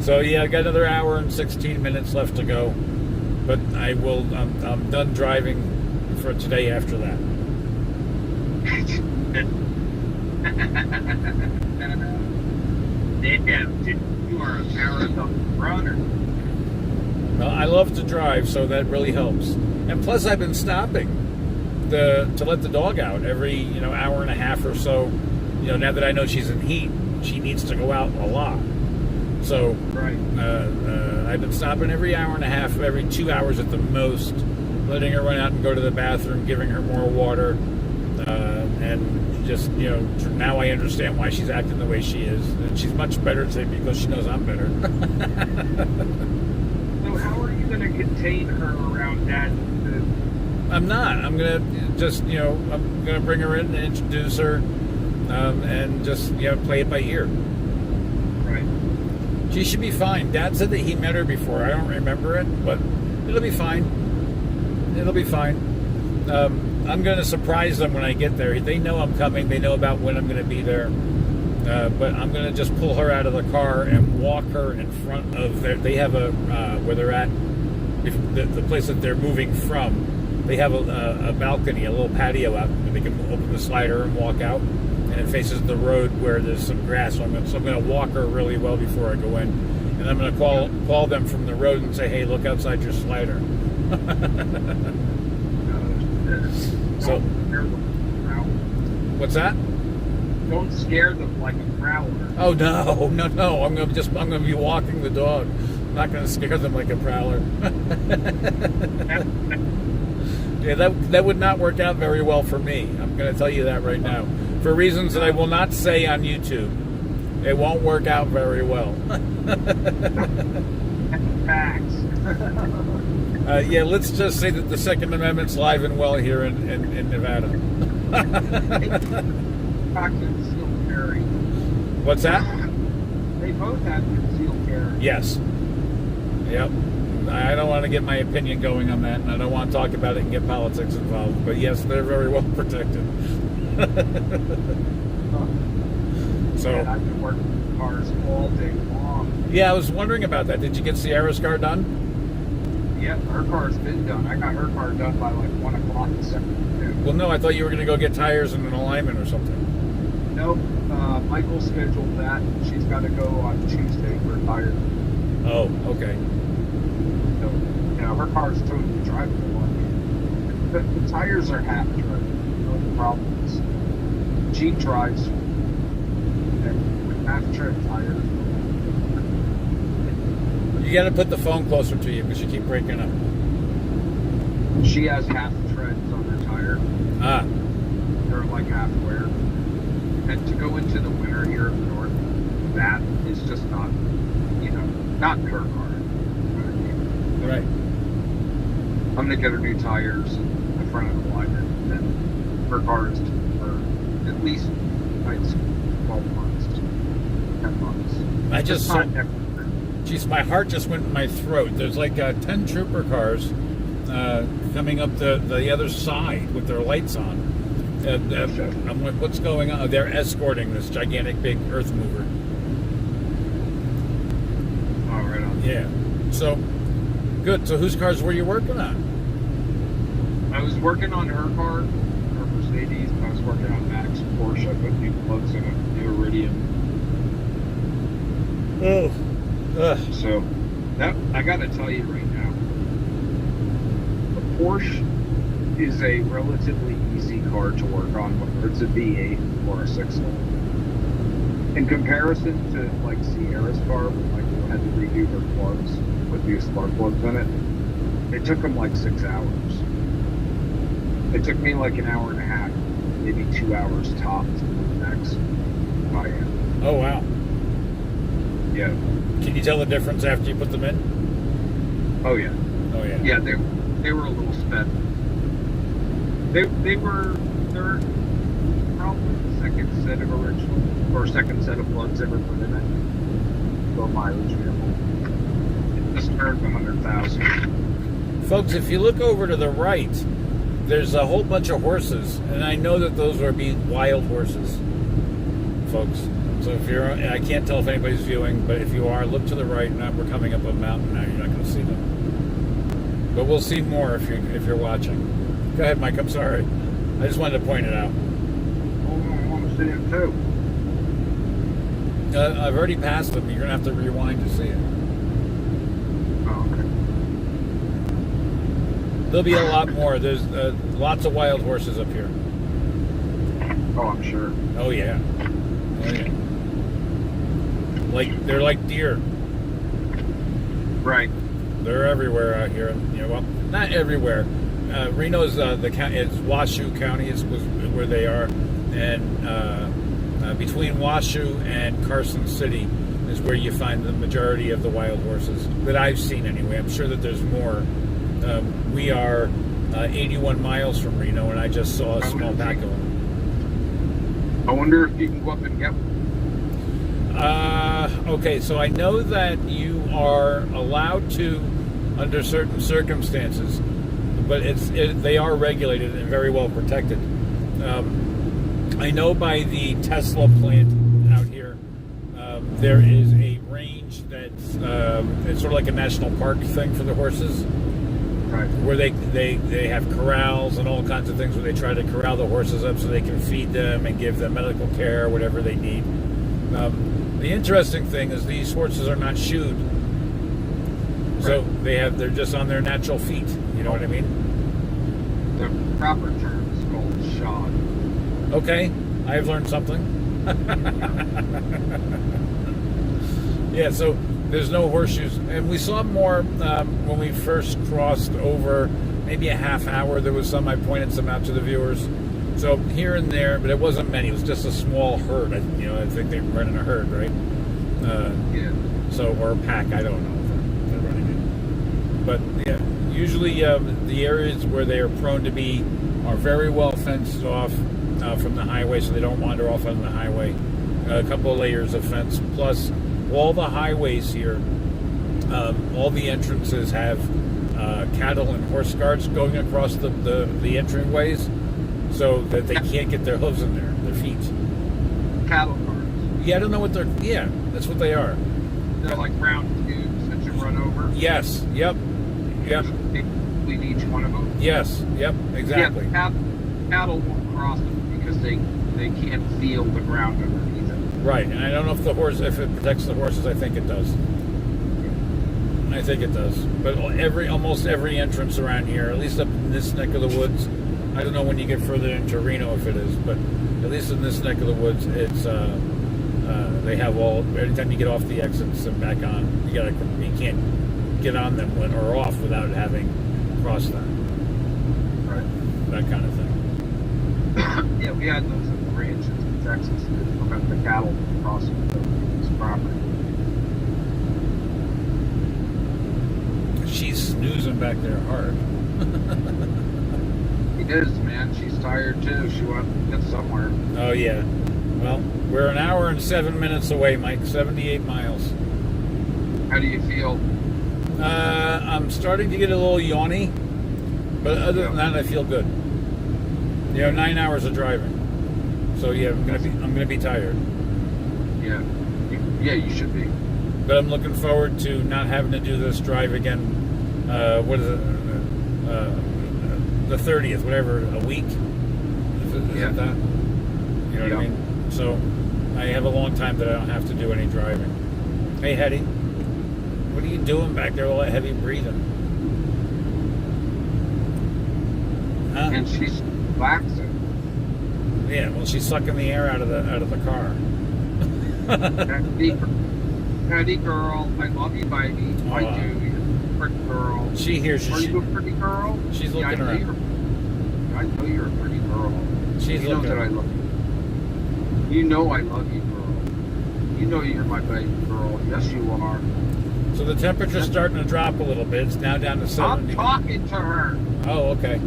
So, yeah, I got another hour and 16 minutes left to go. But I'm done driving for today after that. You are a marathon runner. Well, I love to drive, so that really helps. And plus, I've been stopping to let the dog out every hour and a half or so. Now that I know she's in heat, she needs to go out a lot. So Right. I've been stopping every hour and a half, every 2 hours at the most, letting her run out and go to the bathroom, giving her more water, and just now I understand why she's acting the way she is, and she's much better today because she knows I'm better. So how are you going to contain her around Dad? I'm not. I'm gonna just I'm gonna bring her in and introduce her, and just play it by ear. Right. She should be fine. Dad said that he met her before. I don't remember it, but it'll be fine. It'll be fine. I'm going to surprise them when I get there. They know I'm coming. They know about when I'm going to be there. But I'm going to just pull her out of the car and walk her in front of their... They have where they're at, the place that they're moving from, they have a balcony, a little patio out where they can open the slider and walk out. And it faces the road where there's some grass. So I'm going to walk her really well before I go in. And I'm going to call them from the road and say, hey, look outside your slider. So, what's that? Don't scare them like a prowler. Oh no! I'm gonna be walking the dog. I'm not gonna scare them like a prowler. Yeah, that would not work out very well for me. I'm gonna tell you that right now, for reasons that I will not say on YouTube. It won't work out very well. Facts. Yeah, let's just say that the Second Amendment's live and well here in Nevada. Concealed carry. What's that? They both have concealed carry. Yes. Yep. I don't want to get my opinion going on that, and I don't want to talk about it and get politics involved. But yes, they're very well protected. So. And I've been working with cars all day long. Yeah, I was wondering about that. Did you get Sierra's car done? Yeah, her car's been done. I got her car done by like 1 o'clock this afternoon. Well, no, I thought you were going to go get tires and an alignment or something. Nope. Michael scheduled that. She's got to go on Tuesday for a tire. Oh, okay. So, her car's totally drivable. The tires are half driven. No problems. She drives and with half tread tires. You got to put the phone closer to you because you keep breaking up. She has half treads on her tire. Ah. They're like half wear. And to go into the winter here in the north, that is just not, not her car. Right. I'm going to get her new tires in the front of the alignment, and then her car is for at least 12 months, 10 months. I just It's not saw- every- Jeez, my heart just went in my throat. There's like 10 trooper cars coming up the other side with their lights on. I'm like, what's going on? They're escorting this gigantic big earth mover. Oh, right on. Yeah. So, good. So whose cars were you working on? I was working on her car, her Mercedes, and I was working on Max Porsche. I put new plugs in a new Iridium. Oh. So, that I got to tell you right now, the Porsche is a relatively easy car to work on, whether it's a V8 or a 6-cylinder. In comparison to like Sierra's car, when Michael had to redo her plugs with new spark plugs in it took him like 6 hours. It took me like an hour and a half, maybe 2 hours tops to the next high-end. Oh, wow. Yeah. Can you tell the difference after you put them in? Oh yeah. Oh, yeah. Yeah, they were a little sped. They're probably the second set of original or second set of plugs ever put in it. Low mileage vehicle. It just turned 100,000. Folks, if you look over to the right, there's a whole bunch of horses, and I know that those are being wild horses, folks. So if I can't tell if anybody's viewing, but if you are, look to the right. Now we're coming up a mountain. Now you're not going to see them, but we'll see more if you're watching. Go ahead, Mike. I'm sorry. I just wanted to point it out. Oh, I want to see it too. I've already passed them. You're going to have to rewind to see it. Oh, okay. there'll be a lot more. There's lots of wild horses up here. Oh, I'm sure. Oh yeah. Oh yeah. Like they're like deer. Right. They're everywhere out here. Well, not everywhere. Reno's the county. It's Washoe County is where they are, and between Washoe and Carson City is where you find the majority of the wild horses that I've seen. Anyway, I'm sure that there's more. We are 81 miles from Reno, and I just saw a small pack of them. I wonder if you can go up and get one. Okay, so I know that you are allowed to under certain circumstances, but they are regulated and very well protected. I know by the Tesla plant out here, there is a range that's it's sort of like a national park thing for the horses. Right. Where they have corrals and all kinds of things where they try to corral the horses up so they can feed them and give them medical care, whatever they need. The interesting thing is these horses are not shoed, so they're just on their natural feet. You know what I mean? The proper term is called shod. Okay, I've learned something. Yeah, so there's no horseshoes, and we saw more when we first crossed over. Maybe a half hour. There was some. I pointed some out to the viewers. So here and there, but it wasn't many. It was just a small herd. I think they run in a herd, right? Yeah. So, or a pack. I don't know if they're running it. But yeah, usually the areas where they are prone to be are very well fenced off from the highway, so they don't wander off on the highway. A couple of layers of fence, plus all the highways here. All the entrances have cattle and horse guards going across the entryways, so that they can't get their hooves in there, their feet. Cattle cars. Yeah, I don't know what they're. Yeah, that's what they are. They're like round tubes that you run over. Yes. Yep. Yep. We need each one of them. Yes. Yep. Exactly. Yeah, cattle won't cross them because they can't feel the ground underneath them. Right, and I don't know if it protects the horses. I think it does. I think it does. But almost every entrance around here, at least up in this neck of the woods. I don't know when you get further into Reno if it is, but at least in this neck of the woods, it's they have anytime you get off the exits and back on, you can't get on them or off without having crossed them. Right. That kind of thing. Yeah, we had those at the ranches in Texas to prevent the cattle from crossing this property. She's snoozing back there hard. She is, man. She's tired too. She wants to get somewhere. Oh yeah. Well, we're an hour and 7 minutes away, Mike. 78 miles. How do you feel? I'm starting to get a little yawny, but other than that, I feel good. 9 hours of driving, so yeah, I'm gonna be tired. Yeah, you should be. But I'm looking forward to not having to do this drive again. What is it? The 30th, whatever, a week. Is it that? You know what I mean? So I have a long time that I don't have to do any driving. Hey, Heddy, what are you doing back there? All that heavy breathing? Huh? And she's relaxing. Yeah, well, she's sucking the air out of the car. Pretty girl, I love you, baby. I do. You're a pretty girl. She hears you. Are you a pretty girl? She's looking around. I know you're a pretty girl. She's looking. looking. That I love you. You know I love you, girl. You know you're my baby girl. Yes, you are. So the temperature's starting to drop a little bit. It's now down to 70. I'm talking to her. Oh, okay.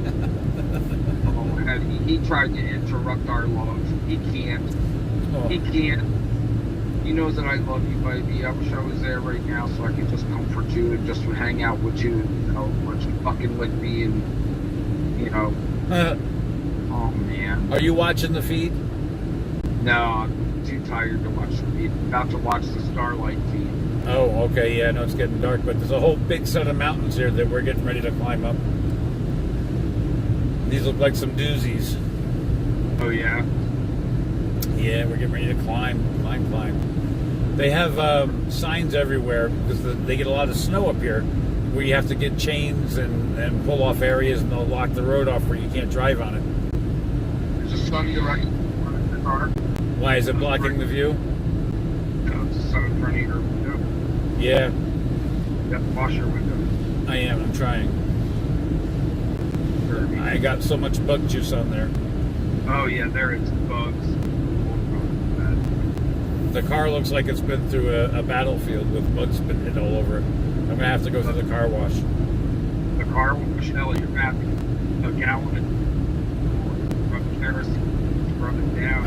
And he tried to interrupt our love. He can't. Oh. He can't. He knows that I love you, baby. I wish I was there right now so I could just comfort you and just hang out with you and, let you fucking lick me and, Oh, man. Are you watching the feed? No, I'm too tired to watch the feed. I'm about to watch the Starlight feed. Oh, okay. Yeah, I know it's getting dark, but there's a whole big set of mountains here that we're getting ready to climb up. These look like some doozies. Oh, yeah? Yeah, we're getting ready to climb. They have signs everywhere because they get a lot of snow up here. where you have to get chains and pull off areas, and they'll lock the road off where you can't drive on it. There's a sun direct on the car. Why is it blocking the view? It's a sun in front of your window. Yeah, You have to wash your window. I am. I'm trying. I got so much bug juice on there. Oh yeah, there is bugs. The car looks like it's been through a battlefield with bugs been hit all over it. I'm gonna have to go through the car wash. The car wash, hell, you're having a gallon from kerosene, rub it down.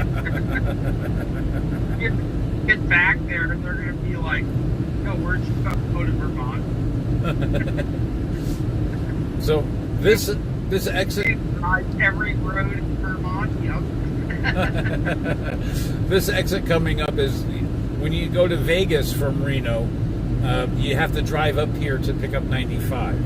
get back there, and they're gonna be like, "No, where'd you go to Vermont?" So this exit. Drive every road in Vermont. Yep. This exit coming up is when you go to Vegas from Reno, you have to drive up here to pick up 95.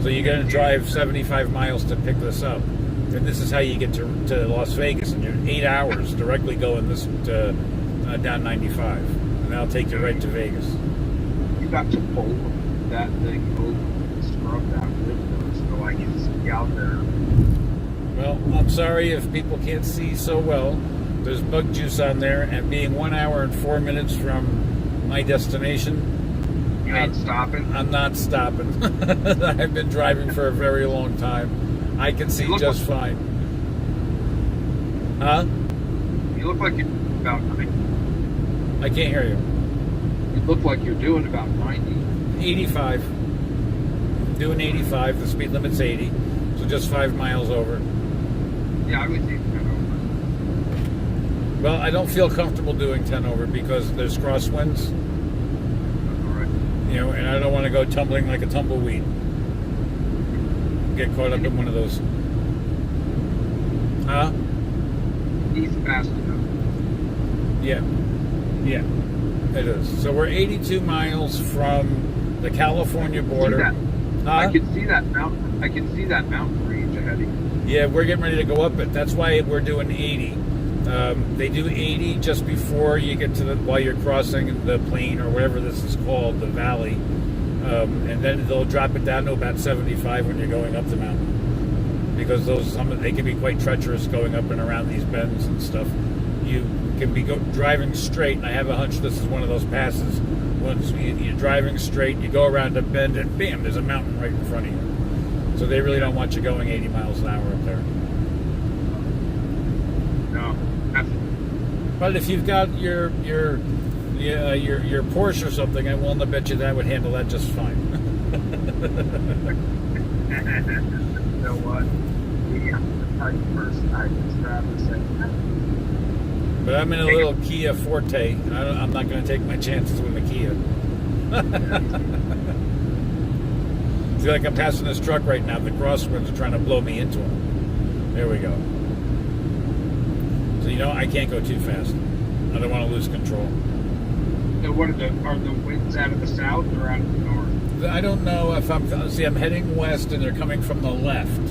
So you're going to drive 75 miles to pick this up. And this is how you get to Las Vegas. And you're 8 hours directly going this to down 95. And that'll take you right to Vegas. You got to pull that thing over and scrub that window so I can see out there. Well, I'm sorry if people can't see so well. There's bug juice on there, and being 1 hour and 4 minutes from my destination, You ain't stopping. I'm not stopping. I've been driving for a very long time. I can see just fine. Huh? You look like you're about 90. I can't hear you. You look like you're doing about 90. 85. Doing 85. The speed limit's 80. So just 5 miles over. Yeah, I would think 10 over. Well, I don't feel comfortable doing 10 over because there's crosswinds. All right. You know, and I don't want to go tumbling like a tumbleweed. Get caught up in one of those. Huh? He's fast enough. Yeah. Yeah. It is. So we're 82 miles from the California border. I can see that mountain. I can see that mountain range ahead of you. Yeah, we're getting ready to go up it. That's why we're doing 80. They do 80 just before you get to while you're crossing the plain or whatever this is called, the valley. And then they'll drop it down to about 75 when you're going up the mountain. Because they can be quite treacherous going up and around these bends and stuff. You can be driving straight, and I have a hunch this is one of those passes. Once you're driving straight, you go around a bend, and bam, there's a mountain right in front of you. So they really don't want you going 80 miles an hour up there. No. But if you've got your Porsche or something, I'm willing to bet you that would handle that just fine. You know what? Yeah, the type of person I just rather say. But I'm in a little Kia Forte. I'm not going to take my chances with a Kia. I feel like I'm passing this truck right now. The crosswinds are trying to blow me into them. There we go. So, I can't go too fast. I don't want to lose control. So what are the winds out of the south or out of the north? I don't know if I'm heading west and they're coming from the left.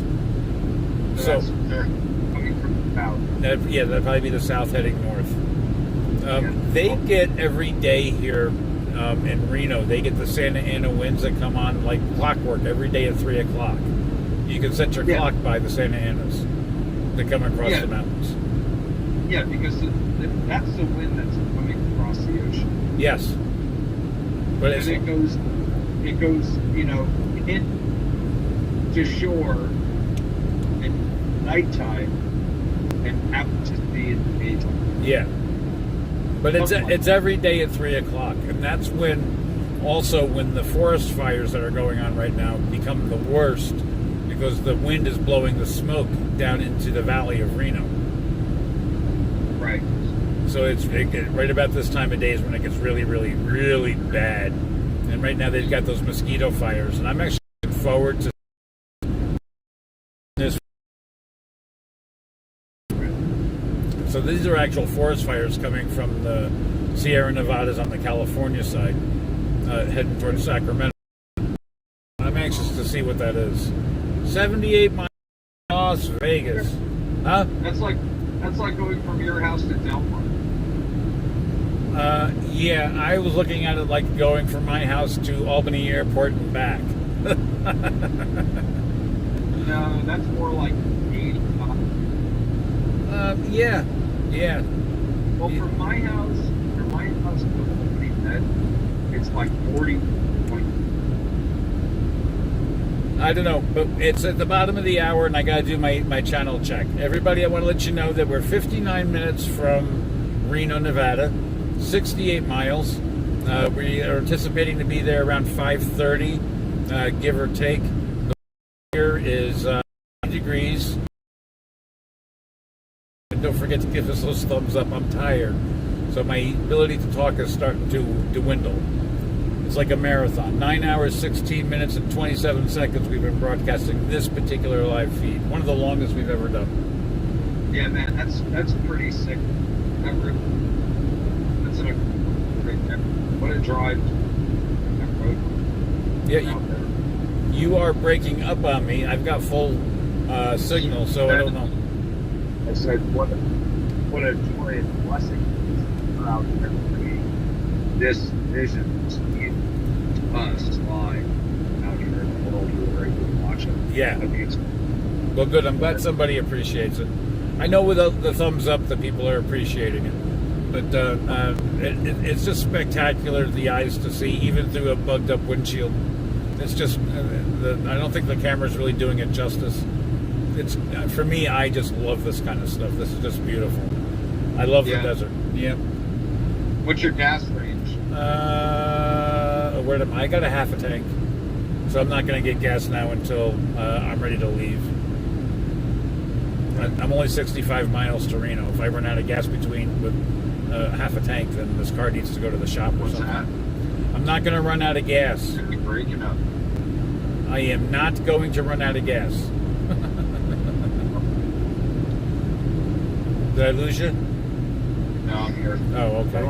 So They're coming from the south. that'd probably be the south heading north. They get every day here in Reno, they get the Santa Ana winds that come on like clockwork every day at 3 o'clock. You can set your clock by the Santa Anas that come across the mountains. Yeah, because that's the wind that's coming across the ocean. Yes. But And it goes, in to shore at nighttime and out to sea in the daytime. Yeah. But it's every day at 3 o'clock. And that's when the forest fires that are going on right now become the worst because the wind is blowing the smoke down into the valley of Reno. Right. So right about this time of day is when it gets really, really, really bad. And right now they've got those mosquito fires. And I'm actually looking forward to this. So these are actual forest fires coming from the Sierra Nevadas on the California side, heading towards Sacramento. I'm anxious to see what that is. 78 miles to Las Vegas. Huh? That's like going from your house to Delmar. Yeah, I was looking at it like going from my house to Albany Airport and back. No, that's more like 80. Yeah. Well, from my house to the opening bed, it's like 40. I don't know, but it's at the bottom of the hour, and I got to do my channel check. Everybody, I want to let you know that we're 59 minutes from Reno, Nevada, 68 miles. We are anticipating to be there around 5:30, give or take. The weather here is 90 degrees. And don't forget to give us those thumbs up. I'm tired, so my ability to talk is starting to dwindle. It's like a marathon. 9 hours, 16 minutes, and 27 seconds we've been broadcasting this particular live feed. One of the longest we've ever done. Yeah, man, that's pretty sick. That's what a drive. That road. Yeah, out there. you are breaking up on me. I've got full signal, so I don't know. I said, what a joy and blessing for out there for me. This vision to see us live out here in the world. We're able to watch it. Yeah. I think it's Well, good. I'm glad somebody appreciates it. I know with the thumbs up that people are appreciating it. But it's just spectacular to the eyes to see, even through a bugged up windshield. It's just, I don't think the camera's really doing it justice. It's for me, I just love this kind of stuff. This is just beautiful. I love the desert. Yep. What's your gas range? Where am I? I got a half a tank. So I'm not going to get gas now until I'm ready to leave. I'm only 65 miles to Reno. If I run out of gas between with half a tank, then this car needs to go to the shop or What's something. that? I'm not going to run out of gas. You're breaking up. I am not going to run out of gas. Did I lose you? No, I'm here. Oh, okay.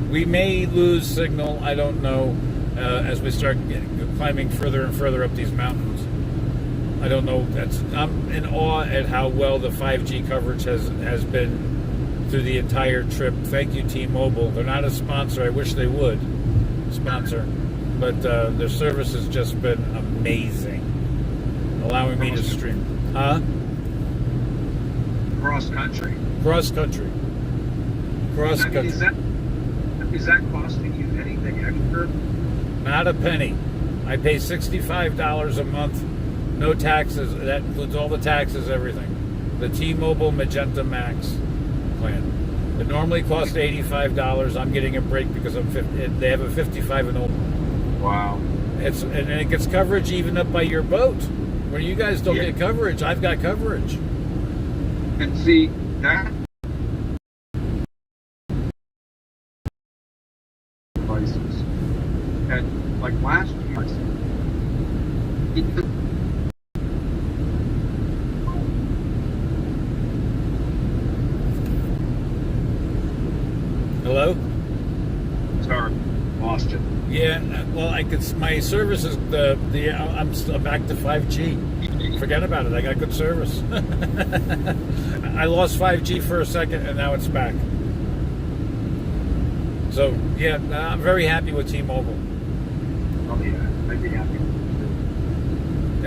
We may lose signal. I don't know. As we start climbing further and further up these mountains, I don't know. I'm in awe at how well the 5G coverage has been through the entire trip. Thank you, T-Mobile. They're not a sponsor. I wish they would sponsor, but their service has just been amazing, allowing me to stream. Huh? Cross country. Cross country. Cross country. Is that costing you anything extra? Not a penny. I pay $65 a month, no taxes. That includes all the taxes, everything. The T-Mobile Magenta Max plan. It normally costs $85. I'm getting a break because I'm 50. They have a 55 and older. Wow. And it gets coverage even up by your boat. Where you guys don't get coverage, I've got coverage. And see that devices. And like last year, Hello? sorry, lost you. Yeah, well, my service is I'm back to 5G. Forget about it. I got good service. I lost 5G for a second, and now it's back. So, yeah, I'm very happy with T-Mobile. Oh yeah, I'd be happy.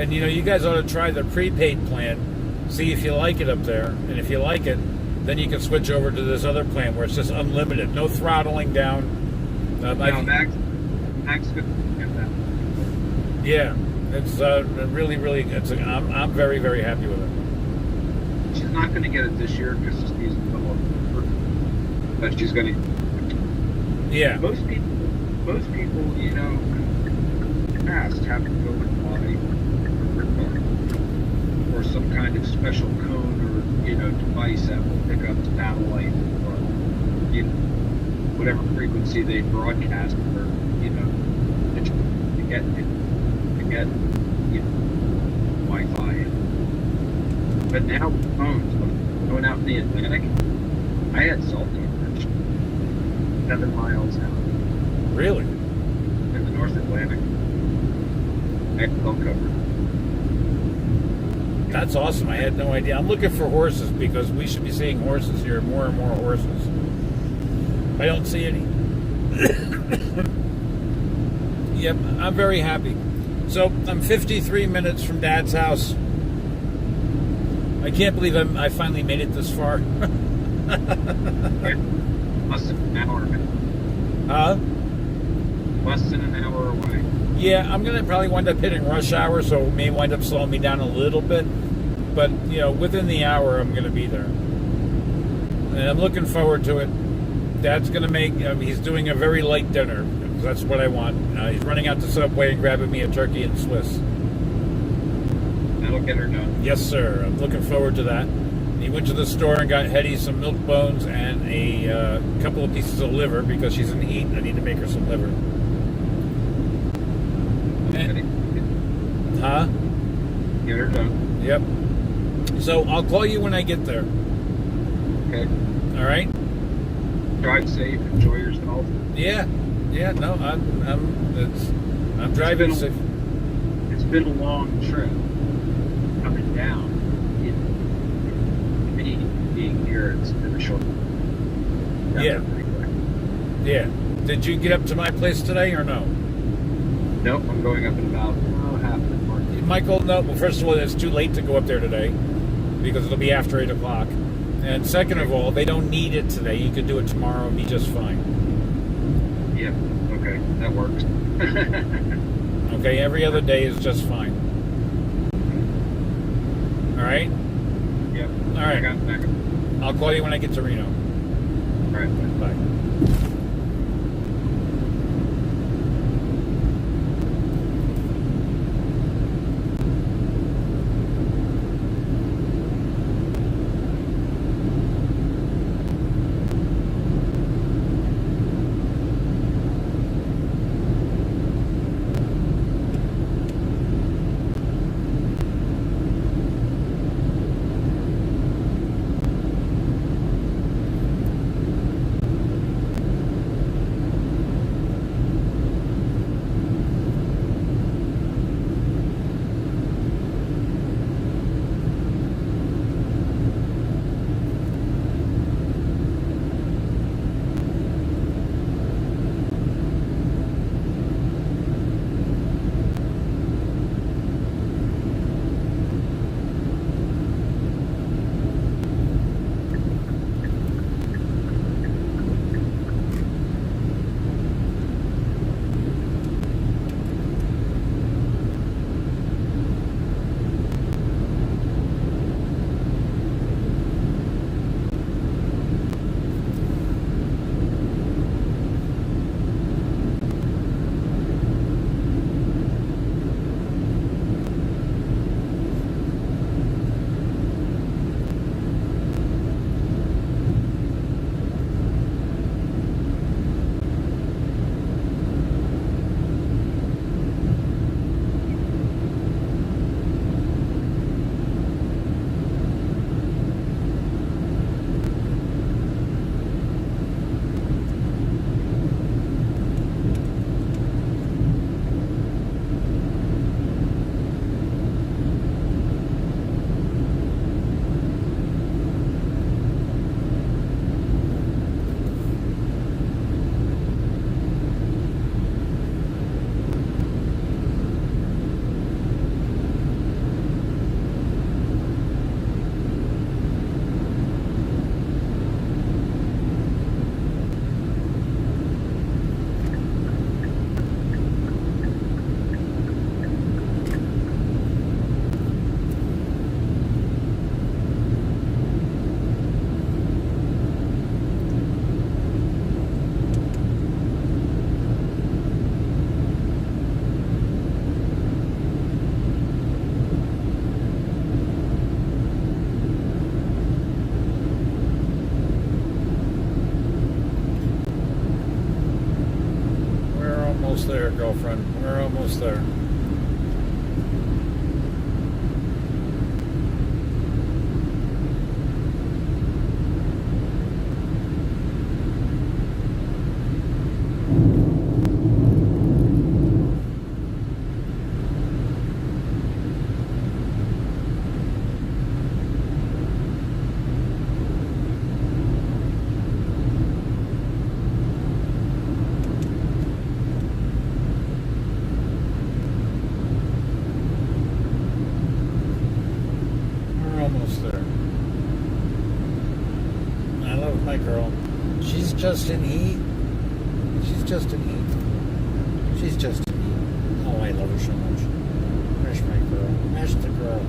And, you guys ought to try the prepaid plan, see if you like it up there. And if you like it, then you can switch over to this other plan where it's just unlimited. No throttling down. Max could get that. Yeah, it's really, really, I'm very, very happy with it. She's not going to get it this year because she's in the middle of but she's going to. Yeah. Most people, past have to go and buy or some kind of special code or device that will pick up satellite or whatever frequency they broadcast or to get Wi-Fi. But now with phones, going out in the Atlantic, I had cell coverage 7 miles out. Really? In the North Atlantic. I had cell coverage. That's awesome. I had no idea. I'm looking for horses because we should be seeing horses here, more and more horses. I don't see any. Yep, I'm very happy. So I'm 53 minutes from Dad's house. I can't believe I finally made it this far. Less than an hour. Huh? Less than an hour away. Yeah, I'm going to probably wind up hitting rush hour, so it may wind up slowing me down a little bit. But, you know, within the hour, I'm going to be there. And I'm looking forward to it. Dad's going to make, he's doing a very light dinner. That's what I want. He's running out to Subway and grabbing me a turkey and Swiss. That'll get her done. Yes, sir. I'm looking forward to that. He went to the store and got Heddy some milk bones and a couple of pieces of liver because she's in the heat. I need to make her some liver. Huh? Get her done. Yep. So I'll call you when I get there. Okay. All right. Drive safe. Enjoy yourself. Yeah. Yeah. No, I'm driving safe. It's been a long trip. Coming down. Me being here, it's been a short. Yeah. Yeah. Did you get up to my place today or no? Nope. I'm going up in about half an hour. Michael, no. Well, first of all, it's too late to go up there today because it'll be after 8 o'clock. And second of all, they don't need it today. You can do it tomorrow and be just fine. Yep. Okay. That works. Okay. Every other day is just fine. All right. Yep. All right. Back up. I'll call you when I get to Reno. All right. Bye. almost there, girlfriend. We're almost there. just in heat. She's just in heat. She's just in heat. Oh, I love her so much. Mash my girl. Mash the girl.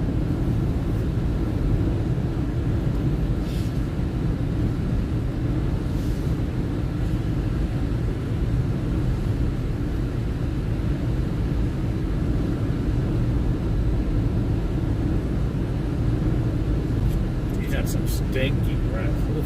He's got some stinky breath. Oof.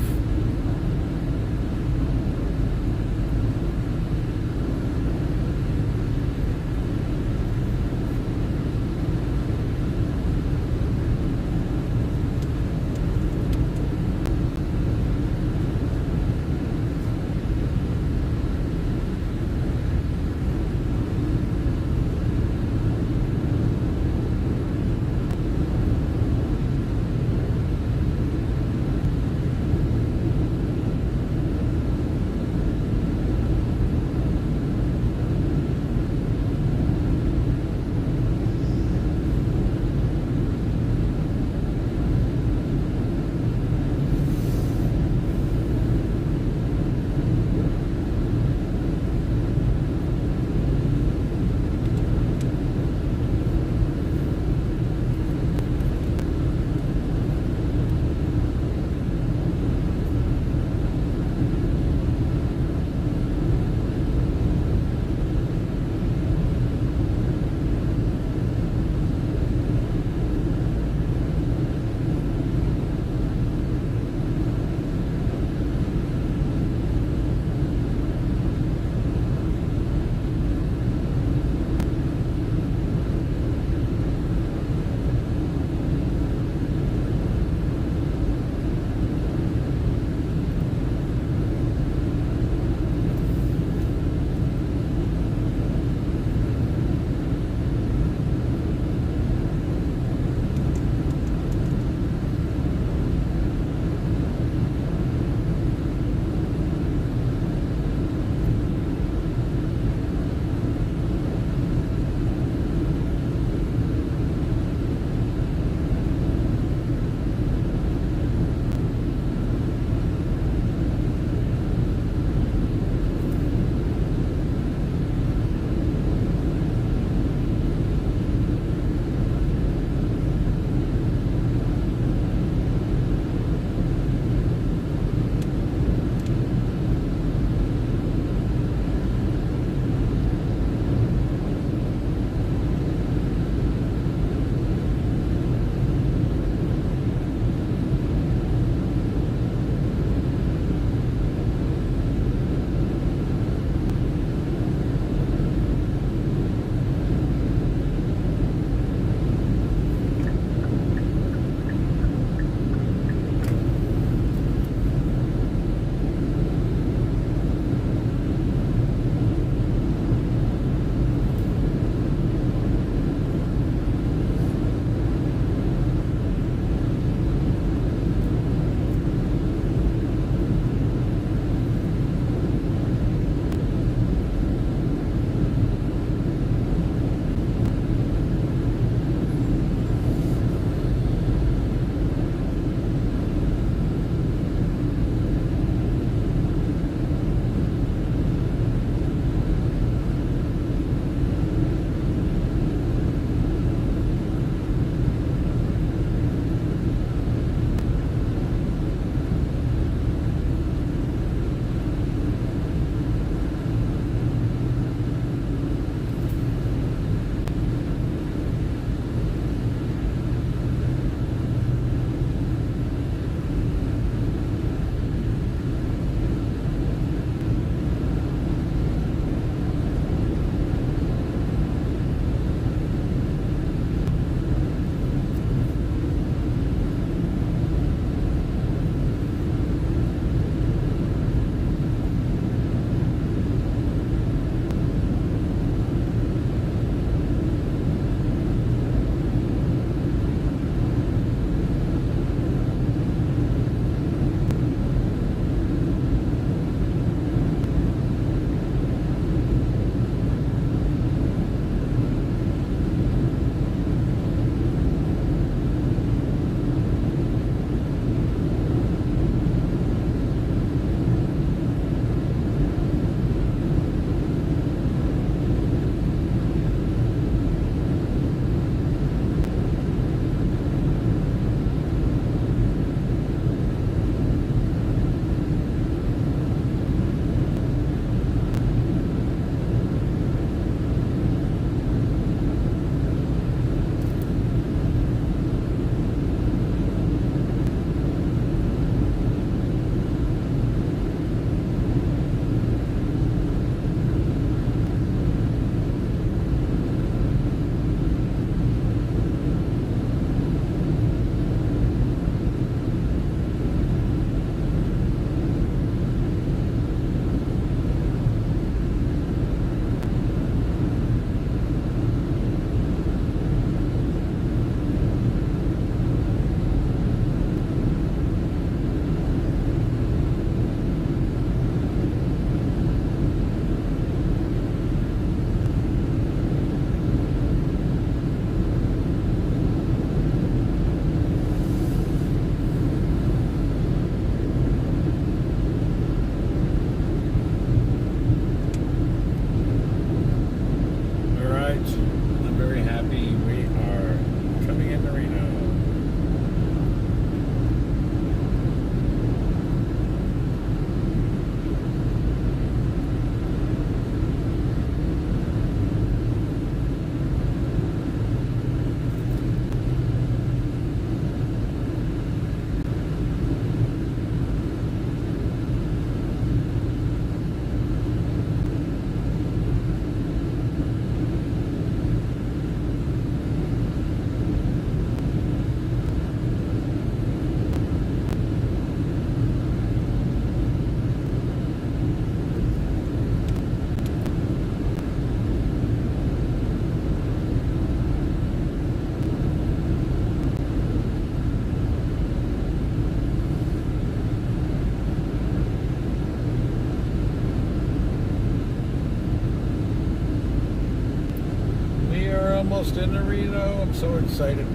almost into Reno. I'm so excited.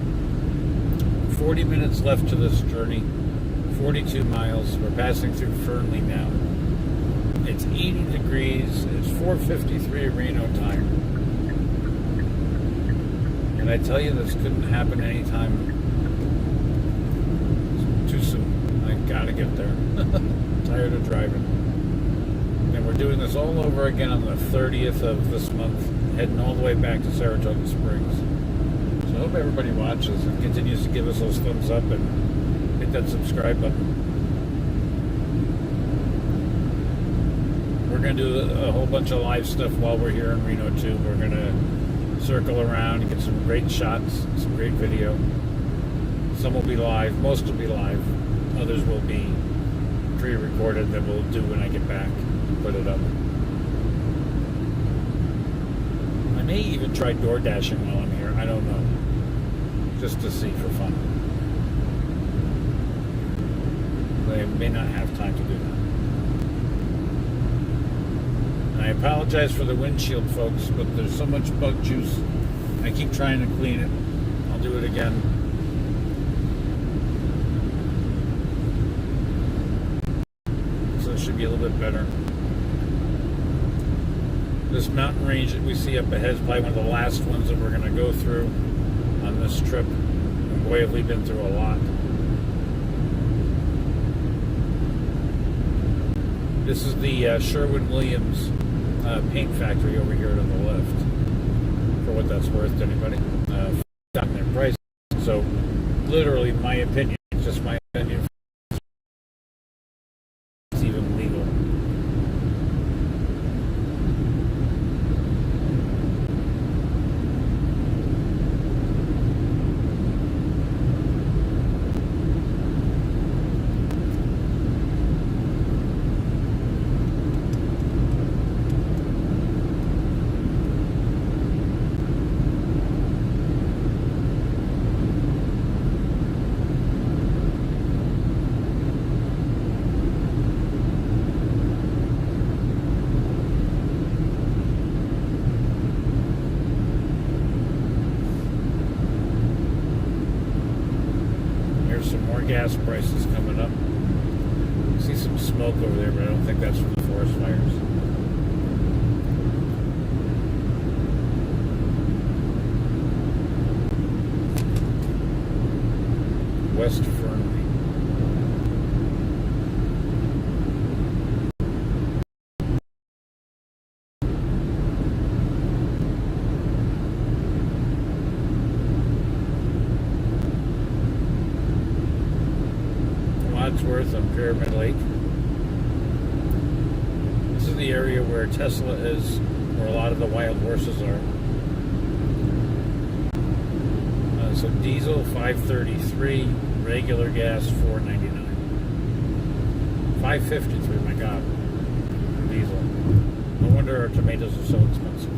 40 minutes left to this journey. 42 miles. We're passing through Fernley now. It's 80 degrees. It's 4:53 Reno time. And I tell you, this couldn't happen anytime too soon. I gotta get there. I'm tired of driving. And we're doing this all over again on the 30th of this month, heading all the way back to Saratoga Springs. So I hope everybody watches and continues to give us those thumbs up and hit that subscribe button. We're going to do a whole bunch of live stuff while we're here in Reno too. We're going to circle around and get some great shots, some great video. Some will be live, most will be live. Others will be pre-recorded that we'll do when I get back and put it up. I may even try door dashing while I'm here. I don't know. Just to see for fun. But I may not have time to do that. I apologize for the windshield, folks, but there's so much bug juice. I keep trying to clean it. I'll do it again. So it should be a little bit better. This mountain range that we see up ahead is probably one of the last ones that we're going to go through on this trip. And boy, have we been through a lot. This is the Sherwin-Williams paint factory over here to the left, for what that's worth to anybody. Gotten their price. So, literally, my opinion, it's just my opinion. It's even legal. Gas prices coming up. I see some smoke over there, but I don't think that's from the forest fires. West Fernley. Wadsworth on Pyramid Lake. This is the area where Tesla is, where a lot of the wild horses are. So diesel $5.33, regular gas $4.99. $5.53, my God, for diesel. No wonder our tomatoes are so expensive.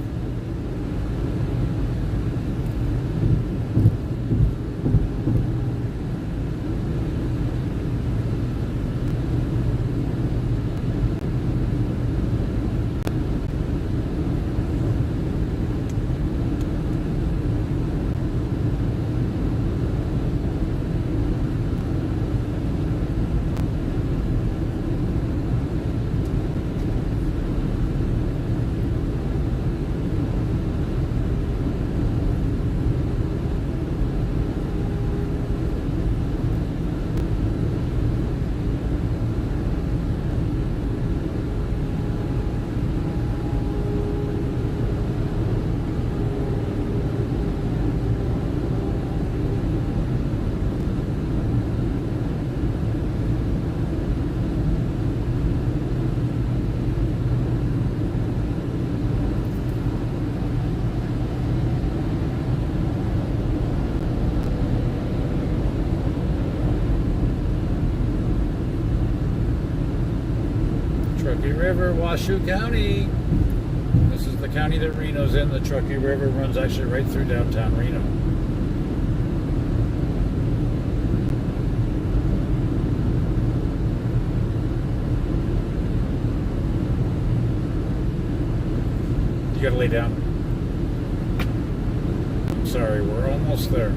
Truckee River, Washoe County. This is the county that Reno's in. The Truckee River runs actually right through downtown Reno. You gotta lay down. sorry, we're almost there.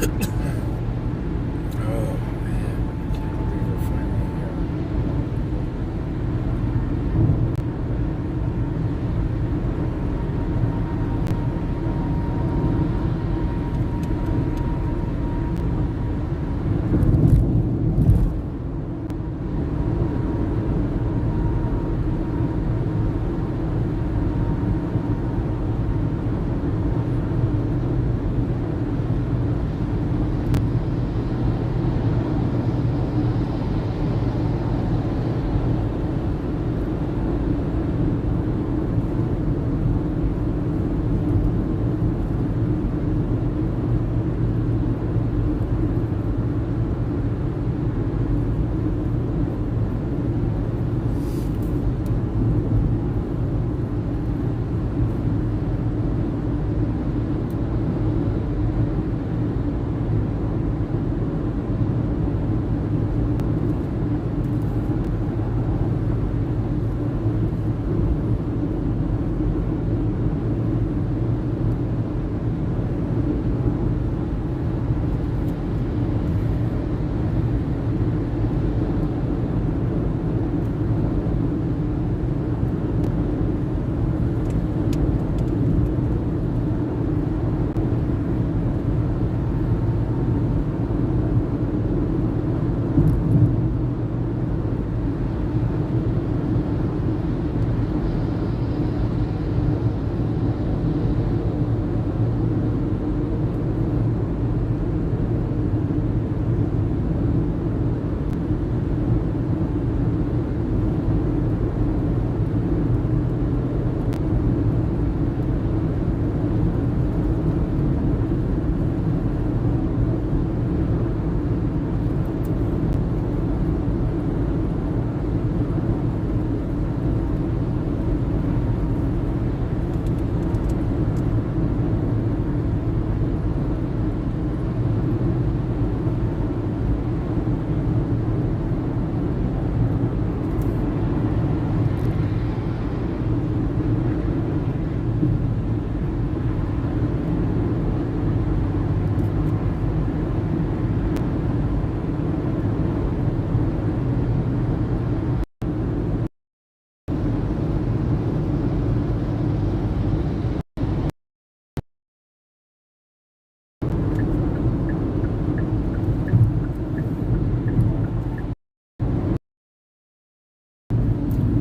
Oh man, can't believe we're finally here.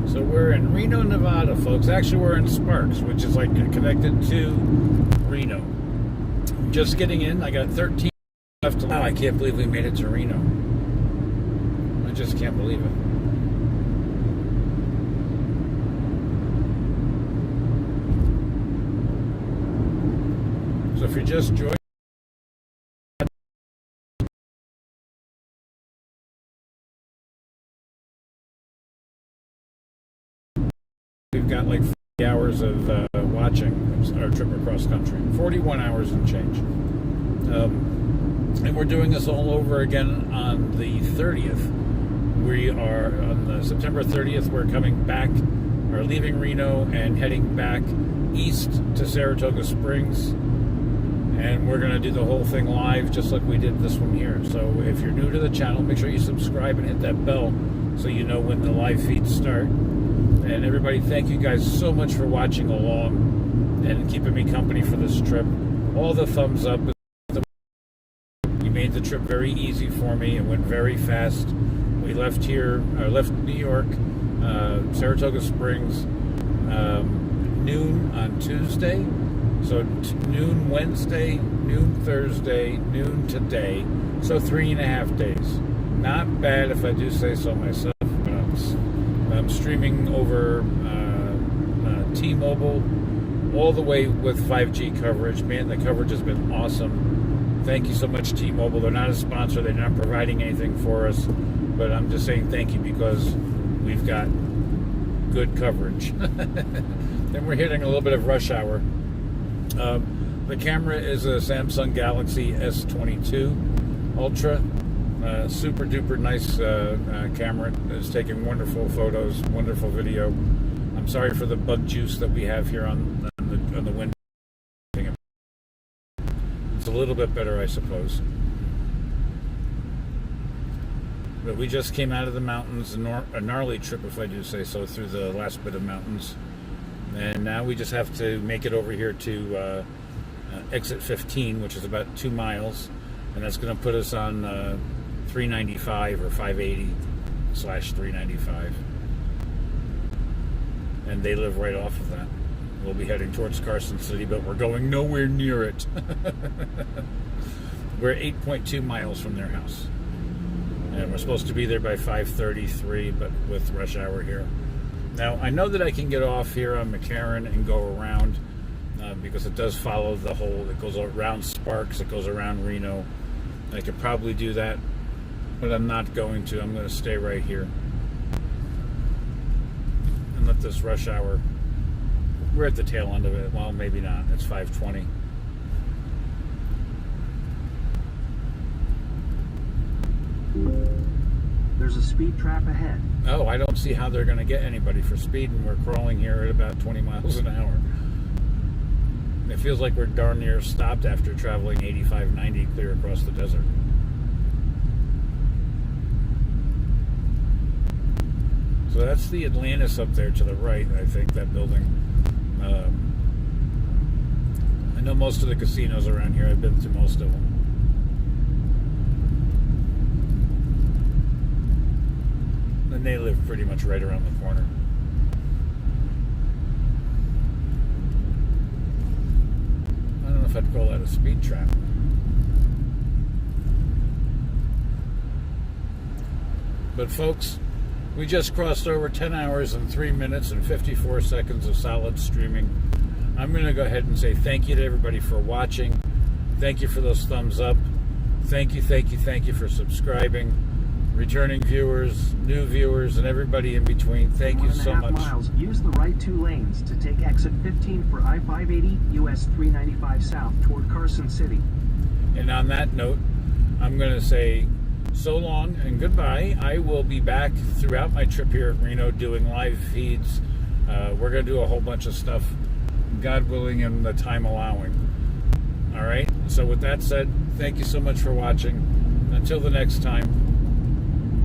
So we're in Reno, Nevada, folks. Actually, we're in Sparks, which is like connected to Reno. Just getting in. I got 13 left. Oh, I can't believe we made it to Reno. I just can't believe it. So if you just joined, we've got like 40 hours of watching our trip across country. 41 hours and change. And we're doing this all over again on the 30th. We are on September 30th. We're coming back, or leaving Reno and heading back east to Saratoga Springs. And we're going to do the whole thing live just like we did this one here. So if you're new to the channel, make sure you subscribe and hit that bell so you know when the live feeds start. And everybody, thank you guys so much for watching along and keeping me company for this trip. All the thumbs up. You made the trip very easy for me. It went very fast. We left New York, Saratoga Springs, noon on Tuesday. So noon Wednesday, noon Thursday, noon today. So 3.5 days. Not bad if I do say so myself. But I'm streaming over T-Mobile all the way with 5G coverage. Man, the coverage has been awesome. Thank you so much, T-Mobile. They're not a sponsor. They're not providing anything for us. But I'm just saying thank you because we've got good coverage. Then we're hitting a little bit of rush hour. The camera is a Samsung Galaxy S22 Ultra. Super duper nice camera. It's taking wonderful photos, wonderful video. I'm sorry for the bug juice that we have here on the window. a little bit better, I suppose. But we just came out of the mountains, a gnarly trip, if I do say so, through the last bit of mountains. And now we just have to make it over here to exit 15, which is about 2 miles. And that's going to put us on 395 or 580/395. And they live right off of that. We'll be heading towards Carson City, but we're going nowhere near it. We're 8.2 miles from their house. And we're supposed to be there by 5:33, but with rush hour here. Now, I know that I can get off here on McCarran and go around because it does follow the whole, it goes around Sparks, it goes around Reno. I could probably do that, but I'm not going to. I'm going to stay right here and let this rush hour, we're at the tail end of it. Well, maybe not. It's 5:20. There's a speed trap ahead. Oh, I don't see how they're going to get anybody for speed, and we're crawling here at about 20 miles an hour. It feels like we're darn near stopped after traveling 85, 90 clear across the desert. So that's the Atlantis up there to the right, I think, that building. I know most of the casinos around here. I've been to most of them. And they live pretty much right around the corner. I don't know if I'd call that a speed trap. But folks, we just crossed over 10 hours and 3 minutes and 54 seconds of solid streaming. I'm going to go ahead and say thank you to everybody for watching. Thank you for those thumbs up. Thank you for subscribing. Returning viewers, new viewers, and everybody in between, thank you so much. 1.5 miles, use the right 2 lanes to take exit 15 for I-580, US 395 South toward Carson City. And on that note, I'm going to say so long and goodbye. I will be back throughout my trip here at Reno doing live feeds. We're going to do a whole bunch of stuff, God willing and the time allowing. All right? So with that said, thank you so much for watching. Until the next time.